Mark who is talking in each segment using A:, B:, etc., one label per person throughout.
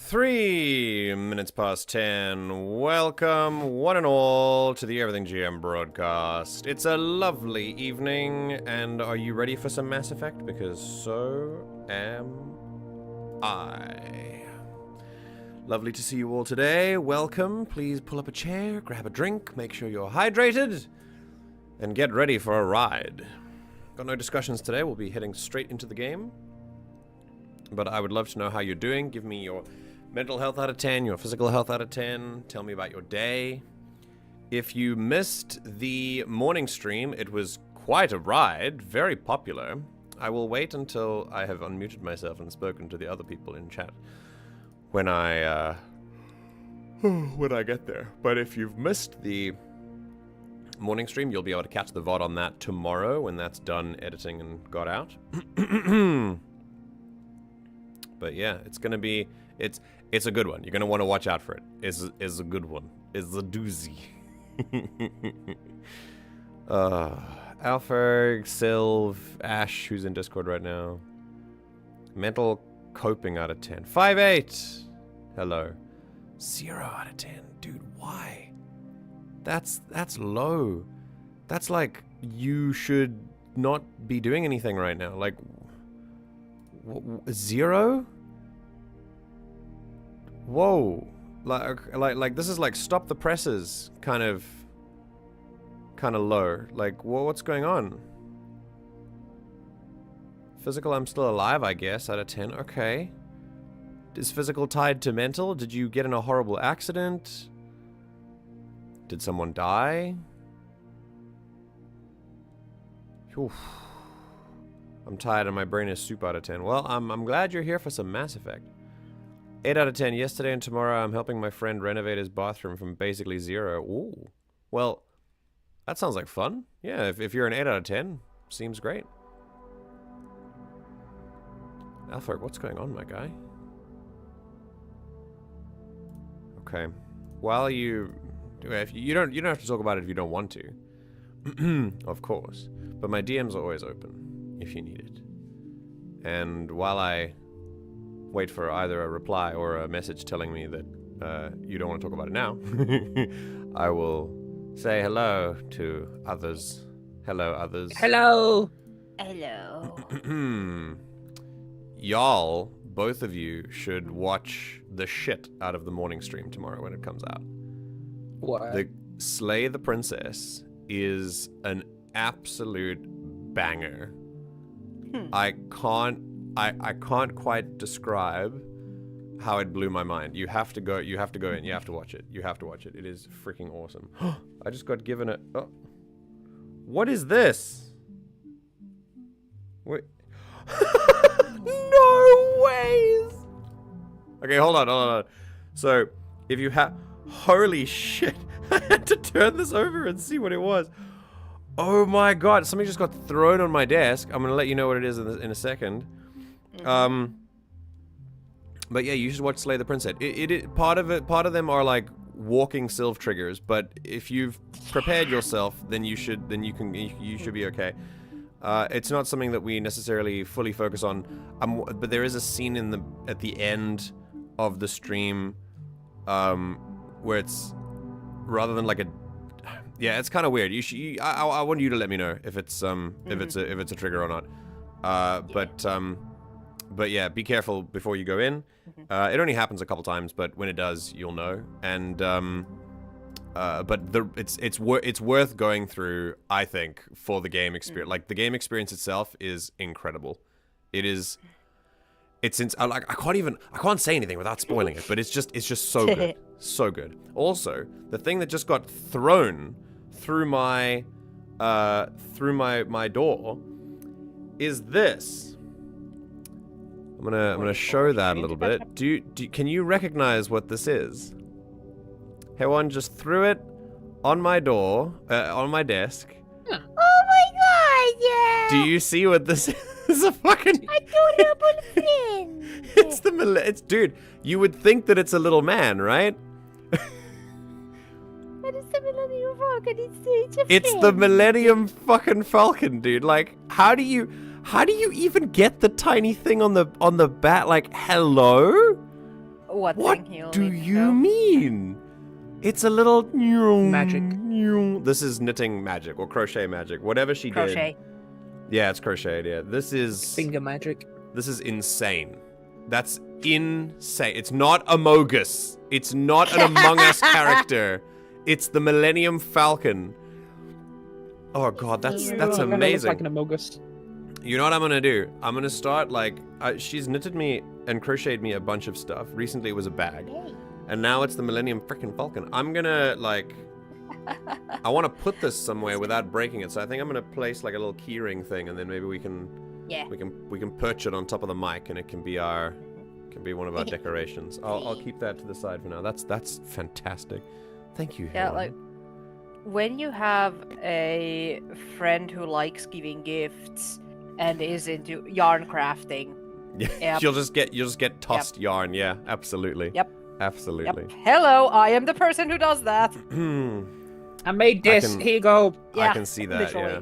A: 3 minutes past 10. Welcome, one and all, to the Everything GM broadcast. It's a lovely evening, and are you ready for some Mass Effect? Because so am I. Lovely to see you all today. Welcome. Please pull up a chair, grab a drink, make sure you're hydrated, and get ready for a ride. Got no discussions today. We'll be heading straight into the game. But I would love to know how you're doing. Give me your mental health out of 10, your physical health out of 10. Tell me about your day. If you missed the morning stream, it was quite a ride, very popular. I will wait until I have unmuted myself and spoken to the other people in chat when I get there. But if you've missed the morning stream, you'll be able to catch the VOD on that tomorrow when that's done editing and got out. But yeah, it's gonna be, it's a good one. You're gonna want to watch out for it. It's a good one. It's a doozy. Alferg, Sylv, Ash, who's in Discord right now. Mental coping out of 10. 5-8. Hello. 0 out of 10. Dude, why? That's low. That's like, you should not be doing anything right now. Like, 0? Whoa. Like this is like stop the presses kind of low. Like, what's going on? Physical, I'm still alive, I guess, out of 10. Okay. Is physical tied to mental? Did you get in a horrible accident? Did someone die? Oof. I'm tired and my brain is soup out of 10. Well, I'm glad you're here for some Mass Effect. 8 out of 10. Yesterday and tomorrow I'm helping my friend renovate his bathroom from basically 0. Ooh. Well, that sounds like fun. Yeah, if you're an 8 out of 10, seems great. Alfred, what's going on, my guy? Okay. While you don't have to talk about it if you don't want to. Of course. But my DMs are always open if you need it. And while I wait for either a reply or a message telling me that you don't want to talk about it now, I will say hello to others. Hello, others.
B: Hello.
C: Hello.
A: Y'all, both of you should watch the shit out of the morning stream tomorrow when it comes out.
B: What?
A: The Slay the Princess is an absolute banger. I can't quite describe how it blew my mind. You have to go in. You have to watch it. You have to watch it. It is freaking awesome. I just got given a... Oh. What is this? Wait. No ways! Okay, hold on. So, if you have... Holy shit. I had to turn this over and see what it was. Oh my god, something just got thrown on my desk. I'm gonna let you know what it is in a second. But yeah, you should watch Slay the Princess. Part of them are like walking sylph triggers, but if you've prepared yourself, then you should be okay. It's not something that we necessarily fully focus on, but there is a scene at the end of the stream, where it's rather than like a, yeah, it's kind of weird. I want you to let me know if it's if it's a trigger or not. But yeah, be careful before you go in. It only happens a couple times, but when it does, you'll know. And but it's worth going through, I think, for the game experience. Like the game experience itself is incredible. It's I can't say anything without spoiling it, but it's just so good, so good. Also, the thing that just got thrown through my door is this. I'm gonna show that a little bit. Can you recognize what this is? Hewan just threw it on my door, on my desk.
C: Oh my god, yeah!
A: Do you see what this is? It's a fucking...
C: Adorable friend!
A: Dude, you would think that it's a little man, right?
C: That is the Millennium Falcon,
A: It's the Millennium fucking Falcon, dude. Like, how do you even get the tiny thing on the bat? Like, hello?
C: What
A: do you mean? It's a little...
B: Magic.
A: This is knitting magic, or crochet magic, whatever she did. Yeah, it's crocheted, yeah. This is...
B: Finger magic.
A: This is insane. That's insane. It's not Amogus. It's not an Among Us character. It's the Millennium Falcon. Oh god, that's amazing.
B: Like an Amogus.
A: You know what I'm gonna do? I'm gonna start like... she's knitted me and crocheted me a bunch of stuff. Recently it was a bag. And now it's the Millennium freaking Falcon. I'm gonna, like... I want to put this somewhere without breaking it, so I think I'm gonna place like a little keyring thing, and then maybe we can perch it on top of the mic, and it can be one of our decorations. I'll keep that to the side for now. That's fantastic. Thank you.
C: Yeah, like when you have a friend who likes giving gifts and is into yarn crafting.
A: Yeah, you'll just get tossed yarn. Yeah, absolutely.
C: Yep.
A: Absolutely.
C: Yep. Hello, I am the person who does that.
B: I made this. Here you go.
A: I can see that. Literally. Yeah.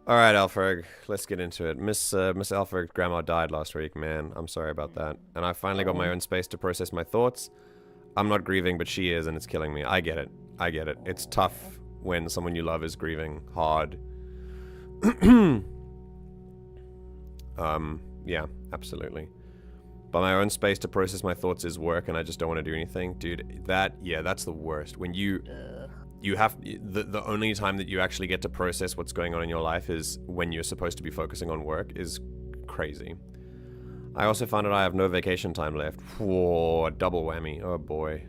A: All right, Alfred, let's get into it. Miss Alfred's grandma died last week, man. I'm sorry about that. And I finally got my own space to process my thoughts. I'm not grieving, but she is, and it's killing me. I get it. It's tough when someone you love is grieving hard. Yeah, absolutely. But my own space to process my thoughts is work, and I just don't want to do anything. Dude, that's the worst. When you have... The only time that you actually get to process what's going on in your life is when you're supposed to be focusing on work is crazy. I also found out I have no vacation time left. Whoa, double whammy. Oh, boy.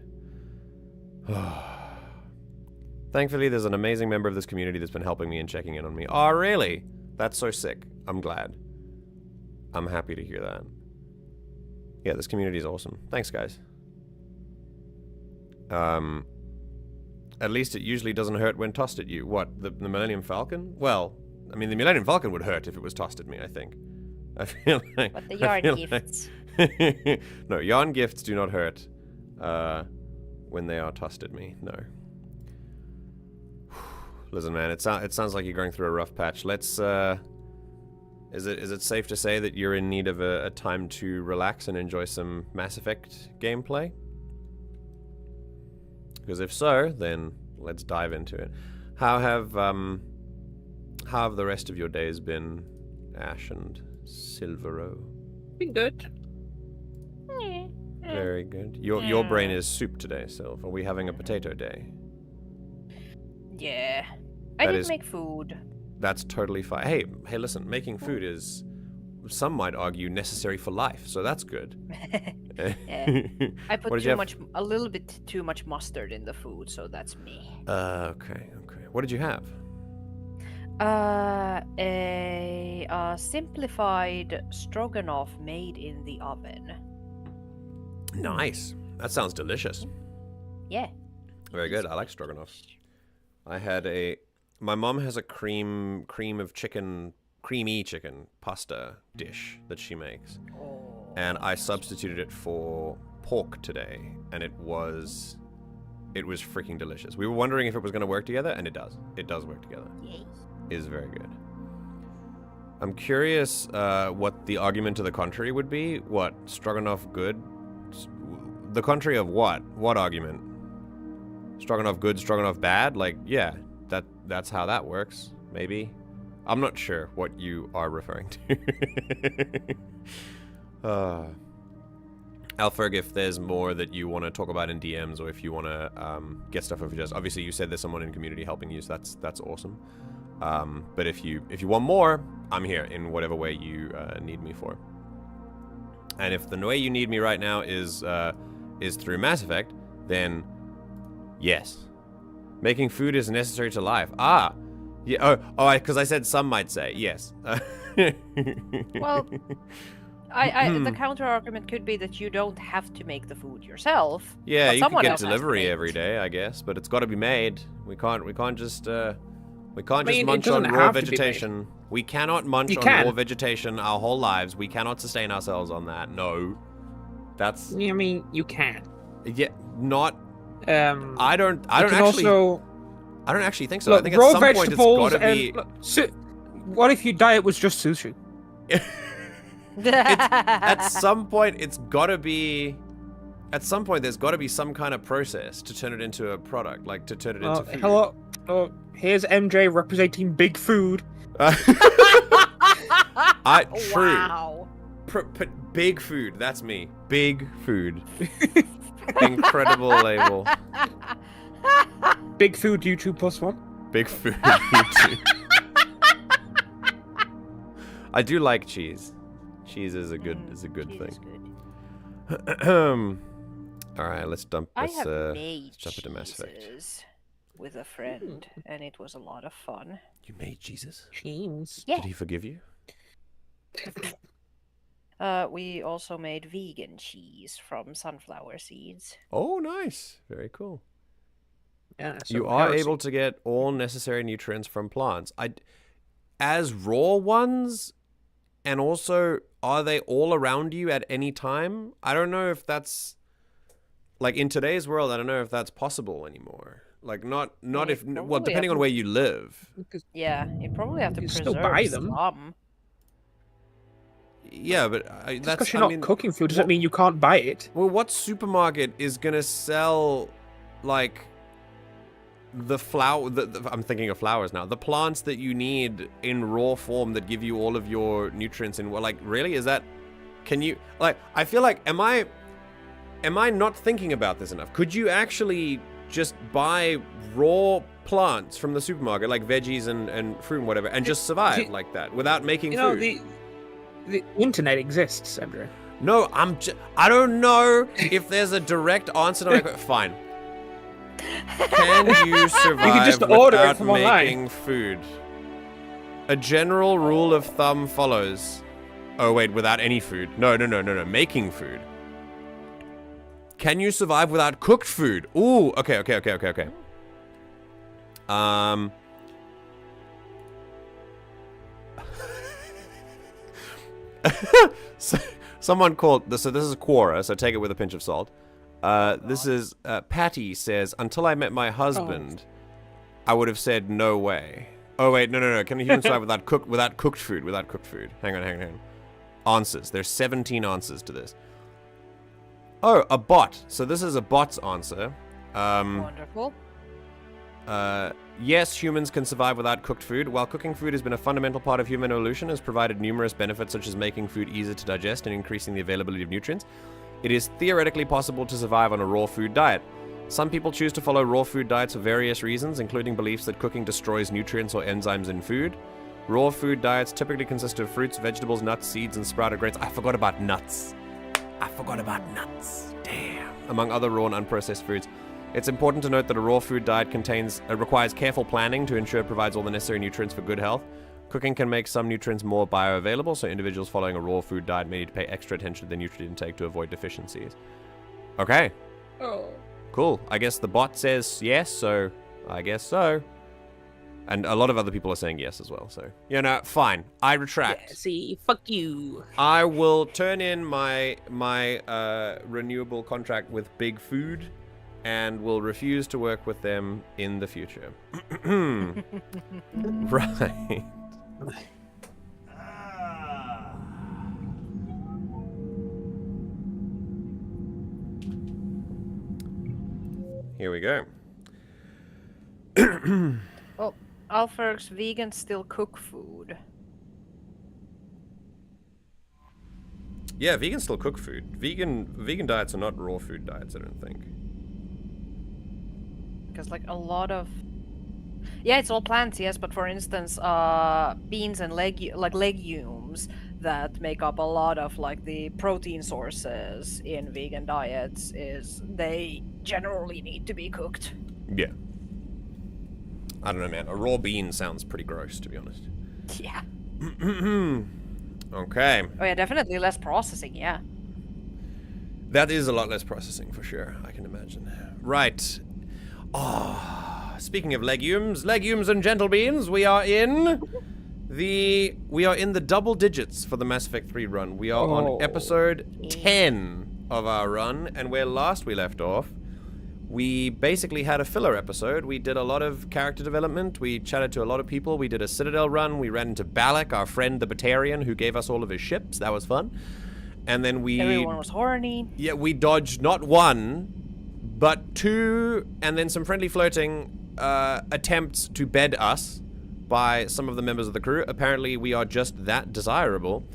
A: Thankfully, there's an amazing member of this community that's been helping me and checking in on me. Oh, really? That's so sick. I'm glad. I'm happy to hear that. Yeah, this community is awesome. Thanks, guys. At least it usually doesn't hurt when tossed at you. What, the Millennium Falcon? Well, I mean, the Millennium Falcon would hurt if it was tossed at me, I think. I feel like...
C: But the yarn gifts.
A: Like, no, yarn gifts do not hurt when they are tossed at me, no. Listen, man, it sounds like you're going through a rough patch. Let's Is it safe to say that you're in need of a time to relax and enjoy some Mass Effect gameplay? Because if so, then let's dive into it. How have the rest of your days been, Ash and Silvero?
B: Been good.
A: Very good. Your brain is soup today, Sylv. Are we having a potato day?
C: Yeah. I didn't make food.
A: That's totally fine. Hey, listen, making food is, some might argue, necessary for life, so that's good.
C: Yeah. I put a little bit too much mustard in the food, so that's me.
A: Okay. What did you have?
C: A simplified stroganoff made in the oven.
A: Nice. That sounds delicious.
C: Yeah.
A: Very good. I like stroganoff. I had my mom has a creamy chicken pasta dish that she makes.
C: Oh,
A: and I substituted it for pork today, and it was freaking delicious. We were wondering if it was going to work together, and it does. It does work together.
C: Yay.
A: It is very good. I'm curious what the argument to the contrary would be. What? Stroganoff good? The contrary of what? What argument? Stroganoff good, Stroganoff bad? Like, yeah, that's how that works, maybe. I'm not sure what you are referring to. Alferg, if there's more that you want to talk about in DMs, or if you want to get stuff over just, obviously you said there's someone in community helping you, so that's awesome. But if you want more, I'm here in whatever way you need me for. And if the way you need me right now is through Mass Effect, then yes. Making food is necessary to life. Ah! Yeah, because I said some might say, yes.
C: Well, the counter argument could be that you don't have to make the food yourself.
A: Yeah, you can get delivery every day, I guess, but it's got to be made. We can't just munch on raw vegetation. We cannot munch on raw vegetation our whole lives. We cannot sustain ourselves on that. No, that's.
B: I mean, you can.
A: Yeah, not. I don't actually think so.
B: Look,
A: I think at some point it's got to be.
B: What if your diet was just sushi?
A: At some point, it's got to be. At some point, there's got to be some kind of process to turn it into a product, like to turn it into food.
B: Hello. Oh, here's MJ representing big food.
A: True.
C: Wow.
A: Big food. That's me. Big food. Incredible label.
B: Big food YouTube +1.
A: Big food YouTube. I do like cheese. Cheese is a good thing. All right, let's jump into Mass Effect.
C: With a friend, and it was a lot of fun.
A: You made Jesus?
B: Cheese.
C: Yeah.
A: Did he forgive you?
C: We also made vegan cheese from sunflower seeds.
A: Oh, nice. Very cool.
B: Yeah, so
A: you are able to get all necessary nutrients from plants. As raw ones, and also, are they all around you at any time? I don't know if that's, like, in today's world, I don't know if that's possible anymore. Like, not if, well, depending on where you live.
C: Yeah, you probably have to preserve
B: still buy them.
C: some.
A: Yeah, but
B: that's because you're not cooking food doesn't mean you can't buy it.
A: Well, what supermarket is gonna sell, like, the flower? I'm thinking of flowers now. The plants that you need in raw form that give you all of your nutrients in. Like, really, is that? Can you like? I feel like am I not thinking about this enough? Could you actually just buy raw plants from the supermarket, like veggies and fruit and whatever, and just survive like that without making food?
B: The internet exists, Andrew.
A: No, I don't know if there's a direct answer to my question. Fine. Can you survive
B: you can just order
A: without
B: it from
A: making
B: online.
A: Food? A general rule of thumb follows. Oh wait, without any food. No. Making food. Can you survive without cooked food? Ooh, okay. So, someone called this. So this is Quora. So take it with a pinch of salt. This is Patty says, until I met my husband, I would have said no way. Oh wait, no. Can humans survive without cooked food? Without cooked food. Hang on. Answers. There's 17 answers to this. Oh, a bot. So this is a bot's answer.
C: Wonderful.
A: Yes, humans can survive without cooked food. While cooking food has been a fundamental part of human evolution, has provided numerous benefits such as making food easier to digest and increasing the availability of nutrients, it is theoretically possible to survive on a raw food diet. Some people choose to follow raw food diets for various reasons, including beliefs that cooking destroys nutrients or enzymes in food. Raw food diets typically consist of fruits, vegetables, nuts, seeds, and sprouted grains. I forgot about nuts. Damn. Among other raw and unprocessed foods. It's important to note that a raw food diet requires careful planning to ensure it provides all the necessary nutrients for good health. Cooking can make some nutrients more bioavailable, so individuals following a raw food diet may need to pay extra attention to their nutrient intake to avoid deficiencies. Okay.
B: Oh.
A: Cool. I guess the bot says yes, so I guess so. And a lot of other people are saying yes as well, so... fine. I retract.
B: Yeah, see, fuck you.
A: I will turn in my renewable contract with Big Food and will refuse to work with them in the future. Right. Here we go.
C: Well, Alferg's vegans still cook food.
A: Yeah, vegans still cook food. Vegan diets are not raw food diets, I don't think.
C: Because like a lot of... Yeah, it's all plants, yes, but for instance, beans and legumes that make up a lot of like the protein sources in vegan diets they generally need to be cooked.
A: Yeah. I don't know, man. A raw bean sounds pretty gross, to be honest.
C: Yeah.
A: Okay.
C: Oh yeah, definitely less processing, yeah.
A: That is a lot less processing, for sure, I can imagine. Right. Speaking of legumes and gentle beans, we are in the double digits for the Mass Effect 3 run. We are on episode 10 of our run, and where last we left off, we basically had a filler episode. We did a lot of character development. We chatted to a lot of people. We did a Citadel run. We ran into Balak, our friend the Batarian, who gave us all of his ships. That was fun. And then
C: everyone was horny.
A: Yeah, we dodged not one, but two, and then some friendly flirting attempts to bed us by some of the members of the crew. Apparently, we are just that desirable.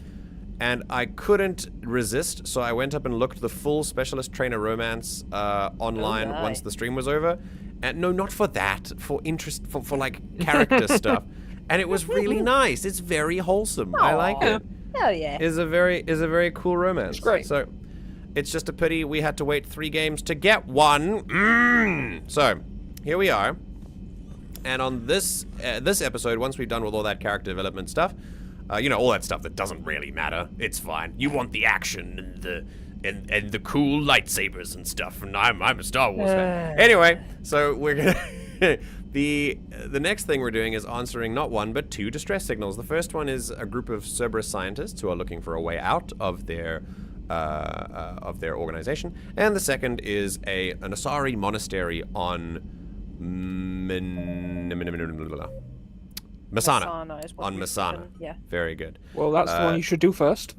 A: And I couldn't resist, so I went up and looked the full Specialist Traynor romance online once the stream was over. And no, not for that, for interest, for like character stuff. And it was really nice. It's very wholesome. I like it.
C: Hell yeah.
A: Is a very cool romance.
B: It's great.
A: So it's just a pity we had to wait 3 games to get one. So here we are. And on this episode, once we've done with all that character development stuff, all that stuff that doesn't really matter. It's fine. You want the action and the cool lightsabers and stuff, and I'm a Star Wars fan. Anyway, so we're gonna the next thing we're doing is answering not one but 2 distress signals. The first one is a group of Cerberus scientists who are looking for a way out of their organization, and the second is an Asari monastery on Mesana. On Mesana.
C: Yeah.
A: Very good.
B: Well, that's the one you should do first.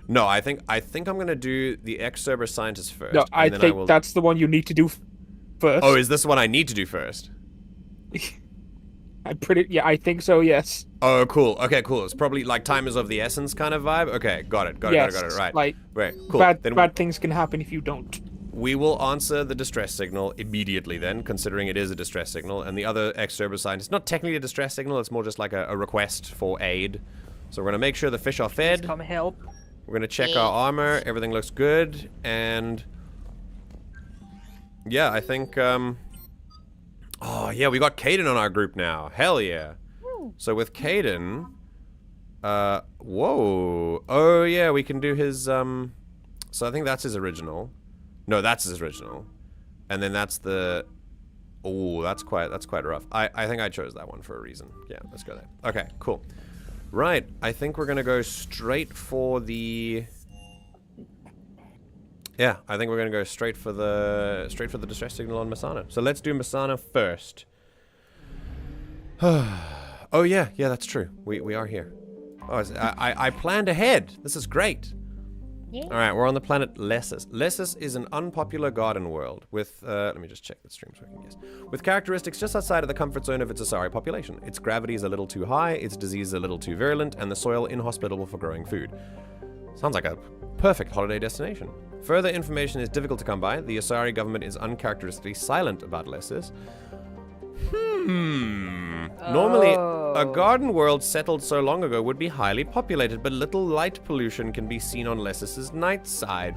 A: No, I think I'm gonna do the Ex-Cerberus scientists first.
B: No, I think that's the one you need to do first.
A: Oh, is this the one I need to do first?
B: I think so, yes.
A: Oh, cool. Okay, cool. It's probably like time is of the essence kind of vibe. Okay, got it. Right.
B: Like,
A: right. Cool.
B: Bad things can happen if you don't.
A: We will answer the distress signal immediately then, considering it is a distress signal, and the other Ex-Cerberus scientist, not technically a distress signal, it's more just like a request for aid. So we're going to make sure the fish are fed.
C: Please come help.
A: We're going to check our armor, everything looks good, and... yeah, I think, oh, yeah, we got Kaidan on our group now. Hell yeah. So with Kaidan... whoa. Oh, yeah, we can do his, So I think that's his original. No, that's his original. And then that's the... oh, that's quite rough. I think I chose that one for a reason. Yeah, let's go there. Okay, cool. Right, I think we're gonna go straight for the... yeah, I think we're gonna go straight for the distress signal on Mesana. So let's do Mesana first. Oh yeah, that's true. We are here. Oh, I planned ahead. This is great.
C: Yeah.
A: All right, we're on the planet Lessus. Lessus is an unpopular garden world with, let me just check the stream so I can guess. With characteristics just outside of the comfort zone of its Asari population. Its gravity is a little too high, its disease is a little too virulent, and the soil inhospitable for growing food. Sounds like a perfect holiday destination. Further information is difficult to come by. The Asari government is uncharacteristically silent about Lessus. Normally, a garden world settled so long ago would be highly populated, but little light pollution can be seen on Lessus's night side.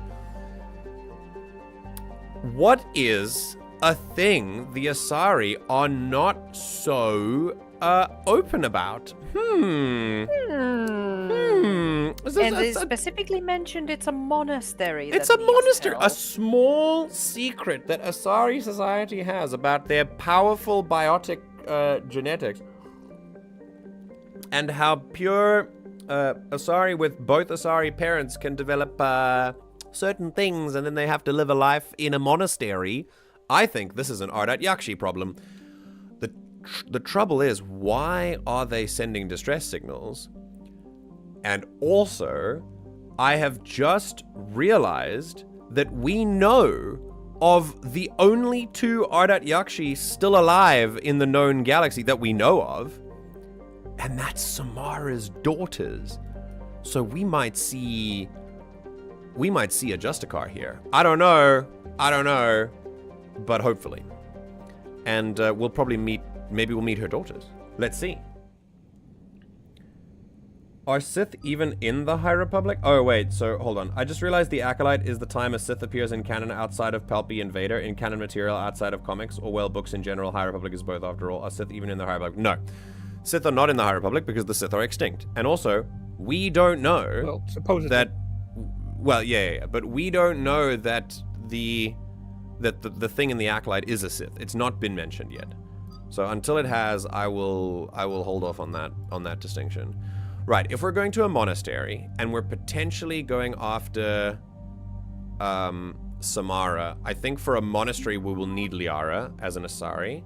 A: What is a thing the Asari are not so open about?
C: And they specifically mentioned it's a monastery.
A: It's a monastery, a small secret that Asari society has about their powerful biotic genetics and how pure Asari with both Asari parents can develop certain things and then they have to live a life in a monastery. I think this is an Ardat Yakshi problem. The trouble is, why are they sending distress signals? And also, I have just realized that we know of the only 2 Ardat Yakshi still alive in the known galaxy that we know of, and that's Samara's daughters. So we might see a Justicar here. I don't know, but hopefully. And we'll probably maybe we'll meet her daughters. Let's see. Are Sith even in the High Republic? Oh, wait, so hold on. I just realized the Acolyte is the time a Sith appears in canon outside of Palpy and Vader, in canon material outside of comics, or well, books in general. High Republic is both, after all. Are Sith even in the High Republic? No. Sith are not in the High Republic because the Sith are extinct. And also, we don't know
B: Well, supposedly.
A: that... Well, yeah, but we don't know that the thing in the Acolyte is a Sith. It's not been mentioned yet. So until it has, I will hold off on that distinction. Right, if we're going to a monastery, and we're potentially going after Samara, I think for a monastery we will need Liara as an Asari.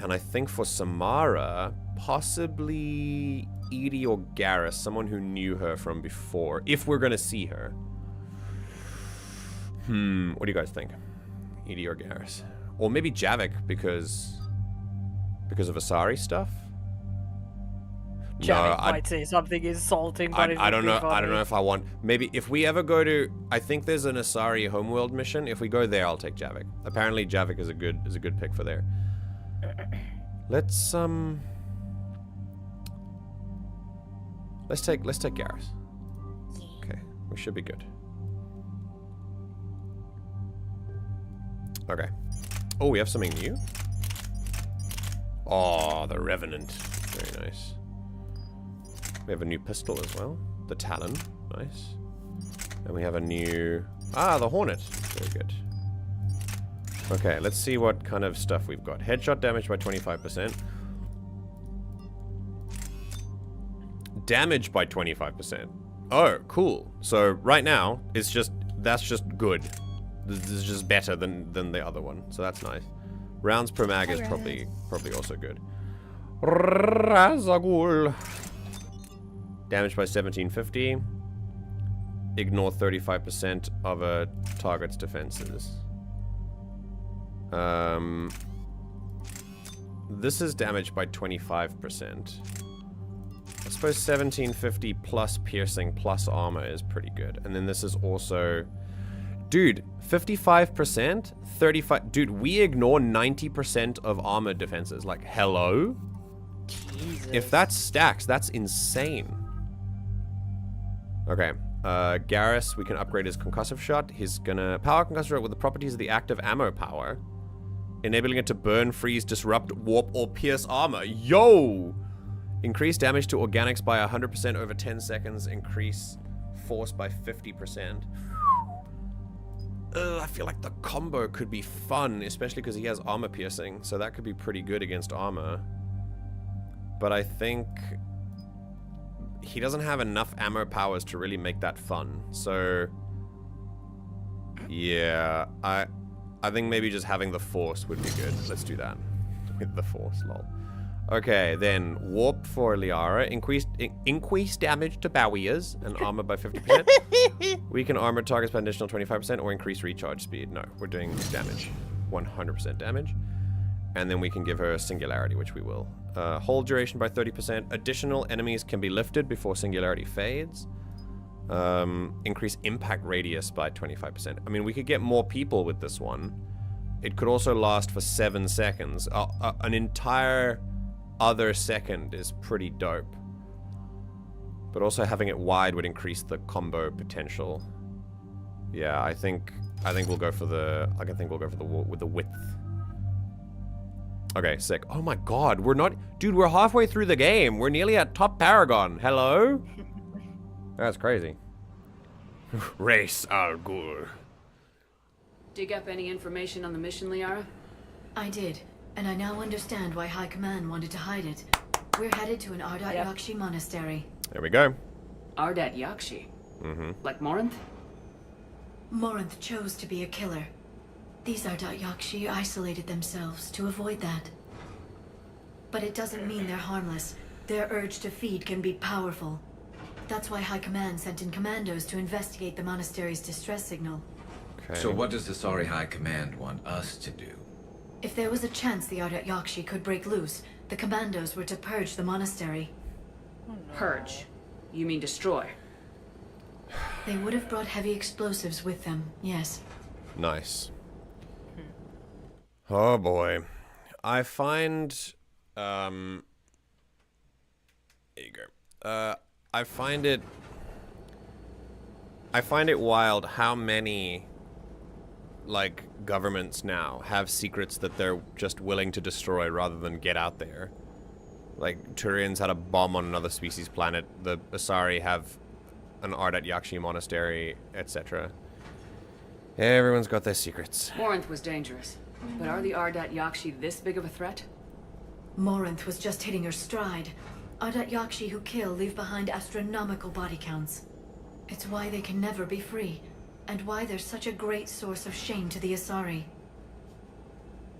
A: And I think for Samara, possibly Edie or Garrus, someone who knew her from before, if we're going to see her. What do you guys think? Edie or Garrus? Or maybe Javik, because of Asari stuff?
C: Javik might say something insulting, but
A: I don't know. I don't know if I want. Maybe if we ever go to, I think there's an Asari homeworld mission. If we go there, I'll take Javik. Apparently, Javik is a good pick for there. Let's take Garrus. Okay, we should be good. Okay. Oh, we have something new. Oh, the Revenant. Very nice. We have a new pistol as well. The Talon. Nice. And we have a new... the Hornet. Very good. Okay, let's see what kind of stuff we've got. Headshot damage by 25%. Damage by 25%. Oh, cool. So right now, that's just good. This is just better than the other one. So that's nice. Rounds per mag is probably also good. Razagul. Damage by 1750. Ignore 35% of a target's defenses. This is damage by 25%. I suppose 1750 plus piercing plus armor is pretty good. And then this is also... Dude, 55%? 35... Dude, we ignore 90% of armor defenses. Like, hello?
C: Jesus.
A: If that stacks, that's insane. Okay. Garrus, we can upgrade his concussive shot. He's gonna... Power concussive shot with the properties of the active ammo power. Enabling it to burn, freeze, disrupt, warp, or pierce armor. Yo! Increase damage to organics by 100% over 10 seconds. Increase force by 50%. I feel like the combo could be fun, especially because he has armor piercing, so that could be pretty good against armor. But I think he doesn't have enough ammo powers to really make that fun. So yeah, I think maybe just having the force would be good. Let's do that with the force, lol. Okay, then warp for Liara, increased damage to barriers and armor by 50%. We can armor targets by an additional 25% or increase recharge speed. No, we're doing damage, 100% damage. And then we can give her a singularity, which we will. Hold duration by 30%. Additional enemies can be lifted before singularity fades. Increase impact radius by 25%. I mean, we could get more people with this one. It could also last for 7 seconds. An entire other second is pretty dope. But also having it wide would increase the combo potential. Yeah, I think we'll go for the with the width. Okay, sick. Oh my god, we're halfway through the game. We're nearly at top Paragon. Hello? That's crazy. Race al Ghul.
D: Dig up any information on the mission, Liara?
E: I did, and I now understand why High Command wanted to hide it. We're headed to an Ardat Yakshi monastery.
A: There we go.
D: Ardat Yakshi?
A: Mm-hmm.
D: Like Morinth?
E: Morinth chose to be a killer. These Ardat Yakshi isolated themselves to avoid that. But it doesn't mean they're harmless. Their urge to feed can be powerful. That's why High Command sent in commandos to investigate the monastery's distress signal.
A: Okay.
F: So what does the Asari High Command want us to do?
E: If there was a chance the Ardat Yakshi could break loose, the commandos were to purge the monastery.
D: Purge? You mean destroy?
E: They would have brought heavy explosives with them, yes.
A: Nice. Oh boy. I find there you go. I find it wild how many like governments now have secrets that they're just willing to destroy rather than get out there. Like Turians had a bomb on another species planet, the Asari have an Ardat Yakshi monastery, etc. Everyone's got their secrets.
D: Morinth was dangerous, but are the Ardat Yakshi this big of a threat?
E: Morinth was just hitting her stride. Ardat Yakshi who kill leave behind astronomical body counts. It's why they can never be free, and why they're such a great source of shame to the Asari.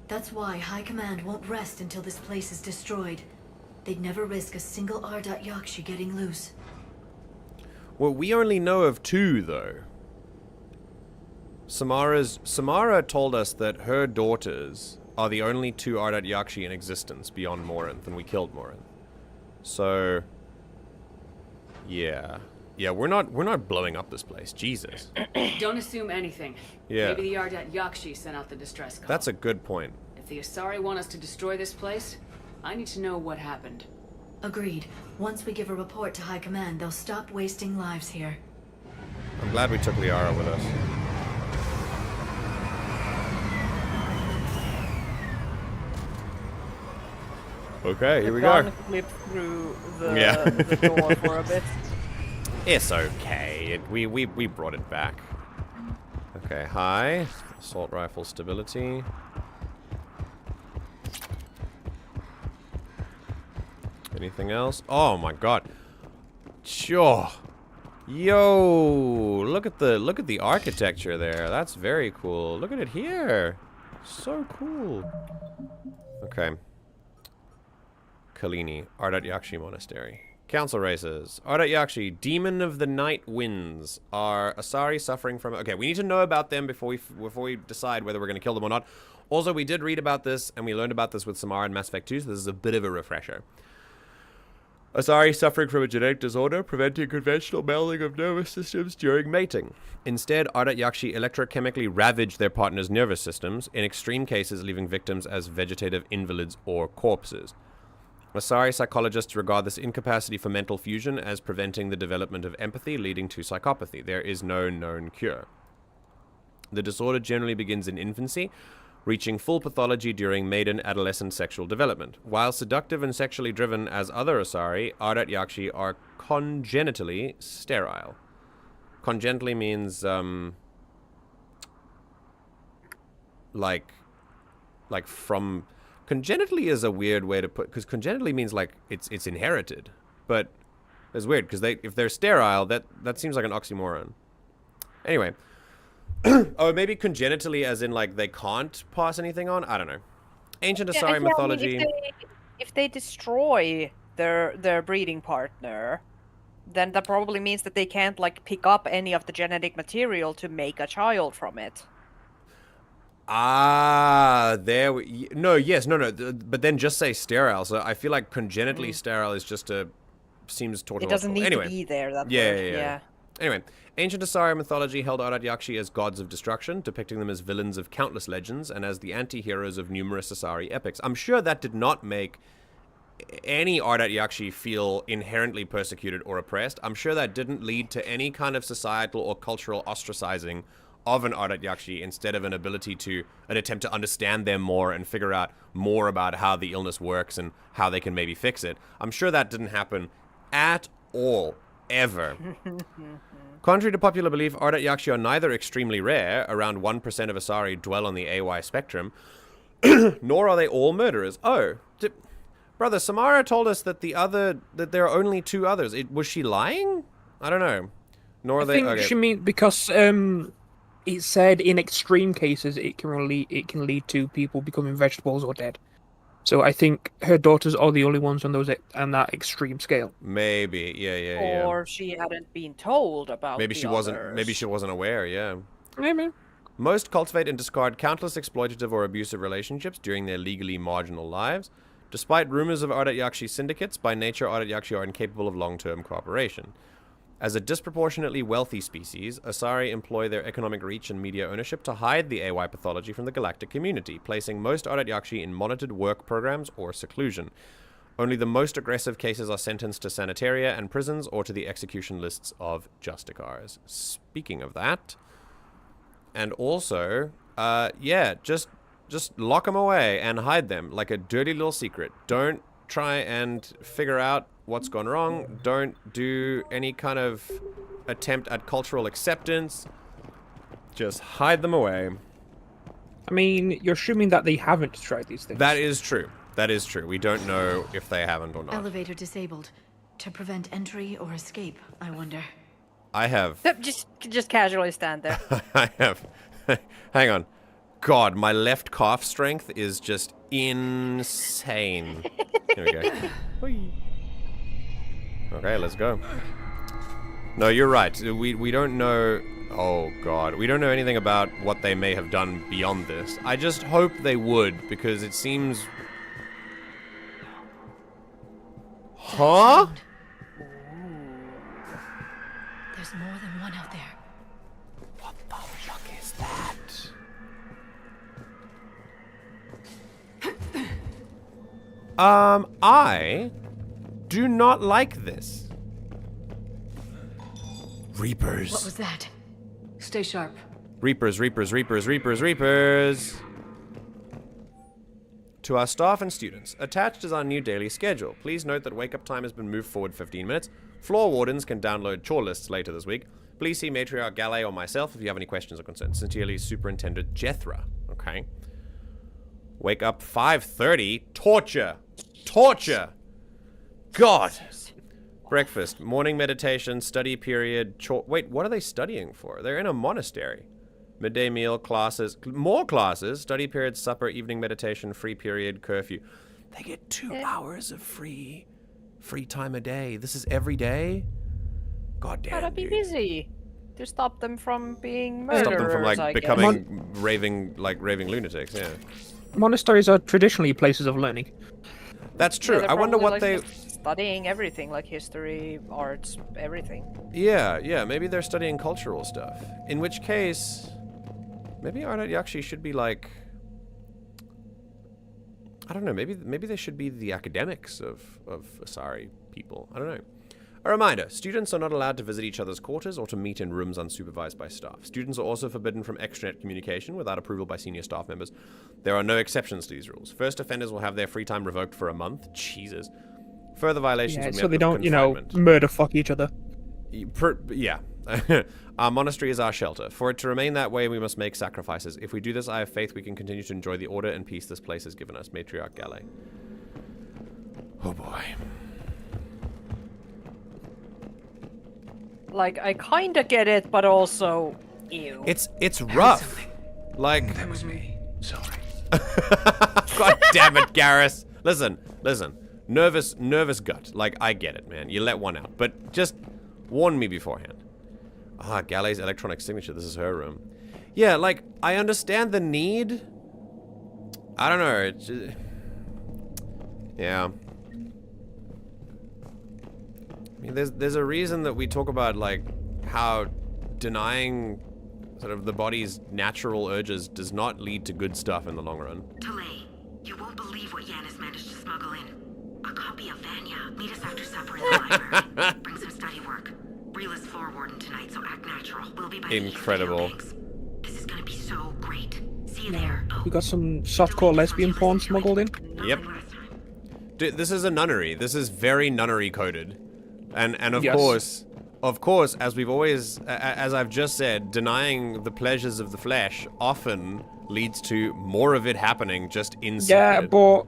E: That's why High Command won't rest until this place is destroyed. They'd never risk a single Ardat Yakshi getting loose.
A: Well, we only know of 2, though. Samara told us that her daughters are the only 2 Ardat Yakshi in existence beyond Morinth, and we killed Morinth. So, yeah. Yeah, we're not blowing up this place. Jesus.
D: Don't assume anything.
A: Yeah.
D: Maybe the Ardat Yakshi sent out the distress call.
A: That's a good point.
D: If the Asari want us to destroy this place, I need to know what happened.
E: Agreed. Once we give a report to High Command, they'll stop wasting lives here.
A: I'm glad we took Liara with us. Okay, here we go.
C: Clip through the door for a bit.
A: It's okay. We brought it back. Okay, high. Assault rifle stability. Anything else? Oh my god. Sure. Yo, look at the architecture there. That's very cool. Look at it here. So cool. Okay. Kalini, Ardat Yakshi Monastery. Council races. Ardat Yakshi, Demon of the Night Winds. Are Asari suffering from... Okay, we need to know about them before we decide whether we're going to kill them or not. Also, we did read about this, and we learned about this with Samara and Mass Effect 2, so this is a bit of a refresher. Asari suffering from a genetic disorder, preventing conventional melding of nervous systems during mating. Instead, Ardat Yakshi electrochemically ravage their partner's nervous systems, in extreme cases leaving victims as vegetative invalids or corpses. Asari psychologists regard this incapacity for mental fusion as preventing the development of empathy, leading to psychopathy. There is no known cure. The disorder generally begins in infancy, reaching full pathology during maiden adolescent sexual development. While seductive and sexually driven as other Asari, Ardat Yakshi are congenitally sterile. Congenitally means, like from... Congenitally is a weird way to put... Because congenitally means, like, it's inherited. But it's weird, because if they're sterile, that seems like an oxymoron. Anyway... Oh, maybe congenitally as in, like, they can't pass anything on? I don't know. Ancient Asari mythology...
C: if they destroy their breeding partner, then that probably means that they can't like pick up any of the genetic material to make a child from it.
A: Ah, there we... No, yes, no, but then just say sterile. So I feel like congenitally sterile is just a... Seems tautological.
C: It doesn't need
A: anyway.
C: to be there, that
A: Yeah,
C: word.
A: yeah. Anyway, ancient Asari mythology held Ardat Yakshi as gods of destruction, depicting them as villains of countless legends and as the anti-heroes of numerous Asari epics. I'm sure that did not make any Ardat Yakshi feel inherently persecuted or oppressed. I'm sure that didn't lead to any kind of societal or cultural ostracizing of an Ardat Yakshi instead of an attempt to understand them more and figure out more about how the illness works and how they can maybe fix it. I'm sure that didn't happen at all, ever. Contrary to popular belief, Ardat Yakshi are neither extremely rare, around 1% of Asari dwell on the AY spectrum, nor are they all murderers. Oh, brother, Samara told us that there are only 2 others. Was she lying? I don't know. Nor are
B: I
A: they...
B: think
A: okay.
B: she means because it said in extreme cases it can lead to people becoming vegetables or dead. So I think her daughters are the only ones on that extreme scale.
A: Maybe, yeah.
C: Or she hadn't been told about
A: Maybe
C: the
A: she wasn't.
C: others.
A: Maybe she wasn't aware. Yeah.
B: Maybe.
A: Most cultivate and discard countless exploitative or abusive relationships during their legally marginal lives. Despite rumors of Ardat Yakshi syndicates, by nature Ardat Yakshi are incapable of long-term cooperation. As a disproportionately wealthy species, Asari employ their economic reach and media ownership to hide the AY pathology from the galactic community, placing most Ardat Yakshi in monitored work programs or seclusion. Only the most aggressive cases are sentenced to sanitaria and prisons or to the execution lists of justicars. Speaking of that, and also, just lock them away and hide them like a dirty little secret. Don't try and figure out what's gone wrong. Don't do any kind of attempt at cultural acceptance. Just hide them away.
B: I mean, you're assuming that they haven't tried these things.
A: That is true. That is true. We don't know if they haven't or not.
E: Elevator disabled. To prevent entry or escape, I wonder.
A: I have...
C: Yep, just casually stand there.
A: I have... Hang on. God, my left calf strength is just insane. Here we go. Okay, let's go. No, you're right. We don't know... Oh, God. We don't know anything about what they may have done beyond this. I just hope they would, because it seems... Huh?
E: There's more than one out there.
A: What the fuck is that? I do not like this. Reapers.
E: What was that?
D: Stay sharp.
A: Reapers. To our staff and students, attached is our new daily schedule. Please note that wake-up time has been moved forward 15 minutes. Floor wardens can download chore lists later this week. Please see Matriarch Galley or myself if you have any questions or concerns. Sincerely, Superintendent Jethra. Okay. Wake up 5:30. Torture. God. Breakfast. Morning meditation. Study period. Wait, what are they studying for? They're in a monastery. Midday meal, classes. More classes. Study period, supper, evening meditation, free period, curfew. They get 2 hours of free time a day. This is every day? God damn,
C: Gotta be
A: dude.
C: busy to stop them from being murderers.
A: Stop them from, like,
C: I guess.
A: becoming raving lunatics, yeah.
B: Monasteries are traditionally places of learning.
A: That's
C: Yeah,
A: true.
C: they're
A: I wonder
C: probably,
A: what
C: like,
A: they...
C: just studying everything, like history, arts, everything.
A: Yeah, maybe they're studying cultural stuff. In which case, maybe Ardat Yakshi should be like... I don't know, maybe they should be the academics of Asari people. I don't know. A reminder, students are not allowed to visit each other's quarters or to meet in rooms unsupervised by staff. Students are also forbidden from extranet communication without approval by senior staff members. There are no exceptions to these rules. First offenders will have their free time revoked for a month. Jesus. Further violations
B: Yeah,
A: will be
B: so
A: met
B: they
A: with
B: don't,
A: confinement.
B: murder fuck each other.
A: Yeah. Our monastery is our shelter. For it to remain that way, we must make sacrifices. If we do this, I have faith we can continue to enjoy the order and peace this place has given us. Matriarch Galley. Oh boy.
C: Like, I kinda get it, but also, ew.
A: It's rough. Like...
F: That was me. Sorry.
A: God damn it, Garrus. Listen, Listen. Nervous gut. Like, I get it, man. You let one out. But just warn me beforehand. Ah, Galley's electronic signature. This is her room. Yeah, like, I understand the need. I don't know. It's just, yeah. I mean, there's a reason that we talk about, like, how denying sort of the body's natural urges does not lead to good stuff in the long run.
G: Delay. You won't believe what Yan has managed to smuggle in. A copy of Vanya. Meet us after supper in the library. Bring some study work. Reel is floor warden tonight, so act natural. We'll be by
A: Incredible.
G: This is gonna be so great. See you there. Oh,
B: We got some softcore lesbian porn smuggled in.
A: Yep. Dude, this is a nunnery. This is very nunnery coded. And of
B: Yes.
A: course, as we've always, as I've just said, denying the pleasures of the flesh often leads to more of it happening just inside.
B: Yeah, but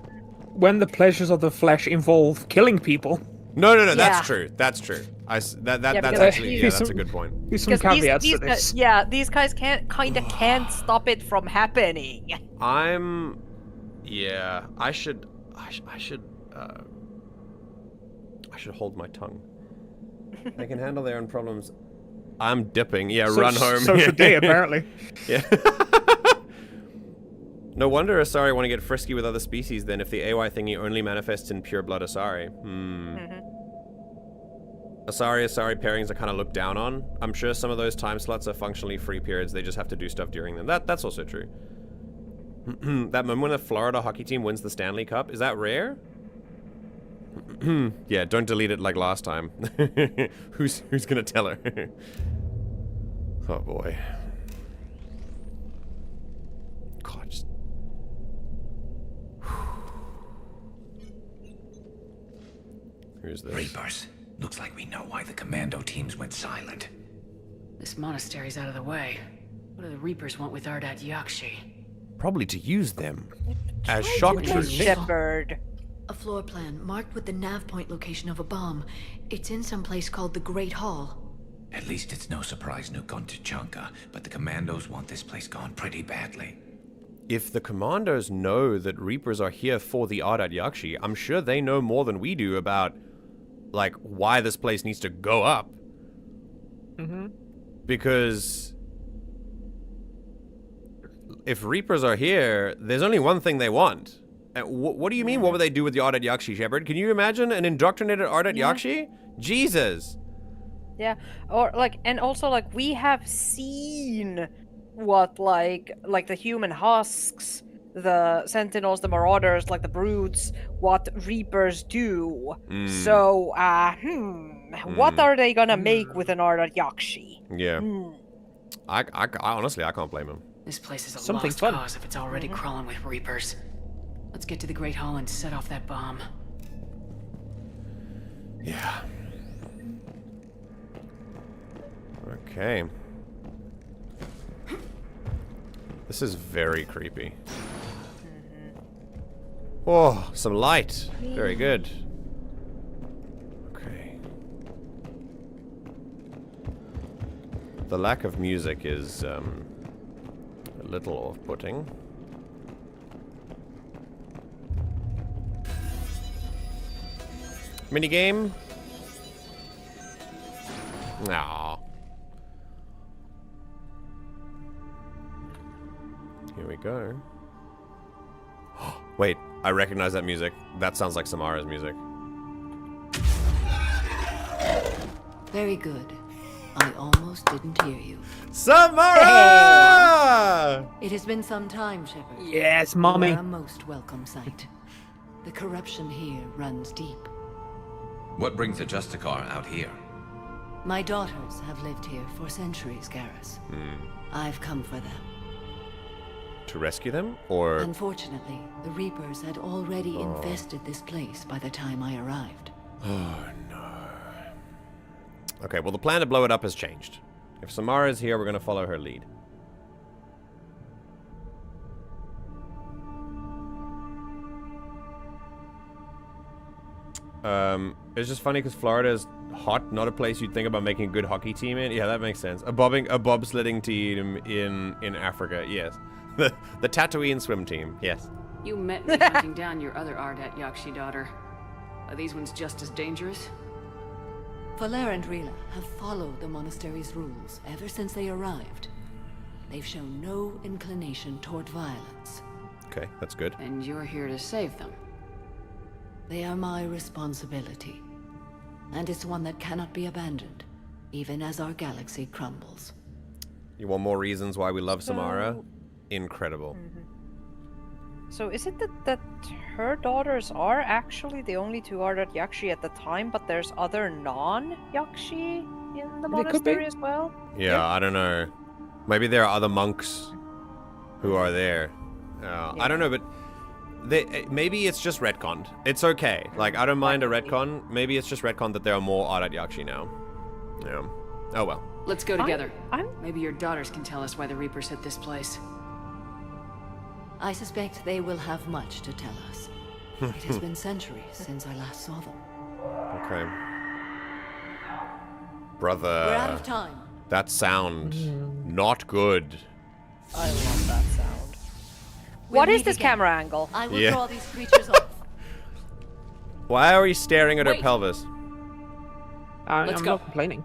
B: when the pleasures of the flesh involve killing people,
A: No,
C: Yeah.
A: that's true. That's true. That's
C: because
A: actually, yeah,
B: he's
A: that's a
B: some-
A: good point.
B: there's some
C: Because
B: caveats
C: these
B: to this.
C: guys, yeah, these guys can't stop it from happening.
A: Yeah, I should hold my tongue. They can handle their own problems. I'm dipping. Yeah, run home.
B: So should they, apparently.
A: Yeah. No wonder Asari want to get frisky with other species then if the AY thingy only manifests in pure blood Asari. Asari pairings are kind of looked down on. I'm sure some of those time slots are functionally free periods. They just have to do stuff during them. That's also true. That moment when the Florida hockey team wins the Stanley Cup, is that rare? Yeah, don't delete it like last time. Who's gonna tell her? Oh boy. God, just... Who's this?
F: Reapers. Looks like we know why the commando teams went silent.
D: This monastery's out of the way. What do the Reapers want with Ardat Yakshi?
A: Probably to use them as shock troops.
C: Shepard.
E: A floor plan marked with the nav point location of a bomb. It's in some place called the Great Hall.
F: At least it's no surprise Nuke gone to Chunka, but the commandos want this place gone pretty badly.
A: If the commandos know that Reapers are here for the Ardat Yakshi, I'm sure they know more than we do about, like, why this place needs to go up. Because if Reapers are here, there's only one thing they want. And what do you mean, what would they do with the Ardat Yakshi, Shepard? Can you imagine an indoctrinated Ardat Yakshi? Jesus.
C: Yeah, or like, and also like we have seen what like the human husks, the sentinels, the marauders, like the brutes, what Reapers do. So, what are they gonna make with an Ardat Yakshi?
A: Yeah. I honestly, I can't blame him.
D: This place is a
B: Something
D: lost
B: fun.
D: cause if it's already crawling with Reapers. Let's get to the Great Hall and set off that bomb.
A: Yeah. Okay. This is very creepy. Oh, some light. Very good. Okay. The lack of music is a little off-putting. Minigame? Aww. Here we go. Wait, I recognize that music. That sounds like Samara's music.
E: Very good. I almost didn't hear you.
A: Samara!
E: It has been some time, Shepard.
B: Yes,
E: You
B: mommy.
E: are a most welcome sight. The corruption here runs deep.
F: What brings the Justicar out here?
E: My daughters have lived here for centuries, Garrus. I've come for them.
A: To rescue them? Or...
E: Unfortunately, the Reapers had already infested this place by the time I arrived.
A: Oh, no. Okay, well, the plan to blow it up has changed. If Samara is here, we're going to follow her lead. It's just funny because Florida is hot, not a place you'd think about making a good hockey team in. Yeah, that makes sense. A bobsledding team in Africa, yes. The Tatooine swim team, yes.
D: You met me hunting down your other Ardat Yakshi daughter. Are these ones just as dangerous?
H: Valer and Rila have followed the monastery's rules ever since they arrived. They've shown no inclination toward violence.
A: Okay, that's good.
D: And you're here to save them.
H: They are my responsibility. And it's one that cannot be abandoned, even as our galaxy crumbles.
A: You want more reasons why we love Samara? Incredible.
C: So is it that her daughters are actually the only two Ardat Yakshi at the time, but there's other non-Yakshi in the
B: They could be.
C: monastery as well?
A: Yeah, I don't know. Maybe there are other monks who are there. I don't know, but maybe it's just retconned. It's okay. Like, I don't mind a retcon. Maybe it's just retconned that there are more Ardat Yakshi now. Yeah. Oh well.
D: Let's go together.
C: I'm
D: Maybe your daughters can tell us why the Reapers hit this place.
H: I suspect they will have much to tell us. It has been centuries since I last saw them.
A: Okay. Brother.
H: We're out of time.
A: That sound. Not good.
C: I love that sound. What is this camera angle?
H: I will
A: Yeah.
H: draw these creatures off.
A: Why are we staring at her
D: Wait.
A: pelvis?
B: I'm
D: Let's go.
B: not complaining.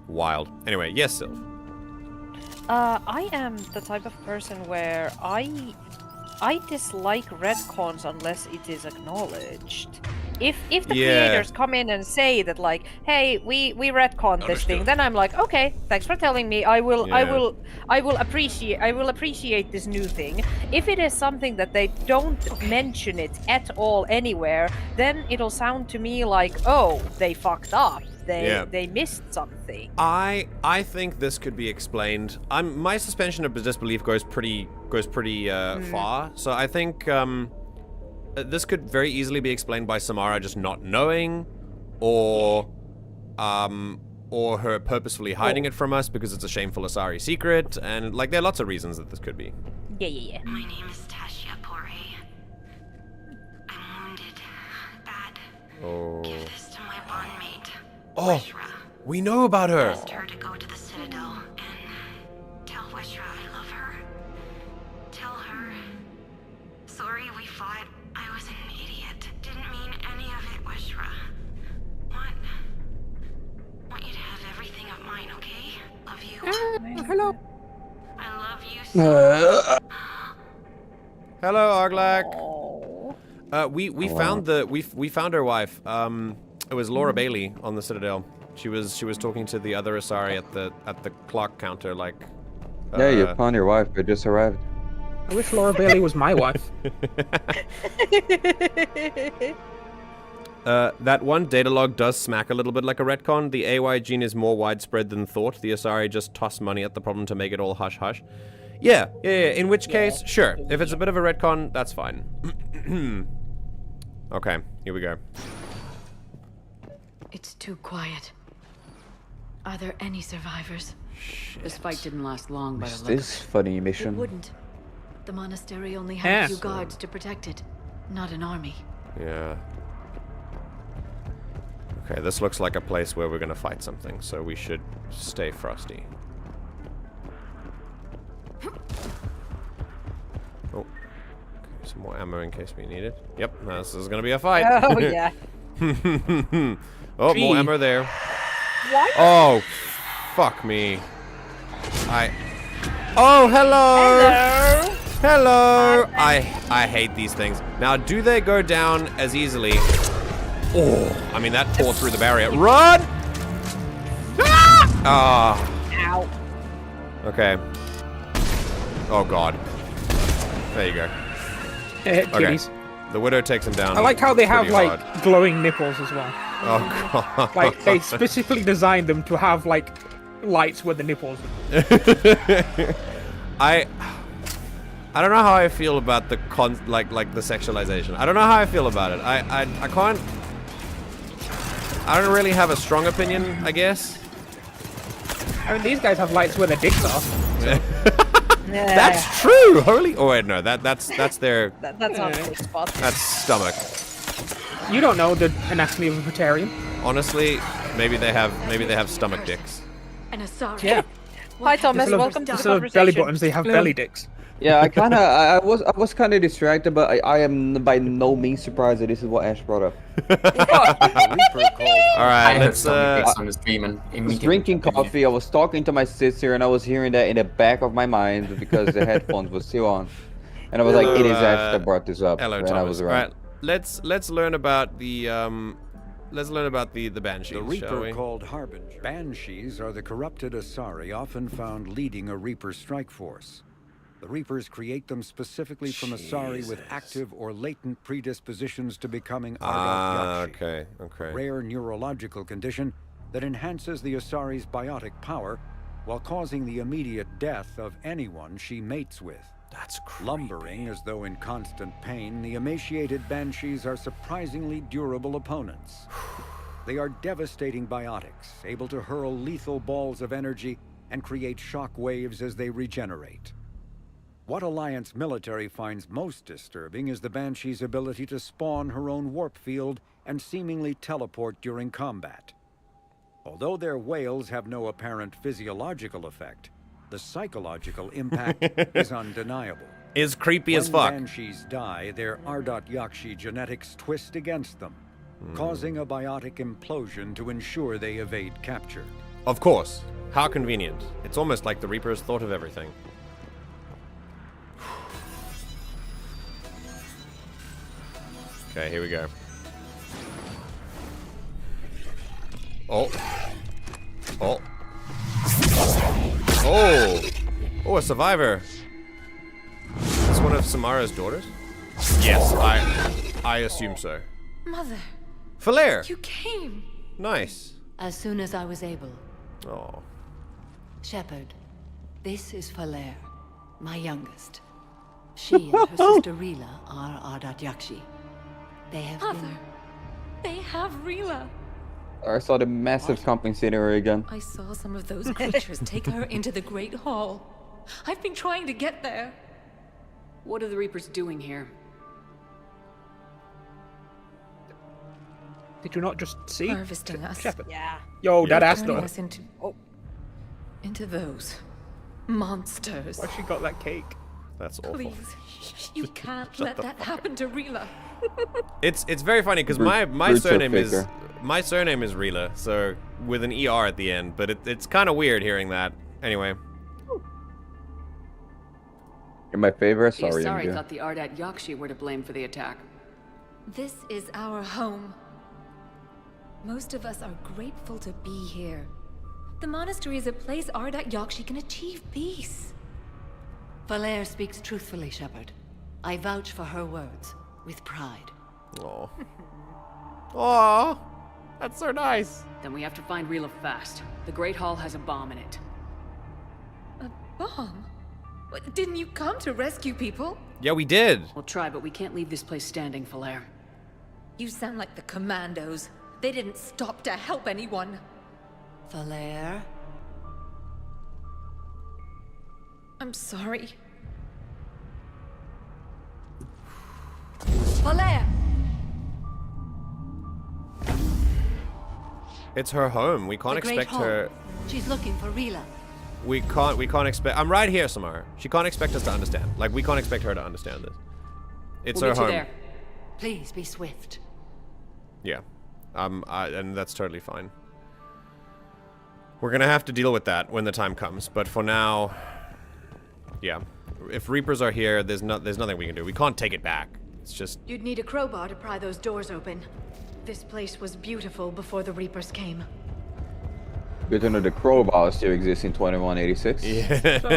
A: Wild. Anyway, yes, Sylph.
C: I am the type of person where I dislike retcons unless it is acknowledged. If the
A: Yeah.
C: creators come in and say that like, hey, we retconned this thing, then I'm like, okay, thanks for telling me. I will appreciate this new thing. If it is something that they don't mention it at all anywhere, then it'll sound to me like, oh, they fucked up. They missed something.
A: I think this could be explained. My suspension of disbelief goes pretty far. So I think this could very easily be explained by Samara just not knowing, or her purposefully hiding it from us because it's a shameful Asari secret, and like there are lots of reasons that this could be.
C: Yeah.
G: My name is Tasha Pore. I'm wounded. Bad.
A: Oh.
G: Give this to my bondmate.
A: Oh,
G: Wishra.
A: we know about her.
G: Asked her to go to the Citadel and tell Wishra I love her. Tell her. Sorry we fought. I was an idiot. Didn't mean any of it, Wishra. Want you to have everything of mine, okay? Love you.
B: Hello.
G: I love you so.
A: Hello, Arglak.
C: Oh.
A: We found her wife. It was Laura Bailey on the Citadel. She was talking to the other Asari at the clock counter, like.
I: Yeah, you found your wife. I just arrived.
B: I wish Laura Bailey was my wife.
A: That one data log does smack a little bit like a retcon. The AY gene is more widespread than thought. The Asari just toss money at the problem to make it all hush hush. Yeah. In which case, sure. If it's a bit of a retcon, that's fine. Okay, here we go.
E: It's too quiet. Are there any survivors?
D: This fight didn't last long by
I: Is
D: the look of
I: this
D: it.
I: funny
E: It
I: mission?
E: wouldn't. The monastery only had
B: Yeah.
E: a few guards to protect it, not an army.
A: Yeah. Okay, this looks like a place where we're gonna fight something, so we should stay frosty. Oh. Okay, some more ammo in case we need it. Yep, this is gonna be a fight.
C: Oh yeah.
A: Oh,
B: Gee.
A: more ammo there.
C: What?
A: Oh, fuck me. Oh, hello!
C: Hello.
A: Hello! I hate these things. Now, do they go down as easily? Oh, I mean, that tore through the barrier. Run! Ah!
C: Ow.
A: Okay. Oh, God. There you go. Okay.
B: Kitties.
A: The Widow takes him down.
B: I like how they have
A: pretty
B: like
A: hard.
B: glowing nipples as well.
A: Oh, God.
B: Like they specifically designed them to have like lights where the nipples.
A: I don't know how I feel about the like the sexualization. I don't know how I feel about it. I can't. I don't really have a strong opinion, I guess.
B: I mean, these guys have lights where their dicks are.
A: That's true. Holy. Oh wait, no. That's their.
C: That's not a good spot.
A: That's stomach.
B: You don't know the anatomy of a Praetorian.
A: Honestly, maybe they have stomach dicks.
E: An Asari.
B: Yeah.
C: Hi Thomas,
B: Instead of-
C: welcome to the
B: instead of
C: conversation.
B: belly buttons, they have belly dicks.
I: Yeah, I was kind of distracted, but I am by no means surprised that this is what Ash brought up.
A: Alright, let's
J: on the stream and
I: I was drinking coffee, I was talking to my sister, and I was hearing that in the back of my mind because the headphones were still on. And I was like, it is Ash that brought this up.
A: Hello,
I: and
A: Thomas.
I: I was right.
A: Alright, let's learn about the Banshees,
K: The
A: shall
K: Reaper
A: we?
K: called Harbinger. Banshees are the corrupted Asari often found leading a Reaper strike force. The Reapers create them specifically from Asari with active or latent predispositions to becoming Ardat Yakshi.
A: Okay.
K: A rare neurological condition that enhances the Asari's biotic power while causing the immediate death of anyone she mates with.
A: That's creepy.
K: Lumbering as though in constant pain, the emaciated Banshees are surprisingly durable opponents. They are devastating biotics, able to hurl lethal balls of energy and create shock waves as they regenerate. What Alliance military finds most disturbing is the Banshee's ability to spawn her own warp field and seemingly teleport during combat. Although their wails have no apparent physiological effect, the psychological impact is undeniable.
A: Is creepy as
K: When
A: fuck.
K: Banshees die, their Ardat Yakshi genetics twist against them, causing a biotic implosion to ensure they evade capture.
A: Of course. How convenient. It's almost like the Reapers thought of everything. Okay, here we go. Oh, a survivor. Is this one of Samara's daughters? Yes, I assume so.
H: Mother,
A: Falair!
H: you came.
A: Nice.
H: As soon as I was able.
A: Oh.
H: Shepard, this is Falair, my youngest. She and her sister Rila are Ardat Yakshi. They have been...
E: They have Rila.
I: I saw the massive compensating her again.
E: I saw some of those creatures take her into the Great Hall. I've been trying to get there.
D: What are the Reapers doing here?
B: Did you not just see?
E: Harvesting us.
B: Shepard.
C: Yeah.
B: Yo, that ass
E: Turning
B: though.
E: us into those monsters.
B: Why she got that cake?
A: That's awful.
E: Please, you can't let that happen to Rila.
A: It's very funny because my surname is Rila, so with an ER at the end, but it's kind of weird hearing that. Anyway.
I: You're my favorite.
D: The
I: Sorry,
D: Asari
I: MJ.
D: thought the Ardat Yakshi were to blame for the attack.
E: This is our home. Most of us are grateful to be here. The monastery is a place Ardat Yakshi can achieve peace.
H: Falair speaks truthfully, Shepard. I vouch for her words, with pride.
A: Aw. Aw. That's so nice.
D: Then we have to find Rila fast. The Great Hall has a bomb in it.
E: A bomb? What, didn't you come to rescue people?
A: Yeah, we did.
D: We'll try, but we can't leave this place standing, Falair.
E: You sound like the commandos. They didn't stop to help anyone.
H: Falair?
E: I'm sorry.
H: Falair!
A: It's her home. We can't
H: The Great
A: expect her.
H: Hall. She's looking for Rila.
A: We can't expect. I'm right here, Samara. She can't expect us to understand. Like, we can't expect her to understand this. It's
D: We'll
A: her
D: get you
A: home.
D: there.
H: Please be swift.
A: Yeah. And that's totally fine. We're gonna have to deal with that when the time comes, but for now, yeah. If Reapers are here, there's nothing we can do. We can't take it back. It's just...
E: You'd need a crowbar to pry those doors open. This place was beautiful before the Reapers came.
I: Good to know the crowbar still exists in 2186.
A: Yeah.
B: So,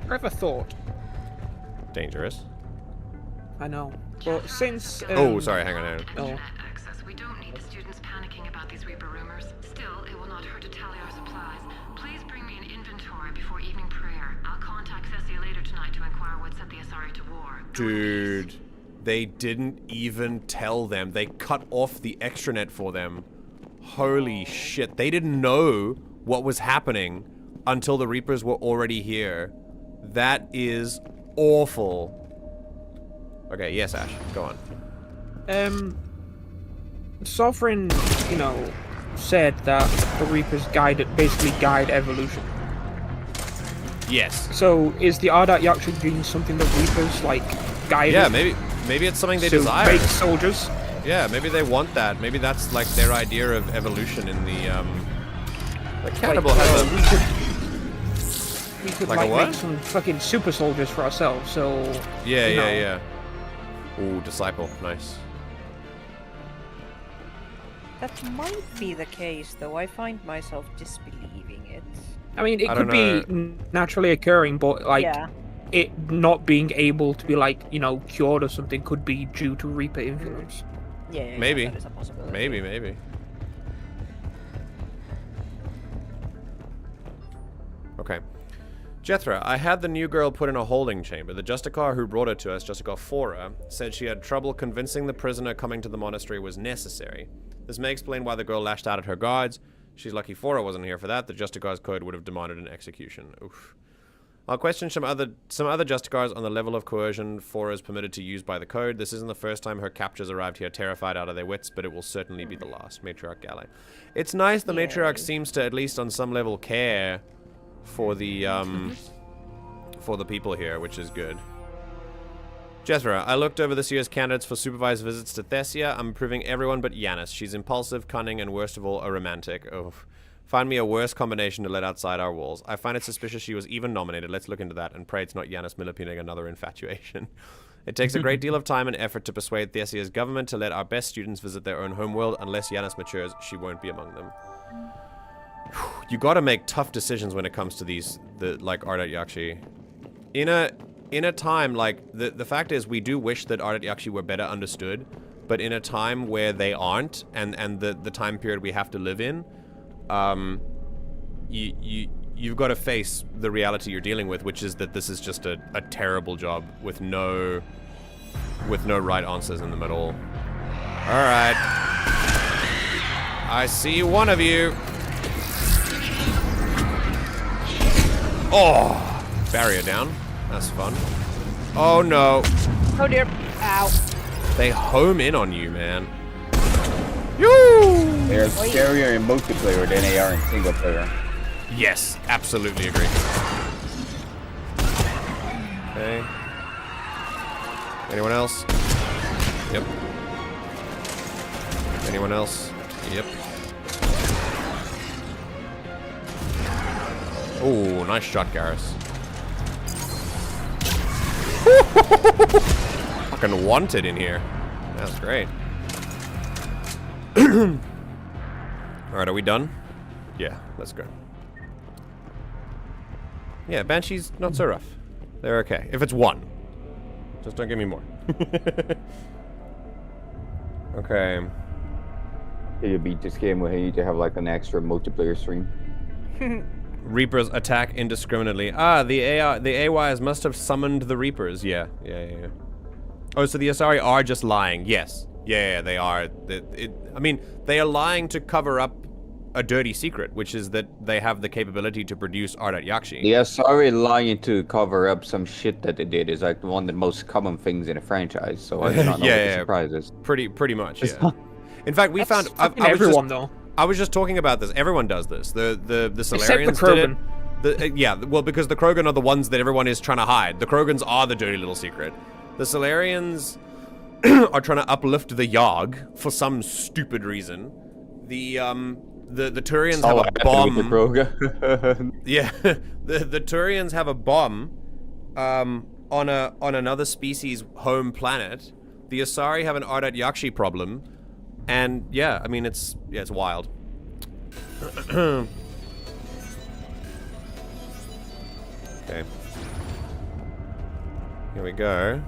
B: I have a thought.
A: Dangerous.
B: I know. But since...
A: oh, sorry, hang on.
B: Oh.
G: Access. We don't need the students panicking about these Reaper rumors. Still, it will not hurt to tally our supplies. Please bring me an inventory before evening prayer. I'll contact Cessia later tonight to inquire what set the Asari to war.
A: Dude, they didn't even tell them. They cut off the extranet for them. Holy shit. They didn't know what was happening until the Reapers were already here. That is awful. Okay, yes, Ash, go on.
B: Sovereign, you know, said that the Reapers basically guide evolution.
A: Yes.
B: So is the Ardat Yakshi doing something that Reapers like guide?
A: Yeah, maybe it's something they
B: to
A: desire.
B: Make soldiers.
A: Yeah, maybe they want that. Maybe that's like their idea of evolution in the cannibal has a.
B: We could
A: Like a what?
B: make some fucking super soldiers for ourselves. So.
A: Yeah,
B: you know.
A: yeah. Ooh, disciple, nice.
C: That might be the case, though. I find myself disbelieving it.
B: I mean, it
A: I
B: could
A: don't
B: be naturally occurring, but like
C: Yeah.
B: it not being able to be like cured or something could be due to Reaper influence.
C: Yeah,
A: Maybe.
C: that is a possibility.
A: Maybe. Okay. Jethra, I had the new girl put in a holding chamber. The Justicar who brought her to us, Justicar Fora, said she had trouble convincing the prisoner coming to the monastery was necessary. This may explain why the girl lashed out at her guards. She's lucky Fora wasn't here for that. The Justicar's code would have demanded an execution. Oof. I'll question some other Justicars on the level of coercion Fora is permitted to use by the code. This isn't the first time her captures arrived here terrified out of their wits, but it will certainly be the last. Matriarch Galley. It's nice the Matriarch seems to, at least on some level, care for the people here, which is good. Jethra, I looked over this year's candidates for supervised visits to Thessia. I'm approving everyone but Yanis. She's impulsive, cunning, and worst of all, a romantic. Oh, find me a worse combination to let outside our walls. I find it suspicious she was even nominated. Let's look into that and pray it's not Yanis Milipining another infatuation. It takes a great deal of time and effort to persuade Thessia's government to let our best students visit their own homeworld. Unless Yanis matures, she won't be among them. You gotta make tough decisions when it comes to the Ardat Yakshi. In a time, like, the fact is, we do wish that Ardat Yakshi were better understood, but in a time where they aren't, and the time period we have to live in, you've got to face the reality you're dealing with, which is that this is just a terrible job with no right answers in them at all. Alright. I see one of you. Oh! Barrier down. That's fun. Oh no.
C: Oh dear. Ow.
A: They home in on you, man. Yoo!
I: They're scarier in multiplayer than they are in single player.
A: Yes, absolutely agree. Okay. Anyone else? Yep. Anyone else? Yep. Oh, nice shot, Garrus. Fucking wanted in here. That's great. Alright, are we done? Yeah, let's go. Yeah, Banshee's not so rough. They're okay. If it's one. Just don't give me more. Okay.
I: You beat this game where you need to have like an extra multiplayer stream.
A: Reapers attack indiscriminately. Ah, the AYs must have summoned the Reapers. Yeah. Oh, so the Asari are just lying. Yes. Yeah, they are. I mean, they are lying to cover up a dirty secret, which is that they have the capability to produce Ardat Yakshi.
I: The Asari lying to cover up some shit that they did is like one of the most common things in a franchise, so I do not know what the surprise is.
A: Pretty much, yeah. In fact, we found... I was just talking about this. Everyone does this. The Solarians did it. Yeah, well, because the Krogan are the ones that everyone is trying to hide. The Krogans are the dirty little secret. The Solarians are trying to uplift the Yarg for some stupid reason. The Turians have a bomb. Yeah, the Turians have a bomb on another species' home planet. The Asari have an Ardat Yakshi problem. And yeah, I mean it's wild. Okay. Here we go.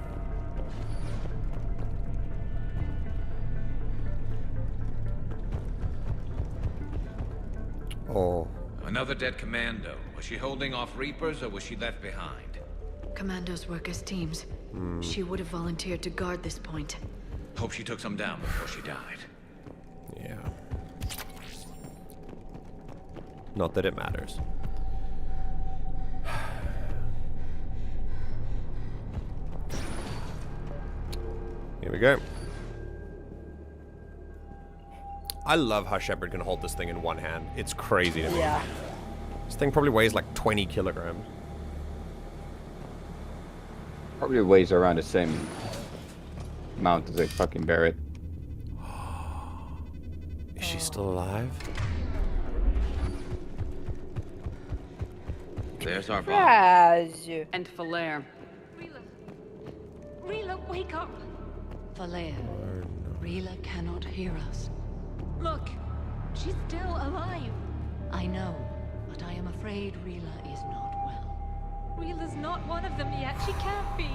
A: Oh.
F: Another dead commando. Was she holding off Reapers or was she left behind?
E: Commandos work as teams. She would have volunteered to guard this point.
F: Hope she took some down before she died.
A: Yeah. Not that it matters. Here we go. I love how Shepard can hold this thing in one hand. It's crazy to me.
C: Yeah.
A: This thing probably weighs like 20 kilograms.
I: Probably weighs around the same amount as a fucking Barrett.
A: Is she still alive?
F: There's our bomb.
C: Raz.
D: And Falaire.
G: Rila, wake up!
H: Falaire, Rila cannot hear us.
G: Look, she's still alive.
H: I know, but I am afraid Rila is not well.
G: Rila's not one of them yet. She can't be.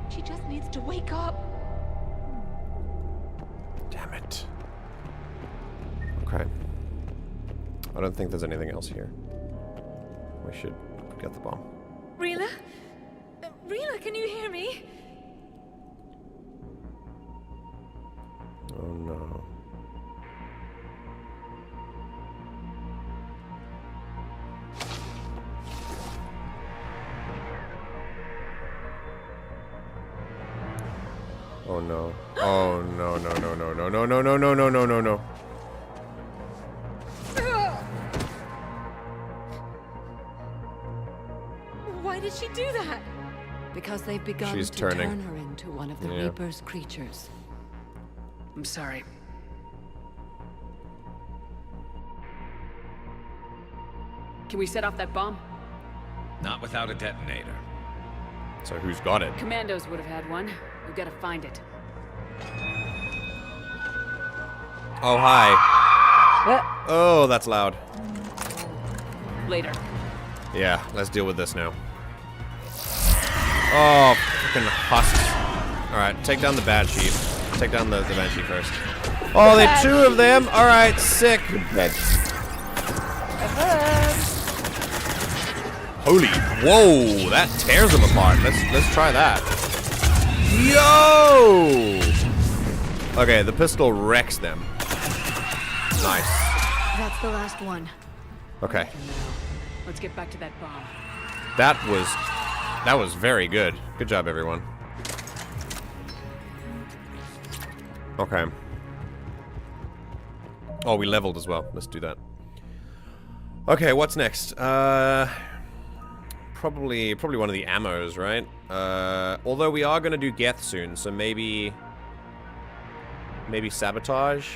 G: She just needs to wake up.
A: Damn it. Okay. I don't think there's anything else here. We should get the bomb.
G: Rila? Rila, can you hear me?
A: Oh no. Oh no. Oh no no no no no no no no no no no no no.
G: Why did she do that?
H: Because they've begun
A: She's
H: to
A: turning.
H: turn her into one of the
A: Yeah.
H: Reaper's creatures.
D: I'm sorry. Can we set off that bomb?
F: Not without a detonator.
A: So who's got it?
D: Commandos would have had one. We've got to find it.
A: Oh hi. Oh, that's loud.
D: Later.
A: Yeah, let's deal with this now. Oh, fucking husks. Alright, take down the Banshee. Take down the Banshee first. Oh, there are two of them! Alright, sick. Holy, whoa, that tears them apart. Let's try that. Yo! Okay, the pistol wrecks them. Nice.
E: That's the last one.
A: Okay.
D: Let's get back to that bomb.
A: That was very good. Good job, everyone. Okay. Oh, we leveled as well. Let's do that. Okay, what's next? Probably one of the ammos, right? Although we are gonna do Geth soon, so maybe sabotage.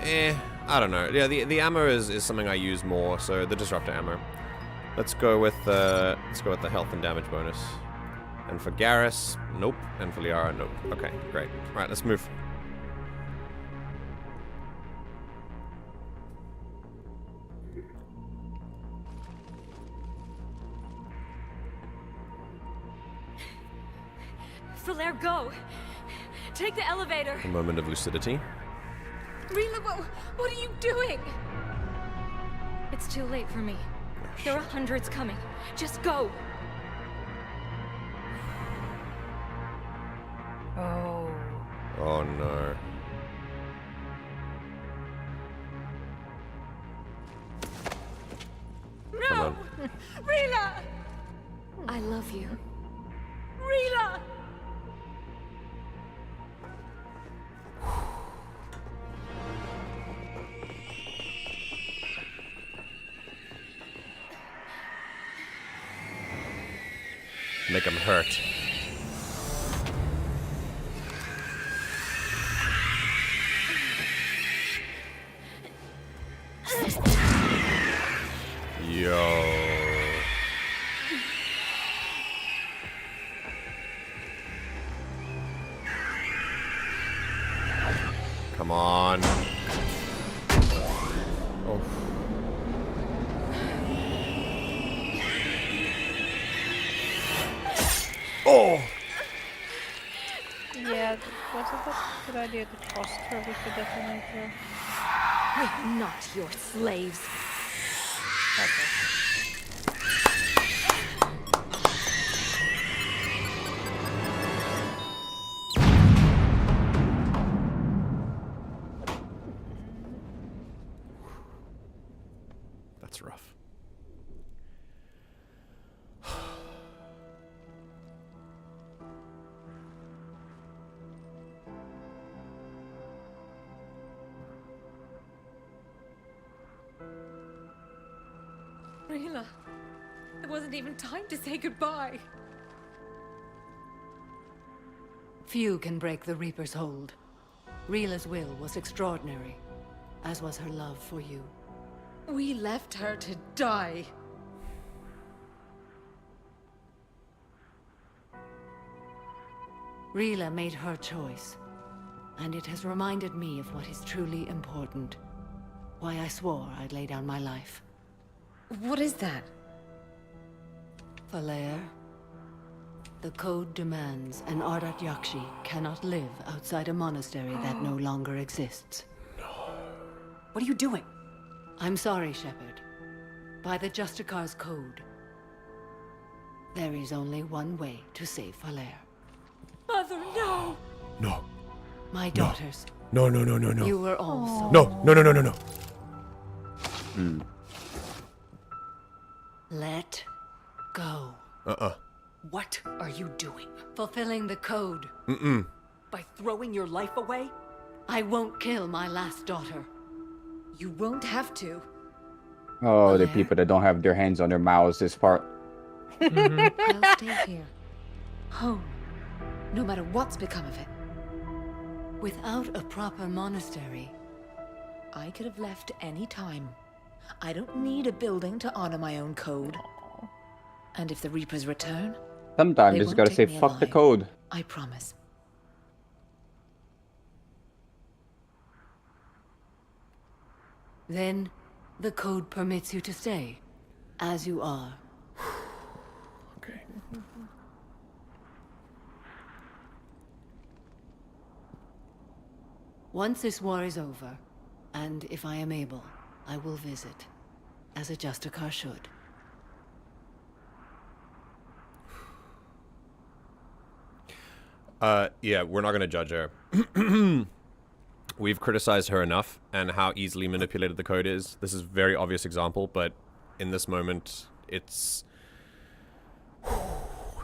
A: I don't know. Yeah, the ammo is something I use more, so the disruptor ammo. Let's go with the health and damage bonus. And for Garrus, nope. And for Liara, nope. Okay, great. Alright, let's move.
G: Falaire, go! Take the elevator!
A: A moment of lucidity.
G: Rila, what are you doing? It's too late for me. There are hundreds coming. Just go!
C: Oh.
A: Oh no. Come
G: No!
A: on.
G: Rila! I love you. Rila!
A: Make him hurt. Yo. Come on. Oh. Oh!
C: Yeah, wasn't that a good idea to trust her with the detonator?
G: We're not your slaves.
C: Okay.
A: That's rough.
J: wasn't even time to say goodbye.
H: Few can break the Reaper's hold. Rila's will was extraordinary, as was her love for you.
J: We left her to die.
H: Rila made her choice, and it has reminded me of what is truly important. Why I swore I'd lay down my life.
J: What is that?
H: Falair, the code demands an Ardat Yakshi cannot live outside a monastery that no longer exists.
J: What are you doing?
H: I'm sorry, Shepard. By the Justicar's code, there is only one way to save Falair.
J: Mother, no!
A: No.
H: My daughters.
A: No.
H: You were all so...
A: No.
H: Let go.
J: What are you doing?
H: Fulfilling the code.
J: By throwing your life away?
H: I won't kill my last daughter.
J: You won't have to.
I: Oh, the people that don't have their hands on their mouths this part.
J: I'll stay here. Home. No matter what's become of it.
H: Without a proper monastery,
J: I could have left any time. I don't need a building to honor my own code. And if the Reapers return,
I: Sometimes
J: they
I: you just
J: won't
I: gotta say
J: take me
I: fuck the
J: alive.
I: code.
J: I promise.
H: then the code permits you to stay, as you are.
A: Okay.
H: Once this war is over, and if I am able, I will visit, as a Justicar should.
A: Yeah, we're not gonna judge her. We've criticized her enough and how easily manipulated the code is. This is a very obvious example, but in this moment, it's...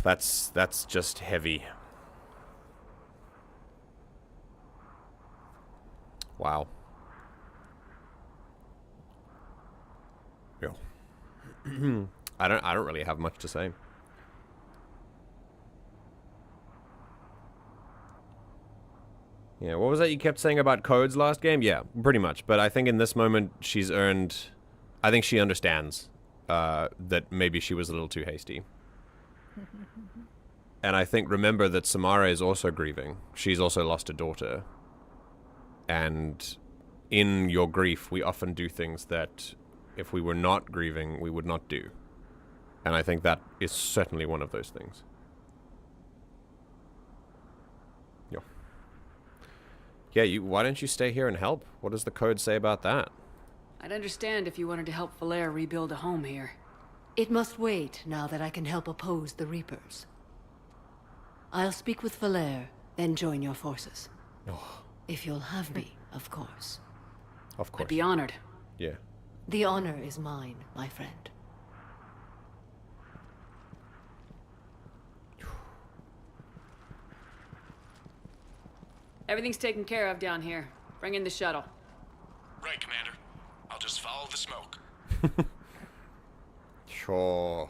A: That's just heavy. Wow. Yo. I don't really have much to say. Yeah, what was that you kept saying about codes last game? Yeah, pretty much. But I think in this moment, she's earned... I think she understands that maybe she was a little too hasty. And I think, remember that Samara is also grieving. She's also lost a daughter. And in your grief, we often do things that if we were not grieving, we would not do. And I think that is certainly one of those things. Yeah, why don't you stay here and help? What does the code say about that?
D: I'd understand if you wanted to help Falair rebuild a home here.
H: It must wait now that I can help oppose the Reapers. I'll speak with Falair, then join your forces.
A: Oh.
H: If you'll have me, of course.
A: Of course.
D: I'd be honored.
A: Yeah.
H: The honor is mine, my friend.
D: Everything's taken care of down here. Bring in the shuttle.
L: Right, Commander. I'll just follow the smoke.
A: Sure.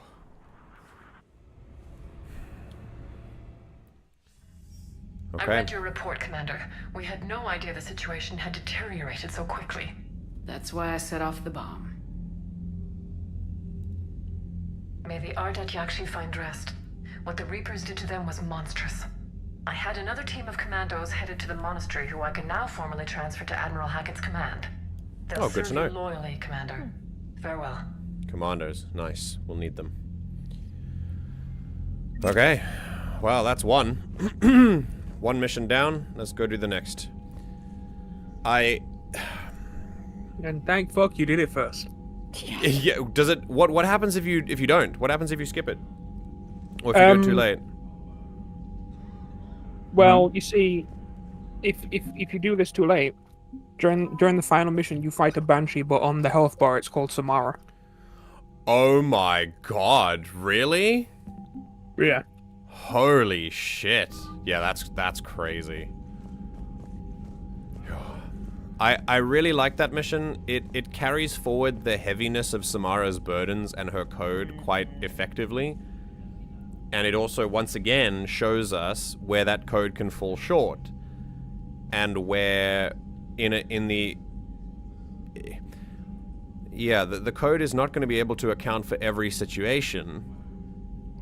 A: Okay.
M: I read your report, Commander. We had no idea the situation had deteriorated so quickly.
D: That's why I set off the bomb.
M: May the Ardat Yakshi find rest. What the Reapers did to them was monstrous. I had another team of commandos headed to the Monastery who I can now formally transfer to Admiral Hackett's command. They'll
A: Oh, good to
M: serve
A: know.
M: you loyally, Commander. Farewell.
A: Commandos. Nice. We'll need them. Okay. Well, that's one. One mission down. Let's go do the next.
B: And thank fuck you did it first.
A: Yeah. Does it? What happens if you don't? What happens if you skip it? Or if you go too late?
B: Well, you see, if you do this too late, during the final mission, you fight a Banshee, but on the health bar, it's called Samara.
A: Oh my god! Really?
B: Yeah.
A: Holy shit! Yeah, that's crazy. I really like that mission. It carries forward the heaviness of Samara's burdens and her code quite effectively. And it also, once again, shows us where that code can fall short. And where, the code is not going to be able to account for every situation.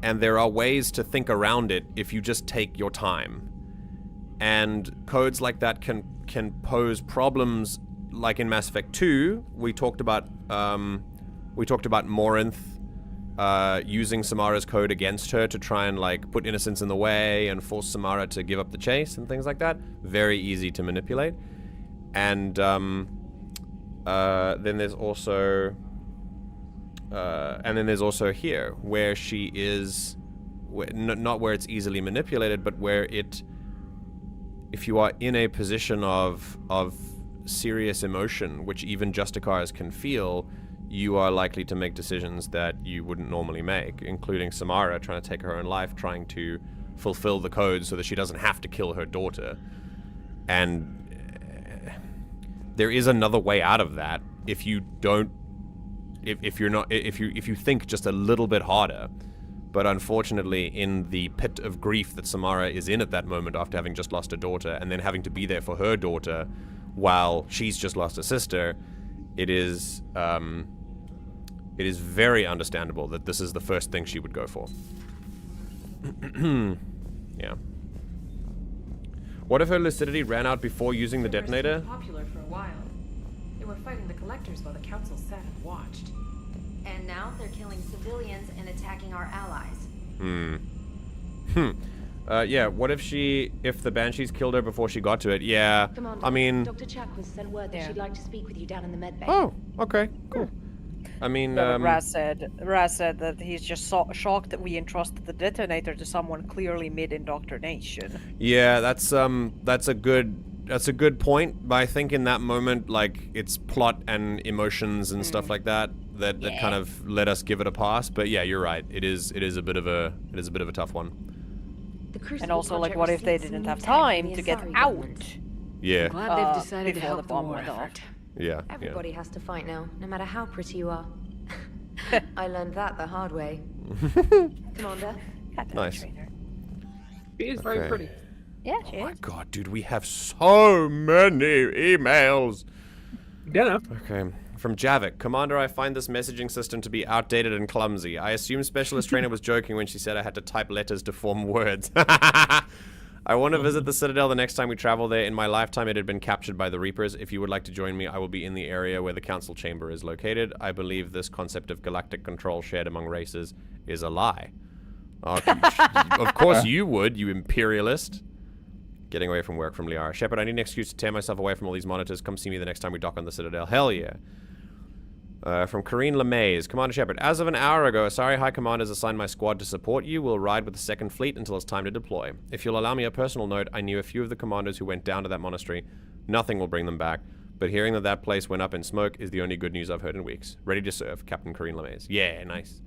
A: And there are ways to think around it if you just take your time. And codes like that can pose problems, like in Mass Effect 2. We talked about Morinth using Samara's code against her to try and like put innocence in the way and force Samara to give up the chase and things like that. Very easy to manipulate. And then there's also here where she is not where it's easily manipulated, but where if you are in a position of serious emotion, which even Justicars can feel, you are likely to make decisions that you wouldn't normally make, including Samara trying to take her own life, trying to fulfill the code so that she doesn't have to kill her daughter. And there is another way out of that if you think just a little bit harder. But unfortunately, in the pit of grief that Samara is in at that moment after having just lost a daughter and then having to be there for her daughter while she's just lost a sister, it is very understandable that this is the first thing she would go for. Yeah. What if her lucidity ran out before using the detonator?
M: Popular for a while. They were fighting the collectors while the council sat and watched.
N: And now they're killing civilians and attacking our allies.
A: Yeah, what if the Banshees killed her before she got to it? Yeah,
J: Commander,
A: I mean...
J: Dr. Chakwas sent word that she'd like to speak with you down in the med bay.
A: Oh, okay, cool. I mean,
C: Raz said that he's just shocked that we entrusted the detonator to someone clearly mid-indoctrination.
A: Yeah, that's a good point, but I think in that moment, like, it's plot and emotions and stuff like that kind of let us give it a pass. But yeah, you're right. It is a bit of a tough one.
C: And also, like, what if they didn't have time to get out?
A: Yeah.
D: Glad they've decided to
C: before
D: help
C: the bomb went off.
A: Yeah.
N: Everybody has to fight now, no matter how pretty you are. I learned that the hard way. Commander.
A: Nice.
B: She is very pretty.
C: Yeah, she
A: is. Oh my
C: is.
A: god, dude, we have so many emails.
B: Yeah.
A: Okay. From Javik. Commander, I find this messaging system to be outdated and clumsy. I assume Specialist Traynor was joking when she said I had to type letters to form words. I want to visit the Citadel the next time we travel there. In my lifetime, it had been captured by the Reapers. If you would like to join me, I will be in the area where the Council Chamber is located. I believe this concept of galactic control shared among races is a lie. Oh, of course you would, you imperialist. Getting away from work from Liara. Shepard, I need an excuse to tear myself away from all these monitors. Come see me the next time we dock on the Citadel. Hell yeah. From Kareen LeMays. Commander Shepard, as of an hour ago, Asari High Command has assigned my squad to support you. We'll ride with the 2nd Fleet until it's time to deploy. If you'll allow me a personal note, I knew a few of the commanders who went down to that monastery. Nothing will bring them back, but hearing that that place went up in smoke is the only good news I've heard in weeks. Ready to serve, Captain Kareen LeMays. Yeah, nice.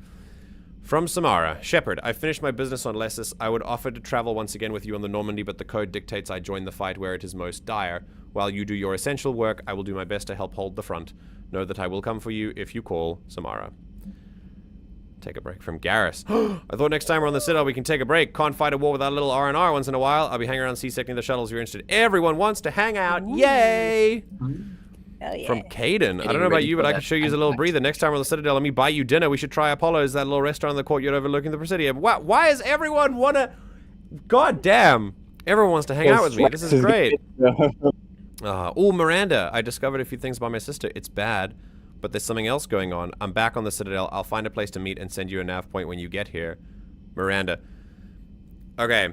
A: From Samara. Shepard, I finished my business on Lessus. I would offer to travel once again with you on the Normandy, but the code dictates I join the fight where it is most dire. While you do your essential work, I will do my best to help hold the front. Know that I will come for you if you call, Samara. Take a break from Garrus. I thought next time we're on the Citadel we can take a break. Can't fight a war without a little R&R once in a while. I'll be hanging around C-secting the shuttles if you're interested. Everyone wants to hang out. Ooh. Yay!
C: Yeah.
A: From Kaidan. I don't know about you, but I can show you a little breather. Next time we're on the Citadel, let me buy you dinner. We should try Apollo's, that little restaurant in the courtyard overlooking the Presidium. Why is everyone wanna... God damn. Everyone wants to hang out with me. This is great. Oh, Miranda. I discovered a few things about my sister. It's bad, but there's something else going on. I'm back on the Citadel. I'll find a place to meet and send you a nav point when you get here. Miranda. Okay.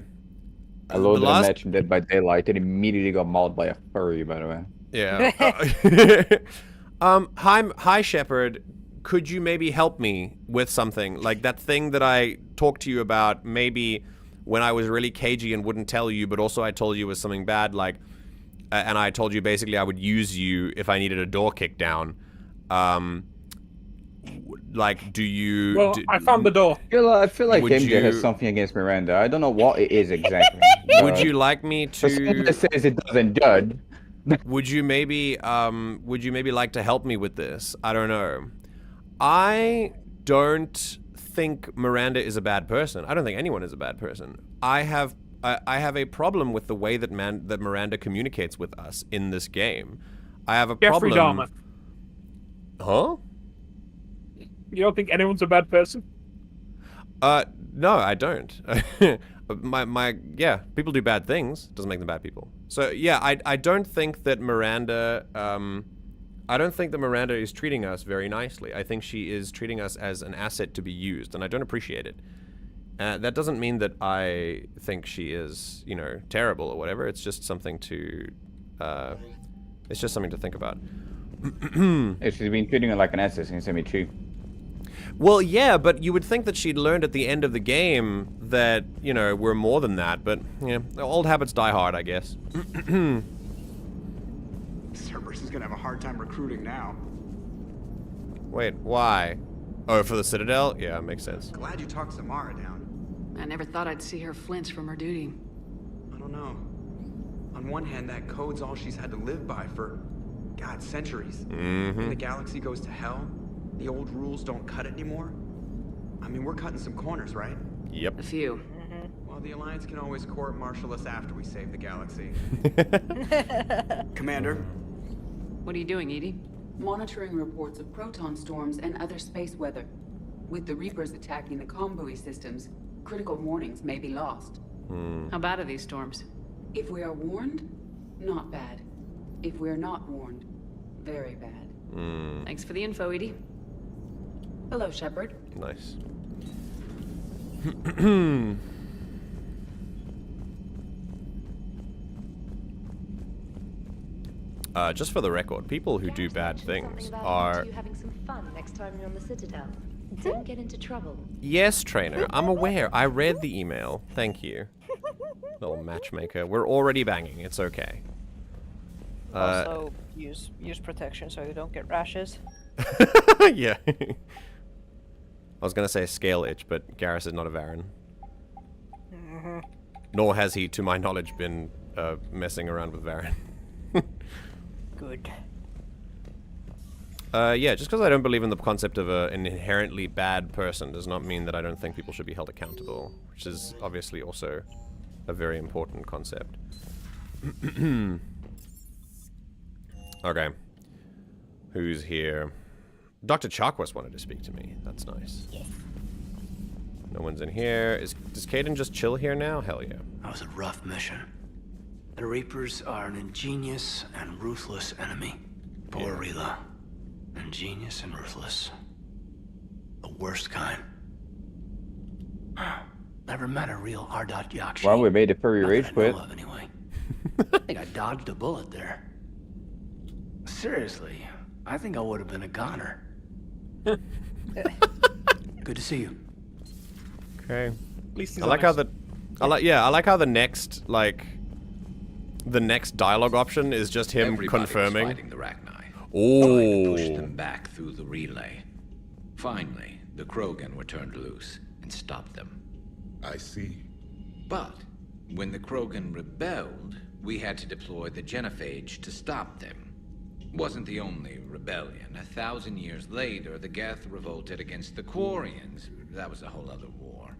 I: I love that I mentioned Dead by Daylight and immediately got mauled by a furry, by the way.
A: Yeah. Hi, Shepard. Could you maybe help me with something? Like that thing that I talked to you about maybe when I was really cagey and wouldn't tell you, but also I told you was something bad, like... and I told you basically I would use you if I needed a door kicked down. Like, do you...
B: Well, I found the door.
I: I feel like MJ has something against Miranda. I don't know what it is exactly.
A: Would you like me to...
I: It says it doesn't judge.
A: would you maybe like to help me with this? I don't know. I don't think Miranda is a bad person. I don't think anyone is a bad person. I have a problem with the way that Miranda communicates with us in this game. I have a
B: Jeffrey
A: problem.
B: Dahmer.
A: Huh?
B: You don't think anyone's a bad person?
A: No, I don't. Yeah, people do bad things. Doesn't make them bad people. So yeah, I don't think that Miranda, is treating us very nicely. I think she is treating us as an asset to be used, and I don't appreciate it. That doesn't mean that I think she is, you know, terrible or whatever. It's just something to, think about.
I: If she's been treating her like an asset, seems to me true.
A: Well, yeah, but you would think that she'd learned at the end of the game that, you know, we're more than that, but, yeah, old habits die hard, I guess.
O: Cerberus is gonna have a hard time recruiting now.
A: Wait, why? Oh, for the Citadel? Yeah, makes sense.
O: Glad you talked Samara down.
D: I never thought I'd see her flinch from her duty.
O: I don't know. On one hand, that code's all she's had to live by for, God, centuries. When the galaxy goes to hell, the old rules don't cut it anymore. I mean, we're cutting some corners, right?
A: Yep.
D: A few.
O: Well, the Alliance can always court-martial us after we save the galaxy. Commander?
D: What are you doing, Edie?
P: Monitoring reports of proton storms and other space weather. With the Reapers attacking the comm buoy systems, critical warnings may be lost.
D: How bad are these storms?
P: If we are warned, not bad. If we are not warned, very bad.
D: Thanks for the info, Edie.
P: Hello, Shepard.
A: Nice. Just for the record, people who do bad things are...
N: You having some fun next time you're on the Citadel. Don't get into trouble.
A: Yes, Traynor, I'm aware. I read the email. Thank you. Little matchmaker. We're already banging. It's okay.
C: Also, use protection so you don't get rashes.
A: Yeah. I was gonna say scale itch, but Garrus is not a Varan. Nor has he, to my knowledge, been messing around with Varan.
C: Good.
A: Yeah, just because I don't believe in the concept of an inherently bad person does not mean that I don't think people should be held accountable, which is obviously also a very important concept. Okay. Who's here? Dr. Chakwas wanted to speak to me. That's nice.
N: Yes.
A: No one's in here. Does Kaidan just chill here now? Hell yeah.
Q: That was a rough mission. The Reapers are an ingenious and ruthless enemy. Poor Rila. Ingenious and ruthless. The worst kind. Never met a real Ardat Yakshi.
I: Well, we made a furry rage quit.
Q: Anyway. I think I dodged a bullet there. Seriously, I think I would have been a goner. Good to see you.
A: Okay. At least I like how I like how the next dialogue option is just him
F: Everybody
A: confirming.
F: was fighting the Rachni.
A: Oh.
F: Trying to push them back through the relay. Finally, the Krogan were turned loose and stopped them.
R: I see.
F: But when the Krogan rebelled, we had to deploy the Genophage to stop them. Wasn't the only rebellion. 1,000 years later, the Geth revolted against the Quarians. That was a whole other war.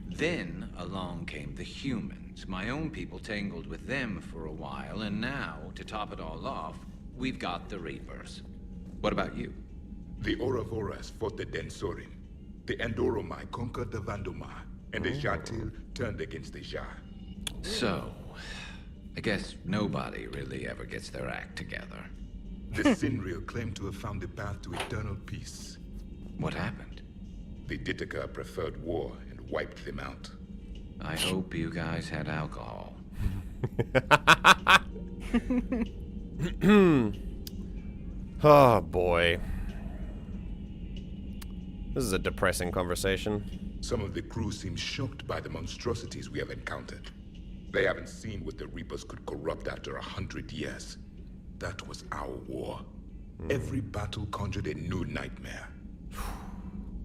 F: Then along came the humans. My own people tangled with them for a while, and now, to top it all off, we've got the Reapers. What about you?
R: The Ouroboros fought the Densorin. The Andoromai conquered the Vandomai, and the Jatil turned against the Ja.
F: So, I guess nobody really ever gets their act together.
R: The Sinreal claimed to have found the path to eternal peace.
F: What happened?
R: The Ditaka preferred war and wiped them out.
F: I hope you guys had alcohol.
A: Oh boy. This is a depressing conversation.
R: Some of the crew seem shocked by the monstrosities we have encountered. They haven't seen what the Reapers could corrupt after 100 years. That was our war. Every battle conjured a new nightmare.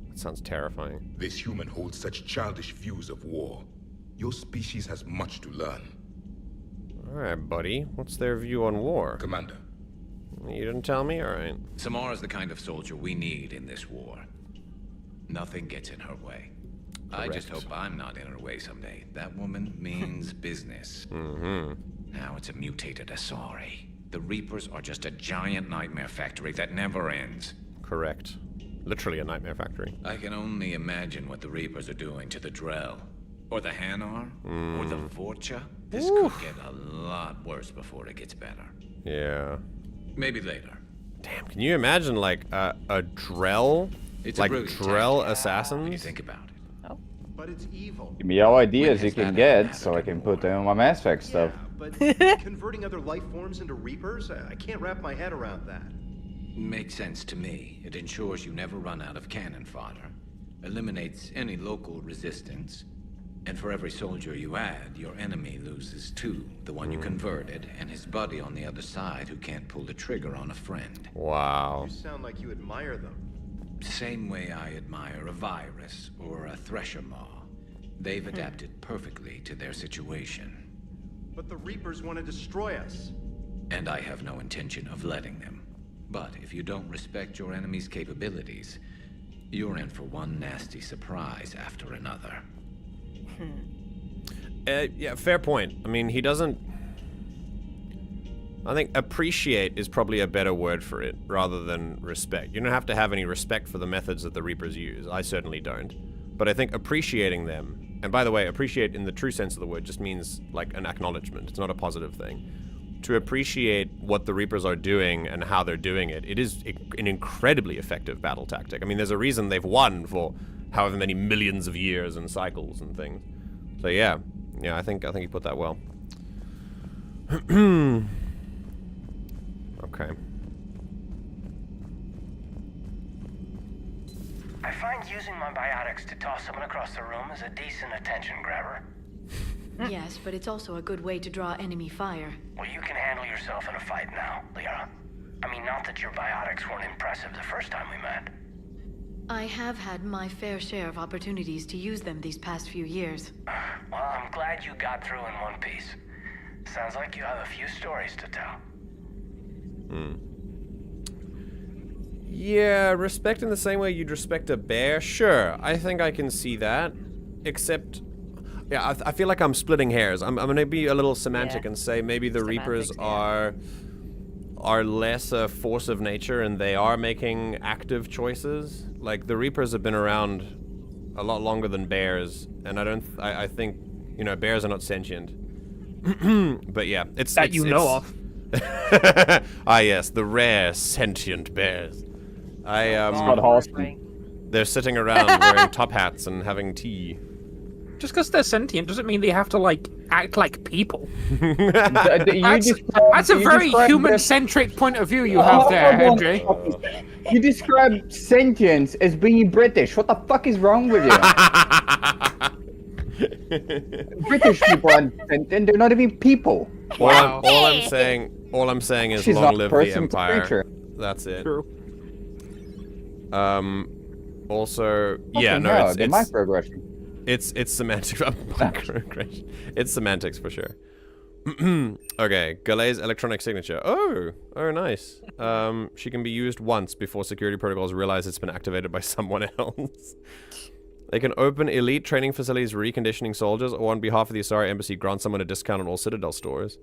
A: That sounds terrifying.
R: This human holds such childish views of war. Your species has much to learn.
A: Alright, buddy. What's their view on war?
R: Commander.
A: You didn't tell me? Alright.
F: Samara's the kind of soldier we need in this war. Nothing gets in her way.
A: Correct.
F: I just hope I'm not in her way someday. That woman means business. Now it's a mutated Asari. The Reapers are just a giant nightmare factory that never ends.
A: Correct. Literally a nightmare factory.
F: I can only imagine what the Reapers are doing to the Drell. Or the Hanar. Or the Whatcha. This could get a lot worse before it gets better.
A: Yeah.
F: Maybe later.
A: Damn, can you imagine, like, a Drell?
F: It's
A: like,
F: a brilliant
A: Drell
F: tactic.
A: assassins?
F: When you think about it.
C: Oh.
L: But it's evil.
I: Give me all ideas you can get, so I can put them on my Mass Effect stuff.
L: But converting other life forms into Reapers? I can't wrap my head around that.
F: Makes sense to me. It ensures you never run out of cannon fodder. Eliminates any local resistance. And for every soldier you add, your enemy loses two. The one you converted, and his buddy on the other side who can't pull the trigger on a friend.
A: Wow.
L: You sound like you admire them.
F: Same way I admire a virus or a thresher maw. They've adapted perfectly to their situation.
L: But the Reapers want to destroy us.
F: And I have no intention of letting them. But if you don't respect your enemy's capabilities, you're in for one nasty surprise after another.
A: Yeah, fair point. I mean, he doesn't... I think appreciate is probably a better word for it, rather than respect. You don't have to have any respect for the methods that the Reapers use. I certainly don't. But I think appreciating them, and by the way, appreciate in the true sense of the word just means like an acknowledgement. It's not a positive thing. To appreciate what the Reapers are doing and how they're doing it, it is an incredibly effective battle tactic. I mean, there's a reason they've won for however many millions of years and cycles and things. So yeah, I think you put that well. Okay.
Q: I find using my biotics to toss someone across the room is a decent attention grabber.
E: Yes, but it's also a good way to draw enemy fire.
Q: Well, you can handle yourself in a fight now, Liara. I mean, not that your biotics weren't impressive the first time we met.
E: I have had my fair share of opportunities to use them these past few years.
Q: Well, I'm glad you got through in one piece. Sounds like you have a few stories to tell.
A: Yeah, respect in the same way you'd respect a bear? Sure, I think I can see that. Except, yeah, I feel like I'm splitting hairs. I'm gonna be a little semantic and say maybe the Reapers are less a force of nature and they are making active choices. Like, the Reapers have been around a lot longer than bears, and I think, you know, bears are not sentient. But yeah, it's...
B: That you know of.
A: Ah yes, the rare sentient bears. They're sitting around wearing top hats and having tea.
B: Just because they're sentient doesn't mean they have to, like, act like people. That's a very human-centric point of view you have there, Henry.
I: You describe sentience as being British. What the fuck is wrong with you? British people aren't sentient. They're not even people.
A: Wow. All I'm saying is
I: She's
A: long
I: not
A: live
I: person,
A: the Empire.
I: creature.
A: That's it.
B: True.
A: Also, yeah, no,
I: hell,
A: it's
I: microaggression.
A: It's semantics. Microaggression. It's semantics for sure. Okay, Galet's electronic signature. Oh, nice. She can be used once before security protocols realize it's been activated by someone else. They can open elite training facilities, reconditioning soldiers, or on behalf of the Asari Embassy, grant someone a discount on all Citadel stores.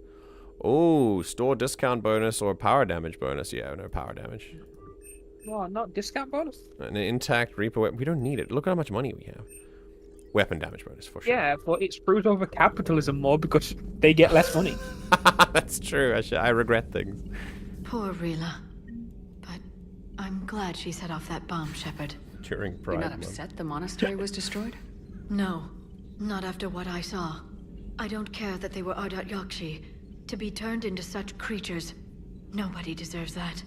A: Oh, store discount bonus or power damage bonus. Yeah, no power damage.
B: No, not discount bonus.
A: An intact Reaper weapon. We don't need it. Look at how much money we have. Weapon damage bonus, for sure.
B: Yeah, but it screws over capitalism more because they get less money.
A: That's true. I regret things.
E: Poor Rila. But I'm glad she set off that bomb, Shepard.
A: During Pride
D: You're not
A: Month.
D: upset the monastery was destroyed?
E: No, not after what I saw. I don't care that they were Ardat Yakshi. To be turned into such creatures, nobody deserves that.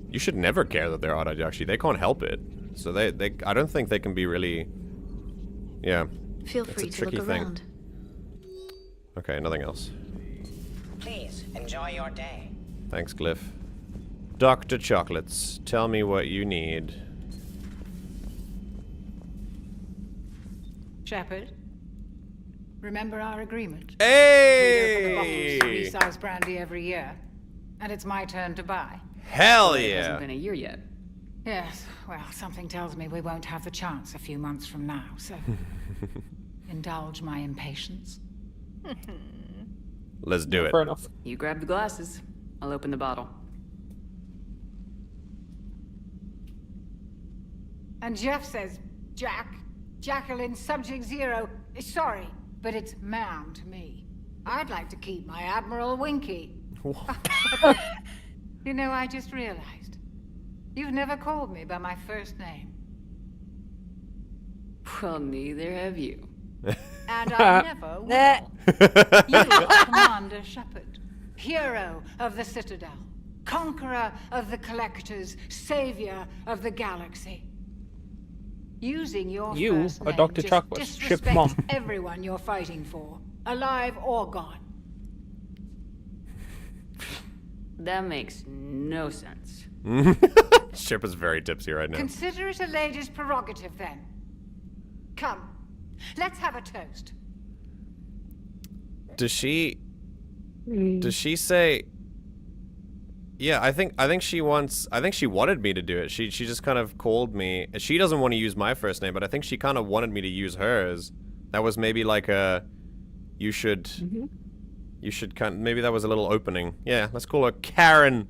A: You should never care that they're Ardat Yakshi. They can't help it. So I don't think they can be really... Yeah.
E: Feel free to look around.
A: Okay, nothing else.
S: Please, enjoy your day.
A: Thanks, Glyph. Dr. Chocolates, tell me what you need.
H: Shepard?
T: Remember our agreement?
A: Hey!
T: We go for the bottles of resize brandy every year. And it's my turn to buy.
A: Hell
D: It
A: yeah!
D: hasn't been a year yet.
T: Yes, well, something tells me we won't have the chance a few months from now, so... indulge my impatience.
A: Let's do it.
B: Fair enough.
D: You grab the glasses. I'll open the bottle.
T: And Jeff says, Jacqueline Subject Zero is sorry, but it's ma'am to me. I'd like to keep my Admiral Winky. You know, I just realized. You've never called me by my first name.
D: Well, neither have you.
T: And I never will. You are Commander Shepard, hero of the Citadel, conqueror of the Collectors, savior of the galaxy. Using your
B: You
T: first
B: are
T: name
B: Dr.
T: just
B: Chakwas, Ship's
T: disrespects
B: mom.
T: everyone you're fighting for, alive or gone.
D: That makes no sense.
A: Ship is very tipsy right now.
T: Consider it a lady's prerogative, then. Come, let's have a toast.
A: Does she say? Yeah, I think she wants. I think she wanted me to do it. She just kind of called me. She doesn't want to use my first name, but I think she kind of wanted me to use hers. That was maybe like a. You should. You should kind. Maybe that was a little opening. Yeah, let's call her Karen.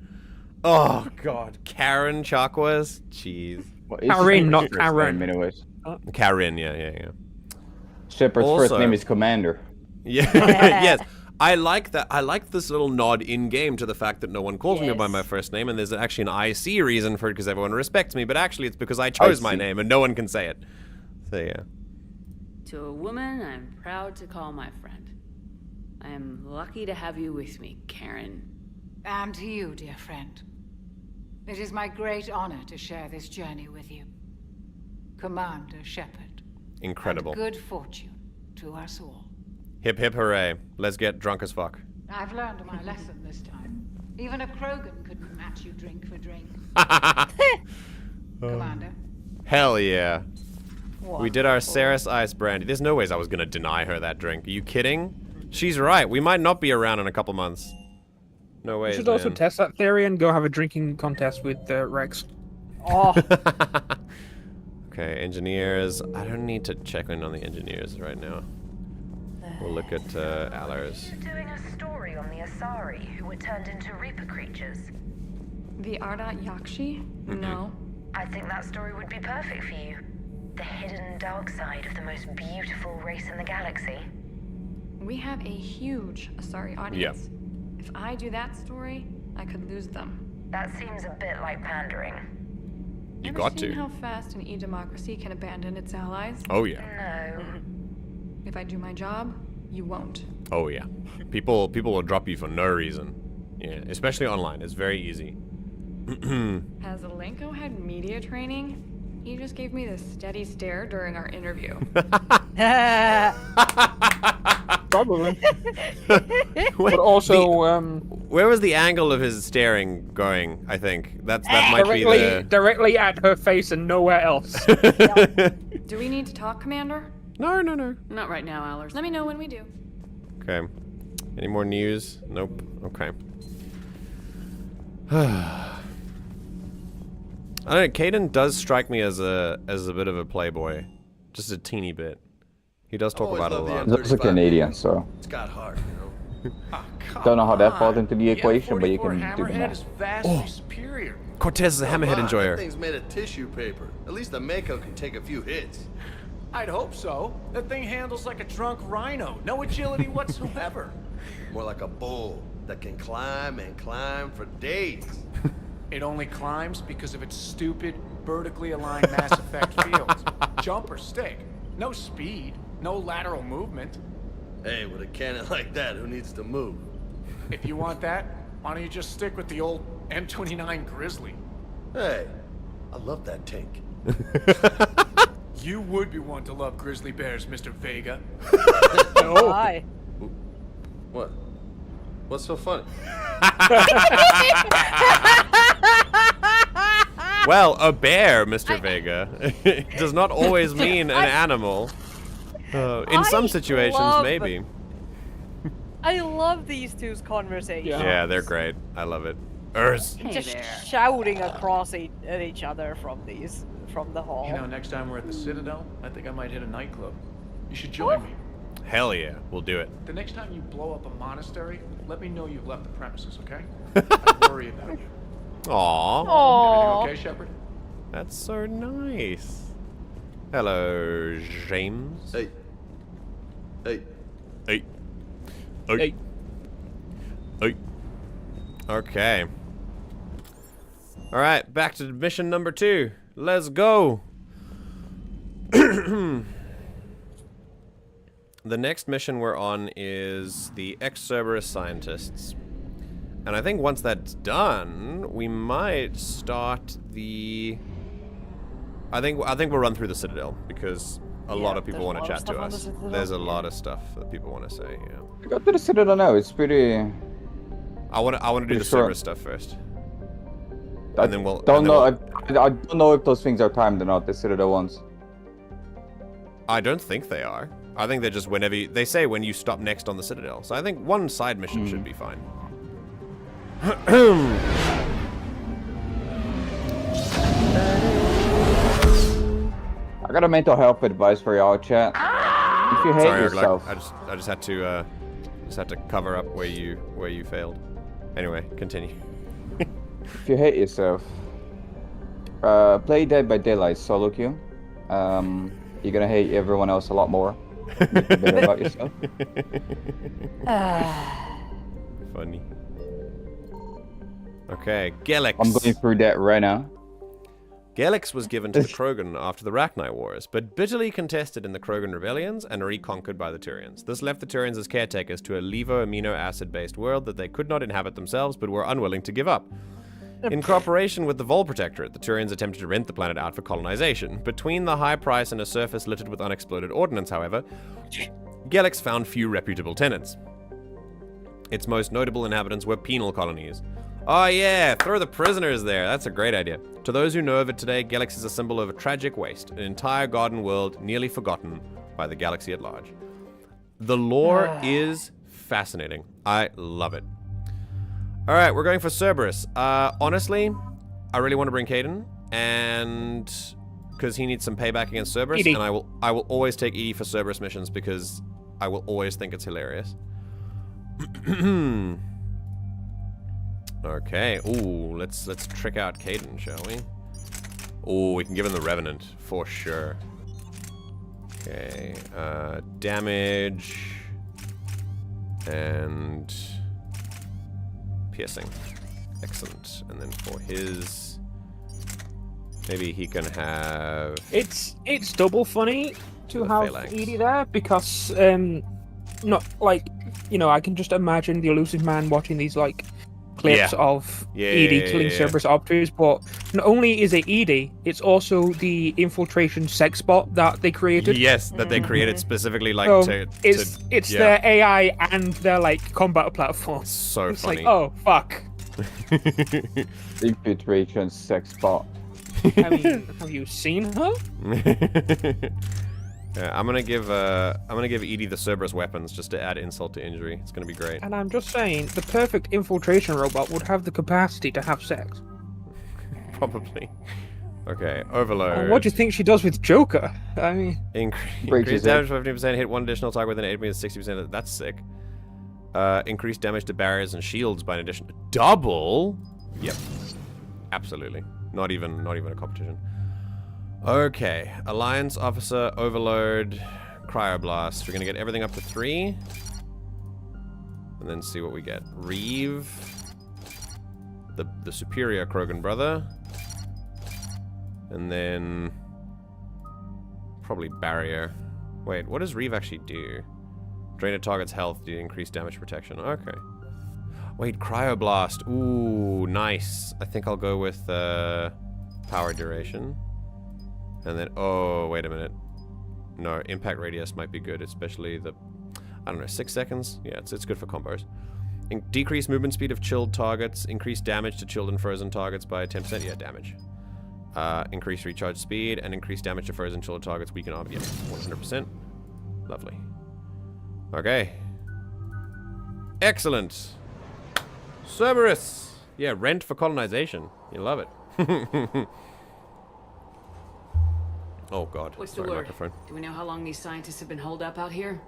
A: Oh God, Karen Chakwas. Jeez.
I: Well,
B: Karen, not
I: Shepard's first
B: Karen.
I: name anyways.
A: Karen. Yeah.
I: Shepard's
A: Also-
I: first name is Commander.
A: Yeah. Yes. I like that. I like this little nod in game to the fact that no one calls me by my first name, and there's actually an IC reason for it because everyone respects me. But actually, it's because I chose my name and no one can say it. So yeah.
D: To a woman I'm proud to call my friend. I am lucky to have you with me, Karen.
T: And to you, dear friend. It is my great honor to share this journey with you. Commander Shepard.
A: Incredible.
T: And good fortune to us all.
A: Hip hip hooray! Let's get drunk as fuck.
T: I've learned my lesson this time. Even a Krogan couldn't match you drink for drink. Commander.
A: Hell yeah. We did our Ceres Ice Brandy. There's no ways I was gonna deny her that drink. Are you kidding? She's right. We might not be around in a couple months. No way.
B: You should also test that theory and go have a drinking contest with Rex.
C: Oh.
A: Okay, engineers. I don't need to check in on the engineers right now. We'll look at Allers.
M: Doing a story on the Asari who were turned into Reaper creatures.
U: The Ardat Yakshi? No.
M: I think that story would be perfect for you. The hidden dark side of the most beautiful race in the galaxy.
U: We have a huge Asari audience. If I do that story, I could lose them.
M: That seems a bit like pandering.
A: You
U: Ever
A: got
U: seen
A: to.
U: how fast an e-democracy can abandon its allies?
A: Oh yeah.
M: No.
U: If I do my job, you won't.
A: Oh yeah. People will drop you for no reason. Yeah, especially online. It's very easy.
U: Has Alenko had media training? He just gave me this steady stare during our interview.
B: Probably. But also,
A: where was the angle of his staring going? I think that might be the
B: directly at her face and nowhere else.
U: Do we need to talk, Commander?
A: No.
D: Not right now, Allers.
U: Let me know when we do.
A: Okay. Any more news? Nope. Okay. I don't know. Kaidan does strike me as a bit of a playboy, just a teeny bit. He does talk about it a lot.
I: He's also Canadian, so.
L: It's got hard, you know.
I: Don't know how that falls into the equation, but you can do the
Q: Hammerhead is
I: math.
Q: vastly superior.
A: Cortez is a hammerhead enjoyer.
L: That thing's made of tissue paper. At least the Mako can take a few hits.
Q: I'd hope so. That thing handles like a drunk rhino. No agility whatsoever.
L: More like a bull that can climb and climb for days.
Q: It only climbs because of its stupid, vertically aligned Mass Effect fields. Jump or stick. No speed. No lateral movement.
L: Hey, with a cannon like that, who needs to move?
Q: If you want that, why don't you just stick with the old M29 Grizzly?
L: Hey, I love that tank.
Q: You would be one to love grizzly bears, Mr. Vega.
C: Oh. Hi.
L: What? What's so funny?
A: Well, a bear, Mr. Vega. It does not always mean an animal. In some situations, maybe.
C: I love these two's conversations.
A: Yeah, they're great. I love it. Urs.
C: Just shouting across at each other from the hall.
K: You know, next time we're at the Citadel, I think I might hit a nightclub. You should join me.
A: Hell yeah, we'll do it.
K: The next time you blow up a monastery, let me know you've left the premises, okay? I worry about you.
A: Aww.
K: Everything okay, Shepard?
A: That's so nice. Hello, James.
L: Hey.
A: Hey. Hey. Okay. Alright, back to mission number 2. Let's go. The next mission we're on is the Ex-Cerberus scientists. And I think once that's done, we might start the... I think we'll run through the Citadel, because a lot of people want to chat to us. There's a lot of stuff that people want to say, yeah.
I: I got to the Citadel now, it's pretty...
A: I want to do the Cerberus stuff first.
I: I
A: And then we'll...
I: don't know. I don't know if those things are timed or not, the Citadel ones.
A: I don't think they are. I think they're just whenever you, they say when you stop next on the Citadel. So I think one side mission should be fine.
I: I got a mental health advice for y'all, chat. If you hate yourself,
A: I just had to cover up where you failed. Anyway, continue.
I: if you hate yourself, play Dead by Daylight solo queue. You're gonna hate everyone else a lot more. Make you better about yourself.
A: Funny. Okay, Gelix.
I: I'm going through that right now.
A: Gelix was given to the Krogan after the Rachni Wars, but bitterly contested in the Krogan rebellions and reconquered by the Turians. This left the Turians as caretakers to a levo-amino acid-based world that they could not inhabit themselves, but were unwilling to give up. In cooperation with the Vol Protectorate, the Turians attempted to rent the planet out for colonization. Between the high price and a surface littered with unexploded ordnance, however, Gelix found few reputable tenants. Its most notable inhabitants were penal colonies. Oh yeah, throw the prisoners there. That's a great idea. To those who know of it today, Gelix is a symbol of a tragic waste, an entire garden world nearly forgotten by the galaxy at large. The lore is fascinating. I love it. All right, we're going for Cerberus. Honestly, I really want to bring Kaidan, and because he needs some payback against Cerberus,
B: Edie.
A: and I will always take Edie for Cerberus missions because I will always think it's hilarious. Okay. Ooh, let's trick out Kaidan, shall we? Ooh, we can give him the Revenant for sure. Okay. Damage and piercing. Excellent. And then for his, maybe he can have.
B: It's double funny to have
A: phalanx.
B: Edie there because not like, you know, I can just imagine the Elusive Man watching these like clips of Edie killing Cerberus Opters, but not only is it Edie, it's also the infiltration sex bot that they created.
A: Yes, that they created specifically like
B: so it's their AI and their like combat platform.
A: So
B: it's
A: funny.
B: Like, oh fuck.
I: Infiltration sex bot.
B: I mean, have you seen her?
A: Yeah, I'm gonna give Edie the Cerberus weapons just to add insult to injury. It's gonna be great.
B: And I'm just saying, the perfect infiltration robot would have the capacity to have sex.
A: Probably. Okay, Overload.
B: And what do you think she does with Joker? I mean,
A: increase damage by 15%, hit one additional target within 8 meters, 60%. That's sick. Increase damage to barriers and shields by an addition. Double? Yep. Absolutely. Not even a competition. Okay, Alliance Officer, Overload, Cryoblast. We're gonna get everything up to 3. And then see what we get. Reeve. The superior Krogan brother. And then probably Barrier. Wait, what does Reeve actually do? Drain a target's health to increase damage protection. Okay. Wait, Cryoblast. Ooh, nice. I think I'll go with power duration. And then, oh, wait a minute. No, impact radius might be good, especially the, I don't know, 6 seconds? Yeah, it's good for combos. Decrease movement speed of chilled targets. Increase damage to chilled and frozen targets by 10%. Yeah, damage. Increase recharge speed and increase damage to frozen chilled targets. Weaken armor. Yeah, 100%. Lovely. Okay. Excellent. Cerberus. Yeah, rent for colonization. You love it. Oh god.
D: What's
A: Sorry,
D: the word?
A: microphone.
D: Do we know how long these scientists have been holed up out here?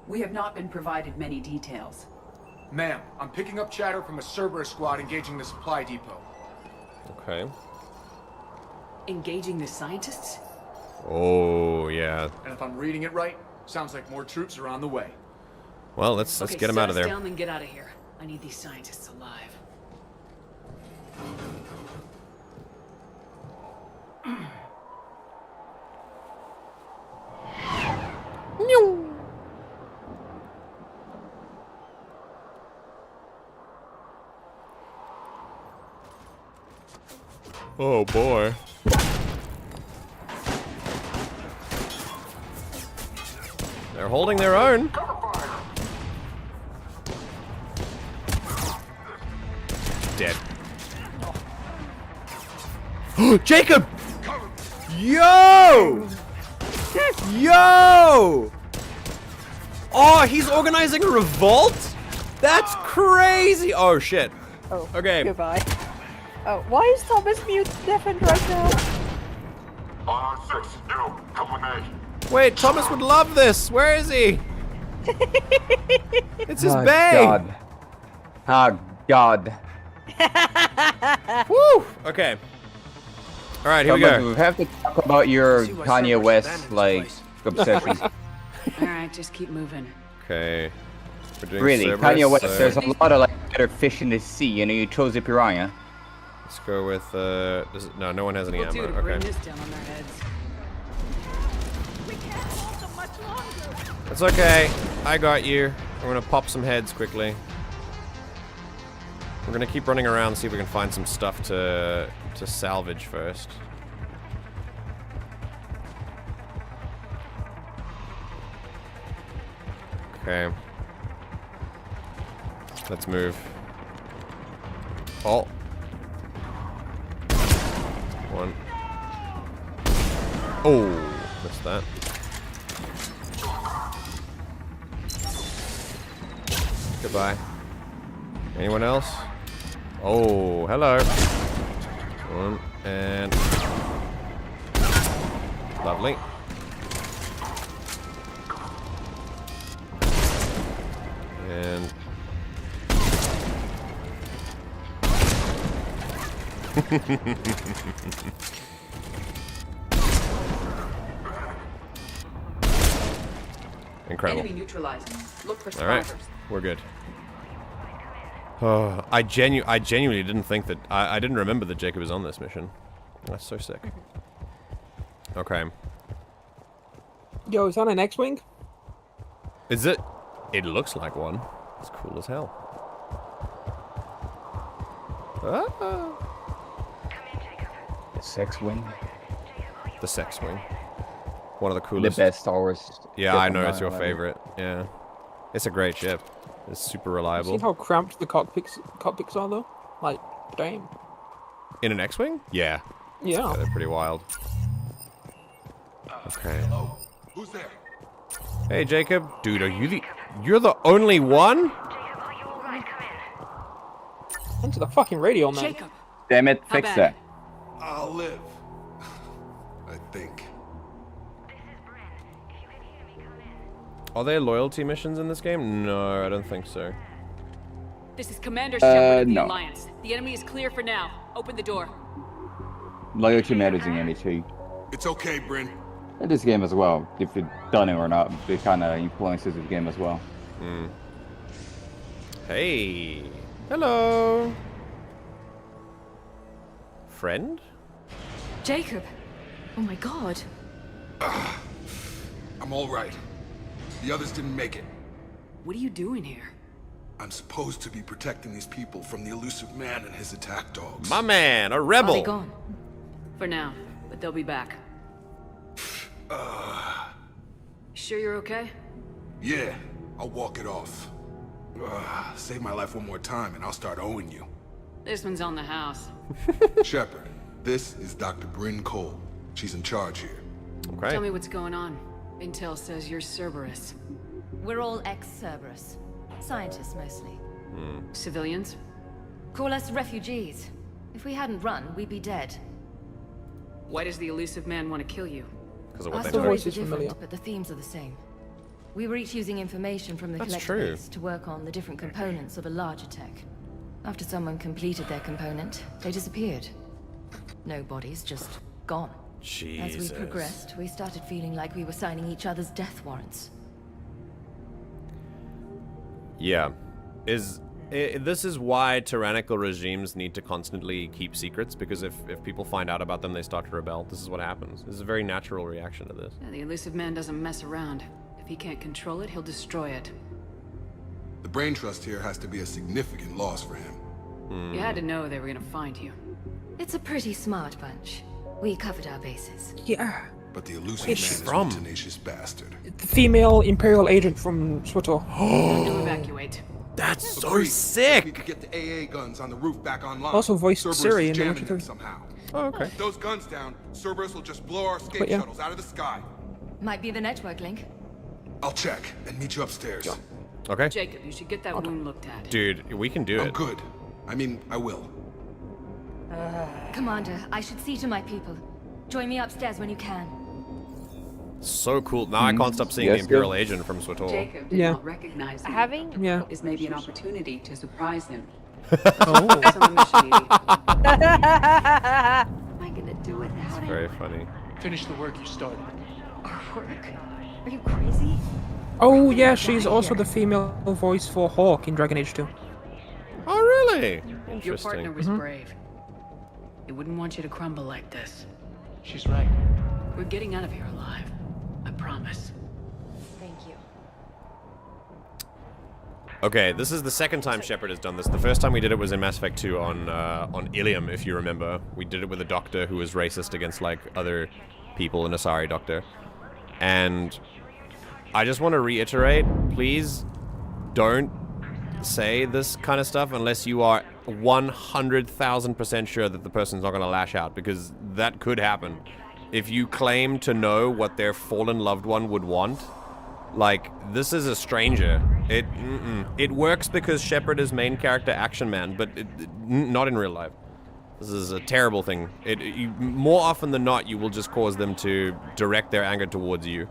P: We have not been provided many details.
K: Ma'am, I'm picking up chatter from a Cerberus squad engaging the supply depot.
A: Okay.
D: Engaging the scientists?
A: Oh, yeah.
K: And if I'm reading it right, sounds like more troops are on the way.
A: Well, let's get them out of there.
D: Down and get out of here. I need these scientists alive.
A: Oh boy. They're holding their own. Dead. Jacob! Yo! Yo! Oh, he's organizing a revolt? That's crazy! Oh shit.
C: Oh,
A: okay.
C: Goodbye. Oh, why is Thomas mute deafened right now?
R: R6, you, come with me.
A: Wait, Thomas would love this. Where is he? It's his bae.
I: God. Oh God.
A: Woo! Okay. All right, here we go.
I: We have to talk about your Kanye West like obsession.
D: All right, just keep moving.
A: Okay. We're doing
I: Really,
A: Cerberus,
I: Kanye West.
A: so
I: There's a lot of like better fish in the sea. You know, you chose a piranha.
A: let's go with no, no one has any
D: We'll do
A: ammo.
D: to bring
A: Okay.
D: this down on their heads.
C: We can't hold them much longer.
A: That's okay. I got you. I'm gonna pop some heads quickly. We're gonna keep running around and see if we can find some stuff to salvage first. Okay. Let's move. Oh. One. Oh, missed that. Goodbye. Anyone else? Oh, hello. One, and... Lovely. And... Incredible.
P: Enemy neutralized. Look for
A: All right,
P: survivors.
A: we're good. Oh, I genuinely didn't think that... I didn't remember that Jacob was on this mission. That's so sick. Okay.
B: Yo, is that an X-Wing?
A: Is it? It looks like one. It's cool as hell. Ah.
I: The sex wing.
A: The sex wing. One of the coolest.
I: The best Star Wars.
A: Yeah, I know it's your favorite. Yeah. It's a great ship. It's super reliable.
B: See how cramped the cockpits are though? Like, damn.
A: In an X-Wing? Yeah.
B: Yeah.
A: They're pretty wild. Okay.
R: Hello? Who's there?
A: Hey, Jacob. Dude, you're the only one?
B: Into the fucking radio, man.
D: Jacob.
I: Damn it,
D: How
I: fix
D: bad?
I: that.
R: I'll live. I think.
A: Are there loyalty missions in this game? No, I don't think so.
D: This is Commander Shepard of the
I: no.
D: Alliance. The enemy is clear for now. Open the door.
I: Loyalty matters in any too.
R: It's okay, Bryn.
I: In this game as well, if you've done it or not, it kind of influences the game as well.
A: Hmm. Hey. Hello. Friend?
J: Jacob! Oh my god.
R: I'm all right. The others didn't make it.
D: What are you doing here?
R: I'm supposed to be protecting these people from the elusive man and his attack dogs.
A: My man, a
J: Are
A: rebel.
J: they gone?
D: For now, but they'll be back. Sure you're okay?
R: Yeah, I'll walk it off. Save my life one more time and I'll start owing you.
D: This one's on the house.
R: Shepard, this is Dr. Bryn Cole. She's in charge here.
A: Okay.
D: Tell me what's going on. Intel says you're Cerberus.
H: We're all ex-Cerberus. Scientists, mostly.
D: Civilians?
H: Call us refugees. If we hadn't run, we'd be dead.
D: Why does the elusive man want to kill you?
A: Because of
H: Our
A: what they
H: stories
A: know.
H: are different, but the themes are the same. We were each using information from the
A: That's
H: collector
A: true.
H: base to work on the different components of a larger tech. After someone completed their component, they disappeared. No bodies, just gone.
A: Jesus.
H: As we progressed, we started feeling like we were signing each other's death warrants.
A: Yeah. This is why tyrannical regimes need to constantly keep secrets, because if people find out about them, they start to rebel. This is what happens. This is a very natural reaction to this.
D: Yeah, the elusive man doesn't mess around. If he can't control it, he'll destroy it.
G: The brain trust here has to be a significant loss for him.
D: You had to know they were gonna find you.
H: It's a pretty smart bunch. We covered our bases.
B: Yeah.
G: But the elusive
B: Where's
G: man is a tenacious bastard.
B: The female Imperial agent from SWTOR.
D: Time to evacuate.
A: That's so
G: Agreed.
A: sick!
G: We could get the AA guns on the roof back online.
B: Also voiced
G: Cerberus
B: Siri
G: is
B: in
G: jamming
B: Whatcha
G: them
B: 3.
G: somehow.
A: Oh, okay.
G: With those guns down, Cerberus will just blow our escape
B: But yeah.
G: shuttles out of the sky.
H: Might be the network link.
G: I'll check and meet you upstairs.
A: Okay.
D: Jacob, you should get that wound looked at.
A: Dude, we can do
G: I'm
A: it.
G: good. I mean, I will.
H: Commander, I should see to my people. Join me upstairs when you can.
A: So cool. Now I can't stop seeing
I: Yes,
A: the Imperial
I: good.
A: agent from SWTOR.
P: Jacob did not recognize him.
C: Having
B: Yeah.
P: This may be an opportunity to surprise him.
B: Oh.
P: Some initiating.
N: What am I gonna do without him?
A: Very funny.
K: Finish the work you started.
N: Work? Are you crazy?
B: Oh yeah, she's also the female voice for Hawk in Dragon Age 2.
A: Oh, really?
D: Your partner
A: Interesting.
D: was brave. He wouldn't want you to crumble like this.
K: She's right.
D: We're getting out of here alive. I promise.
N: Thank you.
A: Okay, this is the second time Shepard has done this. The first time we did it was in Mass Effect 2 on Ilium, if you remember. We did it with a doctor who was racist against, like, other people, an Asari doctor. And I just want to reiterate, please don't say this kind of stuff unless you are 100,000% sure that the person's not going to lash out, because that could happen. If you claim to know what their fallen loved one would want, like, this is a stranger. It works because Shepard is main character action man, but not in real life. This is a terrible thing. More often than not, you will just cause them to direct their anger towards you.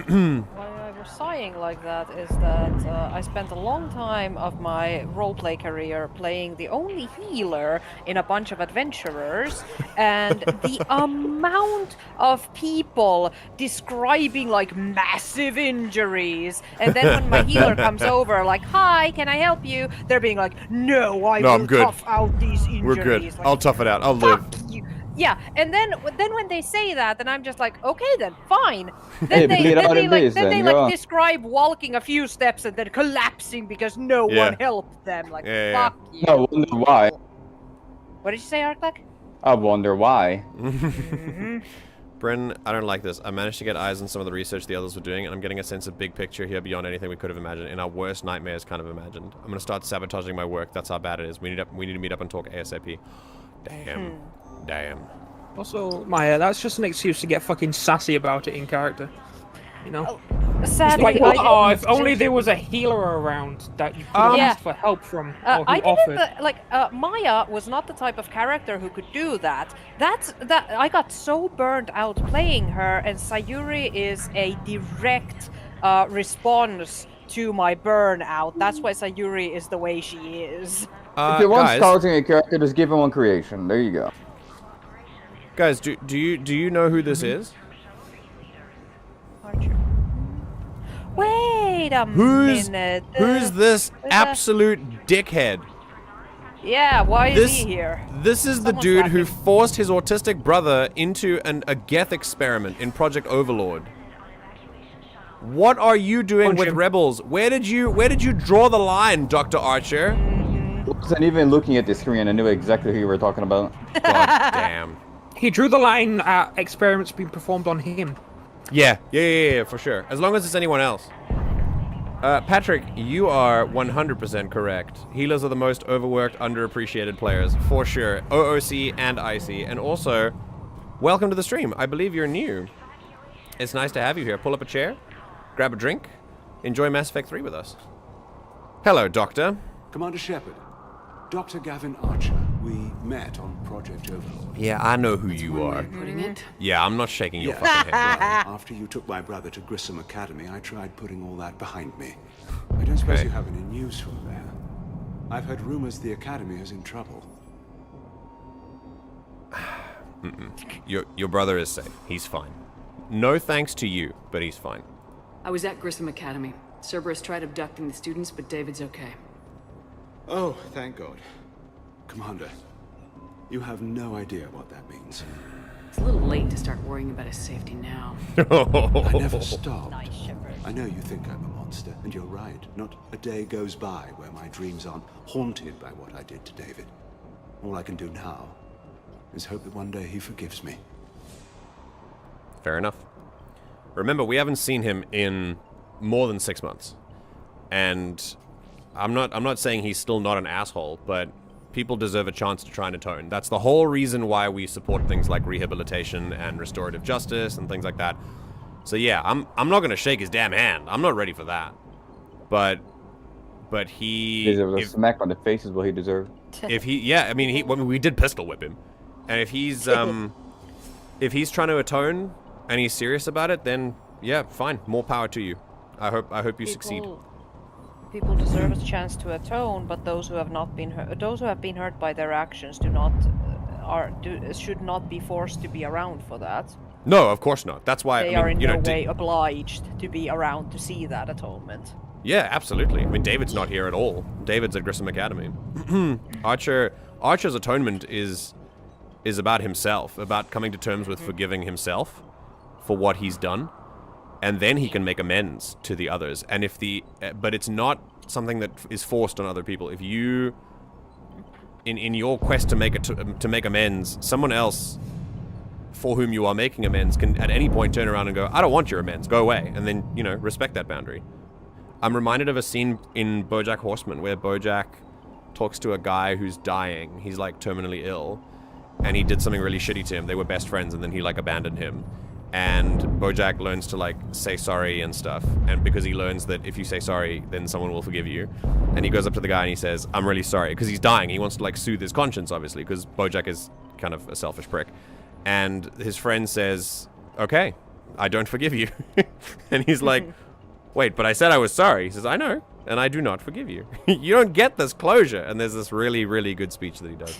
C: Why I was sighing like that is that I spent a long time of my roleplay career playing the only healer in a bunch of adventurers, and the amount of people describing like massive injuries, and then when my healer comes over like, "Hi, can I help you?" They're being like, "No, I will
A: I'm good.
C: tough out these injuries."
A: We're good.
C: Like,
A: I'll tough it out. I'll live.
C: you. Yeah, and then when they say that, then I'm just like, okay, then fine.
I: Hey, bleed out in peace,
C: then they
I: go on.
C: describe walking a few steps and then collapsing because no
I: Yeah.
C: one helped them. Like,
A: Yeah.
C: fuck you.
I: I wonder why.
C: What did you say, Arklek?
I: I wonder why.
A: Bryn, I don't like this. I managed to get eyes on some of the research the others were doing, and I'm getting a sense of big picture here beyond anything we could have imagined, in our worst nightmares kind of imagined. I'm gonna start sabotaging my work. That's how bad it is. We need to meet up and talk ASAP. Damn. Damn.
B: Also, Maya, that's just an excuse to get fucking sassy about it in character. You know? It's
C: Sadly,
B: like,
C: I
B: if only there was a healer around that you could have
C: Yeah.
B: asked for help from, or who
C: I
B: offered.
C: didn't Maya was not the type of character who could do that. That I got so burned out playing her, and Sayuri is a direct response to my burnout. That's why Sayuri is the way she is.
I: If you want
A: guys,
I: scouting a character, just give him one creation. There you go.
A: guys, do you know who this is?
C: Wait a
A: Who's
C: minute.
A: this
C: there's
A: absolute dickhead?
C: Yeah, why is he here?
A: This is the
C: Someone's
A: dude who
C: laughing.
A: forced his autistic brother into a Geth experiment in Project Overlord. What are you doing with rebels? Where did you draw the line, Dr. Archer?
I: I wasn't even looking at the screen. I knew exactly who you were talking about.
A: God damn.
B: He drew the line at experiments being performed on him.
A: Yeah, for sure. As long as it's anyone else. Patrick, you are 100% correct. Healers are the most overworked, underappreciated players, for sure. OOC and IC. And also, welcome to the stream. I believe you're new. It's nice to have you here. Pull up a chair, grab a drink, enjoy Mass Effect 3 with us. Hello, Doctor.
O: Commander Shepard, Dr. Gavin Archer. We met on Project Overlord.
A: Yeah, I know who you are.
D: Putting it?
A: Yeah, I'm not shaking your
O: Yes.
A: fucking hand.
O: Well, after you took my brother to Grissom Academy, I tried putting all that behind me. I don't suppose you have any news from there. I've heard rumors the Academy is in trouble.
A: Your brother is safe. He's fine. No thanks to you, but he's fine.
D: I was at Grissom Academy. Cerberus tried abducting the students, but David's okay.
O: Oh, thank God. Commander, you have no idea what that means.
D: It's a little late to start worrying about his safety now.
O: I never stopped. I know you think I'm a monster, and you're right. Not a day goes by where my dreams aren't haunted by what I did to David. All I can do now is hope that one day he forgives me.
A: Fair enough. Remember, we haven't seen him in more than 6 months. And I'm not saying he's still not an asshole, but people deserve a chance to try and atone. That's the whole reason why we support things like rehabilitation and restorative justice and things like that. So yeah, I'm not gonna shake his damn hand. I'm not ready for that. But he
I: deserves a smack on the face is what he deserved.
A: If he, yeah, I mean, we did pistol whip him, and if he's trying to atone and he's serious about it, then yeah, fine, more power to you. I hope you succeed.
C: People deserve a chance to atone, but those who have not been hurt, those who have been hurt by their actions, should not be forced to be around for that.
A: No, of course not. That's why
C: they are in no way obliged to be around to see that atonement.
A: Yeah, absolutely. I mean, David's not here at all. David's at Grissom Academy. Archer's atonement is about himself, about coming to terms with forgiving himself for what he's done, and then he can make amends to the others. And but it's not something that is forced on other people. If you, in your quest to make amends, someone else for whom you are making amends can at any point turn around and go, I don't want your amends, go away, and then, respect that boundary. I'm reminded of a scene in BoJack Horseman where BoJack talks to a guy who's dying. He's like terminally ill, and he did something really shitty to him. They were best friends, and then he like abandoned him. And BoJack learns to like say sorry and stuff, and because he learns that if you say sorry, then someone will forgive you. And he goes up to the guy and he says, I'm really sorry, because he's dying. He wants to like soothe his conscience, obviously, because BoJack is kind of a selfish prick. And his friend says, okay, I don't forgive you. And he's like, wait, but I said I was sorry. He says, I know, and I do not forgive you. You don't get this closure. And there's this really, really good speech that he does.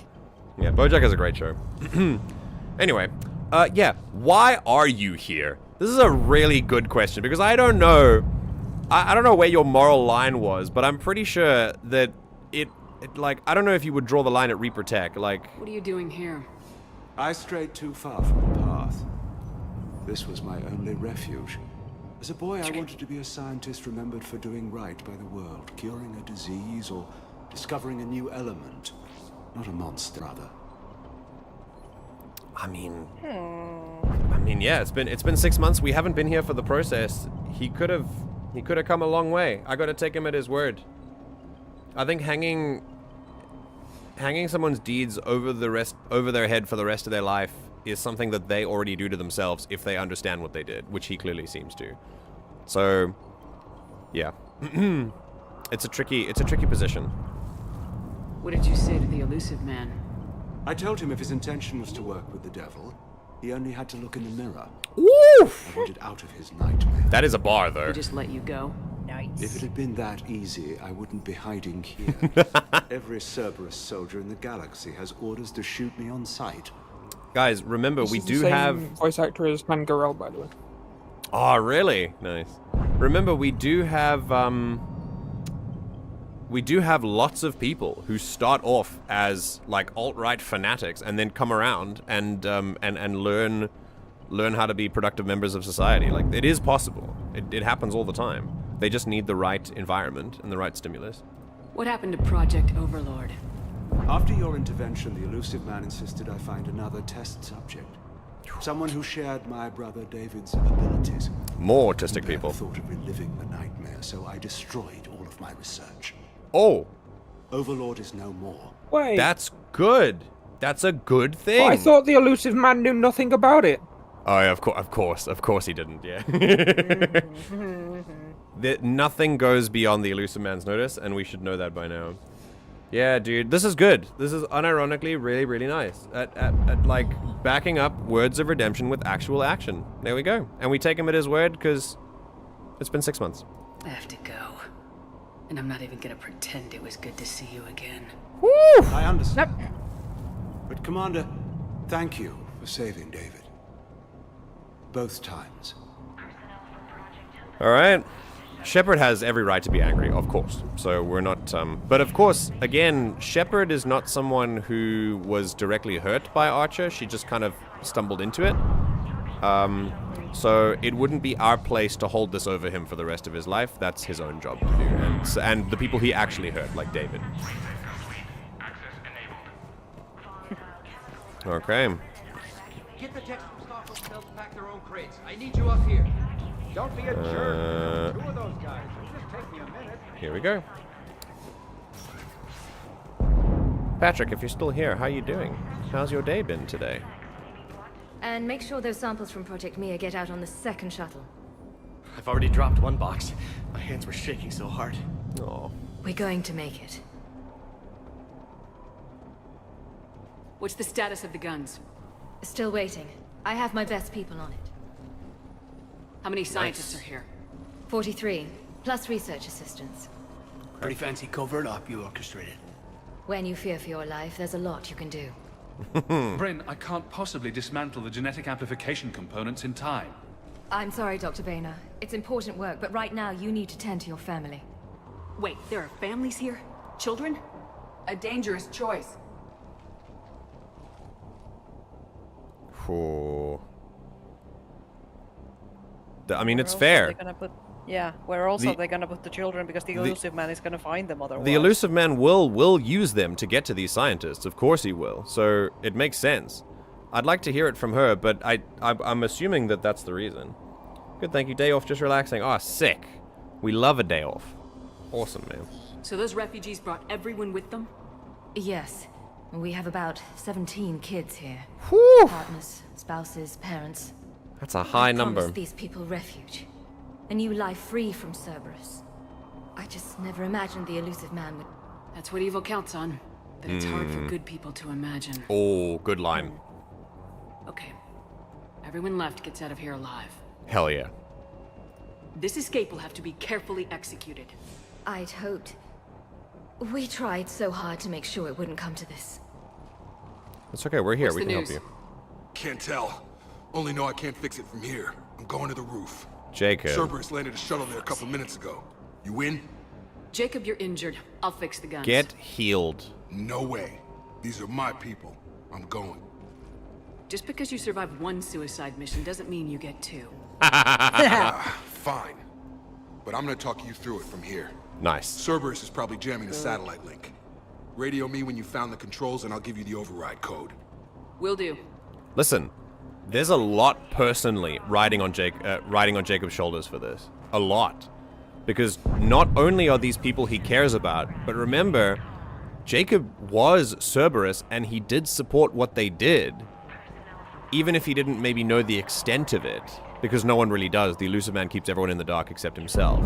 A: Yeah, BoJack is a great show. Anyway, yeah, why are you here? This is a really good question, because I don't know. I don't know where your moral line was, but I'm pretty sure that it like, I don't know if you would draw the line at Reaper Tech, like...
D: What are you doing here?
O: I strayed too far from the path. This was my only refuge. As a boy, I wanted to be a scientist remembered for doing right by the world, curing a disease or discovering a new element. Not a monster, rather.
A: I mean, yeah, it's been 6 months. We haven't been here for the process. He could have come a long way. I got to take him at his word. I think hanging someone's deeds over their head for the rest of their life is something that they already do to themselves if they understand what they did, which he clearly seems to. So, yeah, it's a tricky position.
D: What did you say to the elusive man?
O: I told him if his intention was to work with the devil, he only had to look in the mirror.
A: Oof!
O: I wanted out of his nightmare.
A: That is a bar, though.
D: He just let you go?
C: Nice.
O: If it had been that easy, I wouldn't be hiding here. Every Cerberus soldier in the galaxy has orders to shoot me on sight.
A: Guys, remember,
B: This
A: we
B: is
A: do
B: the same
A: have...
B: voice actor as Mangarel, by the way.
A: Oh, really? Nice. Remember, we do have lots of people who start off as like alt-right fanatics and then come around and learn how to be productive members of society. Like, it is possible. It happens all the time. They just need the right environment and the right stimulus.
D: What happened to Project Overlord?
O: After your intervention, the elusive man insisted I find another test subject. Someone who shared my brother David's abilities.
A: More autistic people.
O: I thought of reliving the nightmare, so I destroyed all of my research.
A: Oh.
O: Overlord is no more.
B: Wait.
A: That's good. That's a good thing.
B: But I thought the elusive man knew nothing about it.
A: Oh, yeah, of course he didn't, yeah. Nothing goes beyond the elusive man's notice, and we should know that by now. Yeah, dude, this is good. This is unironically really, really nice. At like, backing up words of redemption with actual action. There we go. And we take him at his word, because it's been 6 months.
D: I have to go. And I'm not even gonna pretend it was good to see you again.
A: Woo!
O: I understand. But Commander, thank you for saving David. Both times.
A: Alright. Shepard has every right to be angry, of course. So we're not, but of course, again, Shepard is not someone who was directly hurt by Archer. She just kind of stumbled into it. So it wouldn't be our place to hold this over him for the rest of his life. That's his own job to do. And the people he actually hurt, like David. Okay.
F: Get the text from Stockholm to pack their own crates. I need you up here. Don't be a jerk. 2 of those guys. It'll just take me a minute.
A: Here we go. Patrick, if you're still here, how you doing? How's your day been today?
N: And make sure those samples from Project Mia get out on the second shuttle.
F: I've already dropped 1 box. My hands were shaking so hard.
A: Oh.
N: We're going to make it.
D: What's the status of the guns?
N: Still waiting. I have my best people on it.
D: How many scientists are here?
N: 43, plus research assistants.
Q: Pretty fancy covert op you orchestrated.
N: When you fear for your life, there's a lot you can do.
V: Bryn, I can't possibly dismantle the genetic amplification components in time.
N: I'm sorry, Dr. Boehner. It's important work, but right now you need to tend to your family.
D: Wait, there are families here? Children?
P: A dangerous choice.
A: Oh. I mean, it's fair.
C: Where also they're gonna put the children because the elusive man is gonna find them otherwise.
A: The elusive man will use them to get to these scientists. Of course he will. So it makes sense. I'd like to hear it from her, but I'm assuming that that's the reason. Good, thank you. Day off, just relaxing. Oh, sick. We love a day off. Awesome, man.
D: So those refugees brought everyone with them?
N: Yes. We have about 17 kids here.
A: Whew.
N: Partners, spouses, parents.
A: That's a high number.
N: Promised these people refuge. A new life free from Cerberus. I just never imagined the elusive man would...
D: That's what evil counts on. But it's hard for good people to imagine.
A: Oh, good line.
D: Okay. Everyone left gets out of here alive.
A: Hell yeah.
D: This escape will have to be carefully executed.
N: I'd hoped. We tried so hard to make sure it wouldn't come to this.
A: It's okay, we're here.
D: What's
A: we
D: the
A: can
D: news?
A: help you.
G: Can't tell. Only know I can't fix it from here. I'm going to the roof.
A: Jacob.
G: Cerberus landed a shuttle there a couple minutes ago. You in?
D: Jacob, you're injured. I'll fix the guns.
A: Get healed.
G: No way. These are my people. I'm going.
D: Just because you survive 1 suicide mission doesn't mean you get 2.
G: Fine. But I'm gonna talk you through it from here.
A: Nice.
G: Cerberus is probably jamming the satellite link. Radio me when you found the controls and I'll give you the override code.
D: Will do.
A: Listen, there's a lot personally riding on Jacob's shoulders for this. A lot. Because not only are these people he cares about, but remember, Jacob was Cerberus and he did support what they did. Even if he didn't maybe know the extent of it. Because no one really does. The elusive man keeps everyone in the dark except himself.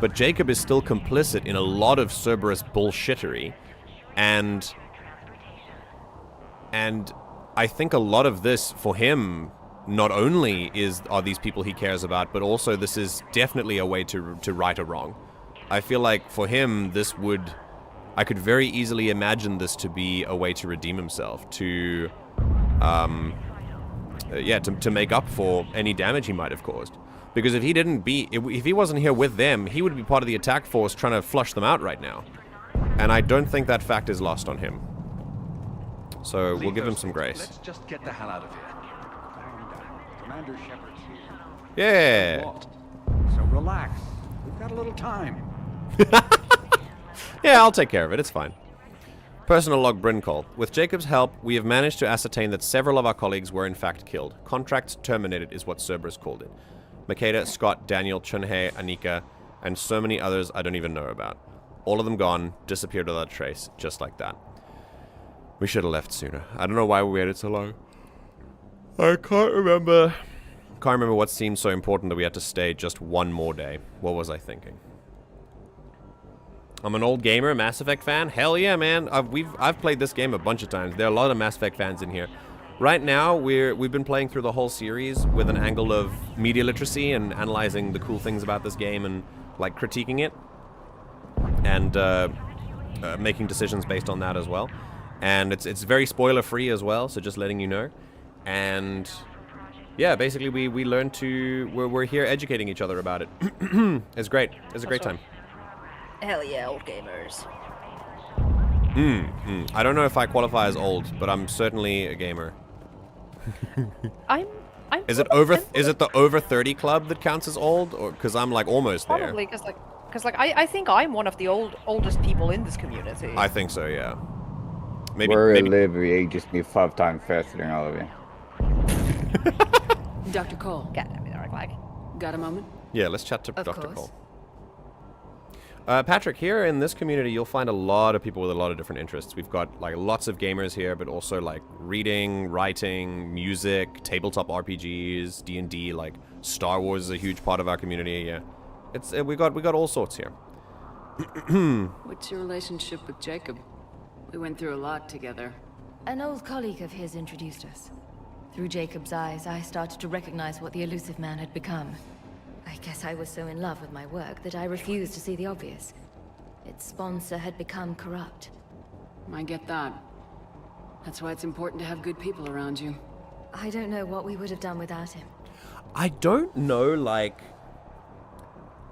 A: But Jacob is still complicit in a lot of Cerberus bullshittery. And I think a lot of this, for him, not only are these people he cares about, but also this is definitely a way to right a wrong. I feel like for him, I could very easily imagine this to be a way to redeem himself, to make up for any damage he might have caused. Because if he wasn't here with them, he would be part of the attack force trying to flush them out right now. And I don't think that fact is lost on him. So we'll give him some grace.
K: Let's just get the hell out of here. Commander Shepard's here.
A: Yeah.
K: What? So relax. We've got a little time.
A: Yeah, I'll take care of it. It's fine. Personal log Bryn call. With Jacob's help, we have managed to ascertain that several of our colleagues were in fact killed. Contracts terminated is what Cerberus called it. Makeda, Scott, Daniel, Chunhei, Anika, and so many others I don't even know about. All of them gone, disappeared without a trace, just like that. We should have left sooner. I don't know why we waited so long. I can't remember. Can't remember what seemed so important that we had to stay just one more day. What was I thinking? I'm an old gamer, Mass Effect fan. Hell yeah, man! I've played this game a bunch of times. There are a lot of Mass Effect fans in here. Right now, we've been playing through the whole series with an angle of media literacy and analyzing the cool things about this game and like critiquing it and making decisions based on that as well. And it's very spoiler free as well, so just letting you know. And yeah, basically we learned to we're here educating each other about it. It's great. It's a great time.
C: Hell yeah, old gamers.
A: I don't know if I qualify as old, but I'm certainly a gamer.
C: I'm
A: Is it the over 30 club that counts as old, or because I'm like almost there?
C: Probably because I think I'm one of the oldest people in this community.
A: I think so, yeah.
I: Maybe you just need 5 times faster than all of you.
D: Dr. Cole.
C: God damn it, like.
D: Got a moment?
A: Yeah, let's chat to Dr.
D: course.
A: Cole. Patrick, here in this community, you'll find a lot of people with a lot of different interests. We've got like lots of gamers here, but also like reading, writing, music, tabletop RPGs, D&D, like Star Wars is a huge part of our community. Yeah, we got all sorts here.
D: What's your relationship with Jacob? We went through a lot together.
J: An old colleague of his introduced us. Through Jacob's eyes, I started to recognize what the elusive man had become. I guess I was so in love with my work that I refused to see the obvious. Its sponsor had become corrupt.
D: I get that. That's why it's important to have good people around you.
J: I don't know what we would have done without him.
A: I don't know, like...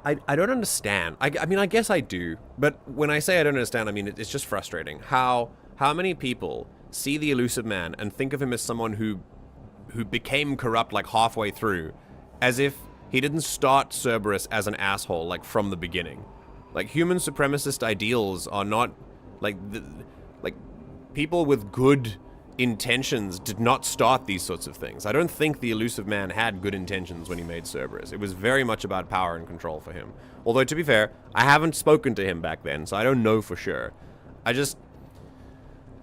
A: I don't understand. I mean, I guess I do. But when I say I don't understand, I mean, it's just frustrating. How many people see the elusive man and think of him as someone who became corrupt, like, halfway through, as if he didn't start Cerberus as an asshole, like, from the beginning. Like, human supremacist ideals are not, like, people with good intentions did not start these sorts of things. I don't think the elusive man had good intentions when he made Cerberus. It was very much about power and control for him. Although, to be fair, I haven't spoken to him back then, so I don't know for sure.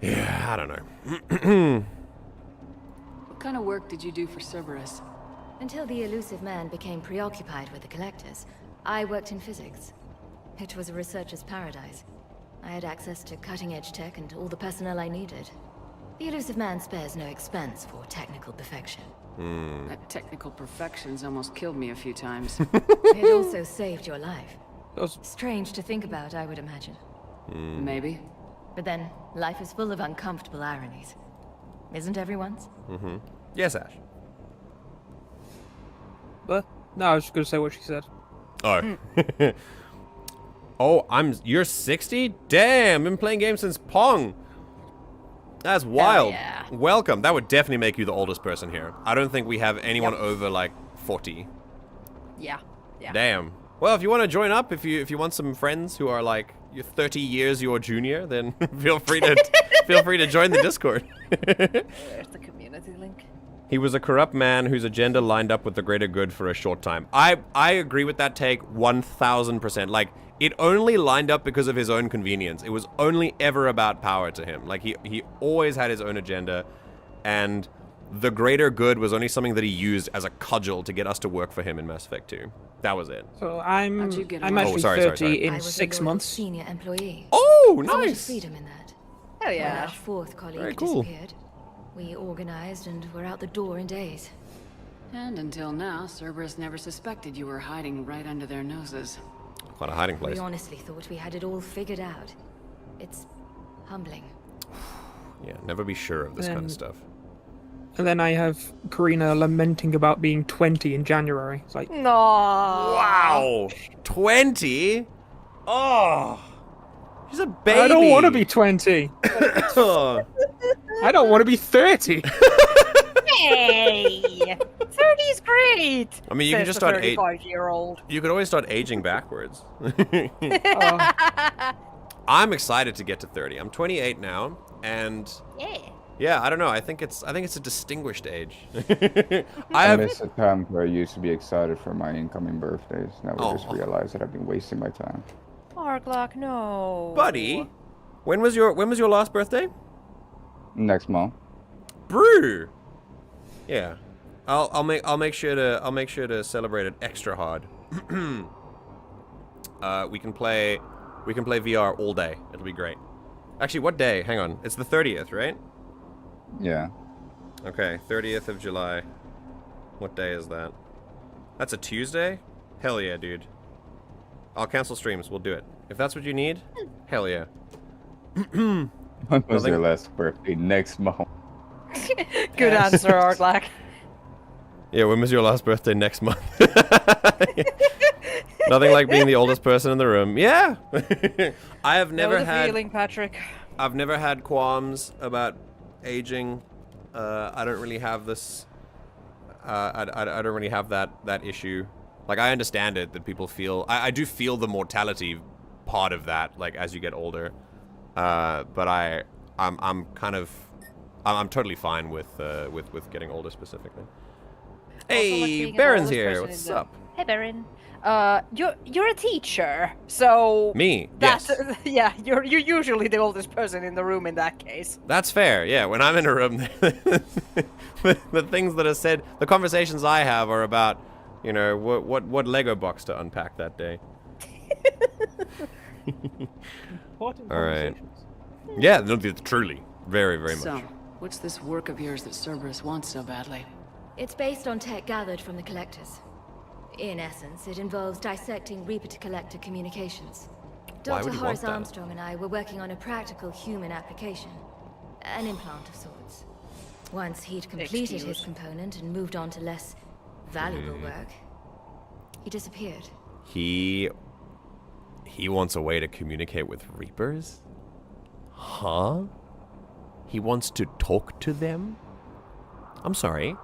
A: Yeah, I don't know.
D: What kind of work did you do for Cerberus?
J: Until the elusive man became preoccupied with the collectors, I worked in physics. It was a researcher's paradise. I had access to cutting-edge tech and all the personnel I needed. The elusive man spares no expense for technical perfection.
D: That technical perfection's almost killed me a few times.
J: It also saved your life. Strange to think about, I would imagine.
D: Maybe.
J: But then, life is full of uncomfortable ironies. Isn't everyone's?
A: Yes, Ash.
B: But no, I was just gonna say what she said.
A: Oh. Oh, you're 60? Damn, been playing games since Pong. That's wild.
C: Yeah.
A: Welcome. That would definitely make you the oldest person here. I don't think we have anyone over like 40.
C: Yeah.
A: Damn. Well, if you want to join up, if you want some friends who are like 30 years your junior, then feel free to join the Discord.
C: There's the community link.
A: He was a corrupt man whose agenda lined up with the greater good for a short time. I agree with that take 1000%. Like, it only lined up because of his own convenience. It was only ever about power to him. Like, he always had his own agenda, and the greater good was only something that he used as a cudgel to get us to work for him in Mass Effect 2. That was it.
B: So I'm actually
A: sorry.
B: 30 in
J: I was
B: 6
J: a
B: months.
J: Senior employee.
A: Oh,
J: So much
A: nice.
J: freedom in that.
C: Hell yeah.
J: When our fourth colleague
A: Very cool.
J: disappeared, we organized and were out the door in days.
D: And until now, Cerberus never suspected you were hiding right under their noses.
A: Quite a hiding place.
J: We honestly thought we had it all figured out. It's humbling.
A: Yeah, never be sure of this kind of stuff.
B: And then I have Karina lamenting about being 20 in January. It's like,
C: No.
A: Wow. 20? Oh. She's a baby.
B: I don't want to be 20. I don't want to be 30.
C: Hey, 30's great.
A: I mean, you can just start
C: 35-year-old.
A: You could always start aging backwards. I'm excited to get to 30. I'm 28 now, and yeah, I don't know. I think it's a distinguished age.
I: I miss a time where I used to be excited for my incoming birthdays. Now I just realized that I've been wasting my time.
C: Arglock, no.
A: Buddy, when was your last birthday?
I: Next month.
A: Brew. Yeah, I'll make sure to celebrate it extra hard. We can play VR all day. It'll be great. Actually, what day? Hang on. It's the 30th, right?
I: Yeah.
A: Okay, 30th of July. What day is that? That's a Tuesday? Hell yeah, dude. I'll cancel streams. We'll do it. If that's what you need, hell yeah.
I: When was your last birthday? Next month.
C: Good answer, Artlac.
A: Yeah, when was your last birthday? Next month. Nothing like being the oldest person in the room. Yeah. I have never
C: know the
A: had
C: feeling, Patrick.
A: I've never had qualms about aging. I don't really have this. I don't really have that issue. Like, I understand it that people feel. I do feel the mortality part of that. Like, as you get older, but I'm totally fine with getting older specifically. Hey, Baron's here. What's up?
C: Hey, Baron. You're a teacher, so
A: Me?
C: That's,
A: Yes.
C: Yeah, you're usually the oldest person in the room in that case.
A: That's fair. Yeah, when I'm in a room, the things that are said, the conversations I have are about, you know, what Lego box to unpack that day.
B: Important
A: All right. Yeah, no, truly, very much.
D: So, what's this work of yours that Cerberus wants so badly?
J: It's based on tech gathered from the Collectors. In essence, it involves dissecting Reaper-to-Collector communications.
A: Why would
J: Dr.
A: you want
J: Horace
A: that?
J: Armstrong and I were working on a practical human application. An implant of sorts. Once he'd completed his component and moved on to less valuable work, he disappeared.
A: He wants a way to communicate with Reapers? Huh? He wants to talk to them? I'm sorry.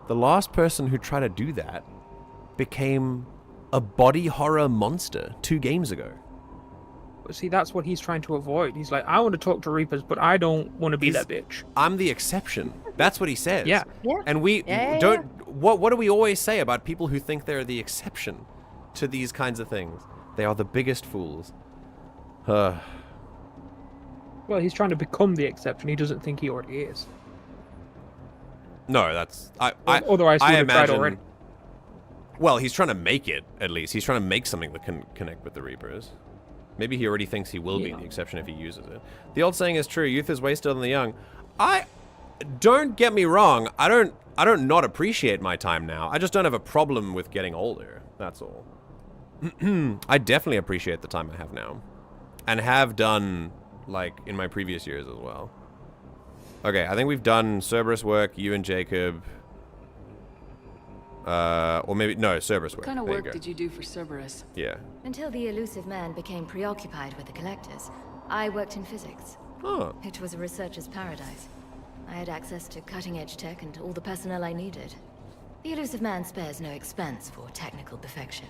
A: The last person who tried to do that became a body horror monster 2 games ago.
B: But see, that's what he's trying to avoid. He's like, I want to talk to Reapers, but I don't want to be that bitch.
A: I'm the exception. That's what he says.
B: Yeah.
A: And we don't. What do we always say about people who think they're the exception to these kinds of things? They are the biggest fools.
B: Well, he's trying to become the exception. He doesn't think he already is.
A: No, that's
B: Otherwise, he
A: I
B: would have tried
A: imagine.
B: already.
A: Well, he's trying to make it, at least. He's trying to make something that can connect with the Reapers. Maybe he already thinks he will be the exception if he uses it. The old saying is true, youth is wasted on the young. Don't get me wrong, I don't not appreciate my time now. I just don't have a problem with getting older. That's all. I definitely appreciate the time I have now. And have done, like, in my previous years as well. Okay, I think we've done Cerberus work, you and Jacob. Or maybe, no, Cerberus work.
D: What kind of
A: There you
D: work
A: go.
D: did you do for Cerberus?
A: Yeah.
J: Until the elusive man became preoccupied with the Collectors, I worked in physics.
A: Oh.
J: It was a researcher's paradise. I had access to cutting-edge tech and all the personnel I needed. The elusive man spares no expense for technical perfection.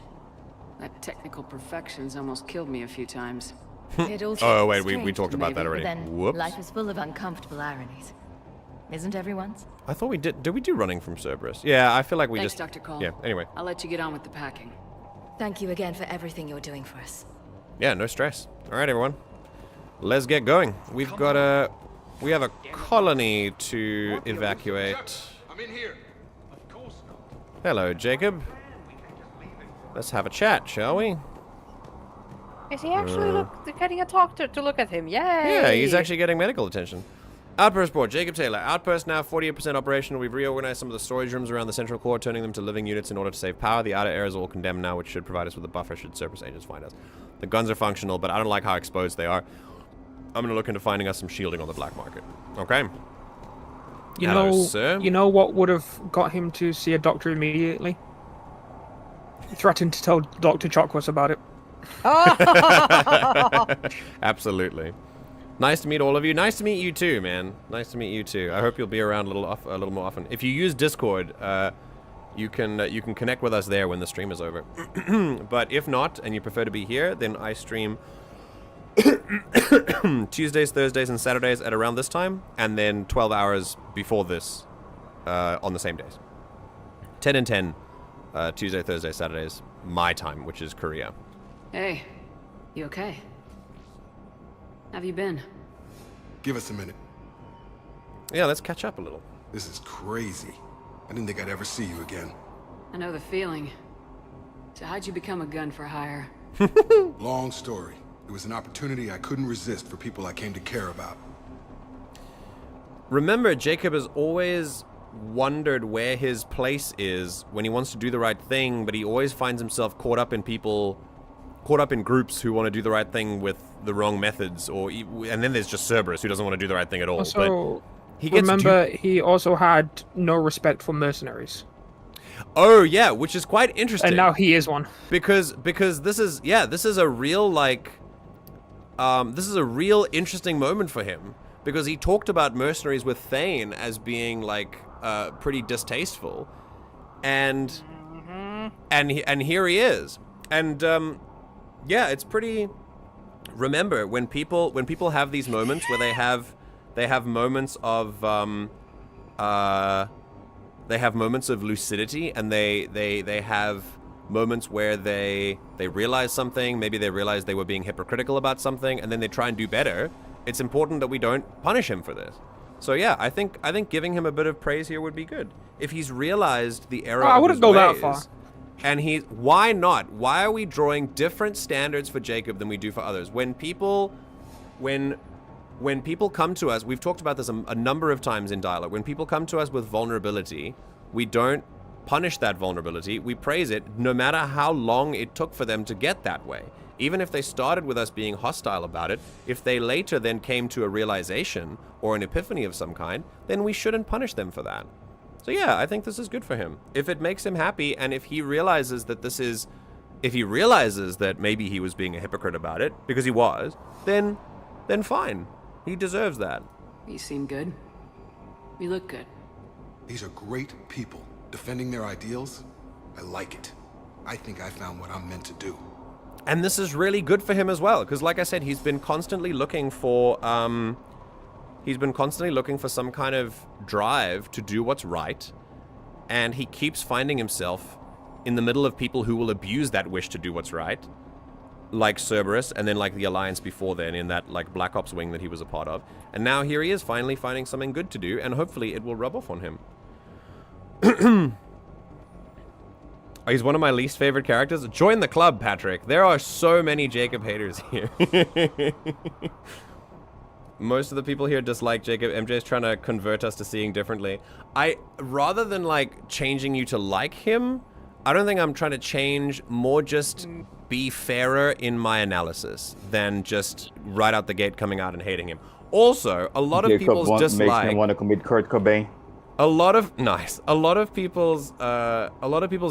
D: That technical perfection's almost killed me a few times.
J: It also
A: Oh, wait, we
J: strange,
A: talked about that
J: maybe,
A: already.
J: but then
A: Whoops.
J: life is full of uncomfortable ironies. Isn't everyone's?
A: I thought we did. Did we do running from Cerberus? Yeah, I feel like we
D: Thanks,
A: just.
D: Dr. Cole.
A: Yeah. Anyway.
D: I'll let you get on with the packing.
J: Thank you again for everything you're doing for us.
A: Yeah, no stress. All right, everyone. Let's get going. We've got a. We have a colony to evacuate.
G: I'm in here.
A: Hello, Jacob. Let's have a chat, shall we?
C: Is he actually getting a doctor to look at him? Yay!
A: Yeah, he's actually getting medical attention. Outpost board, Jacob Taylor. Outpost now 48% operational. We've reorganized some of the storage rooms around the central core, turning them to living units in order to save power. The outer areas are all condemned now, which should provide us with a buffer should Cerberus agents find us. The guns are functional, but I don't like how exposed they are. I'm going to look into finding us some shielding on the black market. Okay? Hello, sir.
B: You know what would have got him to see a doctor immediately? He threatened to tell Dr. Chakwas about it.
A: Absolutely. Nice to meet all of you. Nice to meet you too, man. Nice to meet you too. I hope you'll be around a little more often. If you use Discord, you can connect with us there when the stream is over. But if not, and you prefer to be here, then I stream Tuesdays, Thursdays, and Saturdays at around this time, and then 12 hours before this on the same days. 10 and 10, Tuesday, Thursday, Saturdays, my time, which is Korea.
D: Hey, you okay? Have you been?
G: Give us a minute.
A: Yeah, let's catch up a little.
G: This is crazy. I didn't think I'd ever see you again.
D: I know the feeling. So how'd you become a gun for hire?
G: Long story. It was an opportunity I couldn't resist for people I came to care about.
A: Remember, Jacob has always wondered where his place is when he wants to do the right thing, but he always finds himself caught up in groups who want to do the right thing with the wrong methods, and then there's just Cerberus who doesn't want to do the right thing at all.
B: Also,
A: but
B: he also had no respect for mercenaries.
A: Oh yeah, which is quite interesting.
B: And now he is one.
A: Because this is a real this is a real interesting moment for him, because he talked about mercenaries with Thane as being pretty distasteful, and here he is, and it's pretty. Remember, when people have these moments where they have moments of lucidity, and they have moments where they realize something, maybe they realize they were being hypocritical about something, and then they try and do better. It's important that we don't punish him for this. So yeah, I think giving him a bit of praise here would be good. If he's realized the error
B: I
A: of
B: wouldn't
A: his
B: go that
A: ways,
B: far.
A: and why not? Why are we drawing different standards for Jacob than we do for others? When people come to us, we've talked about this a number of times in dialogue. When people come to us with vulnerability, we don't punish that vulnerability. We praise it, no matter how long it took for them to get that way. Even if they started with us being hostile about it, if they later then came to a realization or an epiphany of some kind, then we shouldn't punish them for that. So yeah, I think this is good for him. If it makes him happy, and if he realizes that maybe he was being a hypocrite about it, because he was, then fine. He deserves that.
D: You seem good. You look good.
G: These are great people, defending their ideals. I like it. I think I found what I'm meant to do.
A: And this is really good for him as well, because like I said, he's been constantly looking for some kind of drive to do what's right, and he keeps finding himself in the middle of people who will abuse that wish to do what's right, like Cerberus, and then like the Alliance before then in that Black Ops wing that he was a part of. And now here he is finally finding something good to do, and hopefully it will rub off on him. He's one of my least favorite characters. Join the club, Patrick. There are so many Jacob haters here. Most of the people here dislike Jacob. MJ's trying to convert us to seeing differently. Rather than changing you to like him, I don't think I'm trying to change, more just be fairer in my analysis than just right out the gate coming out and hating him. Also, a lot of people's dislike
I: makes me want to commit Kurt Cobain.
A: A lot of people's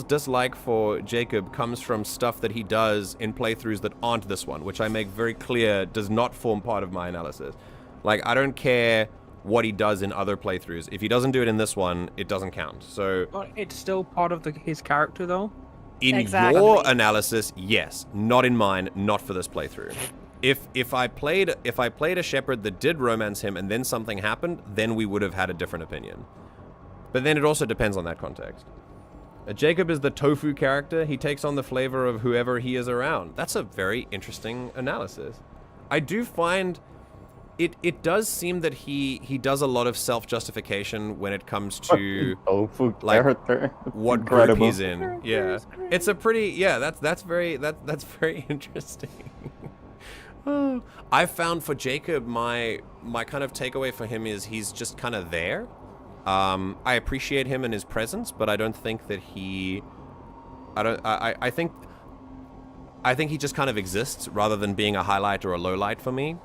A: dislike for Jacob comes from stuff that he does in playthroughs that aren't this one, which I make very clear does not form part of my analysis. I don't care what he does in other playthroughs. If he doesn't do it in this one, it doesn't count. So
B: But it's still part of his character, though.
A: In your analysis, yes. Not in mine. Not for this playthrough. If I played a Shepard that did romance him and then something happened, then we would have had a different opinion. But then it also depends on that context. Jacob is the tofu character. He takes on the flavor of whoever he is around. That's a very interesting analysis. I do find it does seem that he does a lot of self-justification when it comes to what group he's in. Yeah. It's a pretty that's very interesting. I found for Jacob my kind of takeaway for him is he's just kind of there. I appreciate him and his presence, but I don't think that I think he just kind of exists rather than being a highlight or a lowlight for me,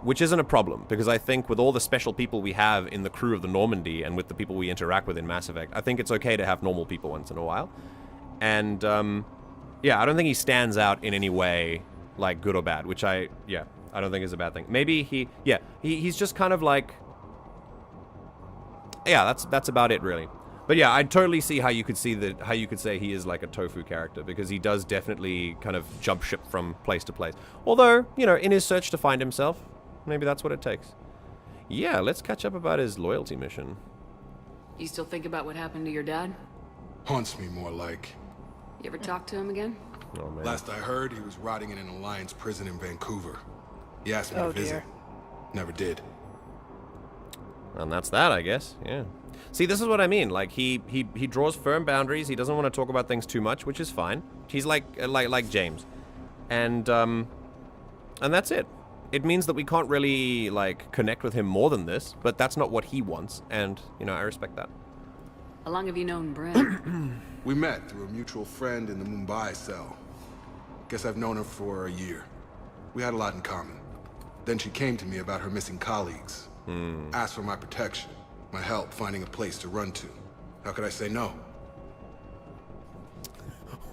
A: which isn't a problem, because I think with all the special people we have in the crew of the Normandy and with the people we interact with in Mass Effect, I think it's okay to have normal people once in a while. And I don't think he stands out in any way, good or bad, which I don't think is a bad thing. Maybe he's just kind of that's about it, really. But yeah, I totally see how you could say he is like a tofu character, because he does definitely kind of jump ship from place to place. Although, in his search to find himself, maybe that's what it takes. Yeah, let's catch up about his loyalty mission.
D: You still think about what happened to your dad?
G: Haunts me more like.
D: You ever talk to him again?
A: Oh, man.
G: Last I heard, he was rotting in an Alliance prison in Vancouver. He asked me to visit. Never did.
A: And that's that, I guess. Yeah. See, this is what I mean. Like, he draws firm boundaries. He doesn't want to talk about things too much, which is fine. He's like James. And that's it. It means that we can't really, like, connect with him more than this, but that's not what he wants, and, you know, I respect that.
D: How long have you known Bryn?
G: We met through a mutual friend in the Mumbai cell. Guess I've known her for a year. We had a lot in common. Then she came to me about her missing colleagues. Asked for my protection, my help finding a place to run to. How could I say no?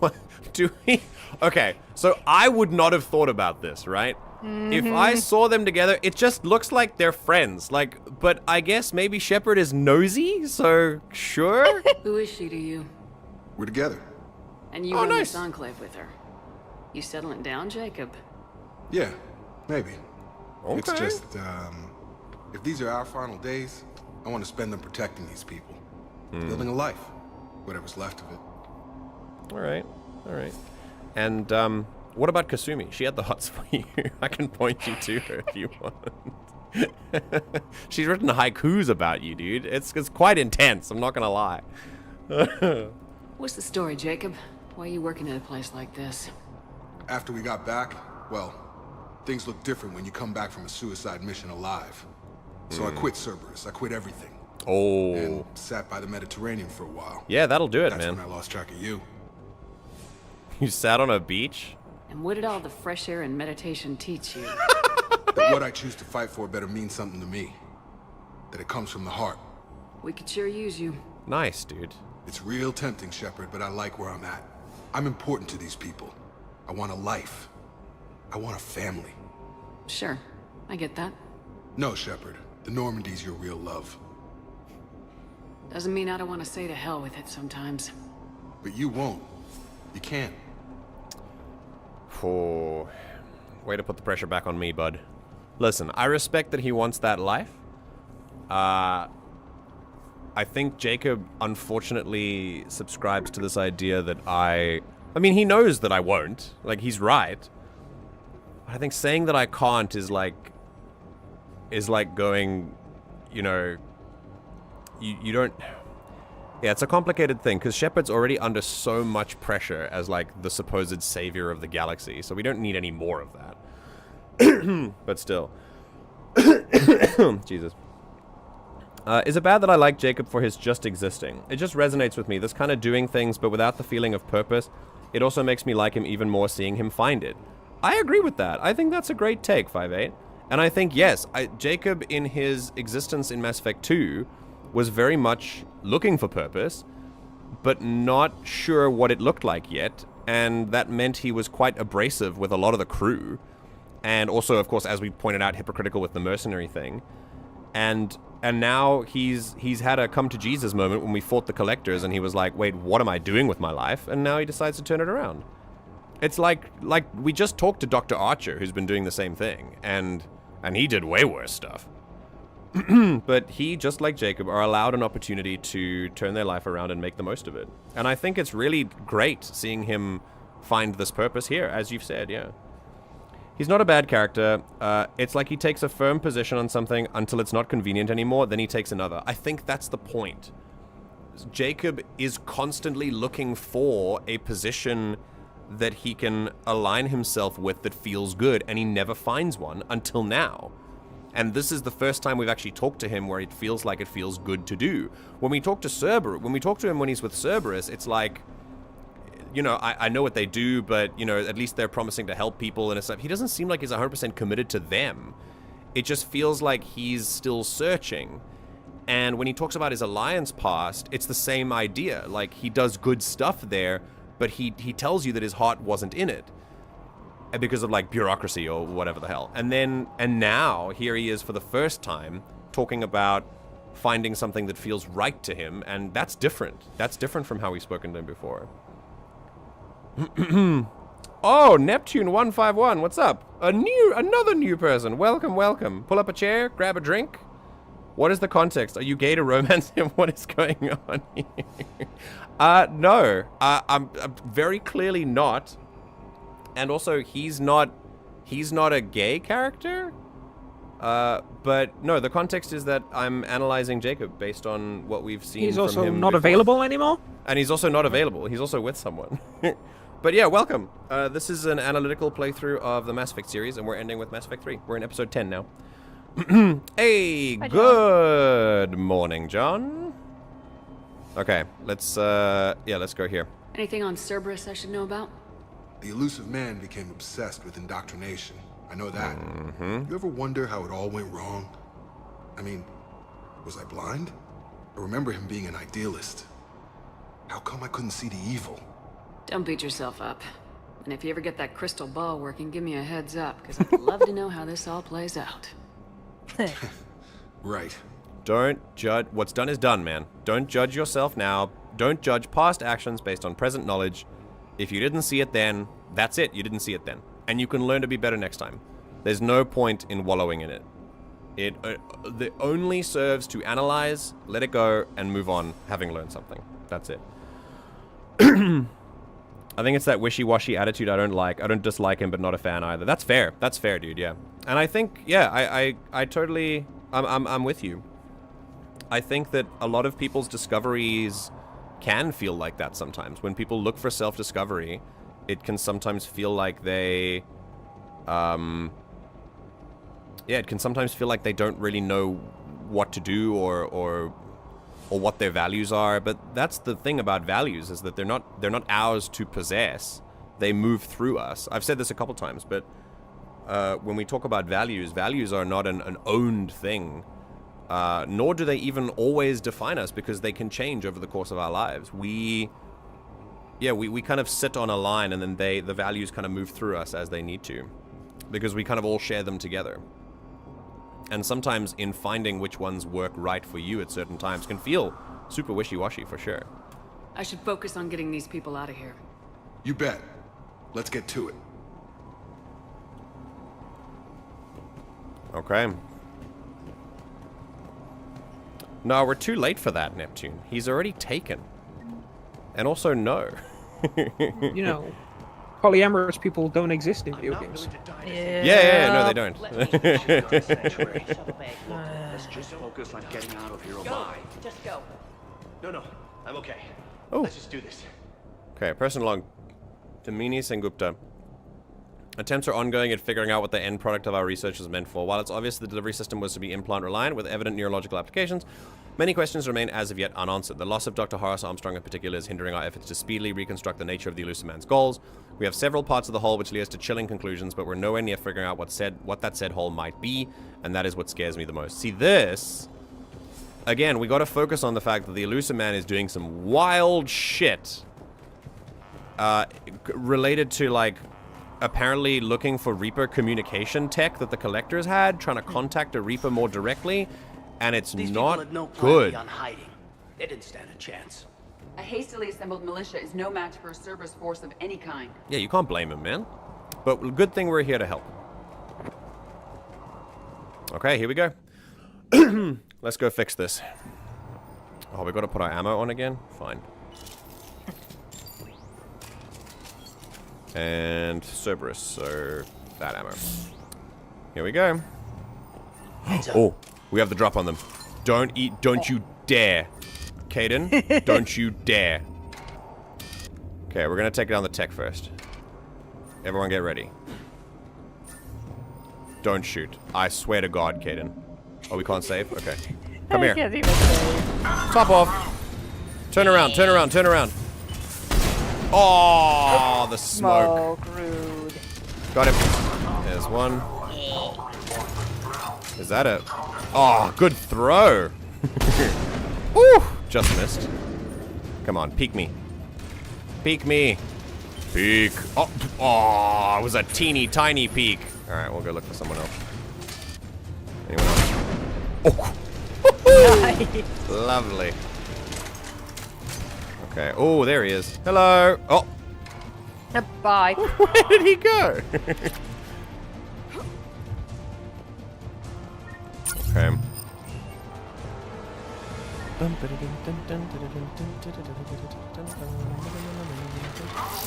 A: What? Do we? Okay, so I would not have thought about this, right? If I saw them together, it just looks like they're friends. Like, but I guess maybe Shepard is nosy, so sure?
D: Who is she to you?
G: We're together.
D: And you run this enclave with her. You settling down, Jacob?
G: Yeah, maybe.
A: Okay.
G: It's just, if these are our final days, I want to spend them protecting these people. Building a life. Whatever's left of it.
A: Alright, alright. And, what about Kasumi? She had the hots for you. I can point you to her if you want. She's written haikus about you, dude. It's quite intense, I'm not gonna lie.
D: What's the story, Jacob? Why are you working at a place like this?
G: After we got back, well, things look different when you come back from a suicide mission alive. So I quit Cerberus. I quit everything.
A: Oh.
G: And sat by the Mediterranean for a while.
A: Yeah, that'll do it,
G: That's
A: man.
G: when I lost track of you.
A: You sat on a beach?
D: And what did all the fresh air and meditation teach you?
G: That what I choose to fight for better mean something to me. That it comes from the heart.
D: We could sure use you.
A: Nice, dude.
G: It's real tempting, Shepard, but I like where I'm at. I'm important to these people. I want a life. I want a family.
D: Sure, I get that.
G: No, Shepard. The Normandy's your real love.
D: Doesn't mean I don't want to say to hell with it sometimes.
G: But you won't. You can't.
A: Oh, way to put the pressure back on me, bud. Listen, I respect that he wants that life. I think Jacob, unfortunately, subscribes to this idea that I mean, he knows that I won't. Like, he's right. I think saying that I can't is like going, you know, you don't... Yeah, it's a complicated thing, because Shepard's already under so much pressure as, like, the supposed savior of the galaxy, so we don't need any more of that. But still. Jesus. Is it bad that I like Jacob for his just existing? It just resonates with me, this kind of doing things, but without the feeling of purpose. It also makes me like him even more seeing him find it. I agree with that. I think that's a great take, 5-8. And I think, yes, Jacob in his existence in Mass Effect 2 was very much looking for purpose, but not sure what it looked like yet, and that meant he was quite abrasive with a lot of the crew, and also, of course, as we pointed out, hypocritical with the mercenary thing. And now he's had a come to Jesus moment when we fought the Collectors, and he was like, wait, what am I doing with my life? And now he decides to turn it around. It's like we just talked to Dr. Archer, who's been doing the same thing, and he did way worse stuff. But he, just like Jacob, are allowed an opportunity to turn their life around and make the most of it. And I think it's really great seeing him find this purpose here, as you've said, yeah. He's not a bad character. It's like he takes a firm position on something until it's not convenient anymore, then he takes another. I think that's the point. Jacob is constantly looking for a position that he can align himself with that feels good, and he never finds one until now. And this is the first time we've actually talked to him where it feels like it feels good to do. When we talk to Cerberus, when we talk to him when he's with Cerberus, it's like, you know, I know what they do, but, you know, at least they're promising to help people and stuff. He doesn't seem like he's 100% committed to them. It just feels like he's still searching. And when he talks about his Alliance past, it's the same idea. Like, he does good stuff there, but he tells you that his heart wasn't in it. Because of, like, bureaucracy or whatever the hell. And now, here he is for the first time, talking about finding something that feels right to him, and that's different. That's different from how we've spoken to him before. Oh, Neptune151, what's up? Another new person. Welcome, welcome. Pull up a chair, grab a drink. What is the context? Are you gay to romance him? What is going on here? No. I'm very clearly not. And also, he's not a gay character. But no, the context is that I'm analyzing Jacob based on what we've seen
B: He's
A: from
B: also
A: him
B: not
A: before.
B: available anymore?
A: And he's also not available. He's also with someone. But yeah, welcome. This is an analytical playthrough of the Mass Effect series, and we're ending with Mass Effect 3. We're in episode 10 now. Hey,
C: Hi,
A: good morning, John. Okay, let's go here.
D: Anything on Cerberus I should know about?
G: The elusive man became obsessed with indoctrination. I know that. You ever wonder how it all went wrong? I mean, was I blind? I remember him being an idealist. How come I couldn't see the evil?
D: Don't beat yourself up. And if you ever get that crystal ball working, give me a heads up, because I'd love to know how this all plays out.
G: Right.
A: Don't judge. What's done is done, man. Don't judge yourself now. Don't judge past actions based on present knowledge. If you didn't see it then, that's it. You didn't see it then. And you can learn to be better next time. There's no point in wallowing in it. It only serves to analyze, let it go, and move on, having learned something. That's it. I think it's that wishy-washy attitude I don't like. I don't dislike him, but not a fan either. That's fair. That's fair, dude, yeah. And I think, yeah, I totally... I'm with you. I think that a lot of people's discoveries can feel like that sometimes. When people look for self-discovery, it can sometimes feel like they... it can sometimes feel like they don't really know what to do or what their values are. But that's the thing about values, is that they're not ours to possess. They move through us. I've said this a couple times, but when we talk about values are not an owned thing. Nor do they even always define us, because they can change over the course of our lives. We kind of sit on a line, and then the values kind of move through us as they need to, because we kind of all share them together. And sometimes in finding which ones work right for you at certain times can feel super wishy-washy, for sure.
D: I should focus on getting these people out of here.
G: You bet. Let's get to it.
A: Okay. No, we're too late for that, Neptune. He's already taken. And also, no.
B: You know, polyamorous people don't exist in video games.
A: Yeah, no, they don't.
F: Let's just focus on getting out of here alive.
E: Just go.
F: No, I'm okay.
A: Oh.
F: Let's just do this.
A: Okay, person log. Damini Sengupta. Attempts are ongoing at figuring out what the end product of our research is meant for. While it's obvious the delivery system was to be implant-reliant with evident neurological applications, many questions remain as of yet unanswered. The loss of Dr. Horace Armstrong in particular is hindering our efforts to speedily reconstruct the nature of the elusive man's goals. We have several parts of the whole which lead us to chilling conclusions, but we're nowhere near figuring out what that said whole might be, and that is what scares me the most. See, this... Again, we gotta focus on the fact that the elusive man is doing some wild shit related to, like, apparently looking for Reaper communication tech that the Collectors had, trying to contact a Reaper more directly, and it's
Q: These
A: not
Q: people had no plan
A: good.
Q: beyond hiding. They didn't stand a chance.
P: A hastily assembled militia is no match for a Cerberus force of any kind.
A: Yeah, you can't blame him, man. But good thing we're here to help. Okay, here we go. Let's go fix this. Oh, we gotta put our ammo on again? Fine. And Cerberus, so that ammo. Here we go. Oh, we have the drop on them. Don't you dare. Kaidan, don't you dare. Okay, we're gonna take down the tech first. Everyone get ready. Don't shoot. I swear to God, Kaidan. Oh, we can't save? Okay. Come here. Top off. Turn around, turn around, turn around. Oh, the smoke.
C: Rude.
A: Got him. There's one. Is that it? Oh, good throw. Ooh, just missed. Come on, peek me. Peek me. Peek. Oh, it was a teeny tiny peek. All right, we'll go look for someone else. Anyone else? Oh.
C: Nice.
A: Lovely. Okay. Oh, there he is. Hello. Oh.
C: Bye.
A: Where did he go? Okay.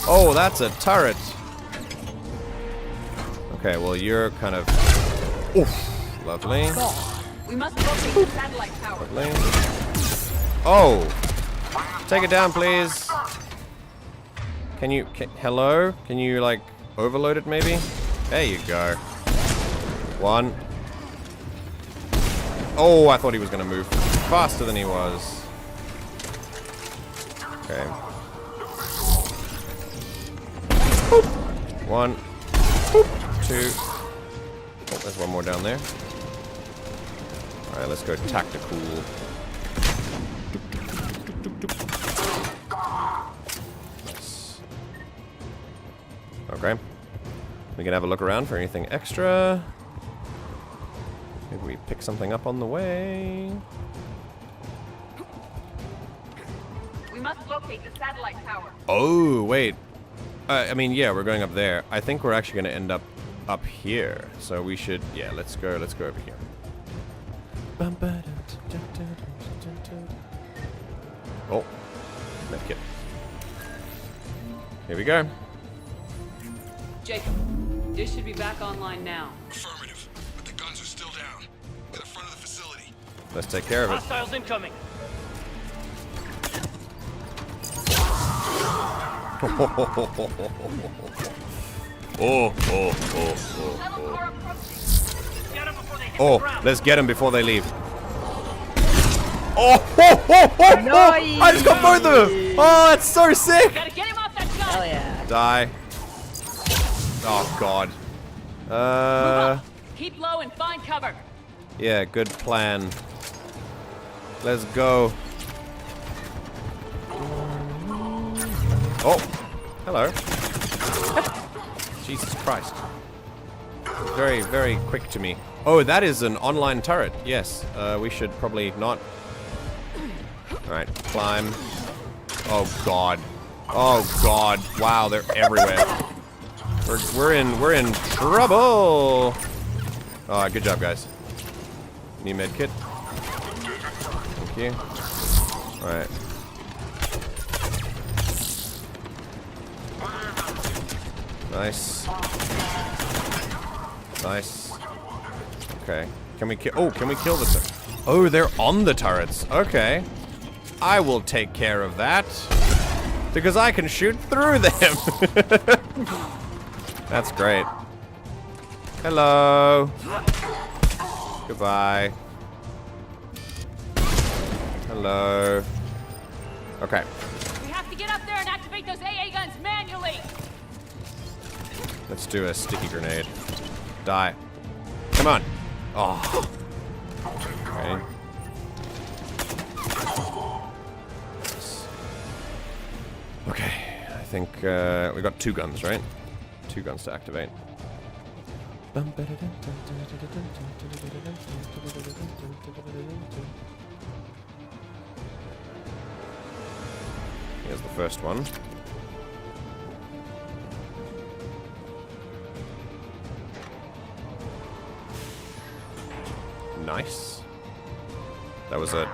A: Oh, that's a turret. Okay, well, you're kind of... Oof. Lovely.
D: We must locate the satellite tower.
A: Lovely. Oh! Take it down, please. Can you... hello? Can you, like, overload it, maybe? There you go. One. Oh, I thought he was going to move faster than he was. Okay. Boop. One. Boop. Two. Oh, there's one more down there. Alright, let's go tactical. Nice. Okay. We can have a look around for anything extra. Maybe we pick something up on the way.
D: We must locate the satellite tower.
A: Oh, wait. I mean, yeah, we're going up there. I think we're actually going to end up here. So we should, yeah, let's go over here. Oh, medkit. Here we go.
D: Jacob, this should be back online now.
G: Affirmative, but the guns are still down. In the front of the facility.
A: Let's take care of it.
F: Hostiles incoming.
A: Oh, let's get them before they leave. Oh,
C: Nice.
A: I just got both of them. Oh, it's so sick.
D: Gotta get him off that gun.
C: Hell yeah.
A: Die. Oh, God.
D: Move up. Keep low and find cover.
A: Yeah, good plan. Let's go. Oh, hello. Jesus Christ. Very, very quick to me. Oh, that is an online turret. Yes, we should probably not. Alright, climb. Oh, God. Oh, God. Wow, they're everywhere. We're in trouble. Oh, good job, guys. Need med kit. Thank you. Alright. Nice. Nice. Okay. Can we kill? Oh, can we kill the turret? Oh, they're on the turrets. Okay. I will take care of that. Because I can shoot through them. That's great. Hello. Goodbye. Hello. Okay.
D: We have to get up there and activate those AA guns manually.
A: Let's do a sticky grenade. Die. Come on. Oh. Okay. Okay. I think we got 2 guns, right? 2 guns to activate. Here's the first one. Nice. That was a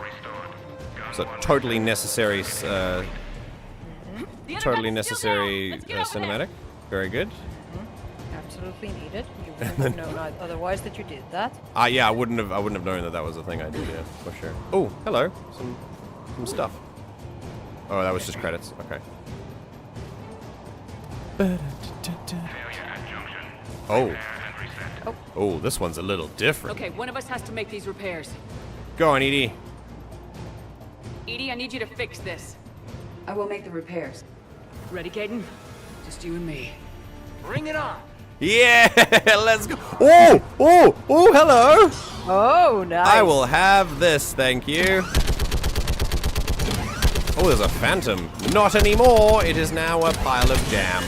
A: totally necessary cinematic. Very good.
C: Absolutely needed. You wouldn't have known otherwise that you did that.
A: Yeah, I wouldn't have known that was a thing I did, yeah, for sure. Oh, hello. Some stuff. Oh, that was just credits. Okay. Oh. Oh, this one's a little different.
D: Okay, one of us has to make these repairs.
A: Go on, Edie.
D: Edie, I need you to fix this.
P: I will make the repairs.
D: Ready, Kaidan? Just you and me.
F: Bring it on.
A: Yeah, let's go. Oh, hello.
C: Oh, nice.
A: I will have this, thank you. Oh, there's a phantom. Not anymore. It is now a pile of jam.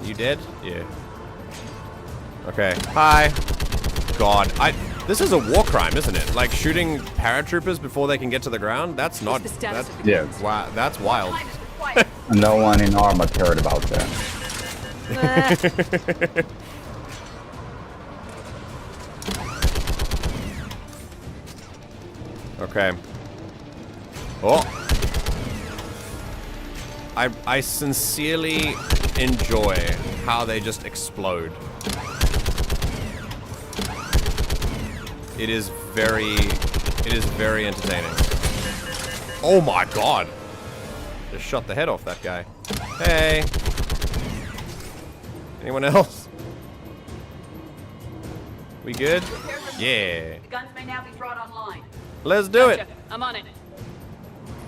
A: You dead? Yeah. Okay. Hi. God, this is a war crime, isn't it? Like shooting paratroopers before they can get to the ground? That's not. Wow, that's wild.
E: No one in armor cared about that.
A: Okay. Oh. I sincerely enjoy how they just explode. It is very entertaining. Oh my god! Just shot the head off that guy. Hey! Anyone else? We good? Yeah.
D: Guns may now be brought online.
A: Let's do it!
D: I'm on it.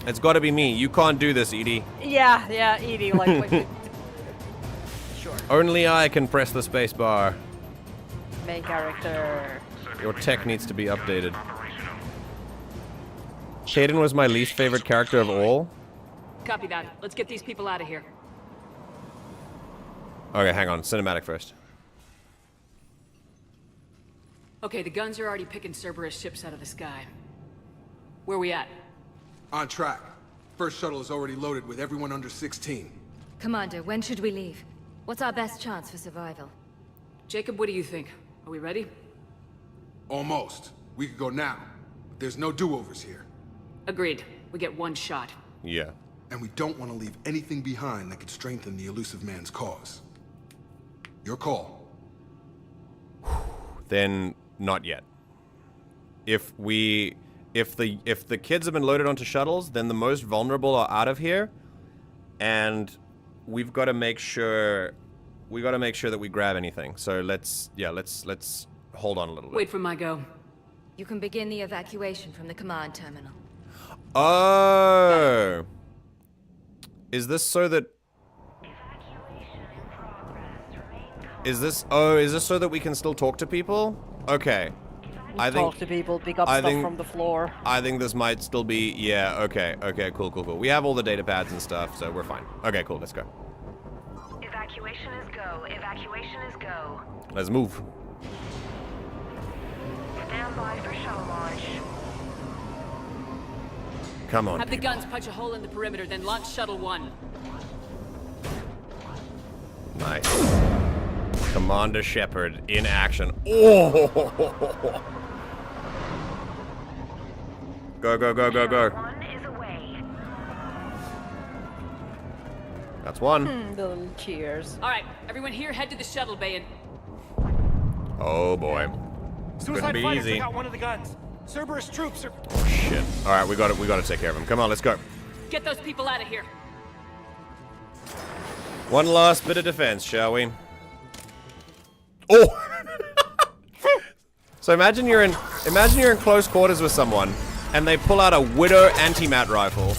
A: It's gotta be me. You can't do this, Edie.
C: Yeah, Edie, like sure.
A: Only I can press the space bar.
C: Main character.
A: Your tech needs to be updated. Kaidan was my least favorite character of all.
D: Copy that. Let's get these people out of here.
A: Okay, hang on. Cinematic first.
D: Okay, the guns are already picking Cerberus ships out of the sky. Where we at?
G: On track. First shuttle is already loaded with everyone under 16.
J: Commander, when should we leave? What's our best chance for survival?
D: Jacob, what do you think? Are we ready?
G: Almost. We could go now. But there's no do-overs here.
D: Agreed. We get one shot.
A: Yeah.
G: And we don't want to leave anything behind that could strengthen the elusive man's cause. Your call.
A: Then not yet. If the kids have been loaded onto shuttles, then the most vulnerable are out of here, and we've got to make sure that we grab anything. So let's hold on a little bit.
D: Wait for my go.
J: You can begin the evacuation from the command terminal.
A: Oh. Is this so that so that we can still talk to people? Okay.
C: Talk to people, pick up stuff from the floor.
A: I think this might still be, yeah, okay, cool. We have all the data pads and stuff, so we're fine. Okay, cool, let's go.
M: Evacuation is go.
A: Let's move.
M: Stand by for shuttle launch.
A: Come on,
D: Have the guns punch a hole in the perimeter, then launch Shuttle 1.
A: Nice. Commander Shepard in action. Oh! Go.
M: One is away.
A: That's one.
C: The little cheers.
D: All right, everyone here, head to the shuttle bay and...
A: Oh boy. Couldn't be easy.
F: Got one of the guns. Cerberus troops are...
A: Oh shit. All right, we got to take care of him. Come on, let's go.
D: Get those people out of here.
A: One last bit of defense, shall we? Oh! So imagine you're in close quarters with someone, and they pull out a Widow anti-mat rifle.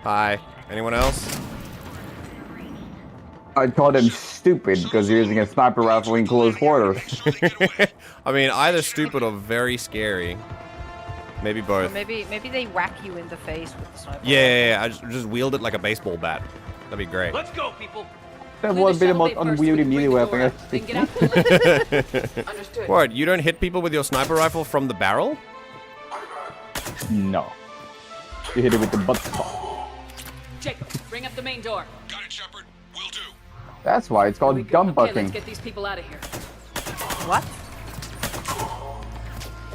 A: Hi. Anyone else?
I: I called him stupid because you're using a sniper rifle in close quarters.
A: I mean, either stupid or very scary. Maybe both.
C: Or maybe they whack you in the face with the sniper.
A: Yeah. I just wield it like a baseball bat. That'd be great.
F: Let's go, people.
I: That would be the most unwieldy melee weapon.
D: Understood.
A: What? You don't hit people with your sniper rifle from the barrel?
I: No. You hit it with the butt stock.
D: Jacob, bring up the main door.
R: Got it, Shepard. Will do.
I: That's why it's called gun
D: Okay, let's
I: bucking.
D: get these people out of here.
C: What?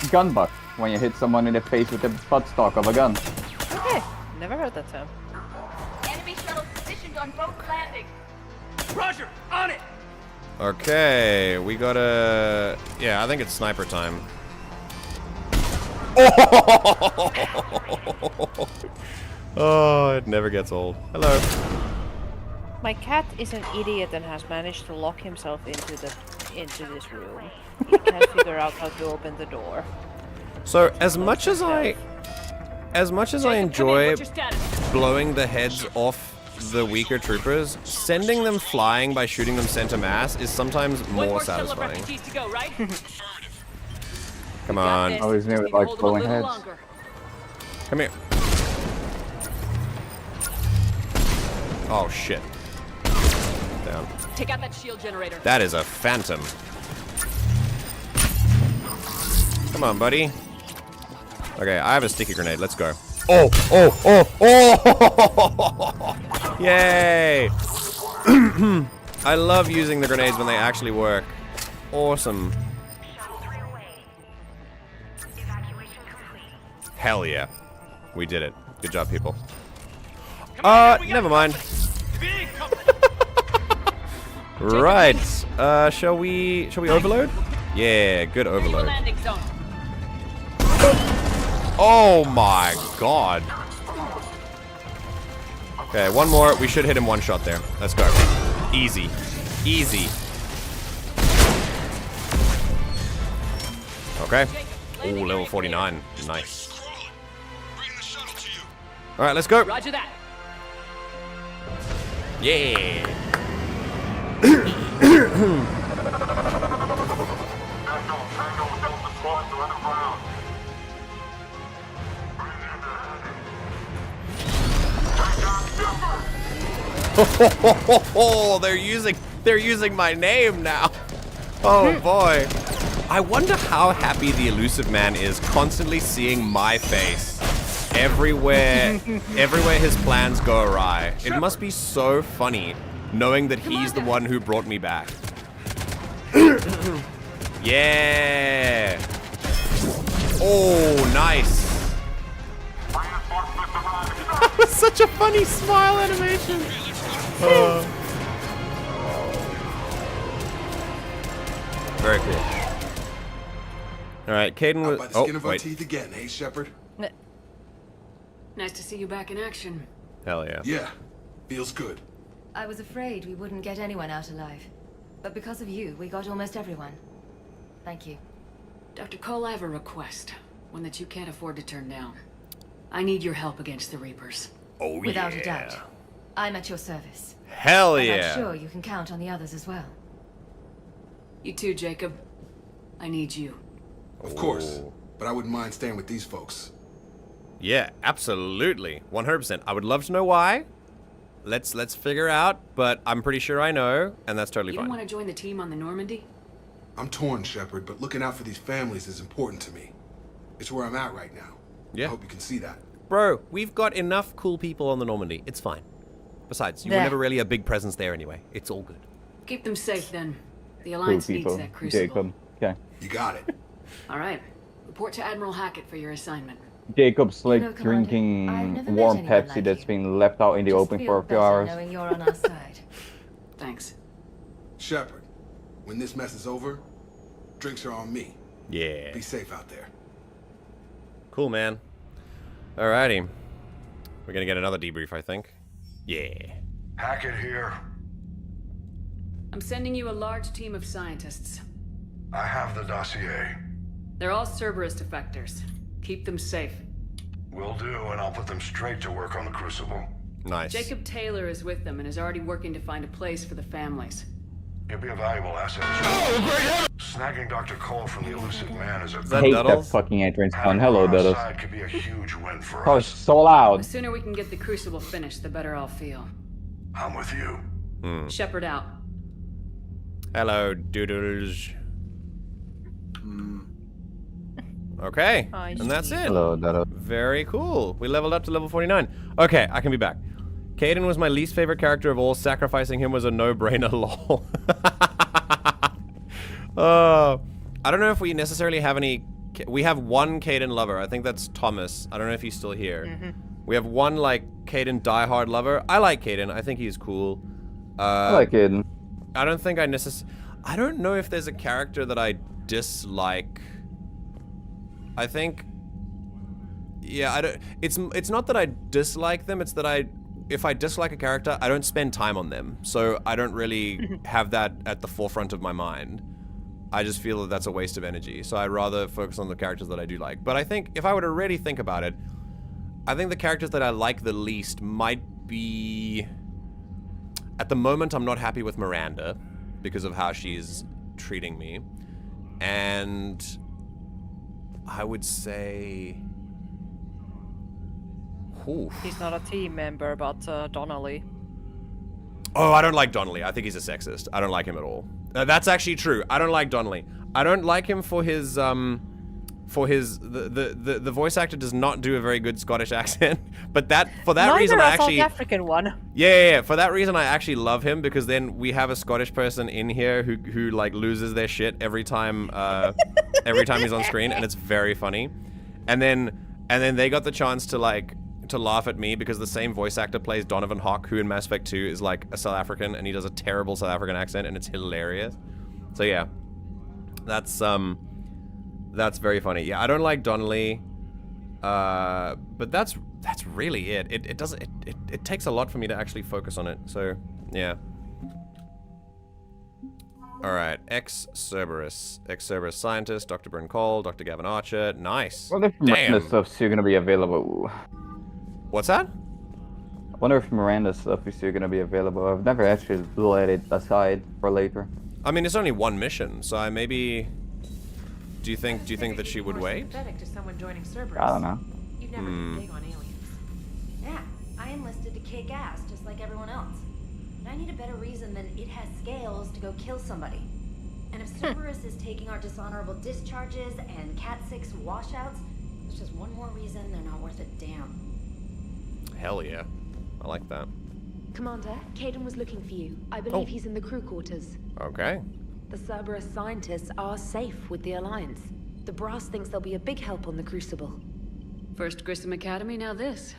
I: Gun buck. When you hit someone in the face with the butt stock of a gun.
C: Okay, never heard that term.
N: Enemy shuttle positioned on both landings.
F: Roger, on it.
A: Okay, we gotta... Yeah, I think it's sniper time. Oh, it never gets old. Hello.
C: My cat is an idiot and has managed to lock himself into this room. He can't figure out how to open the door.
A: So, as much as I enjoy blowing the heads off the weaker troopers, sending them flying by shooting them center mass is sometimes more satisfying.
D: To go, right?
A: Come on.
I: I always knew it like blowing heads.
A: Come here. Oh shit. Down.
D: Take out that shield generator.
A: That is a phantom. Come on, buddy. Okay, I have a sticky grenade. Let's go. Oh! Yay! I love using the grenades when they actually work. Awesome. Hell yeah. We did it. Good job, people. Never mind. Right. Shall we overload? Yeah, good overload.
D: Landing zone.
A: Oh my god. Okay, one more. We should hit him one shot there. Let's go. Easy. Easy. Okay. Ooh, level 49. Nice. Alright, let's go.
D: Roger that.
A: Yeah. they're using my name now. Oh boy. I wonder how happy the elusive man is constantly seeing my face everywhere his plans go awry. It must be so funny knowing that he's the one who brought me back. Yeah. Oh, nice. That was such a funny smile animation. Very cool. All right, Kaidan was.
G: By the skin of our teeth again, hey Shepard?
D: Nice to see you back in action.
A: Hell yeah.
G: Yeah, feels good.
J: I was afraid we wouldn't get anyone out alive. But because of you, we got almost everyone. Thank you.
D: Dr. Cole, I have a request. One that you can't afford to turn down. I need your help against the Reapers.
A: Oh,
J: Without a doubt. I'm at your service.
A: Hell
J: and
A: yeah.
J: I'm sure you can count on the others as well.
D: You too, Jacob. I need you.
G: Of course. But I wouldn't mind staying with these folks.
A: Yeah, absolutely. 100%. I would love to know why. Let's figure out, but I'm pretty sure I know, and that's totally
D: You
A: fine.
D: don't want to join the team on the Normandy?
G: I'm torn, Shepard, but looking out for these families is important to me. It's where I'm at right now.
A: Yeah.
G: I hope you can see that.
A: Bro, we've got enough cool people on the Normandy. It's fine. Besides, you were never really a big presence there anyway. It's all good.
D: Keep them safe then. The
I: Cool
D: Alliance
I: people.
D: needs that crucible.
I: Jacob. Okay.
G: You got it.
D: All right. Report to Admiral Hackett for your assignment.
I: Jacob's like
J: You know, Commander, I've
I: drinking
J: never met
I: warm
J: anyone
I: Pepsi
J: like
I: that's
J: you.
I: been left out in the
J: Just
I: open
J: feel
I: for a few
J: better
I: hours.
J: knowing you're on our side.
D: Thanks.
G: Shepard, when this mess is over, drinks are on me.
A: Yeah.
G: Be safe out there.
A: Cool, man. Alrighty. We're gonna get another debrief, I think. Yeah.
S: Hackett here.
D: I'm sending you a large team of scientists.
S: I have the dossier.
D: They're all Cerberus defectors. Keep them safe.
S: Will do, and I'll put them straight to work on the Crucible.
A: Nice.
D: Jacob Taylor is with them and is already working to find a place for the families.
S: He'll be a valuable asset. Snagging Dr. Cole from the elusive man is a
I: I hate that fucking entrance sound. Hello,
S: Duddles.
I: Duddles.
S: Could be a huge win for
I: Oh,
S: us.
I: it's so loud.
D: The sooner we can get the Crucible finished, the better I'll feel.
S: I'm with you.
D: Shepard out.
A: Hello, doodles. Okay, and that's it.
I: Hello, Duddles.
A: Very cool. We leveled up to level 49. Okay, I can be back. Kaidan was my least favorite character of all. Sacrificing him was a no-brainer, lol. I don't know if we necessarily have any... We have one Kaidan lover. I think that's Thomas. I don't know if he's still here. We have one, like, Kaidan diehard lover. I like Kaidan. I think he's cool.
I: I like Kaidan.
A: I don't think I necessarily... I don't know if there's a character that I dislike. I think... Yeah, I don't... It's not that I dislike them, it's that if I dislike a character, I don't spend time on them. So I don't really have that at the forefront of my mind. I just feel that that's a waste of energy. So I'd rather focus on the characters that I do like. But I think, if I were to really think about it, I think the characters that I like the least might be... At the moment, I'm not happy with Miranda because of how she's treating me. And I would say... Oof.
C: He's not a team member, but Donnelly.
A: Oh, I don't like Donnelly. I think he's a sexist. I don't like him at all. That's actually true. I don't like Donnelly. I don't like him for his the voice actor does not do a very good Scottish accent. But for that reason, I actually
C: South African one.
A: Yeah. For that reason, I actually love him because then we have a Scottish person in here who like loses their shit every time he's on screen, and it's very funny. And then they got the chance to laugh at me because the same voice actor plays Donovan Hawk, who in Mass Effect 2 is like a South African, and he does a terrible South African accent, and it's hilarious. So yeah, That's very funny. Yeah, I don't like Donnelly, but that's really it. It takes a lot for me to actually focus on it. So yeah. All right, Ex-Cerberus scientist, Dr. Bryn Cole, Dr. Gavin Archer. Nice.
I: I wonder if Miranda's stuff's still gonna be available.
A: What's that?
I: I wonder if Miranda's stuff is still gonna be available. I've never actually let it aside for later.
A: I mean, it's only one mission, so I maybe. Do you think that she would wait?
N: To someone joining Cerberus.
I: I don't know.
N: You've never been big on aliens.
J: Yeah, I enlisted to kick ass just like everyone else. But I need a better reason than it has scales to go kill somebody. And if Cerberus is taking our dishonorable discharges and Cat 6 washouts, it's just one more reason they're not worth a damn.
A: Hell yeah. I like that.
N: Commander, Kaidan was looking for you. I believe he's in the crew quarters.
A: Okay.
N: The Cerberus scientists are safe with the Alliance. The brass thinks they'll be a big help on the Crucible.
D: First Grissom Academy, now this.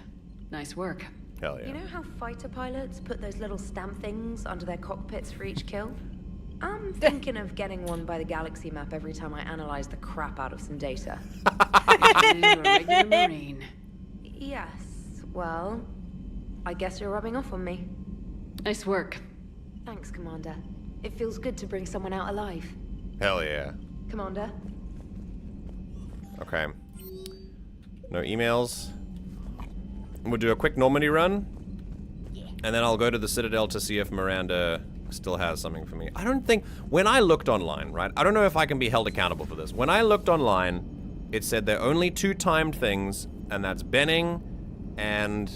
D: Nice work.
A: Hell yeah.
N: You know how fighter pilots put those little stamp things under their cockpits for each kill? I'm thinking of getting one by the galaxy map every time I analyze the crap out of some data.
D: You're a regular Marine.
N: Yes, well, I guess you're rubbing off on me.
D: Nice work.
N: Thanks, Commander. It feels good to bring someone out alive.
A: Hell yeah.
N: Commander?
A: Okay. No emails. We'll do a quick Normandy run. And then I'll go to the Citadel to see if Miranda still has something for me. I don't think... When I looked online, right? I don't know if I can be held accountable for this. When I looked online, it said there are only 2 timed things, and that's Benning and...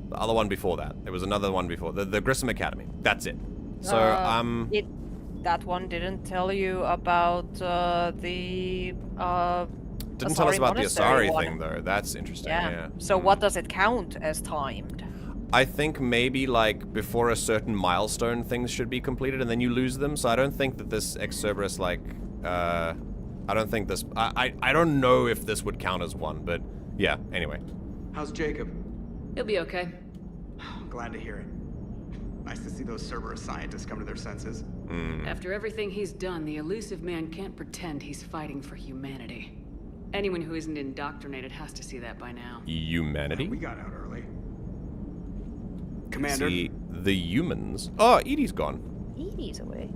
A: the other one before that. There was another one before. The Grissom Academy. That's it. So,
C: that one didn't tell you about the
A: didn't
C: Asari
A: tell us about the
C: Monastery
A: Asari
C: one.
A: thing, though. That's interesting, yeah.
C: So what does it count as timed?
A: I think maybe, like, before a certain milestone, things should be completed, and then you lose them. So I don't think that this Ex-Cerberus, like, I don't think this... I don't know if this would count as one, but yeah, anyway.
F: How's Jacob?
D: He'll be okay.
F: Glad to hear it. Nice to see those Cerberus scientists come to their senses.
D: After everything he's done, the elusive man can't pretend he's fighting for humanity. Anyone who isn't indoctrinated has to see that by now.
A: Humanity?
F: We got out early. Commander?
A: See, the humans... Oh, Edie's gone.
C: Edie's away.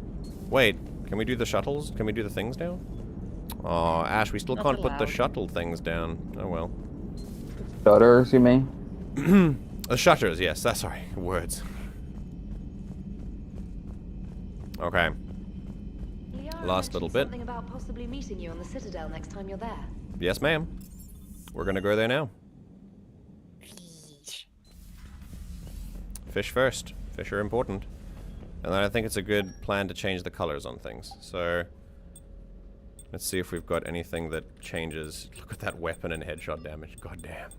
A: Wait, can we do the shuttles? Can we do the things down? Oh, Ash, we still
C: Not
A: can't put the
C: allowed.
A: shuttle things down. Oh well.
I: Shutters, you mean?
A: The shutters, yes. That's sorry. Words. Okay.
N: Liara
A: Last little
N: mentioned
A: bit.
N: something about possibly meeting you on the Citadel next time you're there.
A: Yes, ma'am. We're gonna go there now. Fish first. Fish are important. And then I think it's a good plan to change the colors on things. So, let's see if we've got anything that changes. Look at that weapon and headshot damage. God damn.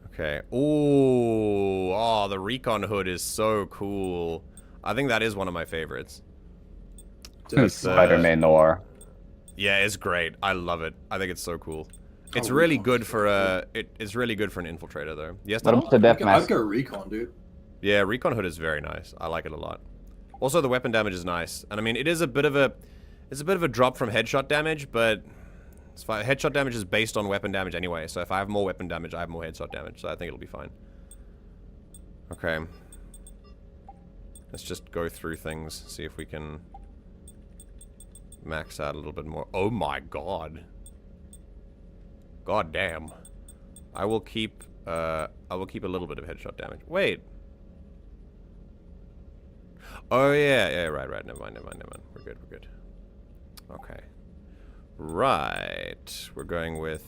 A: Okay. Ooh. Oh, the recon hood is so cool. I think that is one of my favorites.
I: Spider-Man Noir.
A: Yeah, it's great. I love it. I think it's so cool. It's really good for a. It's really good for an infiltrator, though. Yes,
I: What about the death
T: I've
I: mask?
T: got recon, dude.
A: Yeah, recon hood is very nice. I like it a lot. Also, the weapon damage is nice, and I mean, it is a bit of a. It's a bit of a drop from headshot damage, but it's fine. Headshot damage is based on weapon damage anyway. So if I have more weapon damage, I have more headshot damage. So I think it'll be fine. Okay. Let's just go through things, see if we can max out a little bit more. Oh my god. God damn. I will keep a little bit of headshot damage. Wait. Oh yeah, right. Never mind. We're good. Okay. Right. We're going with...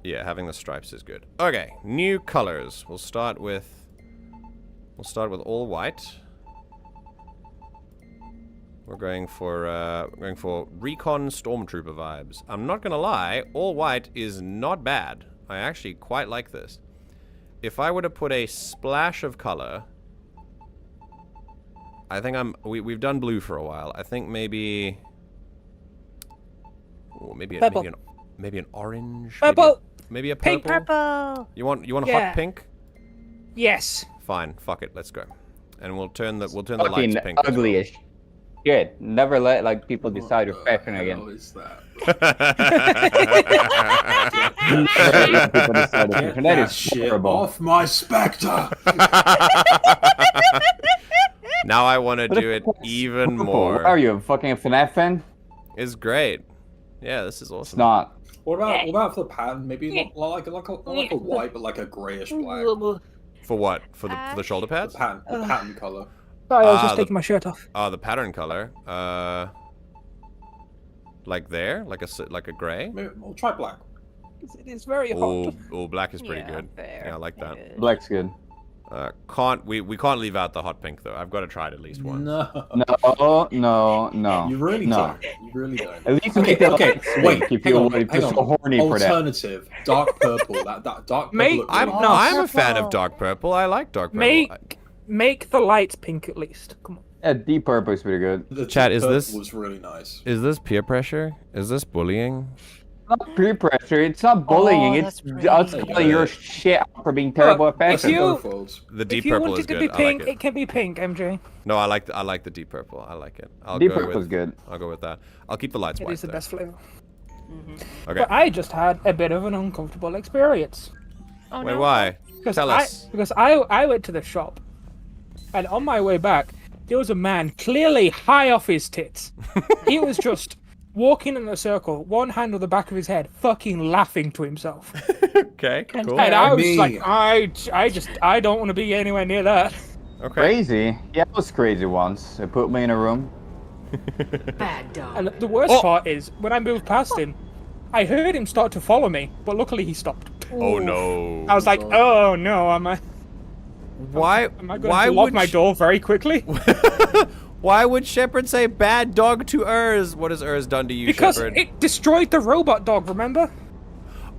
A: Yeah, having the stripes is good. Okay, new colors. We'll start with all white. We're going for recon stormtrooper vibes. I'm not gonna lie, all white is not bad. I actually quite like this. If I were to put a splash of color, I think we've done blue for a while. I think maybe maybe an orange.
B: Purple.
A: Maybe a purple.
B: Pink purple.
A: You want a
B: Yeah.
A: hot pink?
B: Yes.
A: Fine. Fuck it. Let's go. and we'll turn the lights
I: Fucking
A: pink.
I: ugly as shit. Never let like people decide your fashion again.
O: What is that?
I: Never let people decide your fashion. That is
O: shit
I: horrible.
O: off my Spectre.
A: Now I want to
I: What
A: do
I: the
A: it
I: fuck is
A: even
I: purple?
A: more.
I: What are you, a fucking FNAF fan?
A: It's great. Yeah, this is awesome.
I: It's not.
O: What about for the pattern? Maybe not like a white, but like a grayish black.
A: For what? For the shoulder pads?
O: The pattern color.
B: Sorry, I was just taking my shirt off.
A: Oh, the pattern color. Like there, like a gray.
O: Maybe we'll try black.
B: It is very hot.
A: Oh, black is pretty good.
C: Fair.
A: Yeah, I like that.
I: Black's good.
A: We can't leave out the hot pink though. I've got to try it at least once.
O: No.
I: No.
O: You really don't. You really don't.
I: At least make the lights
O: wait.
I: if
O: Hang
I: you're
O: on.
I: so horny for that.
O: Alternative. Dark purple. That dark purple.
A: I'm a fan of dark purple. I like dark purple.
B: Make the lights pink at least. Come on.
I: Yeah, deep purple is pretty good.
O: The
A: Chat, is
O: purple
A: this
O: was really nice.
A: Is this peer pressure? Is this bullying?
I: It's not peer pressure. It's not bullying. It's us calling your shit out for being terrible at fashion.
A: The deep
B: If you
A: purple
B: want
A: is
B: it to
A: good.
B: be
A: I
B: pink,
A: like it.
B: it can be pink, MJ.
A: No, I like the deep purple. I like it.
I: Deep purple is good.
A: I'll go with that. I'll keep the lights
B: It
A: white.
B: is the best flavor.
A: Okay.
B: But I just had a bit of an uncomfortable experience.
C: Oh,
A: Wait, why? Tell us.
B: Because I went to the shop, and on my way back, there was a man clearly high off his tits. He was just walking in a circle, one hand on the back of his head, fucking laughing to himself.
A: Okay, cool.
B: And I was like, I don't want to be anywhere near that.
A: Okay.
I: Crazy. Yeah, it was crazy once. It put me in a room.
D: Bad dog.
B: And the worst part is, when I moved past him, I heard him start to follow me, but luckily he stopped.
A: Oh no.
B: I was like, oh no, am I going to lock my door very quickly?
A: Why would Shepard say bad dog to Urs? What has Urs done to you,
B: Because
A: Shepard?
B: it destroyed the robot dog, remember?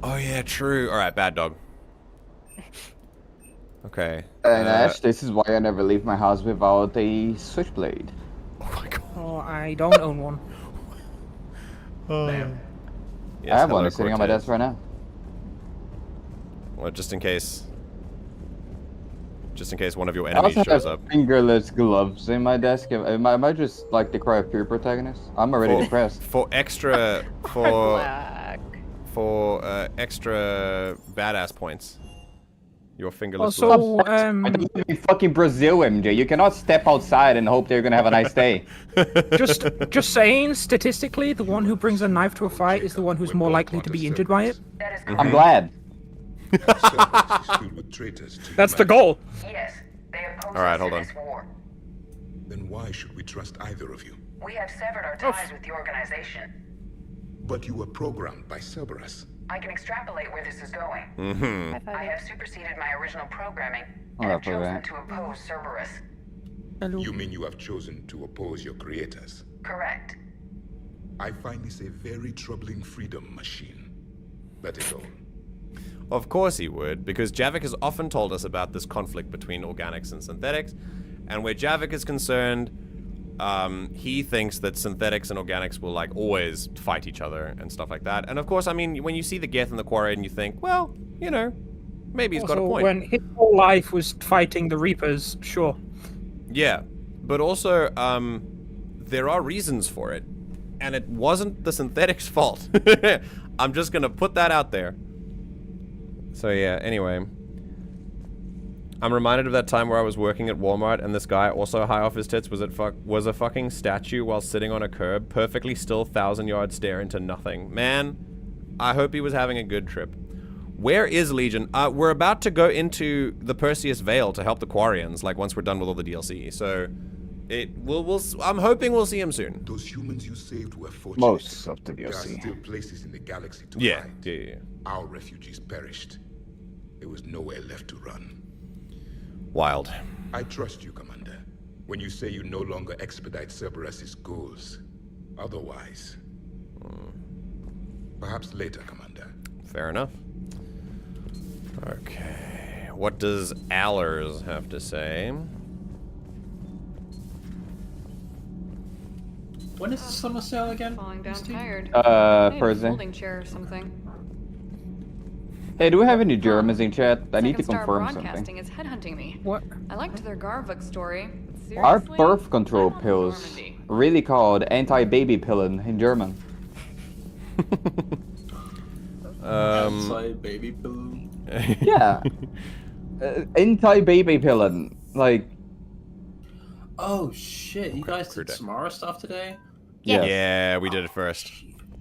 A: Oh yeah, true. Alright, bad dog. Okay.
I: And Ash, this is why I never leave my house without a switchblade.
B: Oh, I don't own one.
A: Damn. Yes,
I: I have
A: hello,
I: one sitting on my
A: Cortez.
I: desk right now.
A: Well, just in case one of your
I: I
A: enemies
I: also
A: shows
I: have
A: up.
I: fingerless gloves in my desk. Am I just like the cry of pure protagonist? I'm already depressed.
A: For extra extra badass points. Your fingerless
B: Also,
A: gloves.
I: I live in fucking Brazil, MJ. You cannot step outside and hope they're gonna have a nice day.
B: just saying, statistically, the one who brings a knife to a fight is the one who's more likely to be injured by it.
I: I'm glad.
B: That's the goal.
M: Yes, they oppose
A: Alright,
M: us
A: hold
M: in
A: on.
M: this war.
R: Then why should we trust either of you?
M: We have severed our ties with the organization.
R: But you were programmed by Cerberus.
M: I can extrapolate where this is going.
A: Mm-hmm.
M: I have superseded my original programming
I: Oh,
M: and have
I: for
M: chosen
I: that.
M: to oppose Cerberus.
R: You mean you have chosen to oppose your creators?
M: Correct.
R: I find this a very troubling freedom machine. Let it go.
A: Of course he would, because Javik has often told us about this conflict between organics and synthetics, and where Javik is concerned, he thinks that synthetics and organics will like always fight each other and stuff like that. And of course, I mean, when you see the Geth and the Quarry and you think, well, you know, maybe he's got a point.
B: When his whole life was fighting the Reapers, sure.
A: Yeah, but also, there are reasons for it, and it wasn't the synthetics' fault. I'm just gonna put that out there. So yeah, anyway. I'm reminded of that time where I was working at Walmart and this guy, also high off his tits, was a fucking statue while sitting on a curb, perfectly still, 1,000-yard stare into nothing. Man, I hope he was having a good trip. Where is Legion? We're about to go into the Perseus Vale to help the Quarians, like once we're done with all the DLC. So, I'm hoping we'll see him soon.
R: Those humans you saved were fortunate.
I: Most of the
R: There are
I: DLC.
R: still places in the galaxy to
A: Yeah,
R: hide.
A: yeah.
R: Our refugees perished. There was nowhere left to run.
A: Wild.
R: I trust you, Commander, when you say you no longer expedite Cerberus's goals. Otherwise... Perhaps later, Commander.
A: Fair enough. Okay. What does Allers have to say?
O: When is the summer sale again?
T: Falling down tired.
I: Thursday.
T: Folding chair or something.
I: Hey, do we have any Germans in chat? I need to
T: Second Star
I: confirm
T: Broadcasting
I: something.
T: is headhunting me.
B: What?
T: I liked their Garvik story.
I: Are
T: Seriously?
I: birth control pills really called anti-baby pillen in German?
U: Anti-baby pill.
I: Yeah. Anti-baby pillen. Like.
U: Oh shit! You guys did Samara stuff today?
A: Yeah. Yeah, we did it first.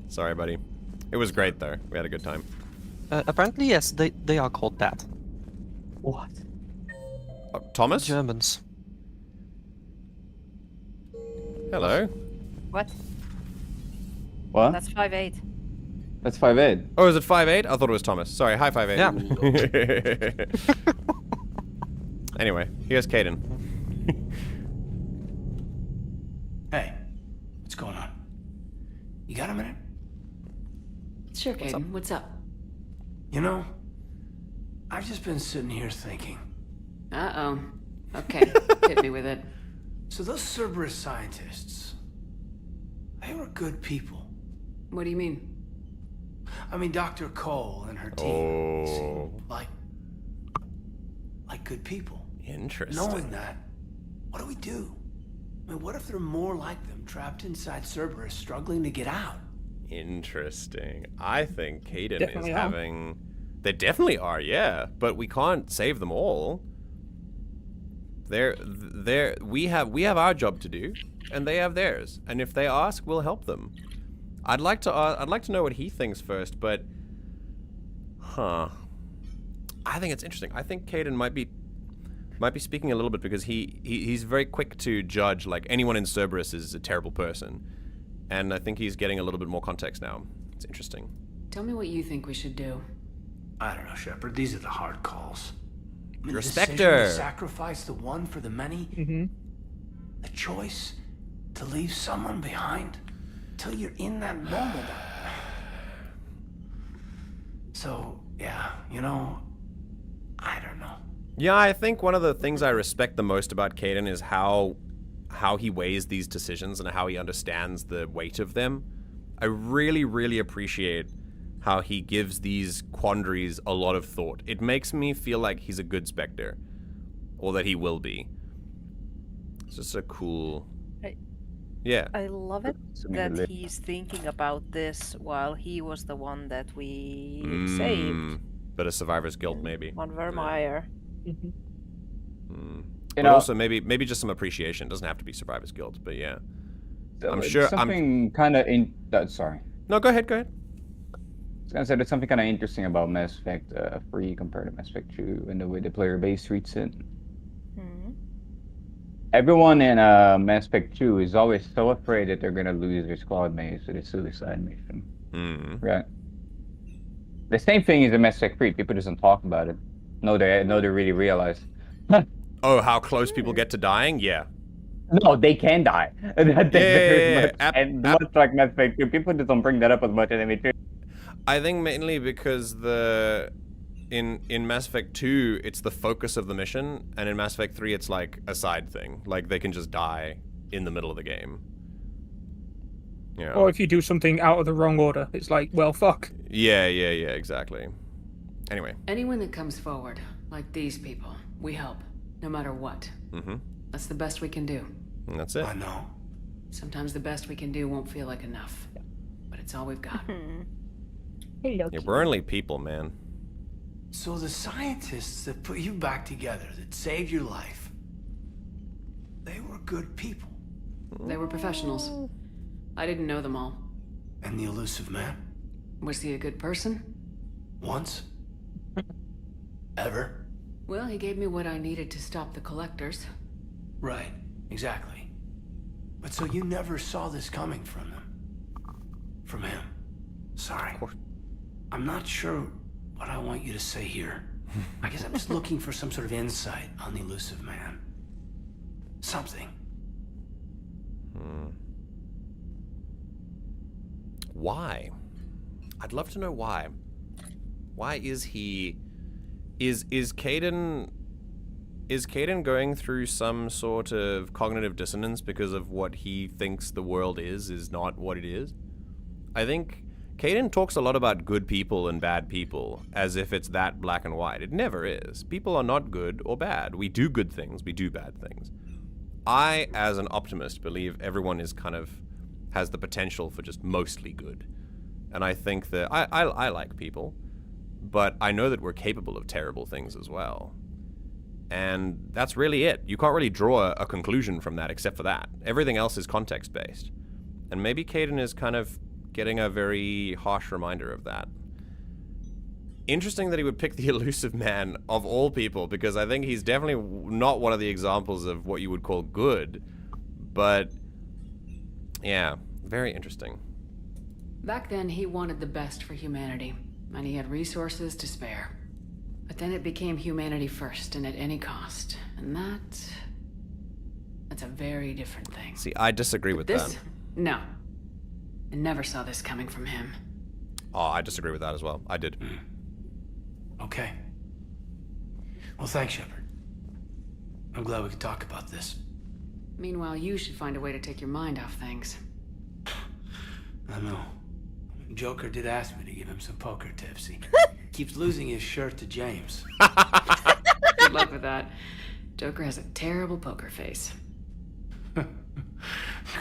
A: Sorry, buddy. It was great though. We had a good time.
W: Apparently, yes, they are called that.
I: What?
A: Thomas?
W: Germans.
A: Hello.
C: What?
I: What?
C: That's 5'8".
I: That's 5'8".
A: Oh, is it 5'8"? I thought it was Thomas. Sorry, hi 5'8".
W: Yeah.
A: Anyway, here's Kaidan.
Q: Hey, what's going on? You got a minute?
D: Sure, Kaidan. What's up?
Q: You know, I've just been sitting here thinking.
D: Uh-oh. Okay, hit me with it.
Q: So those Cerberus scientists, they were good people.
D: What do you mean?
Q: I mean, Dr. Cole and her team seem like good people.
A: Interesting.
Q: Knowing that, what do we do? I mean, what if there are more like them trapped inside Cerberus struggling to get out?
A: Interesting. I think Kaidan
Q: Definitely
A: is
Q: are.
A: having... They definitely are, yeah. But we can't save them all. We have our job to do, and they have theirs. And if they ask, we'll help them. I'd like to know what he thinks first, but... Huh. I think it's interesting. I think Kaidan might be speaking a little bit because he's very quick to judge, like, anyone in Cerberus is a terrible person. And I think he's getting a little bit more context now. It's interesting.
D: Tell me what you think we should do.
Q: I don't know, Shepard. These are the hard calls. I mean,
A: Respect
Q: the decision
A: her.
Q: to sacrifice the one for the many.
B: Mm-hmm.
Q: The choice to leave someone behind till you're in that moment. So, yeah, you know, I don't know.
A: Yeah, I think one of the things I respect the most about Kaidan is how he weighs these decisions and how he understands the weight of them. I really, really appreciate how he gives these quandaries a lot of thought. It makes me feel like he's a good Spectre. Or that he will be. It's just a cool... Yeah.
C: I love it that he's thinking about this while he was the one that we saved.
A: But a survivor's guilt, maybe.
C: On Vermeer.
A: But also maybe just some appreciation. It doesn't have to be survivor's guilt, but yeah. I'm sure.
I: Something kind of sorry.
A: No, go ahead. Go ahead.
I: I was gonna say there's something kind of interesting about Mass Effect 3 compared to Mass Effect 2 and the way the player base treats it. Everyone in Mass Effect 2 is always so afraid that they're gonna lose their squad mates to the suicide mission. Right. The same thing is in Mass Effect 3. People just don't talk about it. No, they really realize.
A: Oh, how close people get to dying? Yeah.
I: No, they can die.
A: Yeah.
I: And much like Mass Effect 2, people just don't bring that up as much as they do.
A: I think mainly because in Mass Effect 2, it's the focus of the mission, and in Mass Effect 3, it's like a side thing. Like, they can just die in the middle of the game. Yeah.
B: Or if you do something out of the wrong order, it's like, well, fuck.
A: Yeah, exactly. Anyway.
D: Anyone that comes forward, like these people, we help, no matter what. That's the best we can do.
A: And that's it.
Q: I know.
D: Sometimes the best we can do won't feel like enough, but it's all we've got.
A: Yeah, we're only people, man.
Q: So the scientists that put you back together, that saved your life, they were good people.
D: They were professionals. I didn't know them all.
Q: And the elusive man?
D: Was he a good person?
Q: Once? Ever?
D: Well, he gave me what I needed to stop the collectors.
Q: Right, exactly. But so you never saw this coming from them? From him? Sorry. I'm not sure what I want you to say here. I guess I'm just looking for some sort of insight on the elusive man. Something.
A: Why? I'd love to know why. Why is he... Is Kaidan going through some sort of cognitive dissonance because of what he thinks the world is not what it is? I think Kaidan talks a lot about good people and bad people as if it's that black and white. It never is. People are not good or bad. We do good things, we do bad things. I, as an optimist, believe everyone is kind of has the potential for just mostly good. And I think that I like people, but I know that we're capable of terrible things as well. And that's really it. You can't really draw a conclusion from that except for that. Everything else is context-based. And maybe Kaidan is kind of getting a very harsh reminder of that. Interesting that he would pick the elusive man of all people, because I think he's definitely not one of the examples of what you would call good. But, yeah, very interesting.
D: Back then, he wanted the best for humanity, and he had resources to spare. But then it became humanity first, and at any cost. And that's a very different thing.
A: See, I disagree with that.
D: No. I never saw this coming from him.
A: Oh, I disagree with that as well. I did.
Q: Okay. Well, thanks, Shepard. I'm glad we could talk about this.
D: Meanwhile, you should find a way to take your mind off things.
Q: I know. Joker did ask me to give him some poker tips. He keeps losing his shirt to James.
D: Good luck with that. Joker has a terrible poker face.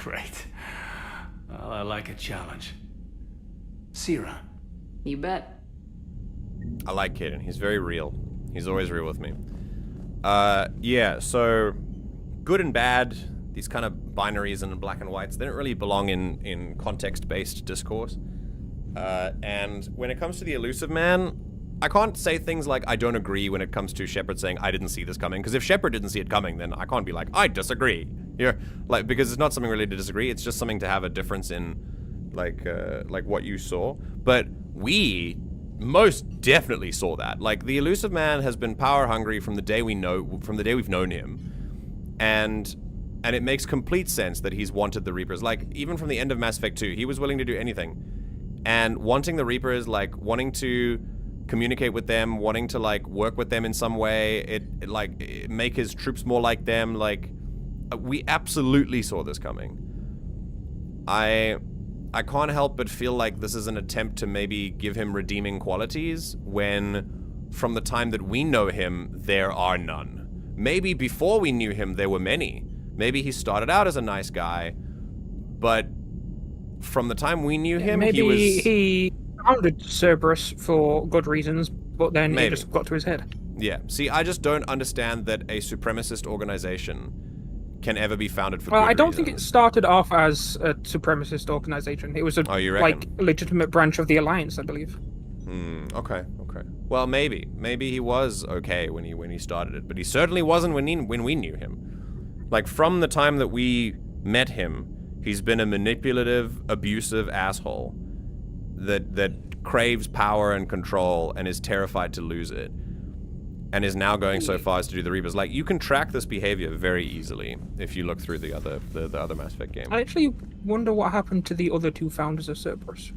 Q: Great. Well, I like a challenge. See you around.
D: You bet.
A: I like Kaidan. He's very real. He's always real with me. Yeah, so good and bad, these kind of binaries and black and whites, they don't really belong in context-based discourse. And when it comes to the elusive man, I can't say things like I don't agree when it comes to Shepard saying I didn't see this coming, because if Shepard didn't see it coming, then I can't be like, I disagree. Yeah, like, because it's not something really to disagree, it's just something to have a difference in, like what you saw. But we most definitely saw that. Like, the elusive man has been power hungry from the day we've known him, and it makes complete sense that he's wanted the Reapers. Like, even from the end of Mass Effect 2, he was willing to do anything, and wanting the Reapers, like wanting to communicate with them, wanting to like work with them in some way, it make his troops more like them. Like, we absolutely saw this coming. I can't help but feel like this is an attempt to maybe give him redeeming qualities when, from the time that we know him, there are none. Maybe before we knew him, there were many. Maybe he started out as a nice guy, but from the time we knew him,
B: maybe he founded Cerberus for good reasons, but then it just got to his head.
A: Yeah. See, I just don't understand that a supremacist organization can ever be founded for good
B: I don't
A: reasons.
B: think it started off as a supremacist organization. It was a legitimate branch of the Alliance, I believe.
A: Okay. Well, maybe he was okay when he started it, but he certainly wasn't when we knew him. Like, from the time that we met him, he's been a manipulative, abusive asshole that craves power and control and is terrified to lose it, and is now going so far as to do the Reapers. Like, you can track this behavior very easily if you look through the other Mass Effect game.
B: I actually wonder what happened to the other two founders of Cerberus.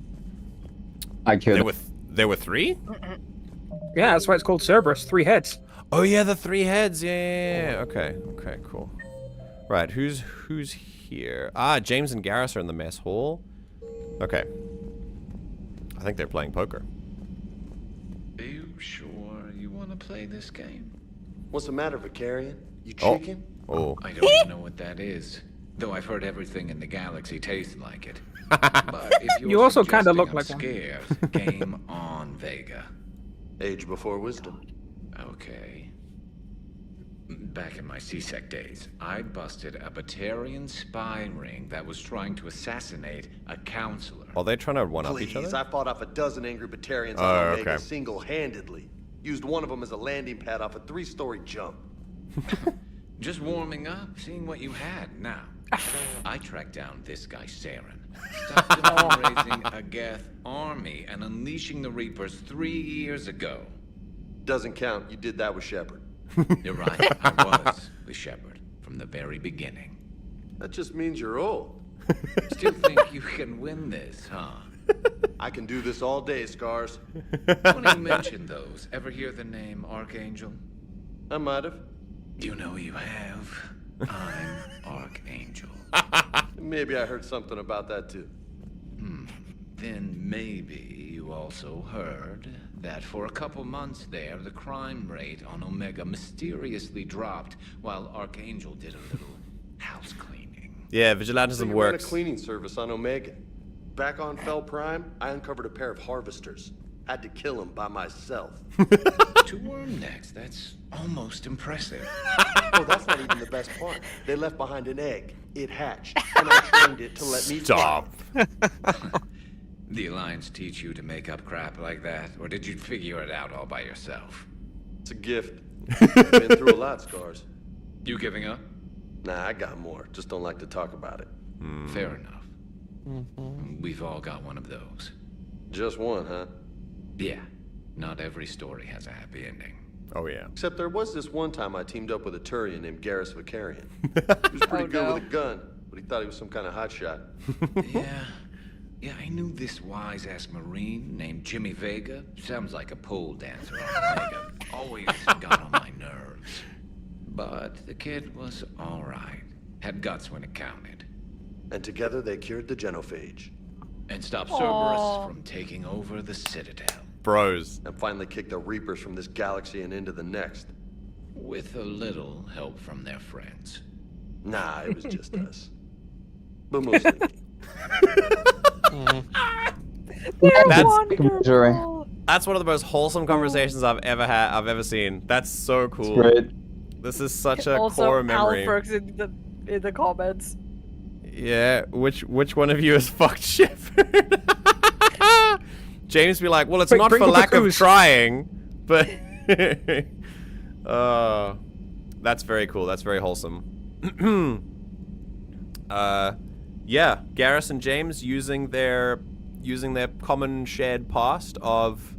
I: I killed.
A: There were three?
B: Yeah, that's why it's called Cerberus. 3 heads.
A: Oh yeah, the 3 heads. Yeah. Okay, cool. Right, who's here? Ah, James and Garrus are in the mess hall. Okay. I think they're playing poker.
H: Are you sure you want to play this game?
L: What's the matter, Vicarian? You chicken?
A: Oh.
H: I don't even know what that is. Though I've heard everything in the galaxy tastes like it. But if you're
B: you also kind of look
H: I'm
B: like
H: scared, game on, Vega.
L: Age before wisdom.
H: Okay. Back in my CSEC days, I busted a Batarian spy ring that was trying to assassinate a counselor.
A: Are they trying to one-up each other?
L: I fought off a dozen angry Batarians
A: Oh,
L: on Omega
A: okay.
L: single-handedly. Used one of them as a landing pad off a 3-story jump.
H: Just warming up, seeing what you had. Now, I tracked down this guy, Saren. Stopped him from raising a Geth army and unleashing the Reapers 3 years ago.
L: Doesn't count. You did that with Shepard.
H: You're right. I was with Shepard from the very beginning.
L: That just means you're old.
H: Still think you can win this, huh?
L: I can do this all day, Scars.
H: Funny you mention those. Ever hear the name Archangel?
L: I might have.
H: You know you have. I'm Archangel.
L: Maybe I heard something about that too.
H: Then maybe you also heard that for a couple months there, the crime rate on Omega mysteriously dropped while Archangel did a little house cleaning.
A: Yeah, vigilantism
L: ran a
A: works.
L: cleaning service on Omega. Back on Fel Prime, I uncovered a pair of harvesters. Had to kill them by myself.
H: 2 worm necks, that's almost impressive.
L: Oh, that's not even the best part. They left behind an egg. It hatched, and I trained it to let me
A: Stop.
H: The Alliance teach you to make up crap like that, or did you figure it out all by yourself?
L: It's a gift. Been through a lot, Scars.
H: You giving up?
L: Nah, I got more. Just don't like to talk about it.
H: Fair enough. We've all got one of those.
L: Just one, huh?
H: Yeah. Not every story has a happy ending.
A: Oh, yeah.
L: Except there was this one time I teamed up with a Turian named Garrus Vicarian. He was pretty good with a gun, but he thought he was some kind of hotshot.
H: Yeah, I knew this wise-ass Marine named Jimmy Vega. Sounds like a pole dancer on Omega. Always got on my nerves. But the kid was all right. Had guts when it counted.
L: And together they cured the genophage.
H: And stopped Cerberus from taking over the Citadel.
A: Bros.
L: And finally kicked the Reapers from this galaxy and into the next.
H: With a little help from their friends.
L: Nah, it was just us. But mostly me.
A: That's one of the most wholesome conversations I've ever had. I've ever seen. That's so cool.
I: Great.
A: This is such a
C: Also,
A: core memory.
C: Alfred's in the comments.
A: Yeah, which one of you has fucked Shepard? James be like, well, it's not for lack of trying, but that's very cool. That's very wholesome. Yeah, Garrus and James using their common shared past of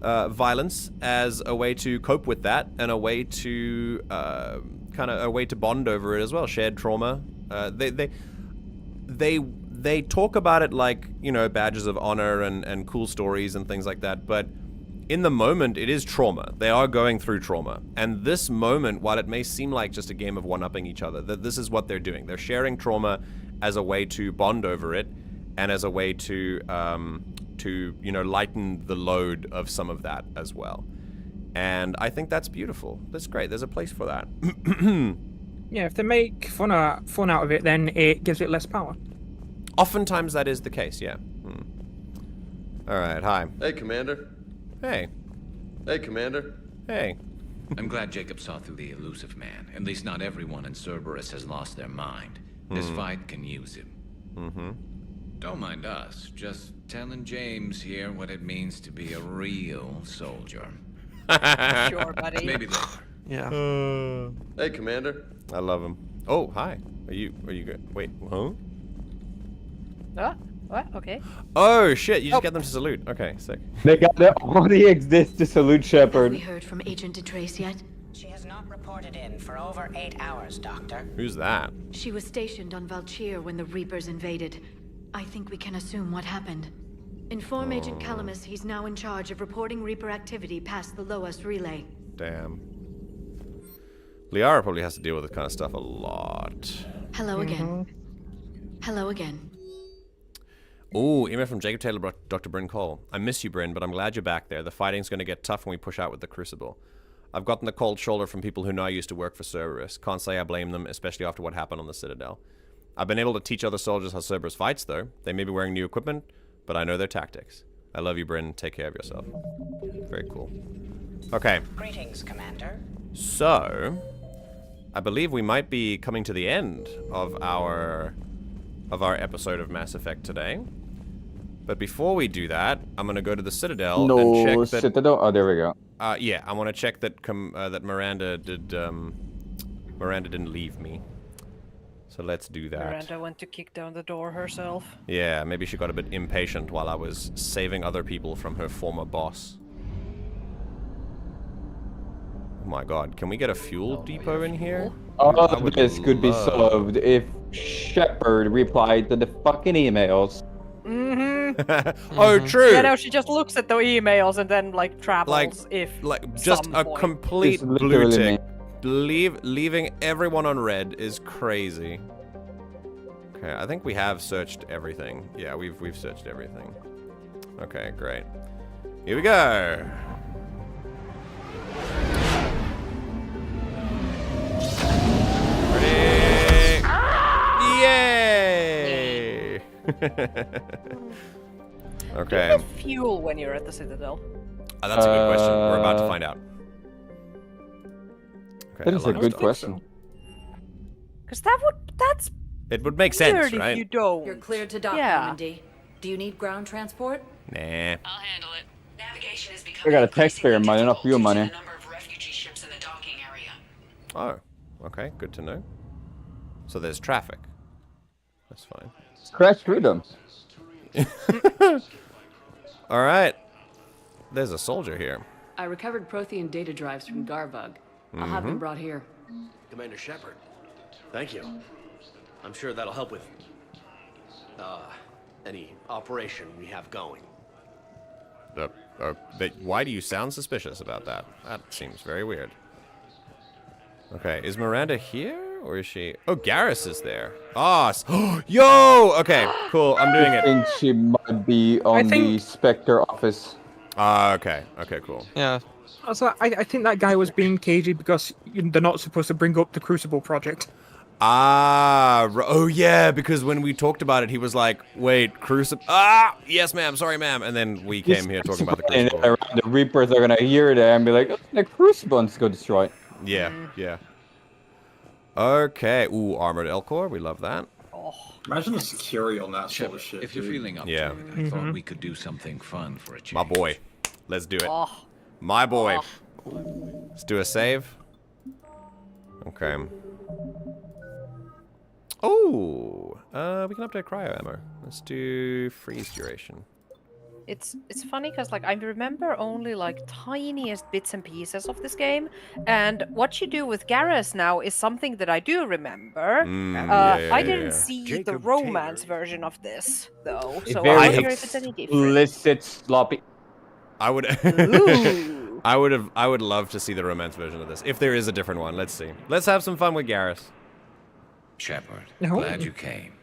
A: violence as a way to cope with that and a way to kind of a way to bond over it as well. Shared trauma. They talk about it like, you know, badges of honor and cool stories and things like that, but in the moment, it is trauma. They are going through trauma. And this moment, while it may seem like just a game of one-upping each other, this is what they're doing. They're sharing trauma as a way to bond over it and as a way to you know, lighten the load of some of that as well. And I think that's beautiful. That's great. There's a place for that.
B: Yeah, if they make fun out of it, then it gives it less power.
A: Oftentimes that is the case, yeah. Alright, hi.
L: Hey, Commander.
A: Hey.
L: Hey, Commander.
A: Hey.
H: I'm glad Jacob saw through the elusive man. At least not everyone in Cerberus has lost their mind. This fight can use him. Don't mind us. Just telling James here what it means to be a real soldier.
C: Sure, buddy.
H: Maybe later.
A: Yeah.
L: Hey, Commander.
A: I love him. Oh, hi. Are you good? Wait, huh?
C: What? Okay.
A: Oh shit! You just get them to salute. Okay, sick.
I: They got all the exits to salute Shepard.
J: Have we heard from Agent Detrace yet?
K: She has not reported in for over 8 hours, Doctor.
A: Who's that?
J: She was stationed on Valchir when the Reapers invaded. I think we can assume what happened. Inform Agent Calamus he's now in charge of reporting Reaper activity past the Loas relay.
A: Damn. Liara probably has to deal with this kind of stuff a lot.
J: Hello again. Hello again.
A: Ooh, email from Jacob Taylor, Dr. Bryn Cole. I miss you, Bryn, but I'm glad you're back there. The fighting's going to get tough when we push out with the Crucible. I've gotten the cold shoulder from people who know I used to work for Cerberus. Can't say I blame them, especially after what happened on the Citadel. I've been able to teach other soldiers how Cerberus fights, though. They may be wearing new equipment, but I know their tactics. I love you, Bryn. Take care of yourself. Very cool. Okay.
K: Greetings, Commander.
A: So, I believe we might be coming to the end of our episode of Mass Effect today. But before we do that, I'm gonna go to the Citadel and check that.
I: Citadel. Oh, there we go.
A: Yeah, I want to check that that Miranda didn't leave me. So let's do that.
C: Miranda went to kick down the door herself.
A: Yeah, maybe she got a bit impatient while I was saving other people from her former boss. Oh my god, can we get a fuel depot in here?
I: Oh, this could be solved if Shepard replied to the fucking emails.
A: Oh, true.
C: Yeah, no, she just looks at the emails and then like travels
A: just a complete blue tick. Leaving everyone on red is crazy. Okay, I think we have searched everything. Yeah, we've searched everything. Okay, great. Here we go. Ready? Yay! Okay.
C: Do you get fuel when you're at the Citadel?
A: That's a good question. We're about to find out. Okay,
I: That is a good question.
C: Because that's
A: it would make sense,
C: weird
A: right?
C: if you don't.
J: You're cleared to dock,
C: Yeah.
J: Normandy. Do you need ground transport?
A: Nah.
K: I'll handle it. Navigation is
I: I
K: becoming
I: got a taxpayer money, not fuel money.
K: number of refugee ships in the docking area.
A: Oh, okay, good to know. So there's traffic. That's fine.
I: Crash through them.
A: All right. There's a soldier here.
D: I recovered Prothean data drives from Garvug. I'll have them brought here.
E: Commander Shepard, thank you. I'm sure that'll help with any operation we have going.
A: Why do you sound suspicious about that? That seems very weird. Okay, is Miranda here? Or is she... Oh, Garrus is there. Oh, yo! Okay, cool, I'm doing it.
I: I think she might be on the Spectre office.
A: Okay, okay, cool.
W: Yeah.
B: Also, I think that guy was being cagey because they're not supposed to bring up the Crucible project.
A: Oh yeah, because when we talked about it, he was like, wait, Crucible... yes ma'am, sorry ma'am. And then we came here talking about the Crucible.
I: And the Reapers are gonna hear that and be like, oh, the Crucible needs to go destroy it.
A: Yeah, yeah. Okay, ooh, Armored Elcor, we love that.
U: Imagine the security on that sort of shit.
H: If you're feeling up to it, I thought we could do something fun for a change.
A: My boy. Let's do it. My boy. Let's do a save. Okay. Oh, we can update cryo ammo. Let's do freeze duration.
C: It's funny because like I remember only like tiniest bits and pieces of this game, and what you do with Garrus now is something that I do remember. I didn't see the romance version of this though, so I wonder if it's any different.
I: Illicit sloppy.
A: I would. I would love to see the romance version of this. If there is a different one, let's see. Let's have some fun with Garrus.
H: Shepard,
B: No.
H: glad you came.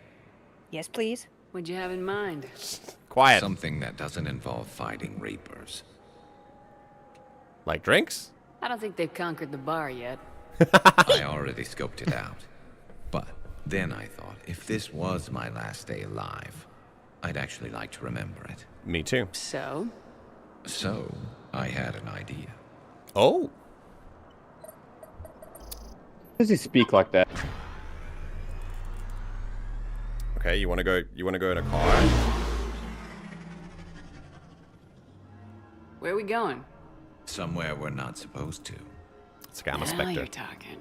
C: Yes, please.
D: What'd you have in mind?
A: Quiet.
H: Something that doesn't involve fighting Reapers.
A: Like drinks?
D: I don't think they've conquered the bar yet.
H: I already scoped it out. But then I thought, if this was my last day alive, I'd actually like to remember it.
A: Me too.
D: So?
H: So, I had an idea.
A: Oh.
I: Does he speak like that?
A: Okay, you wanna go in a car?
D: Where are we going?
H: Somewhere we're not supposed to.
A: It's like I'm a
D: Now
A: specter.
D: you're talking.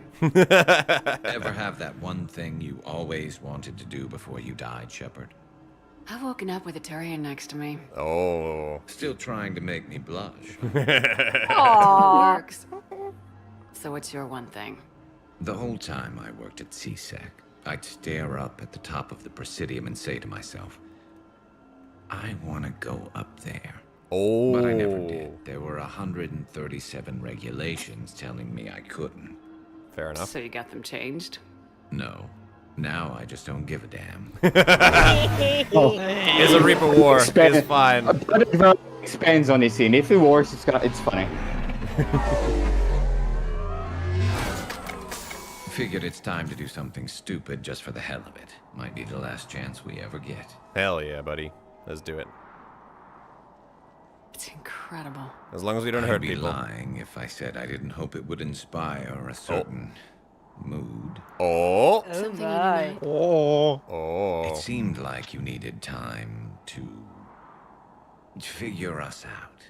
H: Ever have that one thing you always wanted to do before you died, Shepard?
D: I've woken up with a Turian next to me.
A: Oh.
H: Still trying to make me blush.
C: Aww.
D: Works. So what's your one thing?
H: The whole time I worked at CSEC, I'd stare up at the top of the Presidium and say to myself, I want to go up there.
A: Oh.
H: But I never did. There were 137 regulations telling me I couldn't.
A: Fair enough.
D: So you got them changed?
H: No. Now I just don't give a damn.
A: It's a Reaper War. It's fine.
I: It expands on this scene. If it works, it's funny.
H: Figured it's time to do something stupid just for the hell of it. Might be the last chance we ever get.
A: Hell yeah, buddy. Let's do it.
D: It's incredible.
A: As long as we don't hurt people.
H: I'd be lying if I said I didn't hope it would inspire a certain mood.
A: Oh.
D: Something in your mind?
A: Oh. Oh.
H: It seemed like you needed time to figure us out.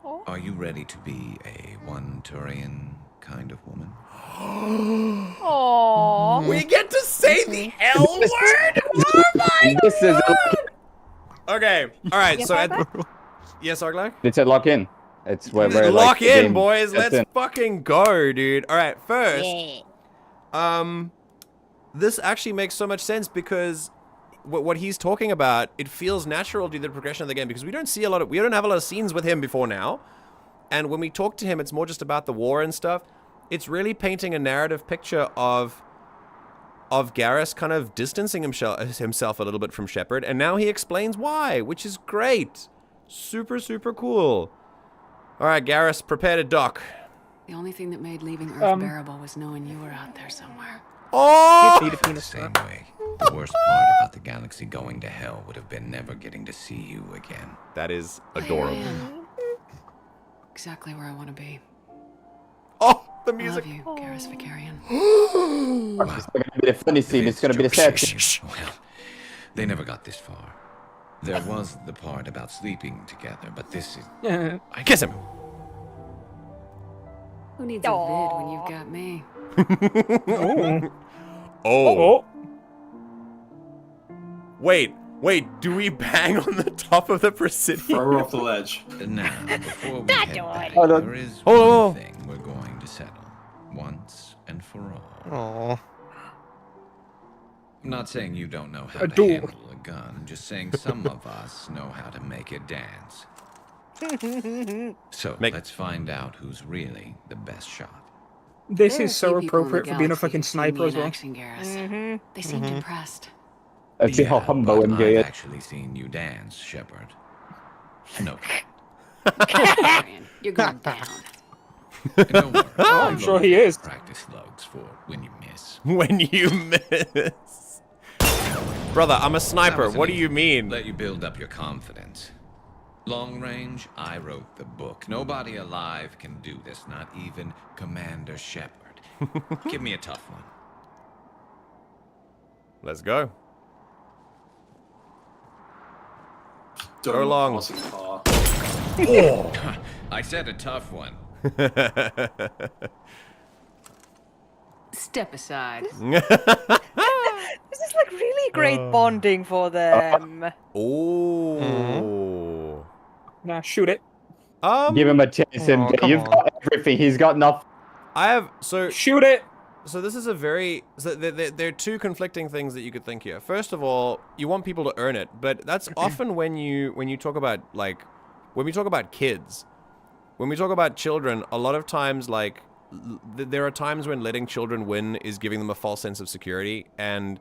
C: Oh.
H: Are you ready to be a one Turian kind of woman?
C: Aww.
A: We get to say the L word? Oh my
I: This is
A: Okay. All right.
C: Yes,
A: So
C: Arglac?
A: yes, Arglac?
I: It's a lock in. It's where
A: Lock
I: the
A: in,
I: game
A: boys.
I: gets
A: Let's
I: in.
A: fucking go, dude. All right. First,
C: Yeah.
A: this actually makes so much sense because what he's talking about, it feels natural to the progression of the game because we don't have a lot of scenes with him before now, and when we talk to him, it's more just about the war and stuff. It's really painting a narrative picture of of Garrus kind of distancing himself a little bit from Shepard, and now he explains why, which is great. Super, super cool. All right, Garrus, prepare to dock.
D: The only thing that made leaving Earth bearable was knowing you were out there somewhere.
A: Oh!
H: The same way. The worst part about the galaxy going to hell would have been never getting to see you again.
A: That is adorable.
D: Exactly where I want to be.
A: Oh, the music.
D: I love you, Garrus Vakarian.
I: It's gonna be the funny scene. It's gonna be the sad scene.
H: Well, they never got this far. There was the part about sleeping together, but this is...
A: I kiss him.
D: Who needs a vid when you've got me?
A: Oh. Wait, do we bang on the top of the Presidium?
U: Throw her off the ledge.
H: Now, before we head back,
A: Hold on.
H: there is
A: Oh.
H: one thing we're going to settle. Once and for all.
B: Aww.
H: I'm not saying you don't know how
B: A
H: to
B: duel.
H: handle a gun, just saying some of us know how to make it dance. So let's find out who's really the best shot.
B: This
D: There
B: is
D: are
B: so
D: a few people in the
B: appropriate for being a
D: galaxy
B: fucking
D: who've seen me
B: sniper as
D: in
B: well.
D: action, Garrus. They seemed impressed.
I: Let's see how humble
H: but
I: MJ
H: I've
I: is.
H: actually seen you dance, Shepard. No.
D: You're going down.
H: Don't worry,
B: I'm sure he is.
H: Practice slugs for when you miss.
A: When you miss. Brother, I'm a sniper. What do you mean?
H: Let you build up your confidence. Long range, I wrote the book. Nobody alive can do this, not even Commander Shepard. Give me a tough one.
A: Let's go.
U: Don't
A: Go long.
H: Oh. I said a tough one.
D: Step aside.
C: This is like really great bonding for them.
A: Oh.
B: Nah, shoot it.
I: Give him a chance, MJ. You've got everything. He's got nothing.
A: I have
B: shoot it.
A: So this is a very there are two conflicting things that you could think here. First of all, you want people to earn it, but that's often when you talk about when we talk about kids, when we talk about children, a lot of times there are times when letting children win is giving them a false sense of security, and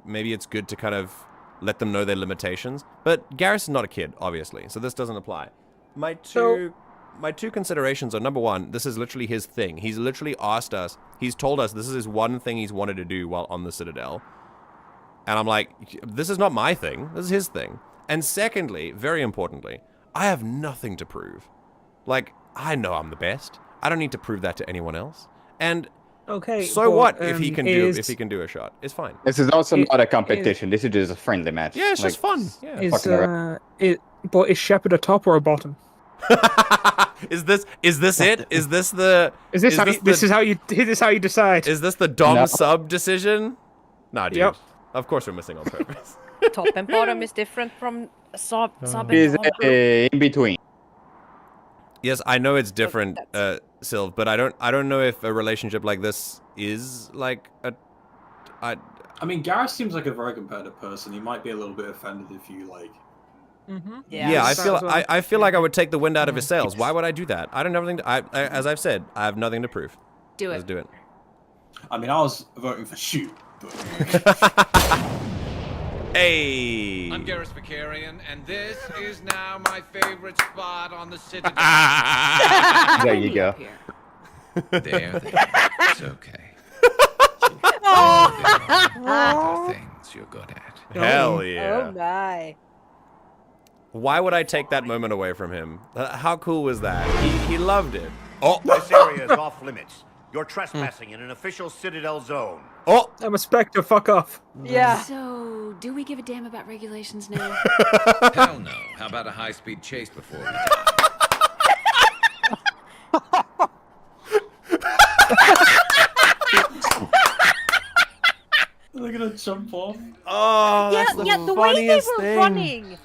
A: maybe it's good to kind of let them know their limitations. But Garrus is not a kid, obviously, so this doesn't apply. My two considerations are, number one, this is literally his thing. He's literally asked us, he's told us this is his one thing he's wanted to do while on the Citadel. And I'm like, this is not my thing, this is his thing. And secondly, very importantly, I have nothing to prove. Like, I know I'm the best. I don't need to prove that to anyone else. And
B: okay,
A: so
B: but,
A: what if he can do a shot? It's fine.
I: This is also not a competition. This is just a friendly match.
A: Yeah, it's just fun. Yeah.
B: But is Shepard a top or a bottom?
A: Is this it? Is this the?
B: This is how you decide?
A: Is this the Dom sub decision? Nah, dude.
B: Yep.
A: Of course we're missing on purpose.
C: Top and bottom is different from sub and
I: Is
C: bottom.
I: in between.
A: Yes, I know it's different, Sylv, but I don't know if a relationship like this is like a.
U: I mean, Garrus seems like a very competitive person. He might be a little bit offended if you like.
A: Yeah, I feel like I would take the wind out of his sails. Why would I do that? I don't have anything. As I've said, I have nothing to prove.
D: Do it.
A: Let's do it.
U: I mean, I was voting for shoot. But...
A: Hey.
H: I'm Garrus Vakarian, and this is now my favorite spot on the Citadel.
I: There you go.
H: There. It's okay. There are things you're good at.
A: Hell yeah.
C: Oh my.
A: Why would I take that moment away from him? How cool was that? He loved it.
F: Oh, this area is off limits. You're trespassing in an official Citadel zone.
A: Oh,
B: I'm a Spectre. Fuck off.
C: Yeah.
D: So, do we give a damn about regulations now?
H: Hell no. How about a high-speed chase before we die?
U: They're gonna jump off.
A: Oh, that's
C: the way they were running.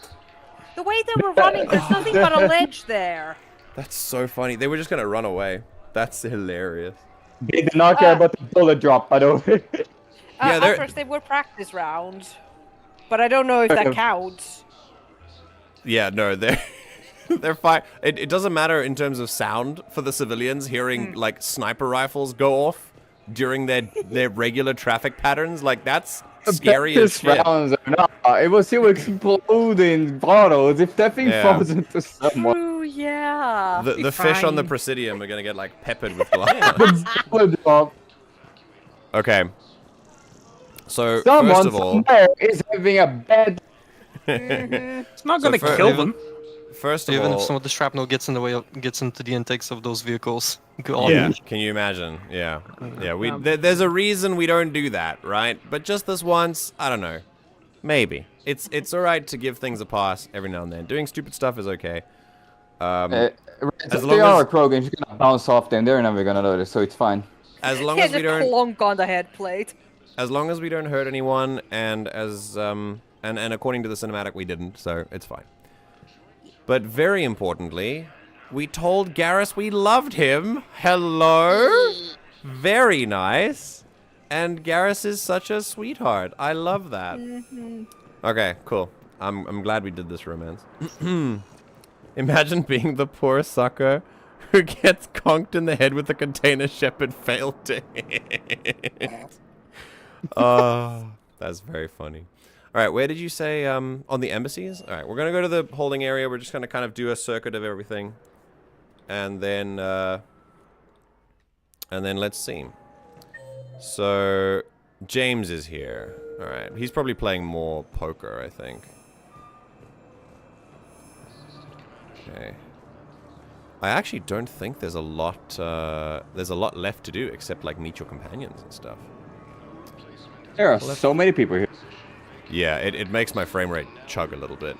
C: The way they were running, there's nothing but a ledge there.
A: That's so funny. They were just gonna run away. That's hilarious.
I: They did not care about the bullet drop, by the way.
C: At first they were practice rounds, but I don't know if that counts.
A: Yeah, no, they're fine. It doesn't matter in terms of sound for the civilians hearing like sniper rifles go off. during their regular traffic patterns. Like, that's scary as shit.
I: It will still explode in bottles if that thing falls into someone.
C: Ooh, yeah.
A: The fish on the Presidium are gonna get like peppered with glass. Okay. So
I: Someone
A: first of all,
I: somewhere is having a bad.
B: It's not gonna kill them.
A: First of
W: Even
A: all,
W: if some of the shrapnel gets in the way, gets into the intakes of those vehicles. God.
A: Yeah, can you imagine? Yeah, yeah. There's a reason we don't do that, right? But just this once, I don't know. Maybe it's all right to give things a pass every now and then. Doing stupid stuff is okay.
I: As long as programs, you're gonna bounce off them. They're never gonna notice, so it's fine.
A: As long as we don't
C: clonk on the head plate.
A: As long as we don't hurt anyone, and as and according to the cinematic, we didn't, so it's fine. But very importantly, we told Garrus we loved him. Hello? Very nice. And Garrus is such a sweetheart. I love that. Okay, cool. I'm glad we did this romance. Imagine being the poor sucker who gets conked in the head with a container Shepard failed to hit. Oh, that's very funny. All right, where did you say, on the embassies? All right, we're going to go to the holding area. We're just going to kind of do a circuit of everything. And then let's see. So, James is here. All right, he's probably playing more poker, I think. Okay. I actually don't think there's a lot left to do except, like, meet your companions and stuff.
I: There are so many people here.
A: Yeah, it makes my frame rate chug a little bit.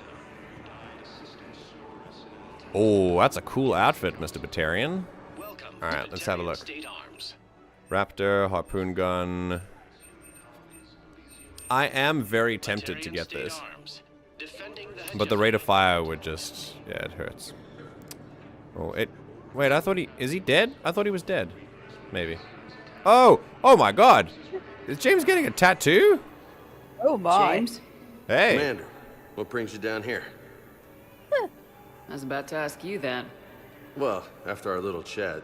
A: Oh, that's a cool outfit, Mr. Batarian. Alright, let's have a look. Raptor, harpoon gun. I am very tempted to get this. But the rate of fire would just... yeah, it hurts. Oh, wait, I thought is he dead? I thought he was dead. Maybe. Oh! Oh my god! Is James getting a tattoo?
C: Oh my.
N: James?
A: Hey.
L: Commander, what brings you down here?
D: I was about to ask you that.
L: Well, after our little chat,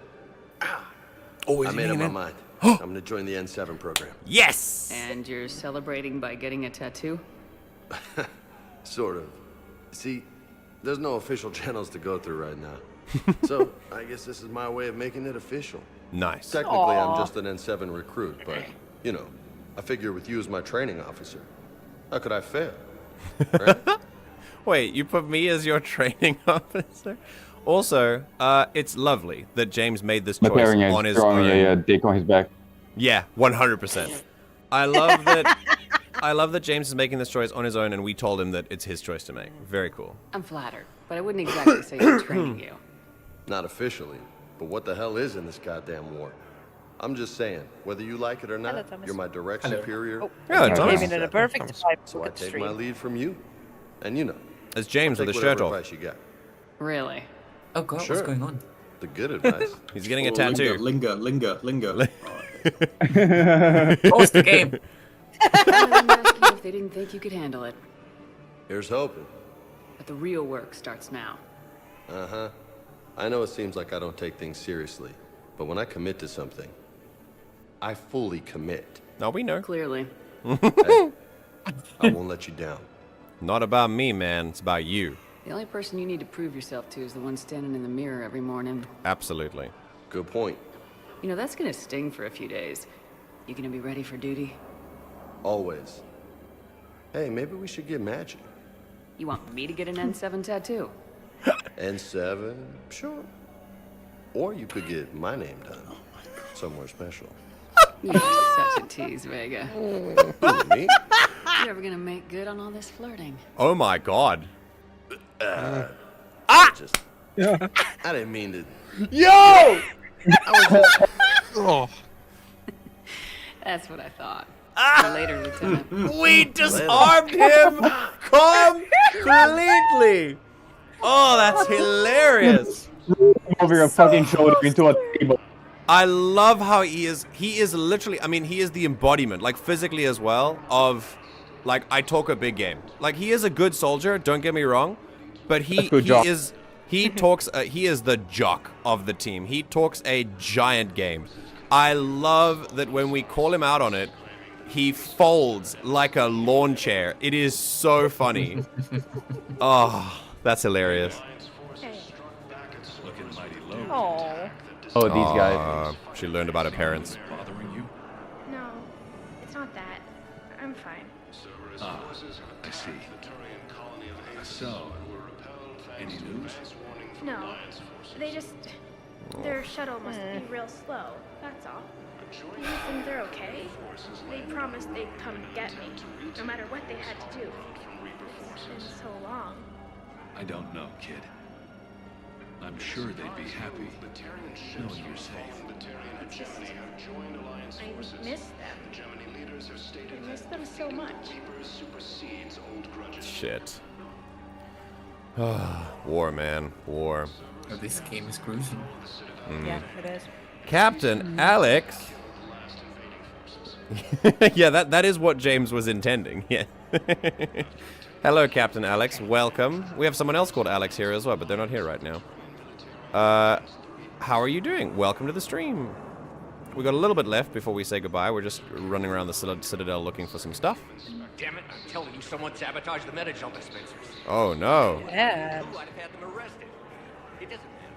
A: oh,
L: I made up my mind. I'm gonna join the N7 program.
A: Yes!
D: And you're celebrating by getting a tattoo?
L: Sort of. See, there's no official channels to go through right now. So, I guess this is my way of making it official.
A: Nice.
L: Technically, I'm just an N7 recruit, but, you know, I figure with you as my training officer, how could I fail? Right?
A: Wait, you put me as your training officer? Also, it's lovely that James made this choice on his own.
I: Yeah, dick on his back.
A: Yeah, 100%. I love that. I love that James is making this choice on his own, and we told him that it's his choice to make. Very cool.
D: I'm flattered, but I wouldn't exactly say I'm training you.
L: Not officially, but what the hell is in this goddamn war? I'm just saying, whether you like it or not, you're my direct superior.
C: Oh,
A: yeah,
C: Thomas. Came in a perfect time.
L: So I take my lead from you, and you know.
A: As James with a shirt off.
L: Advice you got.
D: Really?
G: Oh god,
L: sure.
G: What's going on?
L: The good advice.
A: He's getting a tattoo.
U: Linger.
G: Pause the game.
D: I'm asking if they didn't think you could handle it.
L: Here's hoping.
D: But the real work starts now.
L: Uh-huh. I know it seems like I don't take things seriously, but when I commit to something, I fully commit.
A: No, we know.
D: Clearly.
L: Hey, I won't let you down.
A: Not about me, man. It's about you.
D: The only person you need to prove yourself to is the one standing in the mirror every morning.
A: Absolutely.
L: Good point.
D: You know, that's gonna sting for a few days. You gonna be ready for duty?
L: Always. Hey, maybe we should get matching.
D: You want me to get an N7 tattoo?
L: N7? Sure. Or you could get my name done. Somewhere special.
D: You're such a tease, Vega.
L: Who, me?
D: You ever gonna make good on all this flirting?
A: Oh my god.
L: Just, I didn't mean to.
A: Yo!
W: Oh.
D: That's what I thought. Later, Lieutenant.
A: We disarmed him completely. Oh, that's hilarious.
I: Over your fucking shoulder into a table.
A: I love how he is literally, I mean, he is the embodiment, like physically as well, of, like, I talk a big game. Like, he is a good soldier, don't get me wrong, but he is the jock of the team. He talks a giant game. I love that when we call him out on it, he folds like a lawn chair. It is so funny. Oh, that's hilarious.
C: Oh.
I: Oh, these guys.
A: She learned about her parents.
P: No, it's not that. I'm fine.
O: Ah, I see. So, any news?
P: No, they just... Their shuttle must be real slow, that's all. Do you think they're okay? They promised they'd come get me, no matter what they had to do. It's been so long.
O: I don't know, kid. I'm sure they'd be happy knowing you're safe.
P: I miss them. I miss them so much.
A: Shit. War, man. War.
G: Oh, this game is gruesome.
C: Yeah, it is.
A: Captain Alex. Yeah, that is what James was intending. Yeah. Hello, Captain Alex. Welcome. We have someone else called Alex here as well, but they're not here right now. How are you doing? Welcome to the stream. We got a little bit left before we say goodbye. We're just running around the Citadel looking for some stuff.
F: Damn it, I'm telling you, someone sabotaged the Metagel dispensers.
A: Oh, no.
C: Yeah.
F: I'd have had them arrested. It doesn't matter.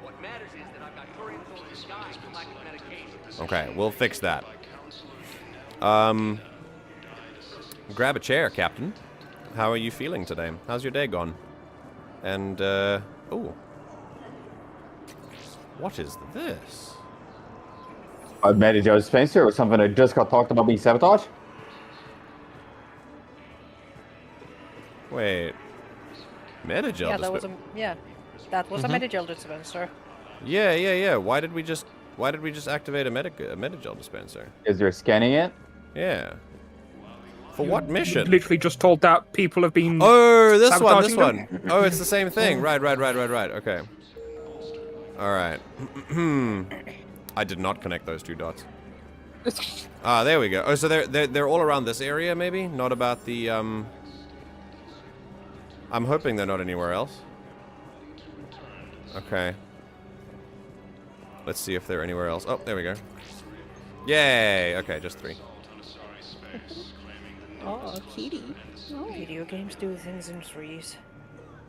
F: What matters is that I've got Turian soldiers dying from lack of medication.
A: Okay, we'll fix that. Grab a chair, Captain. How are you feeling today? How's your day gone? And, ooh. What is this?
I: A Metagel dispenser or something that just got talked about being sabotaged?
A: Wait. Metagel
C: Yeah, that was a that was a Metagel dispenser.
A: Yeah. Why did we just activate a Metagel dispenser?
I: Is there scanning it?
A: Yeah. For what mission?
B: Literally just told that people have been.
A: Oh, this
B: sabotaging
A: one.
B: them.
A: Oh, it's the same thing. Right. Okay. All right. I did not connect those two dots. Ah, there we go. Oh, so they're all around this area, maybe? Not about the I'm hoping they're not anywhere else. Okay. Let's see if they're anywhere else. Oh, there we go. Yay! Okay, just 3.
C: Oh, kitty. Oh. Video games do things in threes.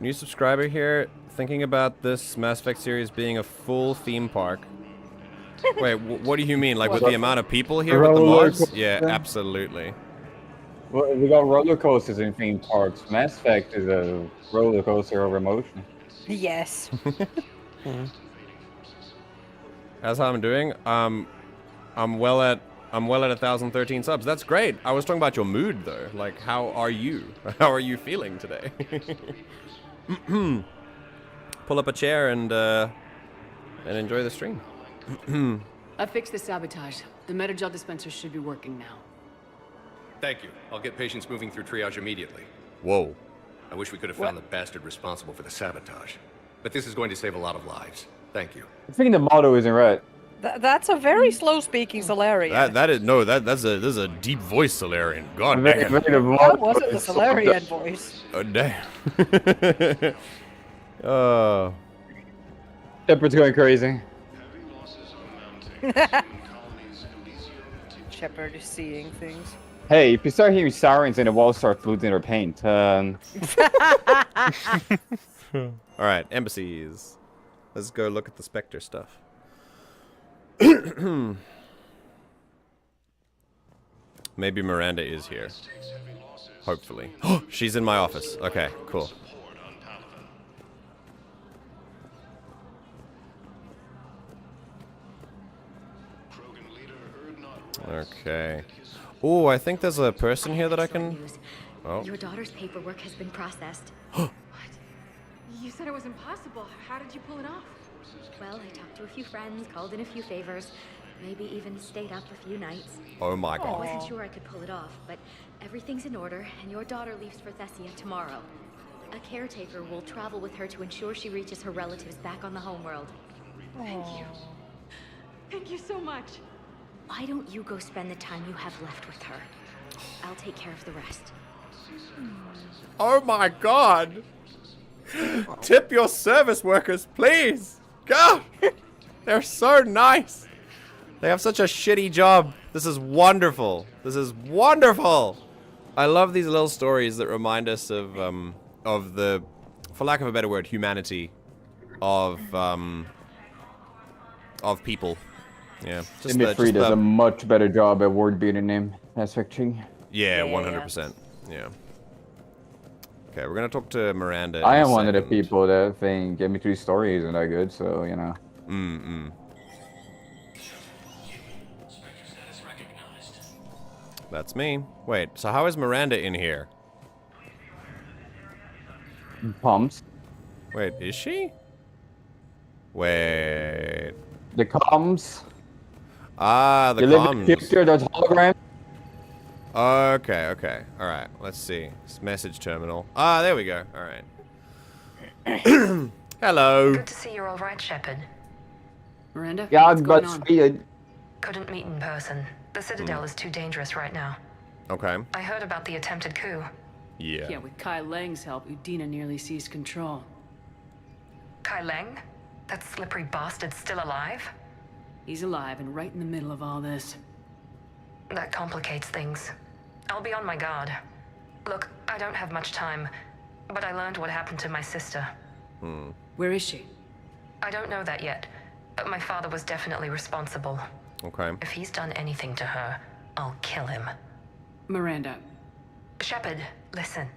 A: New subscriber here, thinking about this Mass Effect series being a full theme park. Wait, what do you mean? Like with the amount of people here with the mods? Yeah, absolutely.
I: Well, we got roller coasters in theme parks. Mass Effect is a roller coaster over emotion.
C: Yes.
A: That's how I'm doing. I'm well at 1,013 subs. That's great. I was talking about your mood though. Like, how are you? How are you feeling today? Pull up a chair and enjoy the stream.
D: I fixed the sabotage. The Metagel dispenser should be working now.
E: Thank you. I'll get patients moving through triage immediately.
A: Whoa.
E: I wish we could have found the bastard responsible for the sabotage. But this is going to save a lot of lives. Thank you.
I: I think the motto isn't right.
C: That's a very slow-speaking Solarian.
A: This is a deep voice Solarian. God damn.
C: That wasn't the Solarian voice.
A: Oh damn. Oh.
I: Shepard's going crazy.
C: Shepard is seeing things.
I: Hey, if you start hearing sirens and the walls start floating or paint,
A: Alright, embassies. Let's go look at the Spectre stuff. Maybe Miranda is here. Hopefully. She's in my office. Okay, cool. Okay. Oh, I think there's a person here that I can... Oh.
J: Your daughter's paperwork has been processed.
T: What? You said it was impossible. How did you pull it off?
J: Well, I talked to a few friends, called in a few favors, maybe even stayed up a few nights.
A: Oh my
J: I
A: god.
J: wasn't sure I could pull it off, but everything's in order, and your daughter leaves for Thessia tomorrow. A caretaker will travel with her to ensure she reaches her relatives back on the homeworld.
T: Thank you. Thank you so much.
J: Why don't you go spend the time you have left with her? I'll take care of the rest.
A: Oh my god! Tip your service workers, please! God! They're so nice! They have such a shitty job. This is wonderful. This is wonderful. I love these little stories that remind us of the, for lack of a better word, humanity of people. Yeah.
I: Free does a much better job at word beating name aspecting.
A: Yeah, 100%. Yeah. Okay, we're gonna talk to Miranda.
I: I am one of the people that think Get Me 3 story isn't that good, so you know.
A: That's me. Wait, so how is Miranda in here?
I: Pumps.
A: Wait, is she? Wait.
I: The comms.
A: Ah, the
I: you
A: comms.
I: Live in future, those holograms.
A: Okay, okay. Alright, let's see. It's message terminal. Ah, there we go. Alright. Hello.
M: Good to see you're alright, Shepard.
D: Miranda?
I: Yeah,
D: what's
I: but
D: going on?
I: weird.
M: Couldn't meet in person. The Citadel is too dangerous right now.
A: Okay.
M: I heard about the attempted coup.
D: Yeah, with Kai Lang's help, Udina nearly seized control.
M: Kai Lang? That slippery bastard's still alive?
D: He's alive and right in the middle of all this.
M: That complicates things. I'll be on my guard. Look, I don't have much time, but I learned what happened to my sister.
D: Where is she?
M: I don't know that yet, but my father was definitely responsible.
A: Okay.
M: If he's done anything to her, I'll kill him.
D: Miranda.
M: Shepard, listen.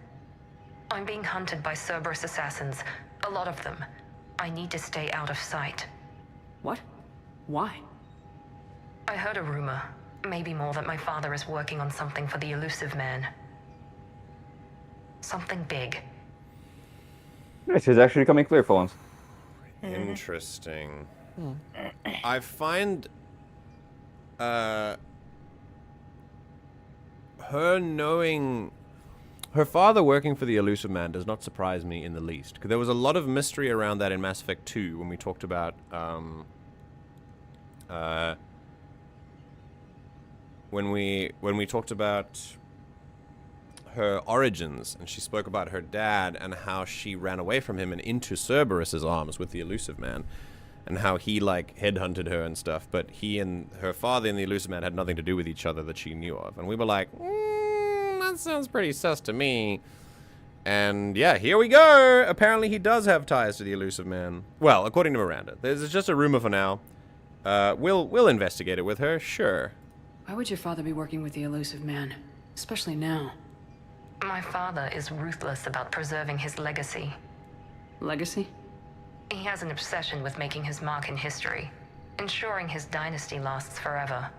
M: I'm being hunted by Cerberus assassins. A lot of them. I need to stay out of sight.
D: What? Why?
M: I heard a rumor, maybe more, that my father is working on something for the elusive man. Something big.
I: This is actually coming clear for once.
A: Interesting. I find her knowing her father working for the elusive man does not surprise me in the least. Because there was a lot of mystery around that in Mass Effect 2 when we talked about when we talked about her origins, and she spoke about her dad and how she ran away from him and into Cerberus's arms with the elusive man, and how he like headhunted her and stuff, but he and her father and the elusive man had nothing to do with each other that she knew of. And we were like, that sounds pretty sus to me. And yeah, here we go. Apparently he does have ties to the elusive man. Well, according to Miranda. There's just a rumor for now. We'll investigate it with her, sure.
D: Why would your father be working with the elusive man? Especially now.
M: My father is ruthless about preserving his legacy.
D: Legacy?
M: He has an obsession with making his mark in history, ensuring his dynasty lasts forever.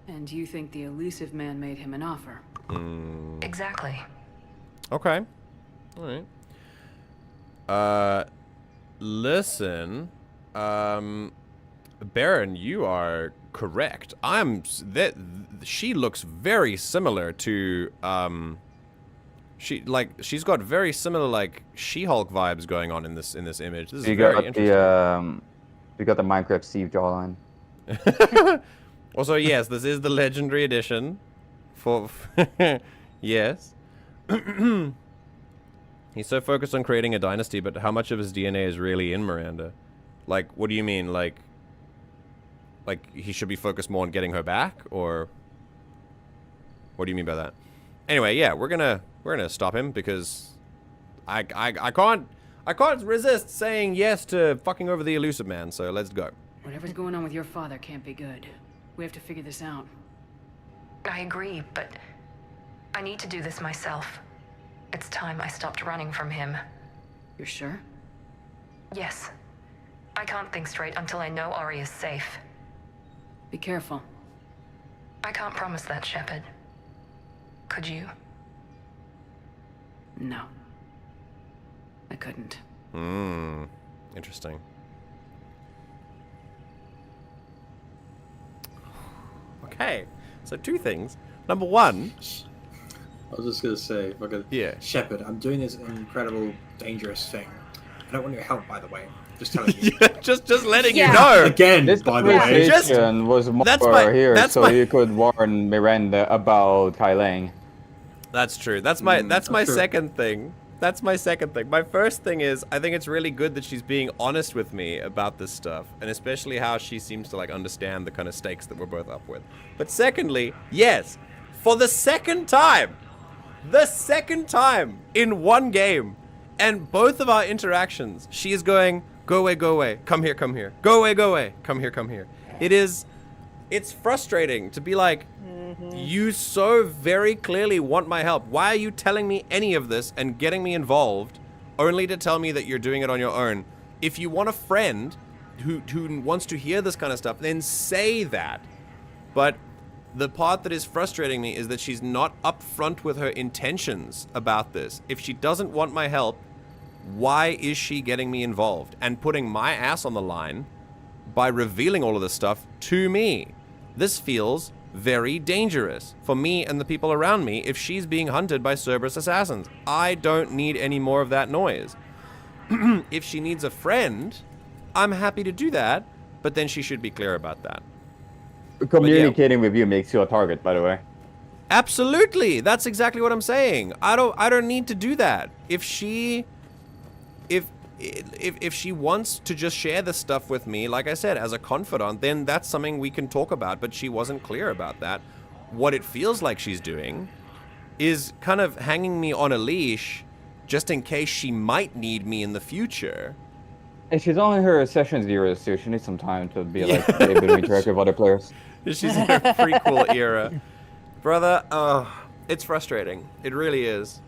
D: And you think the elusive man made him an offer?
M: Exactly.
A: Okay. Alright. Listen. Baron, you are correct. She looks very similar to, she's got very similar, like, She-Hulk vibes going on in this image. This is very interesting.
I: You got the Minecraft Steve jawline.
A: Also, yes, this is the Legendary Edition. Yes. He's so focused on creating a dynasty, but how much of his DNA is really in Miranda? Like, what do you mean? Like he should be focused more on getting her back, or what do you mean by that? Anyway, yeah, we're gonna stop him because I can't resist saying yes to fucking over the elusive man. So let's go.
D: Whatever's going on with your father can't be good. We have to figure this out.
M: I agree, but I need to do this myself. It's time I stopped running from him.
D: You're sure?
M: Yes. I can't think straight until I know Ori is safe.
D: Be careful.
M: I can't promise that, Shepard. Could you?
D: No. I couldn't.
A: Interesting. Okay, so two things. Number one,
U: I was just gonna say,
A: yeah,
U: Shepard, I'm doing this incredible, dangerous thing. I don't want your help, by the way. Just telling you.
A: just letting you know.
U: Again,
I: this
U: by the way.
I: conversation was more here, so you could warn Miranda about Kai Lang.
A: That's true. That's my second thing. That's my second thing. My first thing is, I think it's really good that she's being honest with me about this stuff, and especially how she seems to, like, understand the kind of stakes that we're both up with. But secondly, yes, for the second time in one game, and both of our interactions, she is going, go away, come here, go away, come here. It's frustrating to be like, you so very clearly want my help. Why are you telling me any of this and getting me involved only to tell me that you're doing it on your own? If you want a friend who wants to hear this kind of stuff, then say that. But the part that is frustrating me is that she's not upfront with her intentions about this. If she doesn't want my help, why is she getting me involved and putting my ass on the line by revealing all of this stuff to me? This feels very dangerous for me and the people around me if she's being hunted by Cerberus assassins. I don't need any more of that noise. If she needs a friend, I'm happy to do that, but then she should be clear about that.
I: Communicating with you makes you a target, by the way.
A: Absolutely. That's exactly what I'm saying. I don't need to do that. If she wants to just share this stuff with me, like I said, as a confidant, then that's something we can talk about, but she wasn't clear about that. What it feels like she's doing is kind of hanging me on a leash just in case she might need me in the future.
I: And she's on her session 0, so she needs some time to be like able to interact with other players.
A: She's in her prequel era. Brother, it's frustrating. It really is.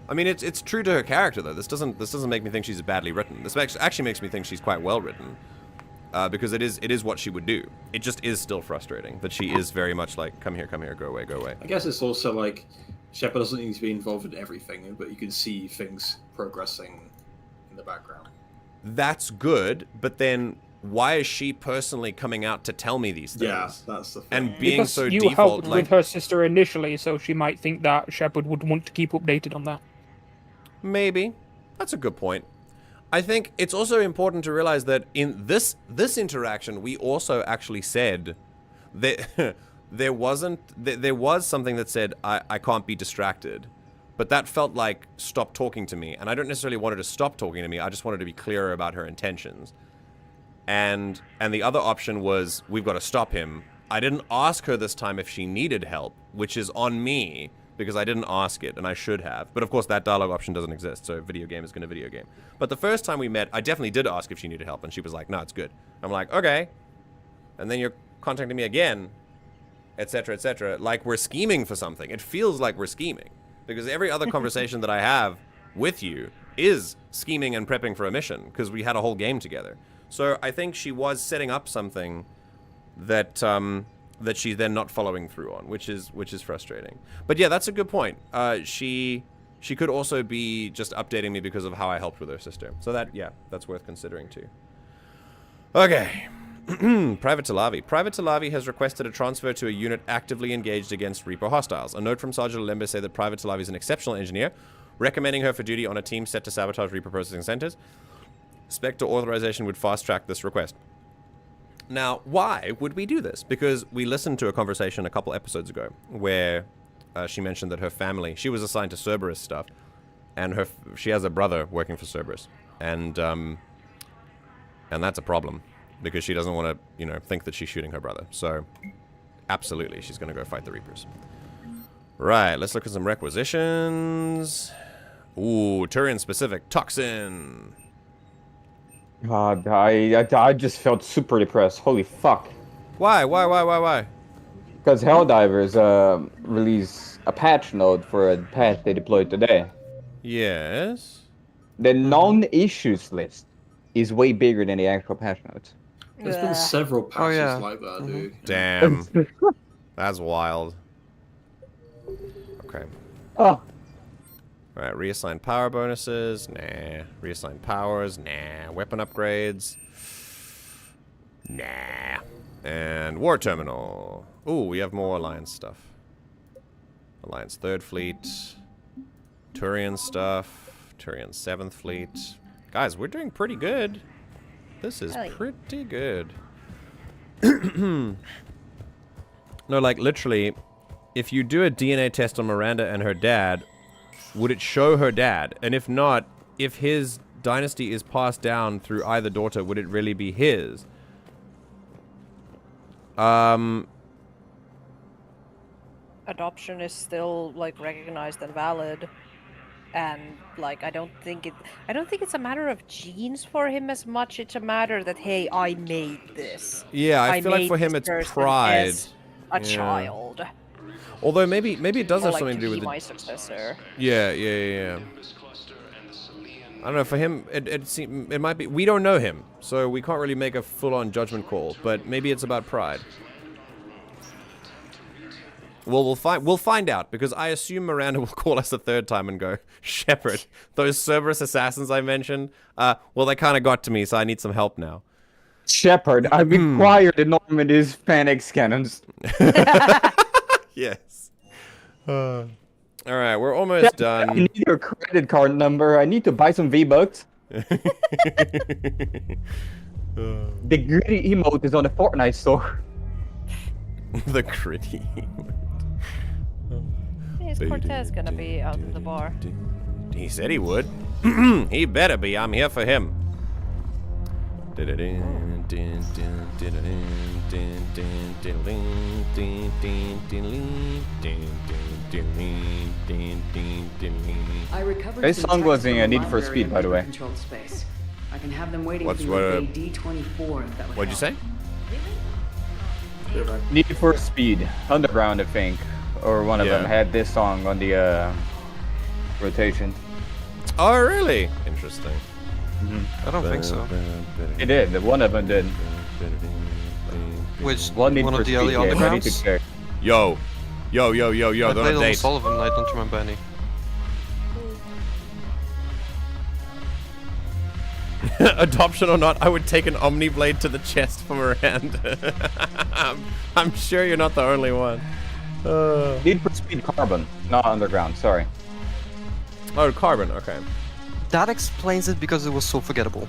A: I mean, it's true to her character, though. This doesn't make me think she's badly written. This actually makes me think she's quite well written, because it is what she would do. It just is still frustrating that she is very much like, come here, go away.
U: I guess it's also like, Shepard doesn't need to be involved in everything, but you can see things progressing in the background.
A: That's good, but then why is she personally coming out to tell me these things?
U: Yeah, that's the thing.
A: And being
B: because
A: so
B: you
A: default,
B: helped
A: like,
B: with her sister initially, so she might think that Shepard would want to keep updated on that.
A: Maybe. That's a good point. I think it's also important to realize that in this interaction, we also actually said that there was something that said, I can't be distracted. But that felt like, stop talking to me. And I don't necessarily want her to stop talking to me. I just wanted to be clearer about her intentions. And the other option was, we've got to stop him. I didn't ask her this time if she needed help, which is on me, because I didn't ask it, and I should have. But of course, that dialogue option doesn't exist, so video game is going to video game. But the first time we met, I definitely did ask if she needed help, and she was like, no, it's good. I'm like, okay. And then you're contacting me again, etc., etc. Like we're scheming for something. It feels like we're scheming. Because every other conversation that I have with you is scheming and prepping for a mission, because we had a whole game together. So I think she was setting up something that that she's then not following through on, which is frustrating. But yeah, that's a good point. She could also be just updating me because of how I helped with her sister. So that's worth considering too. Okay. Private Talavi. Private Talavi has requested a transfer to a unit actively engaged against Reaper hostiles. A note from Sergeant Lembe said that Private Talavi is an exceptional engineer, recommending her for duty on a team set to sabotage Reaper processing centers. Spectre authorization would fast-track this request. Now, why would we do this? Because we listened to a conversation a couple episodes ago where she mentioned that her family, she was assigned to Cerberus stuff, and she has a brother working for Cerberus, and that's a problem. Because she doesn't want to, think that she's shooting her brother. So, absolutely, she's going to go fight the Reapers. Right, let's look at some requisitions. Ooh, Turian-specific toxin.
I: God, I just felt super depressed. Holy fuck.
A: Why?
I: Because Helldivers released a patch note for a patch they deployed today.
A: Yes.
I: The non-issues list is way bigger than the actual patch notes.
U: There's been several patches like that, dude.
A: Damn. That's wild. Okay.
I: Oh.
A: Alright, reassign power bonuses. Nah. Reassign powers. Nah. Weapon upgrades. Nah. And War Terminal. Ooh, we have more Alliance stuff. Alliance 3rd Fleet. Turian stuff. Turian 7th Fleet. Guys, we're doing pretty good. This is pretty good. No, like, literally, if you do a DNA test on Miranda and her dad, would it show her dad? And if not, if his dynasty is passed down through either daughter, would it really be his?
C: Adoption is still like recognized and valid, and like I don't think it's a matter of genes for him as much. It's a matter that, hey, I made this.
A: Yeah, I feel like for him it's pride.
C: As a child.
A: Although maybe it does have something to do with
C: my successor.
A: Yeah. I don't know. For him, it might be. We don't know him, so we can't really make a full-on judgment call. But maybe it's about pride. Well, we'll find out, because I assume Miranda will call us a third time and go, Shepard, those Cerberus assassins I mentioned, well, they kind of got to me, so I need some help now.
I: Shepard, I've acquired the Normandy's Phoenix cannons.
A: Yes. All right, we're almost done.
I: I need your credit card number. I need to buy some V-Bucks. The gritty emote is on the Fortnite store.
A: The gritty emote.
C: Is Cortez gonna be out in the bar?
A: He said he would. He better be. I'm here for him.
I: This song was in Need for Speed, by the way.
D: Space. I can have them waiting
A: What's
D: for you D24 if that would
A: What'd you say?
I: Need for Speed, Underground, I think, or one of them had this song on the rotation.
A: Oh, really? Interesting.
W: I don't think so.
I: It did. One of them did.
W: Which
I: one
W: of the early Undergrounds?
A: Yo,
W: I
A: they're
W: played
A: on a date.
W: almost all of them. I don't remember any.
A: Adoption or not, I would take an Omni Blade to the chest for Miranda. I'm sure you're not the only one.
I: Need for Speed Carbon, not Underground, sorry.
A: Oh, Carbon, okay.
W: That explains it because it was so forgettable.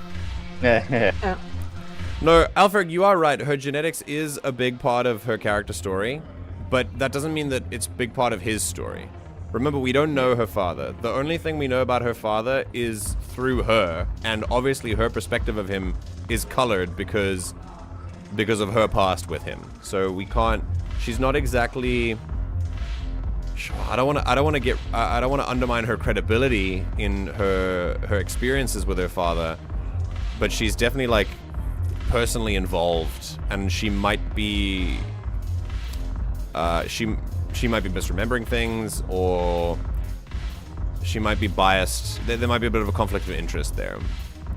A: No, Alfred, you are right. Her genetics is a big part of her character story, but that doesn't mean that it's a big part of his story. Remember, we don't know her father. The only thing we know about her father is through her, and obviously her perspective of him is colored because of her past with him. So we can't. She's not exactly. I don't want to undermine her credibility in her experiences with her father, but she's definitely like personally involved, and she might be. She might be misremembering things, or she might be biased. There might be a bit of a conflict of interest there.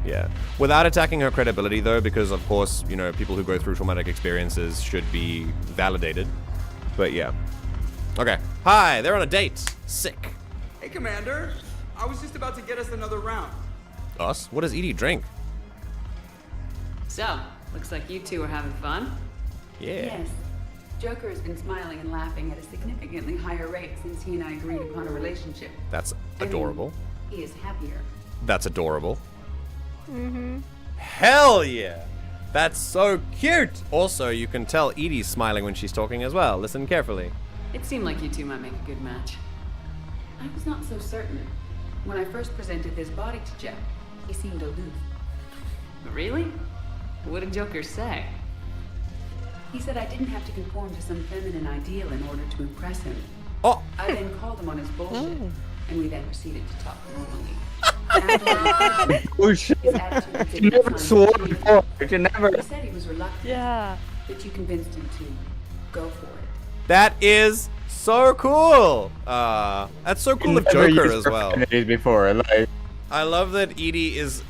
A: Yeah. Without attacking her credibility, though, because, of course, you know, people who go through traumatic experiences should be validated. But, yeah. Okay. Hi, they're on a date. Sick.
R: Hey, Commander. I was just about to get us another round.
A: Us? What does Edie drink?
D: So, looks like you two are having fun.
A: Yeah.
D: Yes. Joker has been smiling and laughing at a significantly higher rate since he and I agreed upon a relationship.
A: That's adorable.
D: He is happier.
A: That's adorable.
C: Mm-hmm.
A: Hell yeah! That's so cute! Also, you can tell Edie's smiling when she's talking as well. Listen carefully.
D: It seemed like you two might make a good match. I was not so certain. When I first presented this body to Jeff, he seemed aloof. Really? What did Joker say? He said I didn't have to conform to some feminine ideal in order to impress him.
A: Oh!
D: I then called him on his bullshit, and we then proceeded to talk normally.
I: Bullshit. You never swore before. You never.
D: He said he was reluctant.
C: Yeah.
D: But you convinced him to go for it.
A: That is so cool! That's so cool of Joker as well.
I: Before, like.
A: I love that Edie is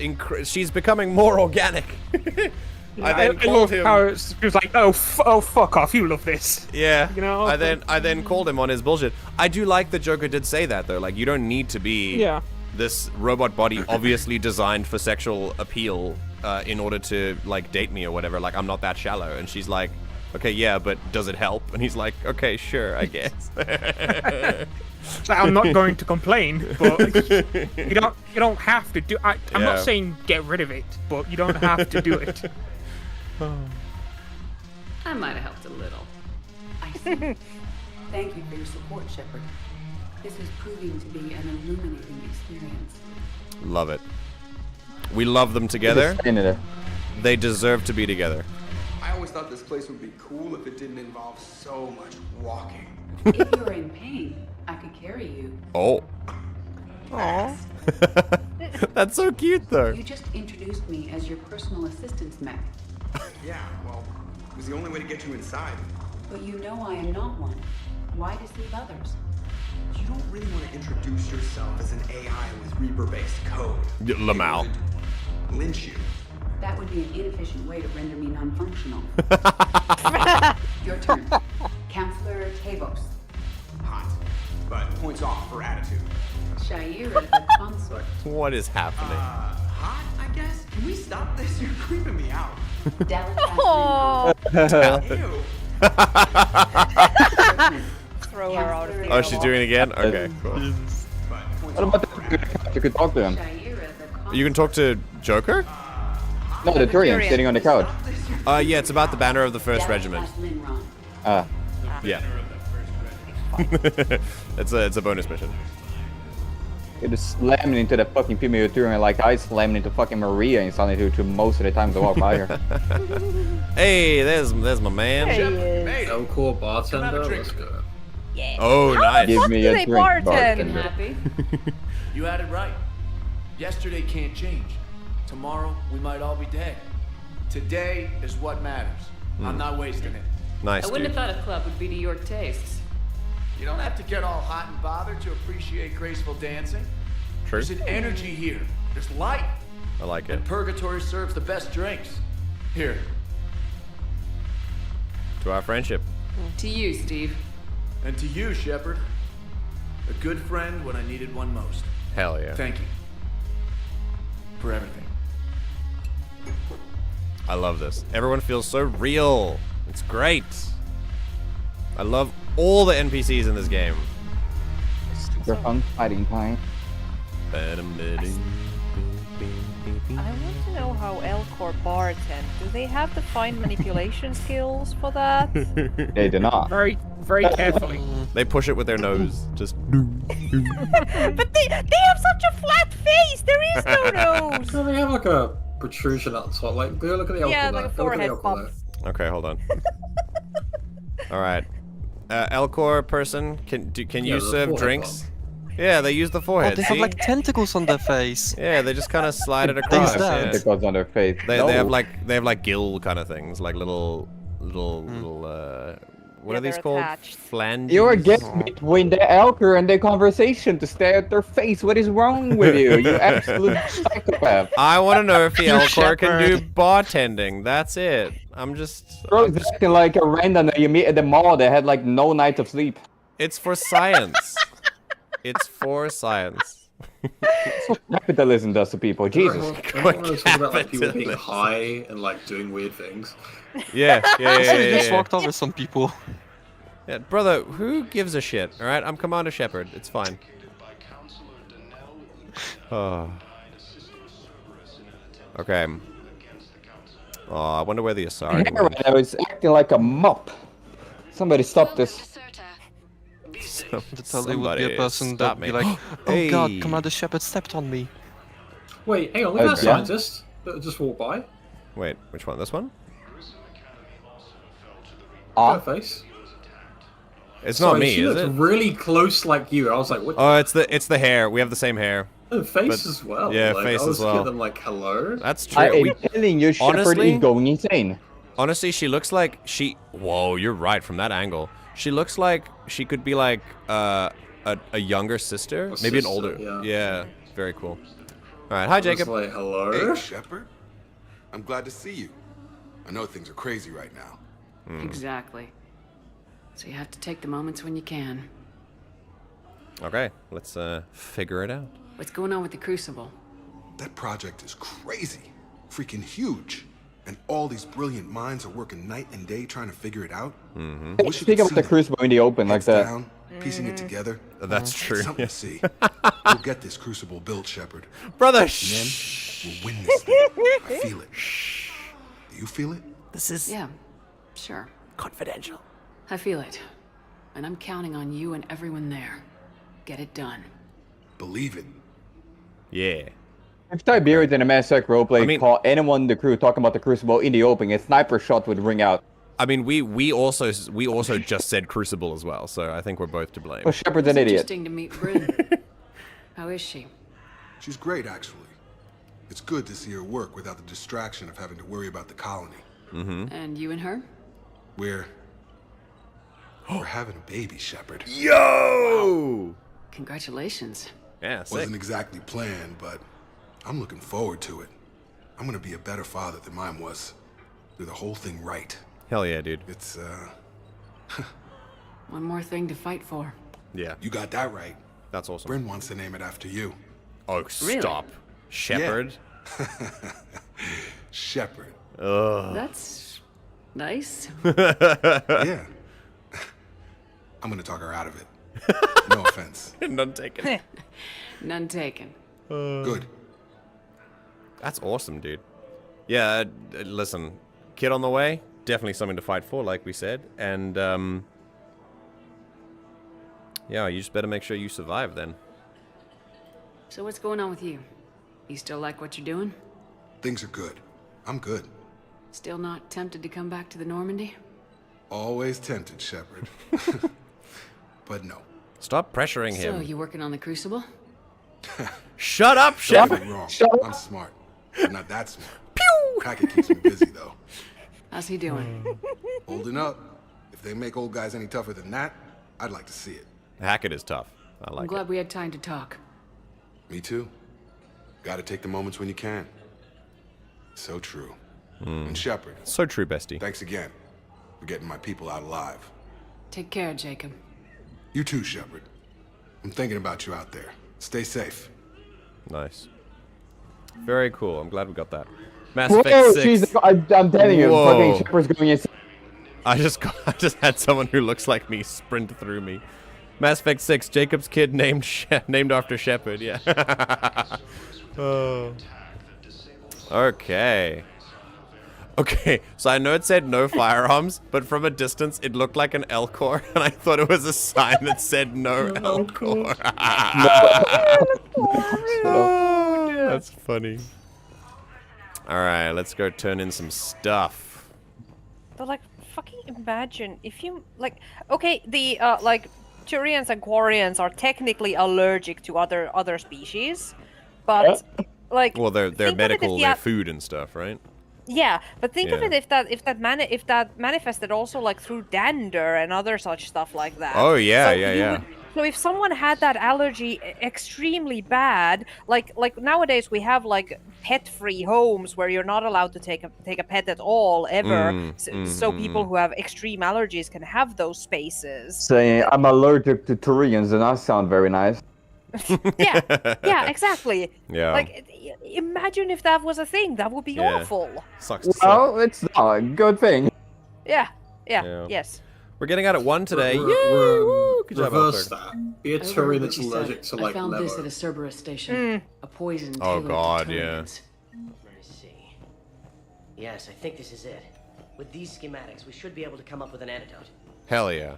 A: she's becoming more organic.
B: I then called him. How he was like, oh, fuck off! You love this.
A: Yeah.
B: You know.
A: I then called him on his bullshit. I do like that Joker did say that though. Like, you don't need to be this robot body obviously designed for sexual appeal in order to like date me or whatever. Like, I'm not that shallow. And she's like, okay, yeah, but does it help? And he's like, okay, sure, I guess.
B: So I'm not going to complain, but you don't have to do. I'm not saying get rid of it, but you don't have to do it.
D: I might have helped a little. I see. Thank you for your support, Shepard. This is proving to be an illuminating experience.
A: Love it. We love them together. They deserve to be together.
R: I always thought this place would be cool if it didn't involve so much walking.
D: If you're in pain, I could carry you.
A: Oh. Aww. That's so cute, though.
D: You just introduced me as your personal assistance mech.
R: Yeah, well, it was the only way to get you inside.
D: But you know I am not one. Why deceive others?
R: You don't really want to introduce yourself as an AI with Reaper-based code.
A: Lamau.
R: Lynch you.
D: That would be an inefficient way to render me non-functional. Your turn. Counselor Tavos.
R: Hot. But points off for attitude.
D: Shaira the consort.
A: What is happening?
R: Hot, I guess? Can we stop this? You're creeping me out.
C: Oh.
R: Ew.
C: Throw her out of the
A: Oh, she's doing it again? Okay, cool.
I: What about the you could talk to him?
A: You can talk to Joker?
I: No, the Turian sitting on the couch.
A: Yeah, it's about the banner of the 1st Regiment. Yeah. it's a bonus mission.
I: You just slam into the fucking female Turian like I slammed into fucking Maria in Silent Hill 2 most of the times I walk by her.
A: Hey, there's my man.
U: Elcor bartender, let's go.
C: Yeah.
A: Oh, nice.
I: Give me a drink, bartender.
D: Happy?
F: You had it right. Yesterday can't change. Tomorrow, we might all be dead. Today is what matters. I'm not wasting it.
A: Nice,
D: I wouldn't have thought a club would be to your tastes.
F: You don't have to get all hot and bothered to appreciate graceful dancing.
A: True.
F: There's an energy here. There's light.
A: I like it.
F: And Purgatory serves the best drinks. Here.
A: To our friendship.
D: To you, Steve.
F: And to you, Shepard. A good friend when I needed one most.
A: Hell yeah.
F: Thank you. For everything.
A: I love this. Everyone feels so real. It's great. I love all the NPCs in this game.
I: Super fun fighting time.
C: I want to know how Elcor bartend. Do they have the fine manipulation skills for that?
I: They do not.
B: Very carefully.
A: They push it with their nose. Just.
C: But they have such a flat face. There is no nose.
U: So they have like a protrusion at the top. Like, go look at the
C: Yeah,
U: Elcor
C: like a
U: there. Go look at the
C: forehead
U: Elcor
C: bump.
U: there.
A: Okay, hold on. All right. Elcor person, can
U: Yeah,
A: you
U: the
A: serve
U: forehead
A: drinks? Yeah, they use the
W: Oh,
A: forehead.
W: they
A: see?
W: have like tentacles on their face.
A: Yeah, they just kind of slide it across.
W: that?
A: Yeah.
I: Tentacles on their face.
A: They
I: No.
A: have like gill kind of things, like little what
C: Yeah,
A: are these
C: they're
A: called?
C: attached.
A: Flanges.
I: You're getting between the Elker and the conversation to stare at their face. What is wrong with you? You absolute psychopath.
A: I want to know if the
W: You
A: Elcor can do
W: Shepard.
A: bartending. That's it.
I: Bro, it's acting like a random that you meet at the mall that had like no night of sleep.
A: It's for science. It's for science.
I: That's what capitalism does to people. Jesus.
U: Everyone was talking about like people being high and like doing weird things.
A: Yeah.
W: They just walked over some people.
A: Yeah, brother, who gives a shit? All right, I'm Commander Shepard. It's fine. Oh. Okay. Oh, I wonder where the Asari
I: Yeah, right now it's acting like a mop. Somebody stop this.
W: To tell they would be a person
A: stop
W: that would be
A: me.
W: like, oh
A: Hey.
W: god, Commander Shepard stepped on me.
U: Wait, hang on, look at that
I: yeah.
U: scientist that just walked by.
A: Wait, which one? This one?
U: Got a face.
A: It's
U: Sorry,
A: not me,
U: she
A: is
U: looked
A: it?
U: really close like you. I was like, what?
A: Oh, it's the hair. We have the same hair.
U: Oh, face
A: but-
U: as well.
A: yeah,
U: like,
A: face
U: I was
A: as well.
U: looking at them like, hello.
A: That's true.
I: I am telling you, Shepard
A: honestly-
I: is going insane.
A: Honestly, she looks like she. Whoa, you're right from that angle. She looks like she could be like a younger sister, maybe an
U: sister,
A: older.
U: yeah.
A: Very cool. All right, hi Jacob.
U: Like, hello.
Q: Hey, Shepard. I'm glad to see you. I know things are crazy right now.
D: Exactly. So you have to take the moments when you can.
A: Okay, let's figure it out.
D: What's going on with the Crucible?
Q: That project is crazy. Freaking huge. And all these brilliant minds are working night and day trying to figure it out.
A: Mm-hmm.
Q: I wish you
I: Think
Q: could
I: about the
Q: see
I: Crucible in the open like
Q: Heads
I: that.
Q: down, piecing it together.
A: That's
Q: It's
A: true.
Q: something
A: yeah.
Q: to see. We'll get this Crucible built, Shepard.
A: Brother,
Q: And then we'll win this thing. I feel it. Do you feel it?
A: This is
D: Yeah, sure.
A: confidential.
D: I feel it. And I'm counting on you and everyone there. Get it done.
Q: Believe it.
A: Yeah.
I: If Tiberius in a Mass Effect roleplay call anyone in the crew talking about the Crucible in the open, a sniper shot would ring out.
A: I mean, we also just said Crucible as well, so I think we're both to blame.
I: Well, Shepard's an idiot.
D: Interesting to meet Bryn. How is she?
Q: She's great, actually. It's good to see her work without the distraction of having to worry about the colony.
A: Mm-hmm.
D: And you and her?
Q: We're having a baby, Shepard.
A: Yo!
D: Wow. Congratulations.
A: Yeah, sick.
Q: Wasn't exactly planned, but I'm looking forward to it. I'm gonna be a better father than mine was. Do the whole thing right.
A: Hell yeah, dude.
Q: It's,
D: One more thing to fight for.
A: Yeah.
Q: You got that right.
A: That's awesome.
Q: Bryn wants to name it after you.
A: Oh, stop.
D: Really?
A: Shepard?
Q: Yeah. Shepard.
A: Ugh.
D: That's nice.
Q: Yeah. I'm gonna talk her out of it. No offense.
A: None taken.
D: None taken.
Q: Good.
A: That's awesome, dude. Yeah, listen. Kid on the way. Definitely something to fight for, like we said. And, yeah, you just better make sure you survive then.
D: So what's going on with you? You still like what you're doing?
Q: Things are good. I'm good.
D: Still not tempted to come back to the Normandy?
Q: Always tempted, Shepard. But no.
A: Stop pressuring him.
D: So, you working on the Crucible?
A: Shut up,
Q: Don't
A: Shepard!
Q: get me wrong. I'm smart. But not that smart. Pew! Hackett keeps me busy, though.
D: How's he doing?
Q: Holding up. If they make old guys any tougher than that, I'd like to see it.
A: Hackett is tough. I
D: I'm
A: like
D: glad we had time to talk.
Q: Me too. Gotta take the moments when you can. So true. And Shepard.
A: So true, bestie.
Q: Thanks again for getting my people out alive.
D: Take care, Jacob.
Q: You too, Shepard. I'm thinking about you out there. Stay safe.
A: Nice. Very cool. I'm glad we got that. Mass
I: Whoa,
A: Effect 6.
I: Jesus, I'm telling you,
A: Whoa.
I: fucking Shepard's going insane.
A: I just had someone who looks like me sprint through me. Mass Effect 6, Jacob's kid named after Shepard, yeah. Oh. Okay. Okay, so I know it said no firearms, but from a distance it looked like an Elcor, and I thought it was a sign that said no Elcor. Oh, that's funny. Alright, let's go turn in some stuff.
C: But like, fucking imagine if you like. Okay, the like Turians and Quarians are technically allergic to other species, but like.
A: Well, they're medical, they're food and stuff, right?
C: Yeah, but think of it if that manifested also like through dander and other such stuff like that.
A: Oh yeah,
C: so
A: yeah.
C: So if someone had that allergy extremely bad, like nowadays we have like pet-free homes where you're not allowed to take a pet at all ever, so people who have extreme allergies can have those spaces.
I: Saying I'm allergic to Turians, and that sound very nice.
C: Yeah, exactly.
A: Yeah.
C: Like, imagine if that was a thing. That would be awful.
A: Sucks to
I: Well, it's not a good thing.
C: Yeah.
A: Yeah.
C: Yes.
A: We're getting out at 1 today. Yay! Good job,
U: Reverse
A: Alfred.
U: that. Be a Turian that's allergic to
D: I
U: like
D: found this at
U: leather.
D: a Cerberus station. A poison
A: Oh
D: tailored to
A: god, yeah.
D: Turians.
K: Let me see. Yes, I think this is it. With these schematics, we should be able to come up with an antidote.
A: Hell yeah.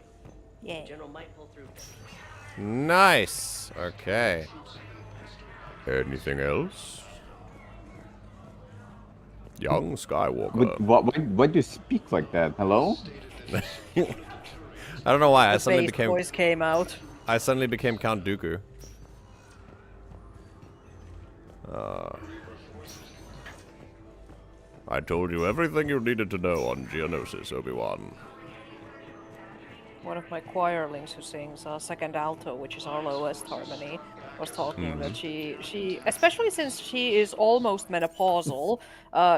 C: Yeah.
K: General might pull through.
A: Nice. Okay. Anything else? Young Skywalker.
I: Why do you speak like that? Hello?
A: I don't know why. I
C: The
A: suddenly
C: bass
A: became.
C: voice came out.
A: I suddenly became Count Dooku. I told you everything you needed to know on Geonosis, Obi-Wan.
C: One of my choirlings who sings second alto, which is our lowest harmony, was talking that she, especially since she is almost menopausal,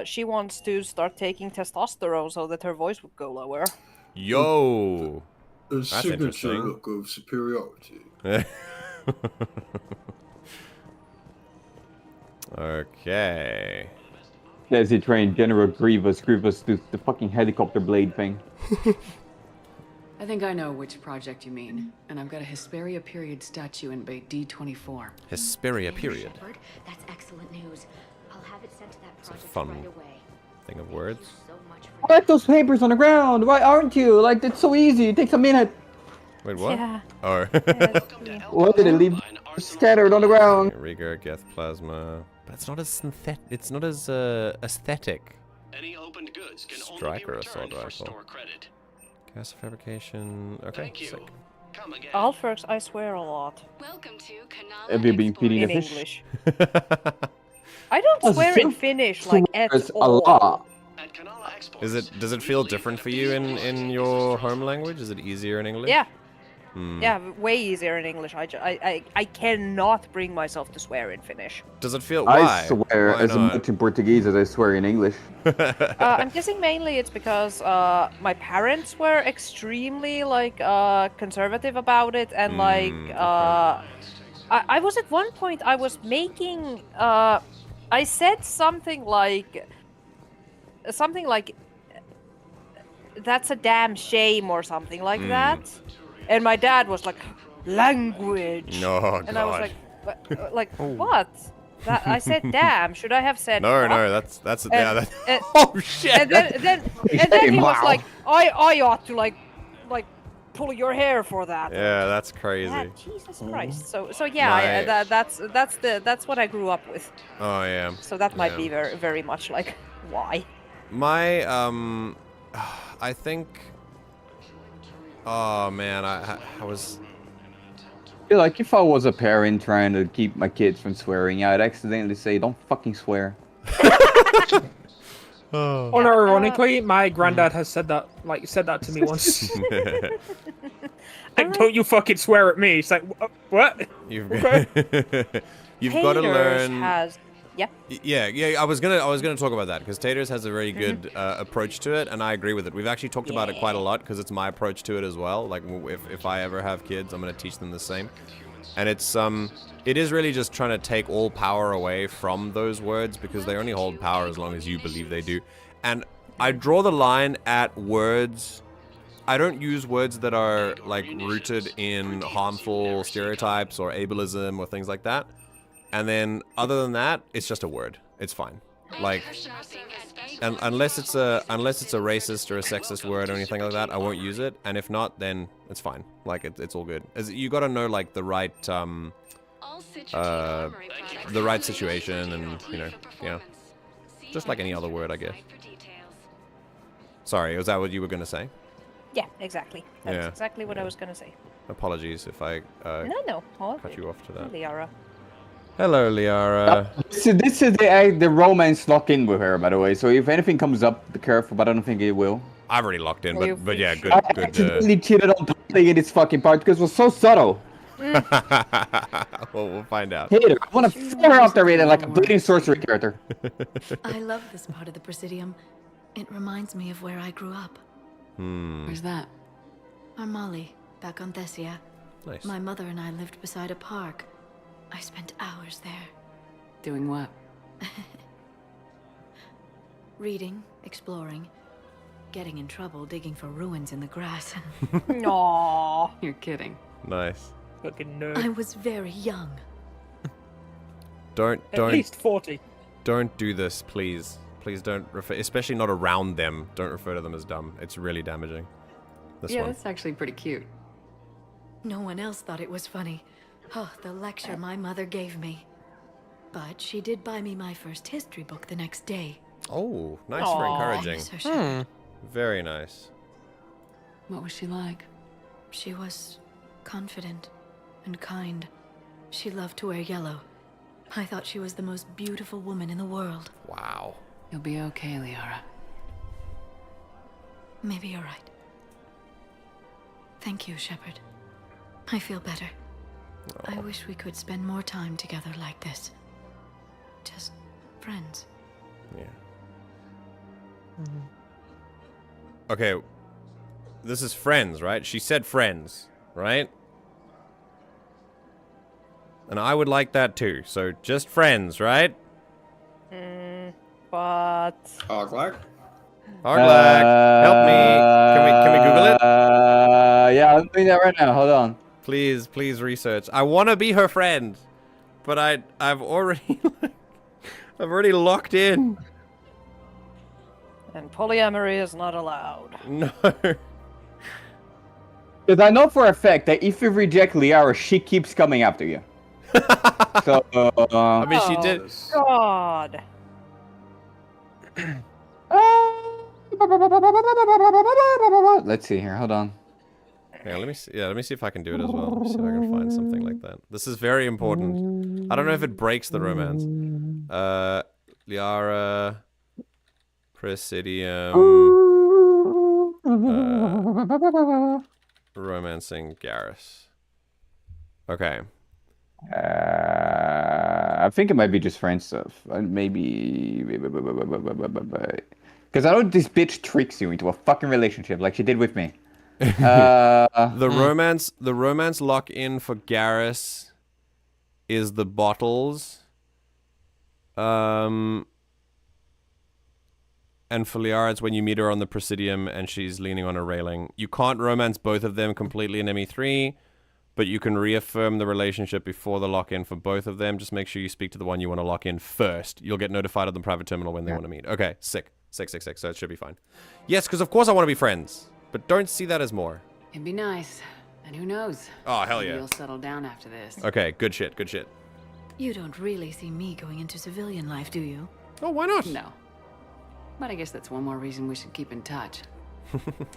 C: she wants to start taking testosterone so that her voice would go lower.
A: Yo!
U: A
A: That's
U: signature
A: interesting.
U: look of superiority.
A: Okay.
I: As he trained General Grievous to the fucking helicopter blade thing.
D: I think I know which project you mean, and I've got a Hesperia period statue in Bay D24.
A: Hesperia period.
J: Shepard, that's excellent news. I'll have it sent to that
A: It's a
J: project
A: fun
J: right away.
A: thing of words.
J: So much for
I: Why are those papers on the ground? Why aren't you? Like, it's so easy. It takes a minute.
A: Wait, what?
C: Yeah.
A: Oh.
I: What did it leave scattered on the ground?
A: Rigor, Geth Plasma. But it's not as synthetic. It's not as aesthetic.
H: Any opened goods can
A: Striker
H: only be
A: assault
H: returned for
A: rifle.
H: store credit.
A: Gas fabrication. Okay.
H: Thank you.
A: Sick.
H: Come again.
C: Alferx, I swear a lot.
M: Welcome to Kanala.
I: Have you been feeding
C: In
I: the fish?
C: English. I don't
I: Oh,
C: swear in Finnish like at
I: It's a
C: all.
I: lot.
A: Is it? Does it feel different for you in your home language? Is it easier in English?
C: Yeah.
A: Hmm.
C: Yeah, way easier in English. I cannot bring myself to swear in Finnish.
A: Does it feel? Why?
I: I swear
A: Why
I: as
A: not?
I: much in Portuguese as I swear in English.
C: I'm guessing mainly it's because my parents were extremely like conservative about it, and like I was at one point I was making I said something like that's a damn shame or something like that, and my dad was like, language.
A: Oh,
C: and I was like what? That I said damn. Should I have said
A: No,
C: what?
A: no, that's yeah.
C: And-
A: That,
C: and-
A: oh shit!
C: And then he was like, I ought to like pull your hair for that.
A: Yeah, that's crazy.
C: Yeah, Jesus Christ. So yeah, that's what I grew up with.
A: Oh yeah.
C: So that might
A: Yeah.
C: be very very much like why.
A: My I think. Oh man, I was.
I: I feel like if I was a parent trying to keep my kids from swearing, I'd accidentally say, "Don't fucking swear."
B: Unironically, my granddad has said that to me once. Like, don't you fucking swear at me. It's like, what?
A: You've
B: Okay.
A: you've got to
C: Taters
A: learn.
C: has yeah.
A: Yeah. I was gonna talk about that because Taters has a very good approach to it, and I agree with it. We've actually talked about it quite a lot because it's my approach to it as well. Like if I ever have kids, I'm gonna teach them the same. And it is really just trying to take all power away from those words because they only hold power as long as you believe they do. And I draw the line at words. I don't use words that are like rooted in harmful stereotypes or ableism or things like that. And then other than that, it's just a word. It's fine. Like, and unless it's a racist or a sexist word or anything like that, I won't use it. And if not, then it's fine. Like it's all good. You got to know like the right situation, and yeah, just like any other word, I guess. Sorry, was that what you were gonna say?
C: Yeah, exactly. That's
A: Yeah.
C: exactly what I was gonna say.
A: Apologies if I
C: No. All
A: cut
C: good.
A: you off to that.
C: Liara.
A: Hello, Liara.
I: So this is the romance lock in with her, by the way. So if anything comes up, be careful. But I don't think it will.
A: I've already locked in, but yeah, good.
I: I
A: Good.
I: accidentally cheated on something in this fucking part because it was so subtle.
A: Well, we'll find out.
I: Hater, I want to throw her off the radar like a bleeding sorcery character.
J: I love this part of the Presidium. It reminds me of where I grew up.
D: Where's that?
J: Armali, back on Thessia.
A: Nice.
J: My mother and I lived beside a park. I spent hours there.
D: Doing what?
J: Reading, exploring, getting in trouble digging for ruins in the grass.
C: Aww.
D: You're kidding.
A: Nice.
B: Fucking nerd.
J: I was very young.
A: Don't.
B: At least 40.
A: Don't do this, please. Please don't refer, especially not around them. Don't refer to them as dumb. It's really damaging. This
D: Yeah,
A: one.
D: that's actually pretty cute.
J: No one else thought it was funny. Oh, the lecture my mother gave me. But she did buy me my first history book the next day.
A: Oh, nice for encouraging.
J: I miss her, Shepard.
A: Very nice.
D: What was she like?
J: She was confident and kind. She loved to wear yellow. I thought she was the most beautiful woman in the world.
A: Wow.
D: You'll be okay, Liara.
J: Maybe you're right. Thank you, Shepard. I feel better. I wish we could spend more time together like this. Just friends.
A: Yeah. Okay. This is friends, right? She said friends, right? And I would like that too. So just friends, right?
C: But
A: Arglac? Arglac, help me. Can we Google it?
I: Yeah, I'm doing that right now. Hold on.
A: Please research. I want to be her friend, but I've already I've already locked in.
C: And polyamory is not allowed.
A: No.
I: Because I know for a fact that if you reject Liara, she keeps coming after you. So,
A: I mean, she did.
C: God.
I: Let's see here. Hold on.
A: Yeah, let me see. Yeah, let me see if I can do it as well. Let me see if I can find something like that. This is very important. I don't know if it breaks the romance. Liara, Presidium, romancing Garrus. Okay.
I: I think it might be just friend stuff. Maybe. Because I know this bitch tricks you into a fucking relationship like she did with me.
A: The romance lock-in for Garrus is the bottles. And for Liara, it's when you meet her on the Presidium and she's leaning on a railing. You can't romance both of them completely in ME3, but you can reaffirm the relationship before the lock-in for both of them. Just make sure you speak to the one you want to lock in first. You'll get notified on the private terminal when they want to meet. Okay, sick. So it should be fine. Yes, because of course I want to be friends, but don't see that as more.
D: It'd be nice. And who knows?
A: Oh, hell
D: Maybe
A: yeah.
D: You'll settle down after this.
A: Okay, good shit.
J: You don't really see me going into civilian life, do you?
A: Oh, why not?
D: No. But I guess that's one more reason we should keep in touch.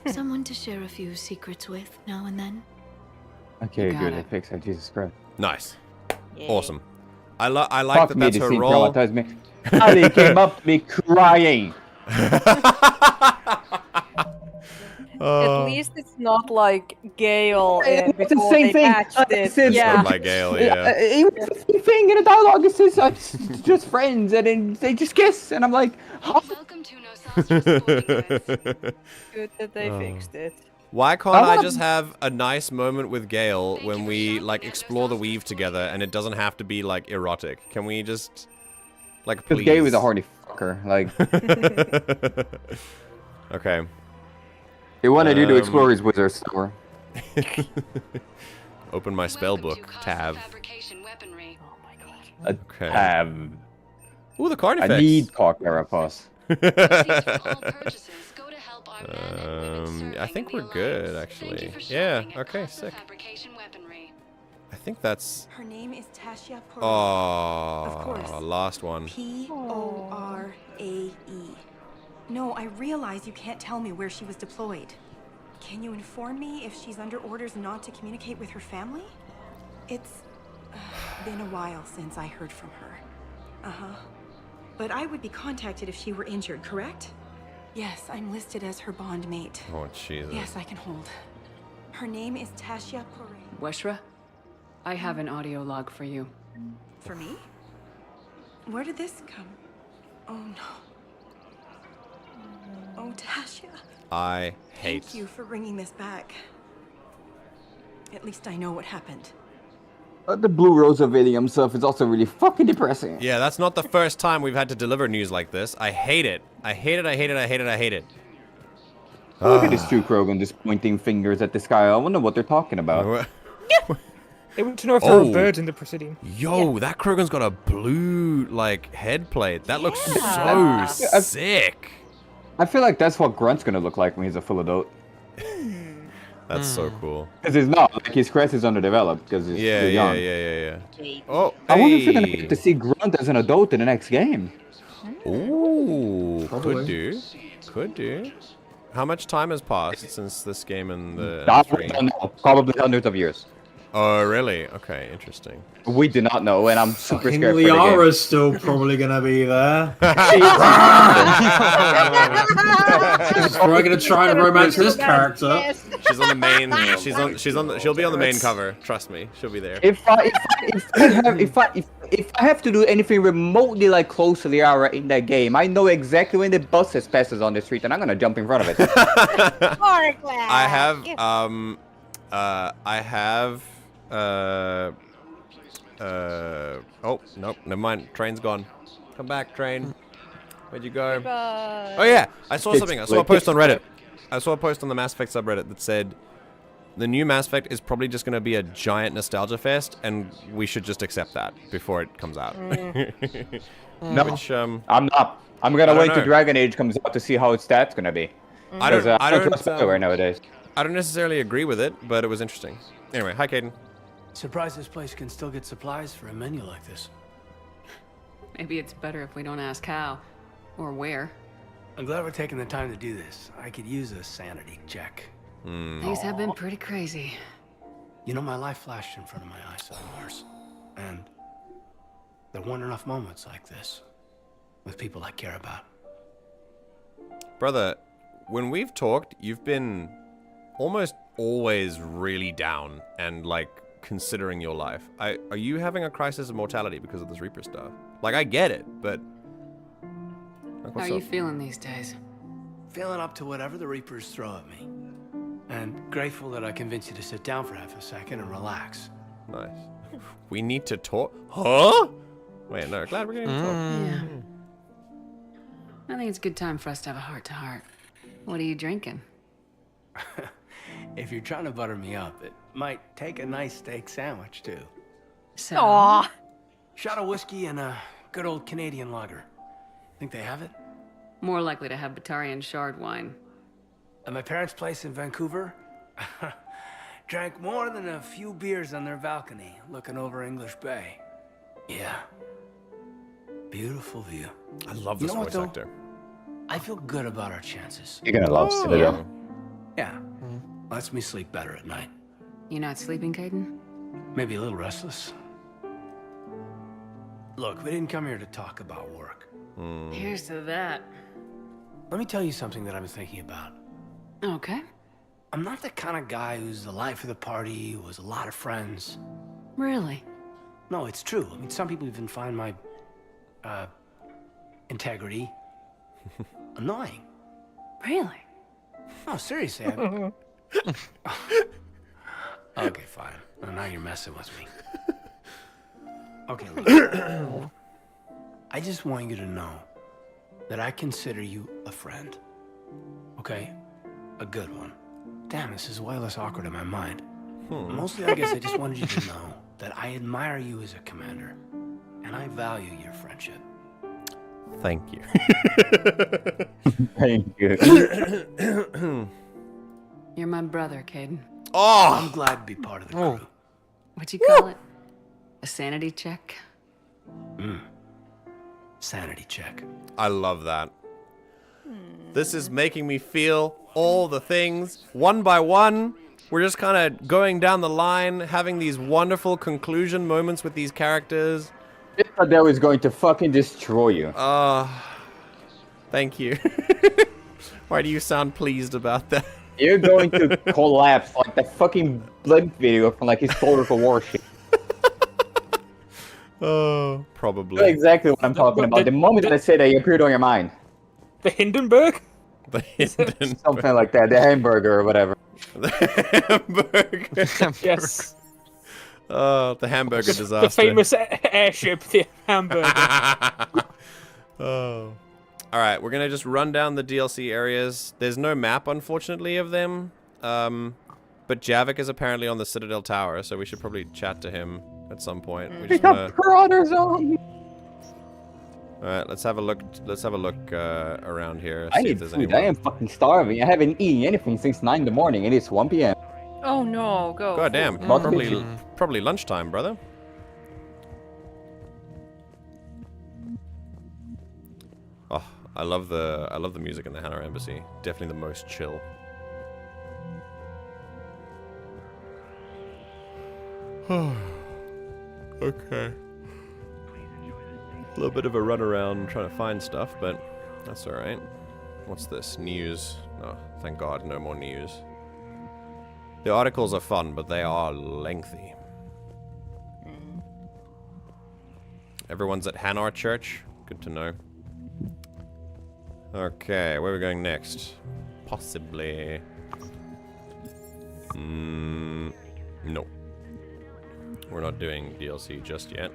J: Someone to share a few secrets with now and then.
I: Okay,
D: Got
I: good.
D: it.
I: I fixed it. Jesus Christ.
A: Nice.
C: Yeah.
A: Awesome. I like
I: Fuck
A: that
I: me,
A: that's
I: this
A: her
I: scene
A: role.
I: traumatized me. Ali came up to me crying.
C: At least it's not like Gale
I: It's the
C: before
I: same
C: they
I: thing.
C: patched it.
I: It's
C: Yeah.
A: Not like Gale, yeah.
I: It was the same thing in the dialogue. It says it's just friends, and then they just kiss, and I'm like, huh?
C: Good that they fixed it.
A: Why can't I just have a nice moment with Gale when we like explore the weave together, and it doesn't have to be like erotic? Can we just like please?
I: Because Gay was a horny fucker. Like,
A: okay.
I: he wanted you to explore his wizard store.
A: Open my spellbook tab.
I: Okay.
A: Ooh, the card
I: I
A: effects.
I: need Cock Carapace.
A: I think we're good, actually. Yeah, okay, sick. I think that's...
N: Her name is Tasha Pore.
A: Oh,
N: Of course.
A: last one.
N: P-O-R-A-E. No, I realize you can't tell me where she was deployed. Can you inform me if she's under orders not to communicate with her family? It's been a while since I heard from her. Uh-huh. But I would be contacted if she were injured, correct? Yes, I'm listed as her bond mate.
A: Oh, Jesus.
N: Yes, I can hold. Her name is Tasha Pore.
D: Weshra, I have an audio log for you.
N: For me? Where did this come? Oh no. Oh, Tasha.
A: I hate...
N: Thank you for bringing this back. At least I know what happened.
I: The Blue Rosa Valium stuff is also really fucking depressing.
A: Yeah, that's not the first time we've had to deliver news like this. I hate it. I hate it, I hate it, I hate it, I hate it.
I: Look at this two Krogan just pointing fingers at the sky. I wonder what they're talking about.
B: They want to know if there are birds in the Presidium.
A: Yo, that Krogan's got a blue, like, head plate. That looks so sick.
I: I feel like that's what Grunt's gonna look like when he's a full adult.
A: That's so cool.
I: Because he's not. Like, his crest is underdeveloped because he's
A: Yeah,
I: too
A: yeah,
I: young.
A: yeah. Oh,
I: I wonder if we're gonna get to see Grunt as an adult in the next game.
A: Ooh,
I: Probably.
A: could do. Could do. How much time has passed since this game and the
I: That we
A: stream?
I: don't know. Probably hundreds of years.
A: Oh, really? Okay, interesting.
I: We do not know, and I'm super
U: Fucking
I: scared for the game.
U: Liara's still probably gonna be there. She's probably gonna try and romance this character.
A: She's on the main. She'll be on the main cover. Trust me, she'll be there.
I: If I have to do anything remotely like close to Liara in that game, I know exactly when the bus passes on the street, and I'm gonna jump in front of it.
A: I have. Oh, nope, never mind. Train's gone. Come back, train. Where'd you go?
C: Goodbye.
A: Oh yeah, I saw something. I saw a post on Reddit. I saw a post on the Mass Effect subreddit that said the new Mass Effect is probably just going to be a giant nostalgia fest, and we should just accept that before it comes out.
I: No,
A: Which,
I: I'm not. I'm gonna wait till Dragon Age comes out to see how its stats gonna be.
A: I don't
I: trust Bioware nowadays.
A: I don't necessarily agree with it, but it was interesting. Anyway, hi, Kaidan.
L: Surprised this place can still get supplies for a menu like this.
D: Maybe it's better if we don't ask how. Or where.
L: I'm glad we're taking the time to do this. I could use a sanity check.
D: Things have been pretty crazy.
L: You know, my life flashed in front of my eyes on Mars. And there weren't enough moments like this with people I care about.
A: Brother, when we've talked, you've been almost always really down and, like, considering your life. Are you having a crisis of mortality because of this Reaper stuff? Like, I get it, but... Like,
D: How are you feeling these days?
L: Feeling up to whatever the Reapers throw at me. And grateful that I convinced you to sit down for half a second and relax.
A: Nice. We need to talk? Huh? Wait, no, glad we're getting to talk.
D: Yeah. I think it's a good time for us to have a heart-to-heart. What are you drinking?
L: If you're trying to butter me up, it might take a nice steak sandwich, too.
D: So...
C: Aww.
L: Shot of whiskey and a good old Canadian lager. Think they have it?
D: More likely to have Batarian shard wine.
L: At my parents' place in Vancouver, drank more than a few beers on their balcony, looking over English Bay. Yeah. Beautiful view.
A: I love this voice actor.
L: I feel good about our chances.
I: You're gonna love Citadel.
L: Yeah. Lets me sleep better at night.
D: You not sleeping, Kaidan?
L: Maybe a little restless. Look, we didn't come here to talk about work.
D: Here's to that.
L: Let me tell you something that I've been thinking about.
D: Okay.
L: I'm not the kind of guy who's the life of the party, who has a lot of friends.
D: Really?
L: No, it's true. I mean, some people even find my, integrity annoying.
D: Really?
L: No, seriously. Okay, fine. Well, now you're messing with me. Okay, look. I just want you to know that I consider you a friend. Okay? A good one. Damn, this is way less awkward in my mind. Mostly, I guess I just wanted you to know that I admire you as a commander, and I value your friendship.
A: Thank you.
I: Thank you.
D: You're my brother, Kaidan.
A: Oh!
L: I'm glad to be part of the crew.
D: What'd you call it? A sanity check?
L: Sanity check.
A: I love that. This is making me feel all the things, one by one. We're just kind of going down the line, having these wonderful conclusion moments with these characters.
I: Citadel is going to fucking destroy you.
A: Thank you. Why do you sound pleased about that?
I: You're going to collapse like that fucking Blink video from like historical warship.
A: Oh, probably.
I: You know exactly what I'm talking about. The moment that I said that, it appeared on your mind.
B: The Hindenburg?
A: The Hindenburg.
I: Something like that. The hamburger or whatever.
A: The hamburger.
B: Yes.
A: Oh, the hamburger disaster.
B: The famous airship, the hamburger.
A: Oh. Alright, we're gonna just run down the DLC areas. There's no map, unfortunately, of them. But Javik is apparently on the Citadel Tower, so we should probably chat to him at some point. We just wanna... Alright, let's have a look. Let's have a look around here.
I: I need food. I am fucking starving. I haven't eaten anything since 9 in the morning, and it's 1 p.m.
C: Oh no, go.
A: God damn, probably lunchtime, brother. Oh, I love the music in the Hannah Embassy. Definitely the most chill. Okay. A little bit of a run around trying to find stuff, but that's alright. What's this? News. Oh, thank God, no more news. The articles are fun, but they are lengthy. Everyone's at Hanar Church. Good to know. Okay, where are we going next? Possibly... no. We're not doing DLC just yet.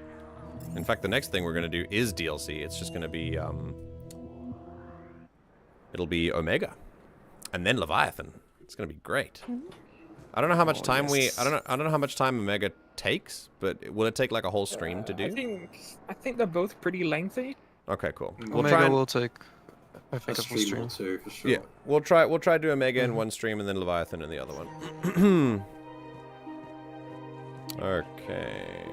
A: In fact, the next thing we're going to do is DLC. It's just going to be, it'll be Omega. And then Leviathan. It's going to be great. I don't know how much time I don't know how much time Omega takes, but will it take like a whole stream to do?
B: I think they're both pretty lengthy.
A: Okay, cool.
W: Omega will take I think
U: A
W: it will
U: stream or
W: stream.
U: two for sure.
A: Yeah, we'll try do Omega in one stream and then Leviathan in the other one. Okay.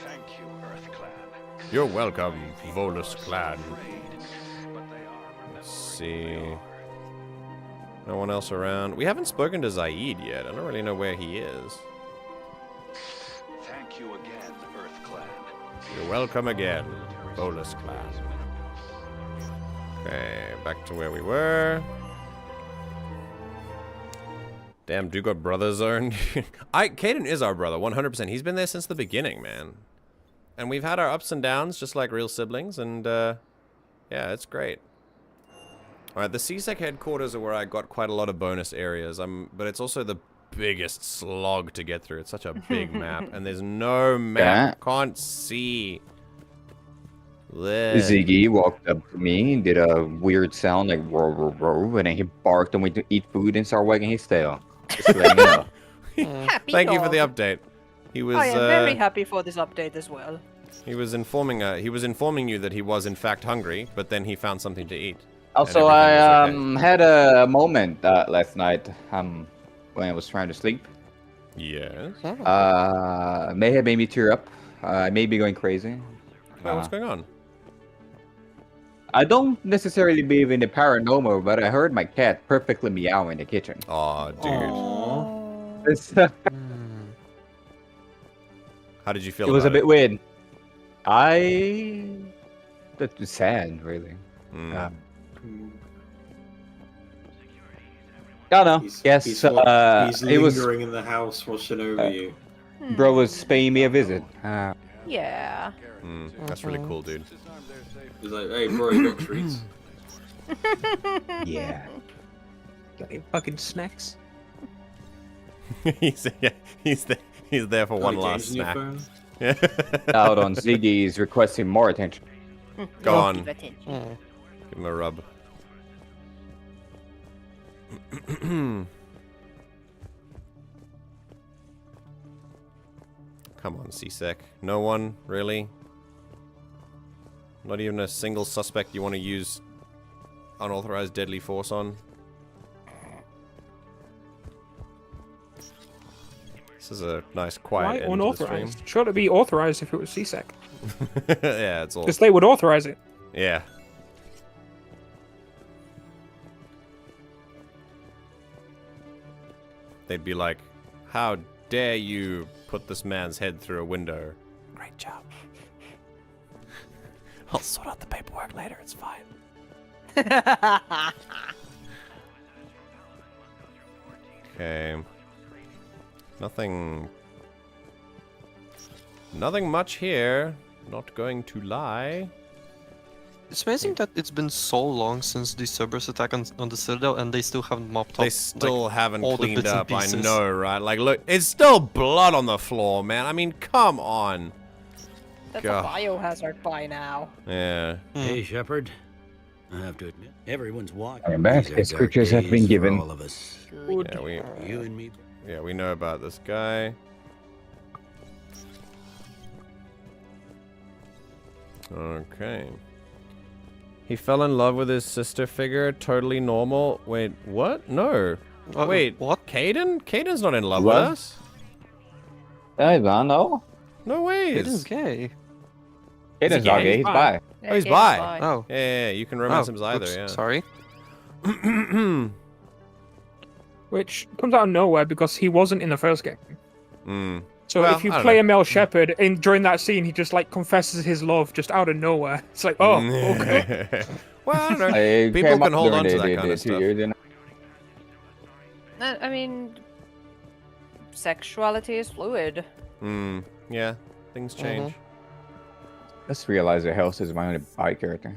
H: Thank you, Earth Clan.
A: You're welcome, Volus Clan. Let's see. No one else around. We haven't spoken to Zaeed yet. I don't really know where he is.
H: Thank you again, Earth Clan.
A: You're welcome again, Volus Clan. Okay, back to where we were. Damn, do got brother zone. Kaidan is our brother, 100%. He's been there since the beginning, man. And we've had our ups and downs, just like real siblings, and yeah, it's great. Alright, the CSEC headquarters are where I got quite a lot of bonus areas, but it's also the biggest slog to get through. It's such a big map, and there's no map. Can't see.
I: Ziggy walked up to me and did a weird sound like roar, roar, roar, and then he barked and went to eat food and started wagging his tail. Just letting you know.
C: Happy
A: Thank you for
C: dog.
A: the update. He was.
C: I am very happy for this update as well.
A: He was informing you that he was in fact hungry, but then he found something to eat.
I: Also, I had a moment last night when I was trying to sleep.
A: Yes.
I: May have made me tear up. I may be going crazy.
A: What's going on?
I: I don't necessarily believe in the paranormal, but I heard my cat perfectly meow in the kitchen.
A: Aw, dude. How did you feel
I: It was a
A: about
I: bit weird. That was sad, really.
U: Mm.
I: I don't know.
U: He's
I: Yes,
U: lingering
I: it was.
U: in the house, watching over you.
I: Bro was paying me a visit.
C: Yeah.
A: That's really cool, dude.
U: He's like, hey, bro, you got treats.
I: Yeah.
B: Got any fucking snacks?
A: he's there for one last snack.
I: Out on Ziggy's requesting more attention.
A: Go on. Give him a rub. Come on, CSEC. No one, really? Not even a single suspect you want to use unauthorized deadly force on? This is a nice quiet end to the stream.
B: Unauthorized? Sure to be authorized if it was CSEC.
A: Yeah, it's all...
B: Because they would authorize it.
A: Yeah. They'd be like, how dare you put this man's head through a window? Great job. I'll sort out the paperwork later, it's fine. Okay. Nothing much here. Not going to lie.
W: It's amazing that it's been so long since the Cerberus attack on the Citadel and they still haven't mopped up.
A: They still
W: like,
A: haven't
W: all the
A: cleaned
W: bits and
A: up, I
W: pieces.
A: know, right? Like, look, it's still blood on the floor, man. I mean, come on.
C: That's
A: God.
C: a biohazard by now.
A: Yeah.
O: Hey, Shepard. I have to admit, everyone's watching.
I: I'm back.
O: These are
I: His
O: dark
I: creatures have been
O: days for
I: given.
O: all of us.
A: Yeah,
O: You and me.
A: Yeah, we know about this guy. Okay. He fell in love with his sister figure, totally normal. Wait, what? No. Wait,
W: what?
A: Kaidan? Kaidan's not in love
I: What?
A: with us.
I: I don't know.
A: No way.
W: Kaidan's gay.
I: Kaidan's not gay, he's bi.
A: Oh, he's bi.
W: Oh.
A: Yeah, you can romance him as either,
W: oops,
A: yeah.
W: Sorry.
B: Which comes out of nowhere because he wasn't in the first game. So
A: Well,
B: if you
A: I don't
B: play
A: know.
B: a male Shepard, and during that scene, he just like confesses his love just out of nowhere. It's like, oh, okay.
A: Well, I don't know.
I: I
A: People
I: came
A: can
I: up
A: hold on
I: during
A: to that
I: the
A: kind of
I: 2
A: stuff.
I: years, you know?
C: I mean, sexuality is fluid.
A: Yeah, things change.
I: Just realize that Health is my only bi character.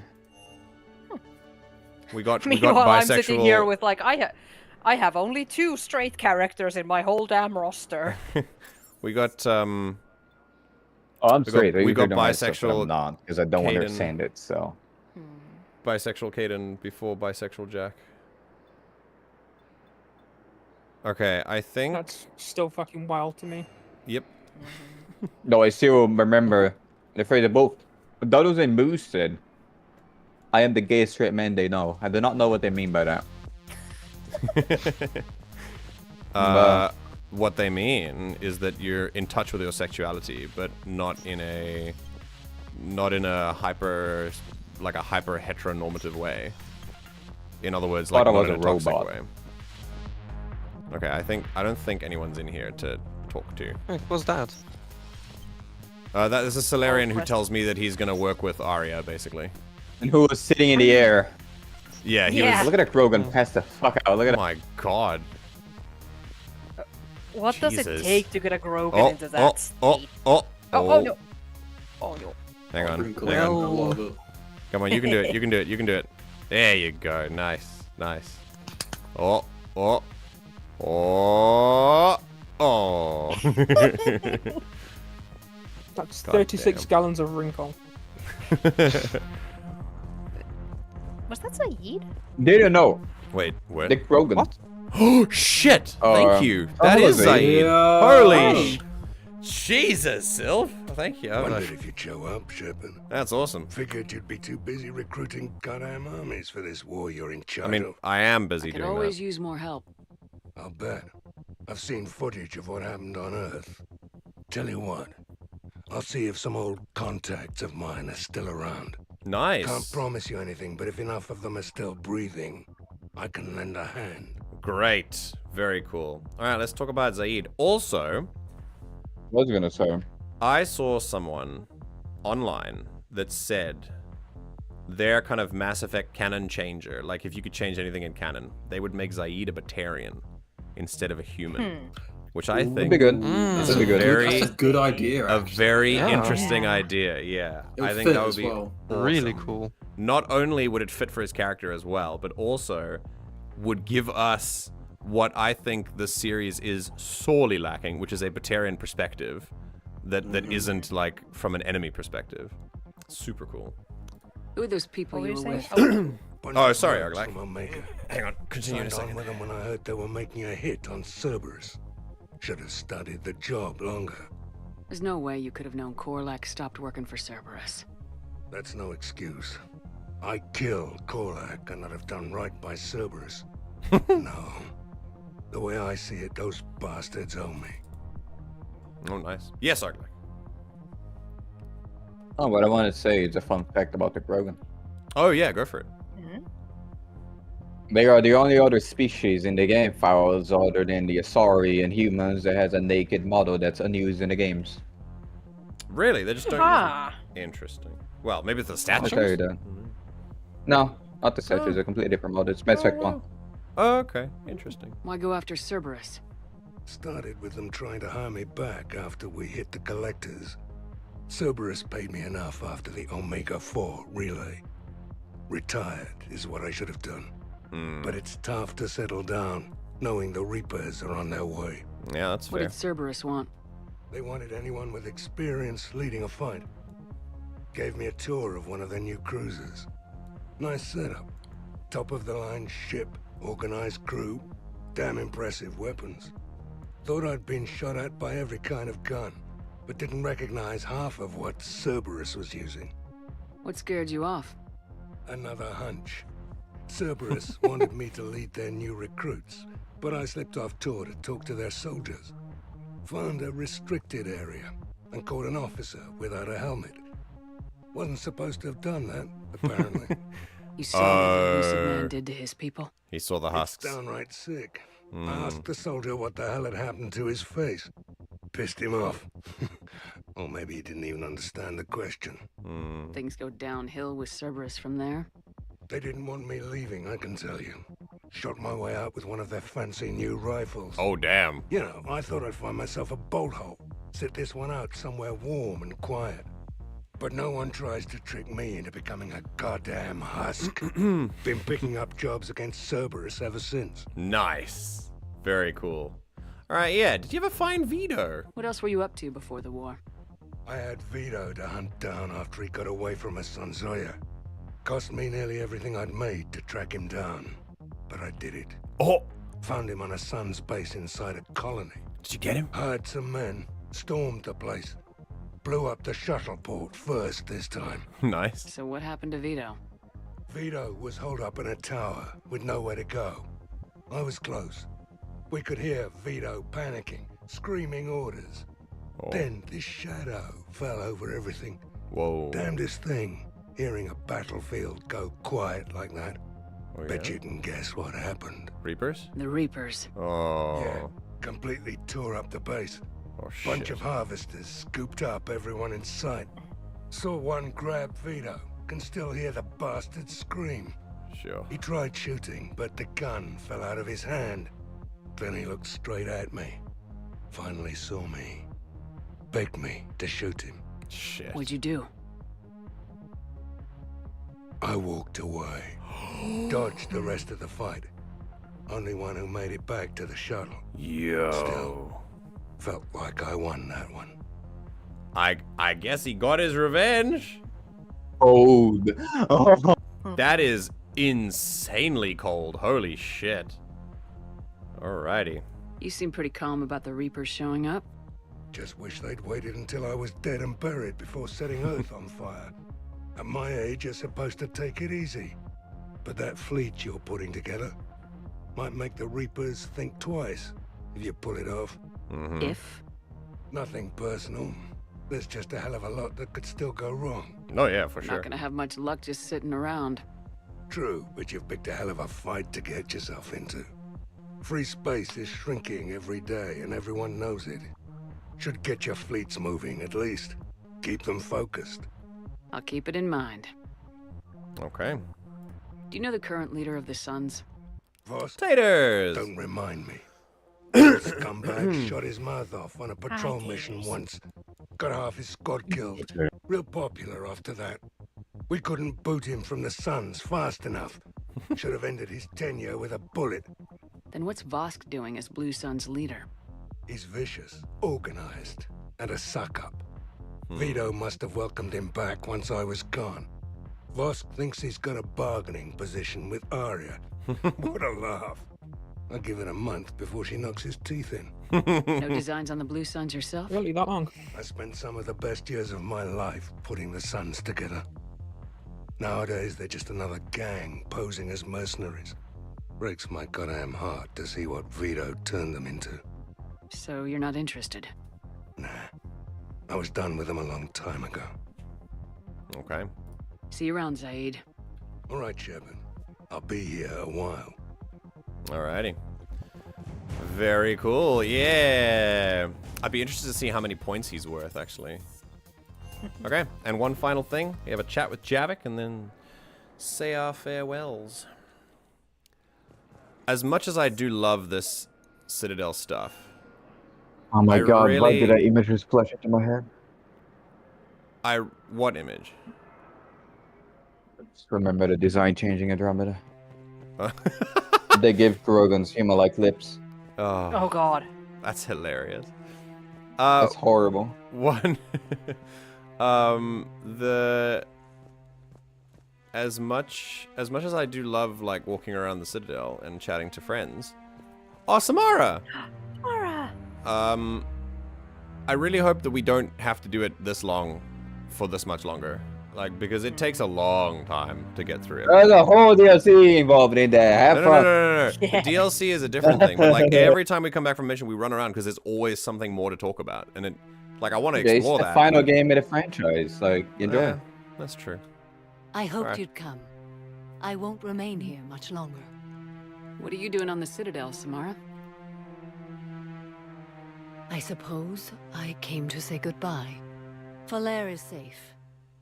A: We got
C: Meanwhile, I'm
A: bisexual.
C: sitting here with like, I have only 2 straight characters in my whole damn roster.
A: We got
I: Oh, I'm straight.
A: we got
I: I'm
A: bisexual
I: not, because I don't
A: Kaidan.
I: understand it, so.
A: bisexual Kaidan before bisexual Jack. Okay, I think.
B: That's still fucking wild to me.
A: Yep.
I: No, I still remember the phrase of both. That was in Moose said. I am the gay straight man they know. I do not know what they mean by that.
A: What they mean is that you're in touch with your sexuality, but not in a hyper heteronormative way. In other words, like not in a toxic way. Okay, I don't think anyone's in here to talk to.
W: Hey, what's that?
A: That is a Solarian who tells me that he's gonna work with Arya, basically.
I: And who was sitting in the air.
A: Yeah, he was.
I: Look at that Krogan pass the fuck out. Look at
A: my god.
C: What does it take to get a Grogan
A: Oh,
C: into that state?
A: oh,
C: Oh no. Oh no.
A: Hang on. Come on, you can do it. You can do it. You can do it. There you go. Nice. Nice. Oh. Oh. Oh. Oh.
B: That's 36 gallons of wrinkle.
C: Was that Zaeed?
I: They don't know.
A: Wait, what?
I: Dick Krogan.
A: What? Oh shit! Thank you. That is Zaeed. Holy Jesus, Sylph. Thank you.
P: Wondered if you'd show up, Shepard.
A: That's awesome.
P: Figured you'd be too busy recruiting goddamn armies for this war you're in charge
A: I mean, I am busy doing that.
D: Could always use more help.
P: I'll bet. I've seen footage of what happened on Earth. Tell you what, I'll see if some old contacts of mine are still around.
A: Nice.
P: Can't promise you anything, but if enough of them are still breathing, I can lend a hand.
A: Great. Very cool. Alright, let's talk about Zaeed. Also,
I: what was I gonna say?
A: I saw someone online that said their kind of Mass Effect canon changer, like if you could change anything in canon, they would make Zaeed a Batarian instead of a human. Which I think is a very
U: That's a good idea.
A: A very
W: Yeah.
A: interesting idea, yeah.
U: It would
A: I think
U: fit
A: that would
U: as
A: be
U: well.
W: Really
A: awesome.
W: cool.
A: Not only would it fit for his character as well, but also would give us what I think the series is sorely lacking, which is a Batarian perspective that isn't like from an enemy perspective. Super cool.
D: Who are those people you were with?
A: Oh, sorry, Arglak.
P: Hang
A: on, continue in a second.
P: With them when I heard they were making a hit on Cerberus. Should have studied the job longer.
D: There's no way you could have known Korlak stopped working for Cerberus.
P: That's no excuse. I killed Korlak and I'd have done right by Cerberus. No. The way I see it, those bastards owe me.
A: Oh, nice. Yes, Arglak.
I: Oh, what I wanted to say is a fun fact about the Krogan.
A: Oh yeah, go for it.
I: They are the only other species in the game files other than the Asari and humans that has a naked model that's unused in the games.
A: Really? They just don't use it? Interesting. Well, maybe it's the statues?
I: I'll tell you that. No, not the statues. A completely different model. It's Mass Effect 1.
A: Oh, okay. Interesting.
D: Why go after Cerberus?
P: Started with them trying to hire me back after we hit the collectors. Cerberus paid me enough after the Omega-4 relay. Retired is what I should have done. But it's tough to settle down, knowing the Reapers are on their way.
A: Yeah, that's
D: What did Cerberus want?
P: They wanted anyone with experience leading a fight. Gave me a tour of one of their new cruisers. Nice setup. Top-of-the-line ship, organized crew, damn impressive weapons. Thought I'd been shot at by every kind of gun, but didn't recognize half of what Cerberus was using.
D: What scared you off?
P: Another hunch. Cerberus wanted me to lead their new recruits, but I slipped off tour to talk to their soldiers. Found a restricted area and caught an officer without a helmet. Wasn't supposed to have done that, apparently.
D: You saw what the elusive man did to his people?
A: He saw the husks.
P: It's downright sick. I asked the soldier what the hell had happened to his face. Pissed him off. Or maybe he didn't even understand the question.
D: Things go downhill with Cerberus from there.
P: They didn't want me leaving, I can tell you. Shot my way out with one of their fancy new rifles.
A: Oh, damn.
P: You know, I thought I'd find myself a bolt hole. Sit this one out somewhere warm and quiet. But no one tries to trick me into becoming a goddamn husk. Been picking up jobs against Cerberus ever since.
A: Nice. Very cool. Alright, yeah. Did you ever find Vito?
D: What else were you up to before the war?
P: I had Vito to hunt down after he got away from his son Zoya. Cost me nearly everything I'd made to track him down. But I did it.
A: Oh!
P: Found him on a sun's base inside a colony.
A: Did you get him?
P: Hired some men. Stormed the place. Blew up the shuttle port first this time.
A: Nice.
D: So what happened to Vito?
P: Vito was holed up in a tower with nowhere to go. I was close. We could hear Vito panicking, screaming orders.
A: Oh.
P: Then this shadow fell over everything.
A: Whoa.
P: Damnedest thing, hearing a battlefield go quiet like that.
A: Oh,
P: Bet
A: yeah?
P: you can guess what happened.
A: Reapers?
G: The Reapers.
A: Oh.
P: Yeah, completely tore up the base.
A: Oh,
P: Bunch
A: shit.
P: of harvesters scooped up everyone in sight. Saw one grab Vito. Can still hear the bastard scream.
A: Sure.
P: He tried shooting, but the gun fell out of his hand. Then he looked straight at me. Finally saw me. Begged me to shoot him.
A: Shit.
G: What'd you do?
P: I walked away. Dodged the rest of the fight. Only one who made it back to the shuttle.
A: Yo.
P: Still, felt like I won that one.
A: I guess he got his revenge.
I: Cold. Oh.
A: That is insanely cold. Holy shit. Alrighty.
G: You seem pretty calm about the Reapers showing up.
P: Just wish they'd waited until I was dead and buried before setting Earth on fire. At my age, you're supposed to take it easy. But that fleet you're putting together might make the Reapers think twice if you pull it off.
A: Mm-hmm.
G: If?
P: Nothing personal. There's just a hell of a lot that could still go wrong.
A: Oh yeah, for
G: Not gonna have much luck just sitting around.
P: True, but you've picked a hell of a fight to get yourself into. Free space is shrinking every day, and everyone knows it. Should get your fleets moving, at least. Keep them focused.
G: I'll keep it in mind.
A: Okay.
G: Do you know the current leader of the Suns?
P: Voss?
A: Taters!
P: Don't remind me. That scumbag shot his mouth off on a patrol mission once. Got half his squad killed. Real popular after that. We couldn't boot him from the Suns fast enough. Should have ended his tenure with a bullet.
G: Then what's Vosk doing as Blue Sun's leader?
P: He's vicious, organized, and a suck-up. Vito must have welcomed him back once I was gone. Vosk thinks he's got a bargaining position with Arya. What a laugh. I'll give it a month before she knocks his teeth in.
G: No designs on the Blue Suns yourself?
B: Really, that long?
P: I spent some of the best years of my life putting the Suns together. Nowadays, they're just another gang posing as mercenaries. Breaks my goddamn heart to see what Vito turned them into.
G: So you're not interested?
P: Nah. I was done with them a long time ago.
A: Okay.
G: See you around, Zaeed.
P: All right, Shepard. I'll be here a while.
A: Alrighty. Very cool. Yeah. I'd be interested to see how many points he's worth, actually. Okay. And one final thing. We have a chat with Javik and then say our farewells. As much as I do love this Citadel stuff.
I: Oh my god,
A: really,
I: why did that image just flash into my head?
A: What image?
I: Just remember the design changing Andromeda. They give Drogons human-like lips.
C: Oh god.
A: That's hilarious.
I: That's horrible.
A: One as much as I do love like walking around the Citadel and chatting to friends. Oh, Samara!
C: Samara!
A: I really hope that we don't have to do it this long for this much longer. Like, because it takes a long time to get through it.
I: There's a whole DLC involved in there. Have fun.
A: No. The DLC is a different thing. But like every time we come back from mission, we run around because there's always something more to talk about. And it, like, I want to explore
I: It's
A: that.
I: the final game of the franchise. Like, enjoy it.
A: That's true.
S: I hoped
A: Alright.
S: you'd come. I won't remain here much longer.
G: What are you doing on the Citadel, Samara?
S: I suppose I came to say goodbye. Falair is safe,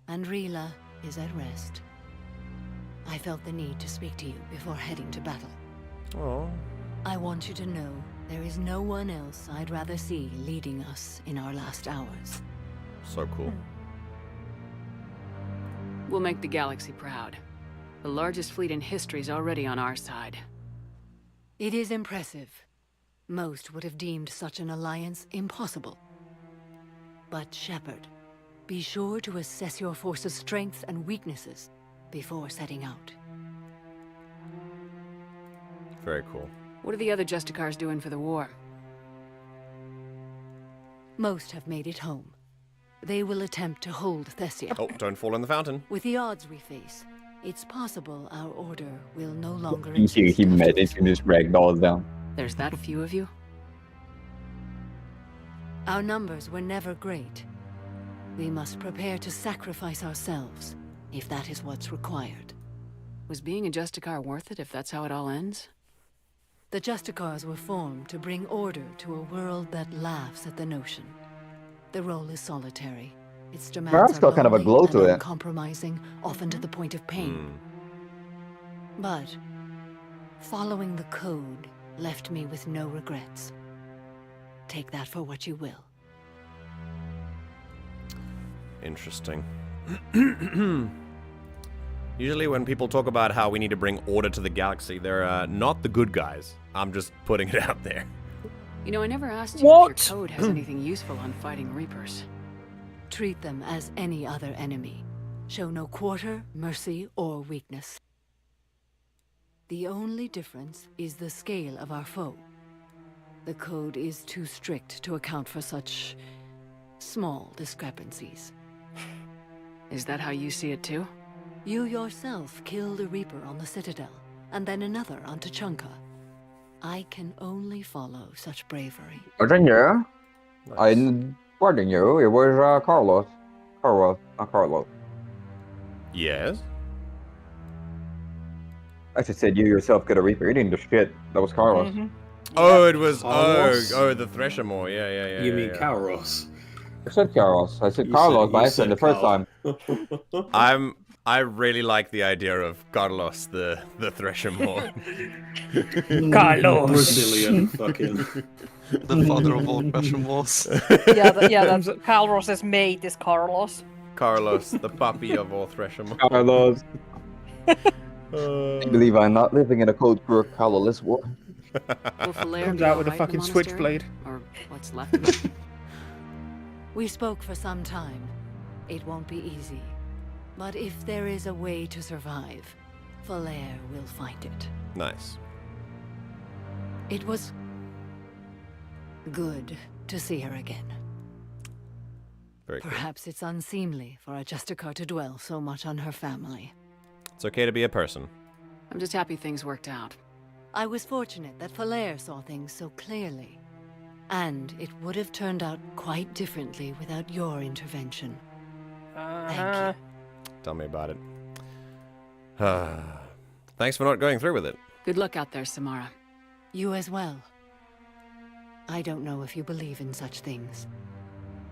S: and Rila is at rest. I felt the need to speak to you before heading to battle.
A: Oh.
S: I want you to know there is no one else I'd rather see leading us in our last hours.
A: So cool.
G: We'll make the galaxy proud. The largest fleet in history is already on our side.
S: It is impressive. Most would have deemed such an alliance impossible. But Shepard, be sure to assess your force's strengths and weaknesses before setting out.
A: Very cool.
G: What are the other Justicars doing for the war?
S: Most have made it home. They will attempt to hold Thessia.
A: Oh, don't fall in the fountain.
S: With the odds we face, it's possible our order will no longer
I: He
S: exist.
I: managed to just ragdoll down.
G: There's that few of you?
S: Our numbers were never great. We must prepare to sacrifice ourselves, if that is what's required.
G: Was being a Justicar worth it if that's how it all ends?
S: The Justicars were formed to bring order to a world that laughs at the notion. The role is solitary. Its demands
I: That's got
S: are
I: kind of a
S: lonely
I: glow
S: and
I: to it.
S: uncompromising, often to the point of pain. But following the code left me with no regrets. Take that for what you will.
A: Interesting. Usually when people talk about how we need to bring order to the galaxy, they're not the good guys. I'm just putting it out there.
G: You know, I never asked you if your code has anything useful on fighting Reapers.
S: Treat them as any other enemy. Show no quarter, mercy, or weakness. The only difference is the scale of our foe. The code is too strict to account for such small discrepancies.
G: Is that how you see it too?
S: You yourself killed a Reaper on the Citadel, and then another on Tuchanka. I can only follow such bravery.
I: Pardon you? Pardon you, it was Carlos. Carlos, not Carlos.
A: Yes?
I: I just said you yourself got a Reaper. You didn't do shit. That was Carlos.
A: Oh, it was
U: Carlos?
A: the Threshermore. Yeah.
U: You mean Kairos?
I: I said Carlos. I said Carlos by accident the first time.
A: I really like the idea of Carlos the Threshermore.
B: Carlos.
U: Brazilian fucking.
W: The father of all Threshermores.
C: That's Carlos's mate is Carlos.
A: Carlos, the puppy of all Threshermore.
I: Carlos. I believe I'm not living in a cold, cruel, colorless war.
B: Comes out with a fucking switchblade.
G: Or what's left of it?
S: We spoke for some time. It won't be easy. But if there is a way to survive, Falair will find it.
A: Nice.
S: It was good to see her again.
A: Very good.
S: Perhaps it's unseemly for a Justicar to dwell so much on her family.
A: It's okay to be a person.
G: I'm just happy things worked out.
S: I was fortunate that Falair saw things so clearly. And it would have turned out quite differently without your intervention. Thank you.
A: Tell me about it. Thanks for not going through with it.
G: Good luck out there, Samara.
S: You as well. I don't know if you believe in such things,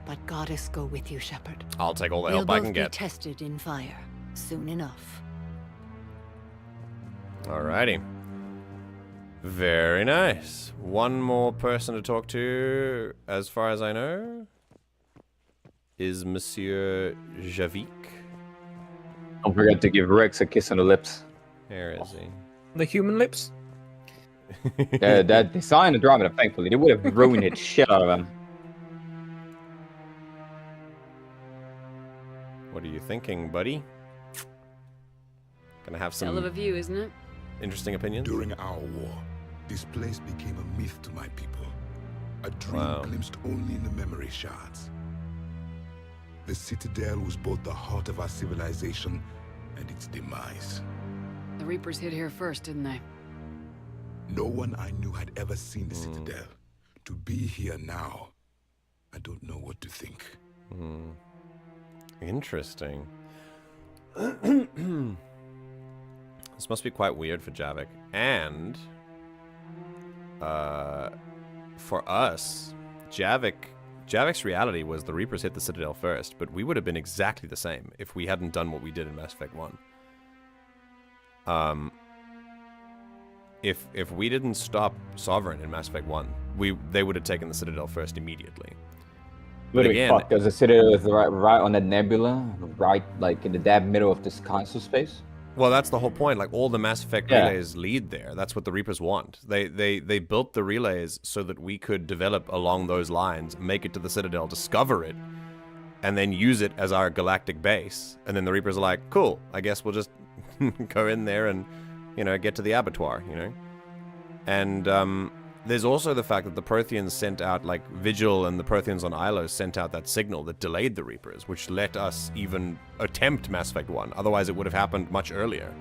S: but Goddess go with you, Shepard.
A: I'll take all the help I can
S: We'll
A: get.
S: both be tested in fire soon enough.
A: Alrighty. Very nice. One more person to talk to, as far as I know, is Monsieur Javik.
I: Don't forget to give Rex a kiss on the lips.
A: Where is he?
B: The human lips?
I: That they saw in the drama, thankfully. They would have ruined it shit out of him.
A: What are you thinking, buddy? Gonna have
G: Hell of a
A: some
G: view, isn't it?
A: interesting opinions?
Q: During our war, this place became a myth to my people. A dream glimpsed only in the memory shards. The Citadel was both the heart of our civilization and its demise.
G: The Reapers hit here first, didn't they?
Q: No one I knew had ever seen the Citadel. To be here now, I don't know what to think.
A: Interesting. This must be quite weird for Javik. And for us, Javik's reality was the Reapers hit the Citadel first, but we would have been exactly the same if we hadn't done what we did in Mass Effect 1. If we didn't stop Sovereign in Mass Effect 1, they would have taken the Citadel first immediately.
I: But again, because the Citadel is right on the nebula, right like in the dab middle of this console space.
A: Well, that's the whole point. Like, all the Mass Effect relays lead there. That's what the Reapers want. They built the relays so that we could develop along those lines, make it to the Citadel, discover it, and then use it as our galactic base. And then the Reapers are like, cool, I guess we'll just go in there and, get to the abattoir, And there's also the fact that the Protheans sent out, like, Vigil and the Protheans on Ilo sent out that signal that delayed the Reapers, which let us even attempt Mass Effect 1. Otherwise, it would have happened much earlier.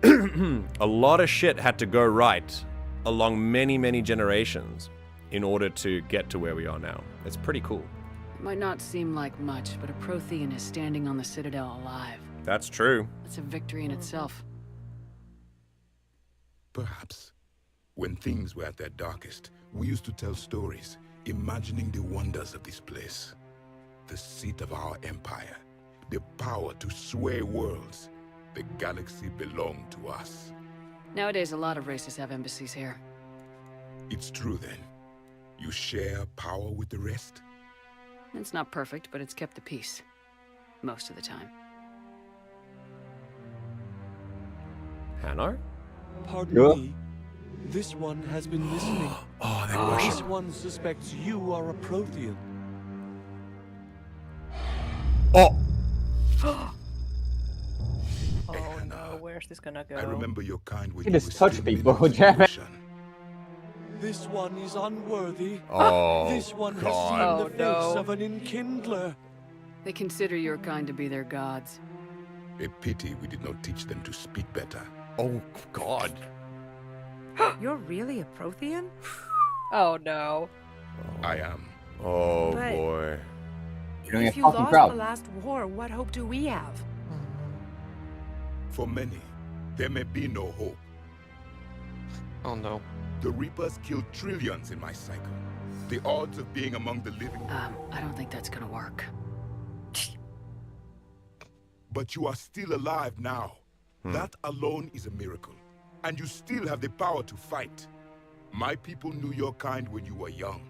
A: A lot of shit had to go right along many, many generations in order to get to where we are now. It's pretty cool.
G: It might not seem like much, but a Prothean is standing on the Citadel alive.
A: That's true.
G: It's a victory in itself.
Q: Perhaps. When things were at their darkest, we used to tell stories, imagining the wonders of this place. The seat of our empire, the power to sway worlds. The galaxy belonged to us.
G: Nowadays, a lot of races have embassies here.
Q: It's true then. You share power with the rest?
G: It's not perfect, but it's kept the peace. Most of the time.
A: Hanar?
E: Pardon me. This one has been listening.
A: Oh, they're Russian.
E: This one suspects you are a Prothean.
A: Oh!
C: Oh no, where's this gonna go?
Q: I remember your kind when
I: You
Q: you
I: just
Q: were
I: touch
Q: still in
I: people,
Q: the
I: damn it.
Q: solution.
E: This one is unworthy.
A: Oh,
E: This one has
A: God.
E: seen the face of an enkindler.
G: They consider your kind to be their gods.
Q: A pity we did not teach them to speak better.
A: Oh, God.
T: You're really a Prothean?
C: Oh no.
Q: I am.
A: Oh,
T: But-
A: boy.
I: doing
T: If
I: a
T: you
I: fucking
T: lost
I: crowd.
T: the last war, what hope do we have?
Q: For many, there may be no hope.
W: Oh no.
Q: The Reapers killed trillions in my cycle. The odds of being among the living...
G: I don't think that's gonna work.
Q: But you are still alive now. That alone is a miracle. And you still have the power to fight. My people knew your kind when you were young.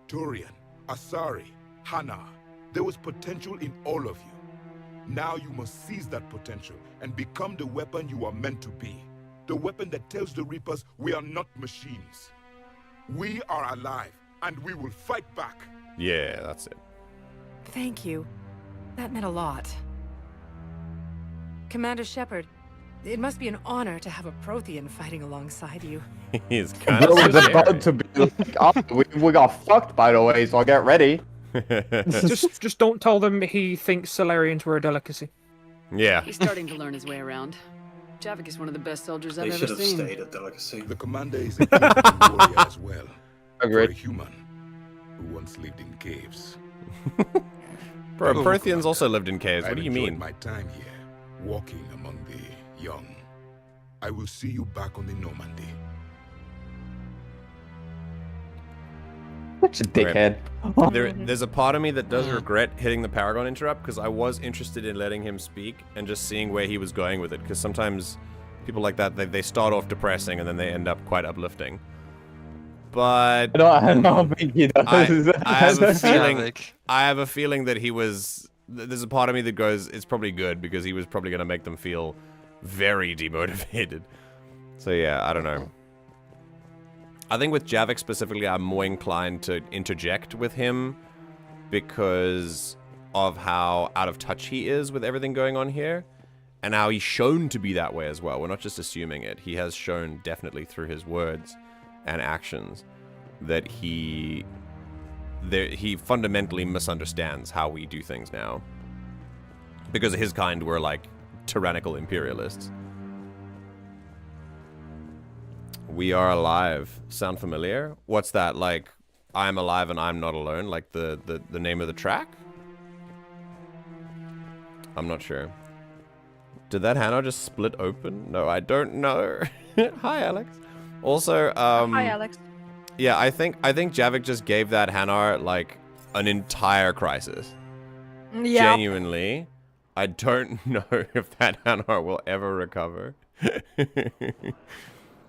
Q: Turian, Asari, Hanar. There was potential in all of you. Now you must seize that potential and become the weapon you are meant to be. The weapon that tells the Reapers we are not machines. We are alive, and we will fight back.
A: Yeah, that's it.
T: Thank you. That meant a lot. Commander Shepard, it must be an honor to have a Prothean fighting alongside you.
A: He's kind
I: Bro
A: of
I: was about to be like, oh, we got fucked, by the way, so get ready.
B: just don't tell them he thinks Solarians were a delicacy.
A: Yeah.
G: He's starting to learn his way around. Javik is one of the best soldiers
U: They
G: I've
U: should
G: ever
U: have
G: seen.
U: stayed at delicacy.
Q: The commander is a capable warrior as well.
I: Agreed.
Q: For a human who once lived in caves.
A: Bro, Protheans also lived in caves. What
Q: I've
A: do you
Q: enjoyed
A: mean?
Q: my time here, walking among the young. I will see you back on the Normandy.
I: Such a dickhead.
A: There's a part of me that does regret hitting the Paragon interrupt because I was interested in letting him speak and just seeing where he was going with it. Because sometimes people like that, they start off depressing and then they end up quite uplifting. But
I: I don't think he does.
A: I have a feeling. I have a feeling that he was. There's a part of me that goes, it's probably good because he was probably going to make them feel very demotivated. So yeah, I don't know. I think with Javik specifically, I'm more inclined to interject with him because of how out of touch he is with everything going on here and how he's shown to be that way as well. We're not just assuming it. He has shown definitely through his words and actions that he fundamentally misunderstands how we do things now. Because his kind were like tyrannical imperialists. We are alive. Sound familiar? What's that? Like, I'm alive and I'm not alone? Like the name of the track? I'm not sure. Did that Hanar just split open? No, I don't know. Hi, Alex. Also,
C: Hi, Alex.
A: Yeah, I think Javik just gave that Hanar like an entire crisis.
C: Yeah.
A: Genuinely, I don't know if that Hanar will ever recover.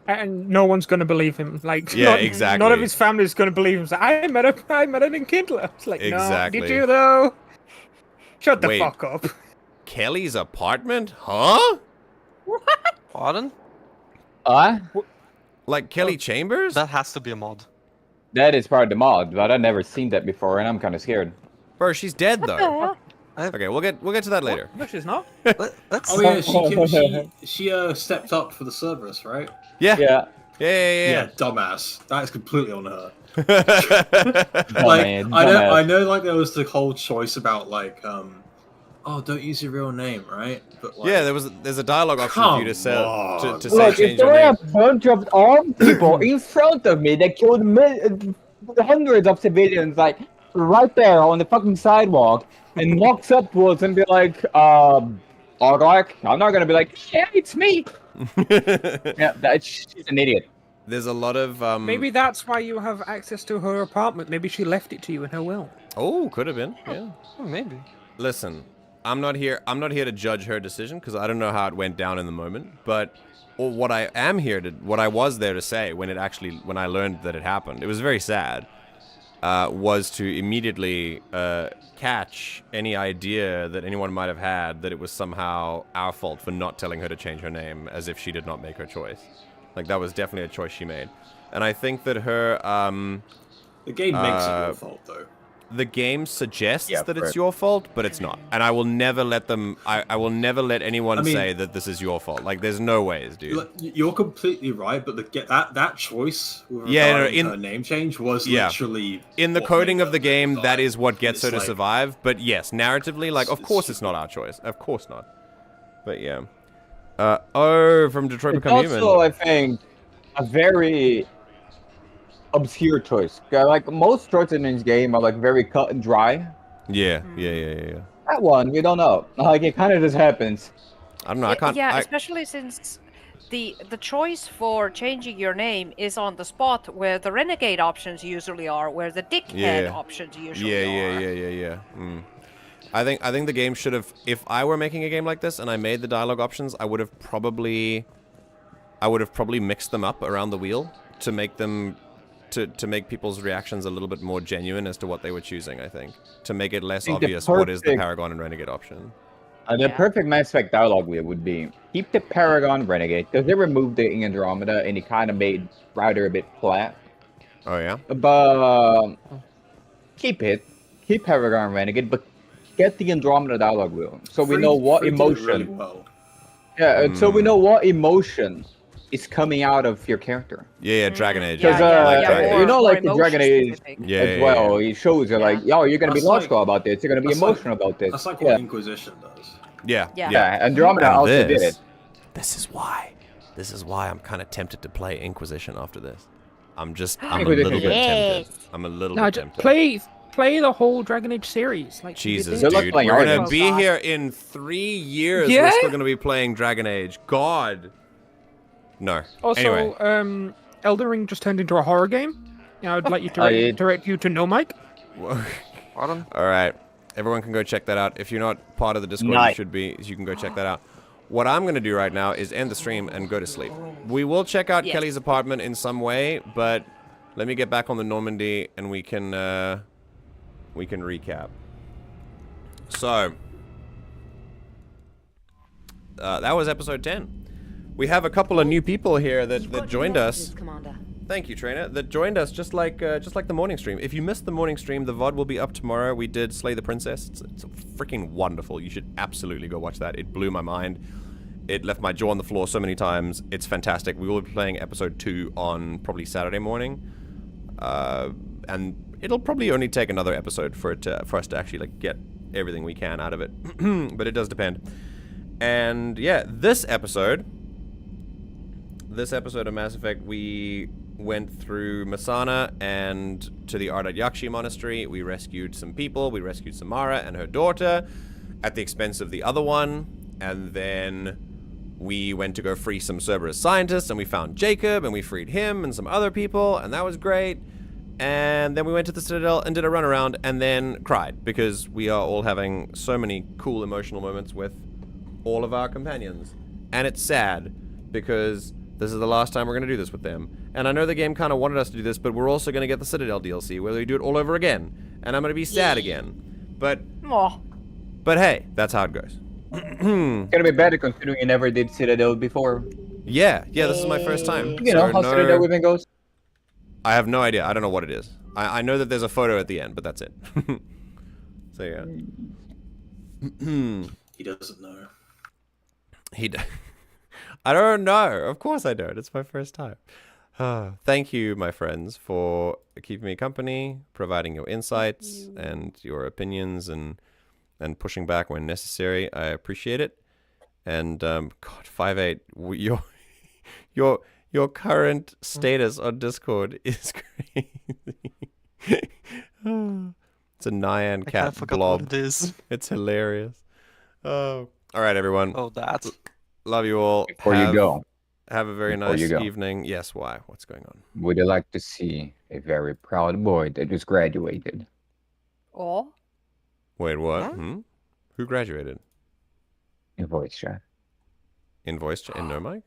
B: And no one's gonna believe him. Like,
A: Yeah, exactly.
B: None of his family's gonna believe him. It's like, I met an enkindler. It's like,
A: Exactly.
B: no, did you though? Shut the
A: Wait.
B: fuck up.
A: Kelly's apartment? Huh?
W: Pardon?
A: Like Kelly Chambers?
W: That has to be a mod.
I: That is part of the mod, but I've never seen that before, and I'm kind of scared.
A: Bro, she's dead though. Okay, we'll get to that later.
B: No, she's not.
U: Oh yeah, she stepped up for the Cerberus, right?
A: Yeah.
I: Yeah.
U: Yeah, dumbass. That is completely on her.
I: Oh,
U: Like,
I: man,
U: I
I: dumbass.
U: know, like, there was the whole choice about, like, oh, don't use your real name, right? But, like,
A: Yeah, there's a dialogue option for you to say
U: on.
A: to say
I: Look, if
A: change
I: there
A: your
I: were
A: name.
I: a bunch of armed people in front of me that killed hundreds of civilians, like right there on the fucking sidewalk, and walks up to us and be like, alright, I'm not gonna be like, yeah, it's me. Yeah, she's an idiot.
A: There's a lot of
B: Maybe that's why you have access to her apartment. Maybe she left it to you in her will.
A: Oh, could have been. Yeah.
W: Maybe.
A: Listen, I'm not here to judge her decision because I don't know how it went down in the moment. But what I was there to say when I learned that it happened, it was very sad. Was to immediately catch any idea that anyone might have had that it was somehow our fault for not telling her to change her name, as if she did not make her choice. Like, that was definitely a choice she made. And I think that her
U: the game makes it your fault, though.
A: The game suggests that it's your fault, but it's not. And I will never let them... I will never let anyone say that this is your fault. Like, there's no ways, dude.
U: You're completely right, but that choice with her name change was literally...
A: In the coding of the game, that is what gets her to survive. But yes, narratively, like, of course it's not our choice. Of course not. But yeah. From Detroit Become Human.
I: Also, I think, a very obscure choice. Like, most choices in this game are, like, very cut and dry.
A: Yeah.
I: That one, we don't know. Like, it kind of just happens.
A: I don't know, I can't...
C: Yeah, especially since the choice for changing your name is on the spot where the renegade options usually are, where the dickhead options usually are.
A: Yeah. I think the game should have... If I were making a game like this and I made the dialogue options, I would have probably mixed them up around the wheel to make them... To make people's reactions a little bit more genuine as to what they were choosing, I think. To make it less obvious what is the Paragon and Renegade option.
I: The perfect Mass Effect dialogue wheel would be, keep the Paragon Renegade, because they removed the Andromeda and it kind of made Router a bit flat.
A: Oh, yeah?
I: But keep Paragon Renegade, but get the Andromeda dialogue wheel, so we know what emotion...
U: Really well.
I: Yeah, so we know what emotion is coming out of your character.
A: Yeah, Dragon Age.
I: Because you know, like the Dragon Age as well,
A: yeah.
I: It shows you like, yo, you're gonna be logical about this. You're gonna be emotional about this.
U: That's like what Inquisition does.
A: Yeah.
I: Andromeda also did it.
A: This is why I'm kind of tempted to play Inquisition after this. I'm a little bit tempted. I'm a little bit tempted.
B: Play the whole Dragon Age series. Like,
A: Jesus, dude. We're gonna be here in 3 years.
B: Yeah?
A: We're still gonna be playing Dragon Age. God. No.
B: Also,
A: anyway.
B: Elden Ring just turned into a horror game. I'd like you to direct you to No Mike.
A: Alright. Everyone can go check that out. If you're not part of the Discord, you can go check that out. What I'm going to do right now is end the stream and go to sleep. We will check out Kelly's apartment in some way, but let me get back on the Normandy and we can recap. So, that was episode 10. We have a couple of new people here that joined us.
J: Commander.
A: Thank you, Traynor. That joined us just like the morning stream. If you missed the morning stream, the VOD will be up tomorrow. We did Slay the Princess. It's freaking wonderful. You should absolutely go watch that. It blew my mind. It left my jaw on the floor so many times. It's fantastic. We will be playing episode 2 on probably Saturday morning, and it'll probably only take another episode for us to actually like get everything we can out of it. But it does depend. And yeah, this episode of Mass Effect, we went through Mesana and to the Ardad Monastery. We rescued some people. We rescued Samara and her daughter at the expense of the other one. And then we went to go free some Cerberus scientists, and we found Jacob, and we freed him and some other people, and that was great. And then we went to the Citadel and did a runaround, and then cried, because we are all having so many cool emotional moments with all of our companions. And it's sad, because this is the last time we're going to do this with them. And I know the game kind of wanted us to do this, but we're also going to get the Citadel DLC, where we do it all over again. And I'm going to be sad again. But hey, that's how it goes.
I: It's going to be better considering you never did Citadel before.
A: Yeah, this is my first time.
I: You know how Citadel even goes?
A: I have no idea. I don't know what it is. I know that there's a photo at the end, but that's it. So yeah.
U: He doesn't know.
A: I don't know. Of course I don't. It's my first time. Thank you, my friends, for keeping me company, providing your insights and your opinions, and pushing back when necessary. I appreciate it. And God, 5-8, your current status on Discord is crazy. It's a Nyan cat blob.
W: What it is.
A: It's hilarious. All right, everyone.
W: Oh, that's.
A: Love you all.
I: Before you go.
A: Have a very
I: Before
A: nice
I: you go.
A: evening. Yes, why? What's going on?
I: Would you like to see a very proud boy that just graduated?
C: Oh?
A: Wait, what? Who graduated?
I: In voice chat.
A: In voice chat? In no mic?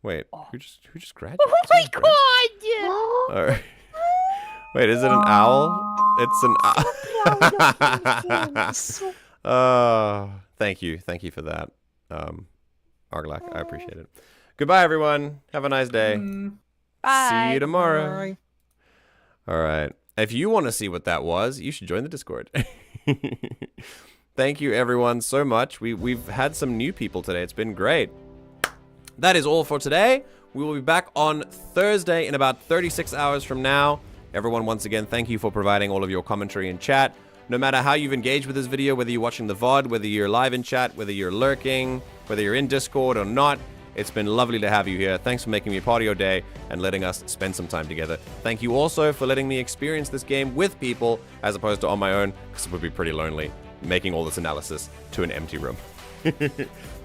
A: Wait, who just graduated?
C: Oh my god!
A: All right. Wait, is it an owl? It's an owl. Thank you for that, Arglak. I appreciate it. Goodbye, everyone. Have a nice day.
C: Bye.
A: See you tomorrow.
W: Bye.
A: All right. If you want to see what that was, you should join the Discord. Thank you, everyone, so much. We've had some new people today. It's been great. That is all for today. We will be back on Thursday in about 36 hours from now. Everyone, once again, thank you for providing all of your commentary in chat. No matter how you've engaged with this video, whether you're watching the VOD, whether you're live in chat, whether you're lurking, whether you're in Discord or not, it's been lovely to have you here. Thanks for making me a part of your day and letting us spend some time together. Thank you also for letting me experience this game with people as opposed to on my own, because it would be pretty lonely making all this analysis to an empty room.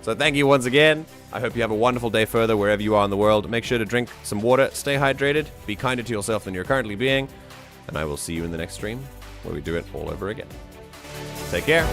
A: So thank you once again. I hope you have a wonderful day further wherever you are in the world. Make sure to drink some water, stay hydrated, be kinder to yourself than you're currently being, and I will see you in the next stream where we do it all over again. Take care.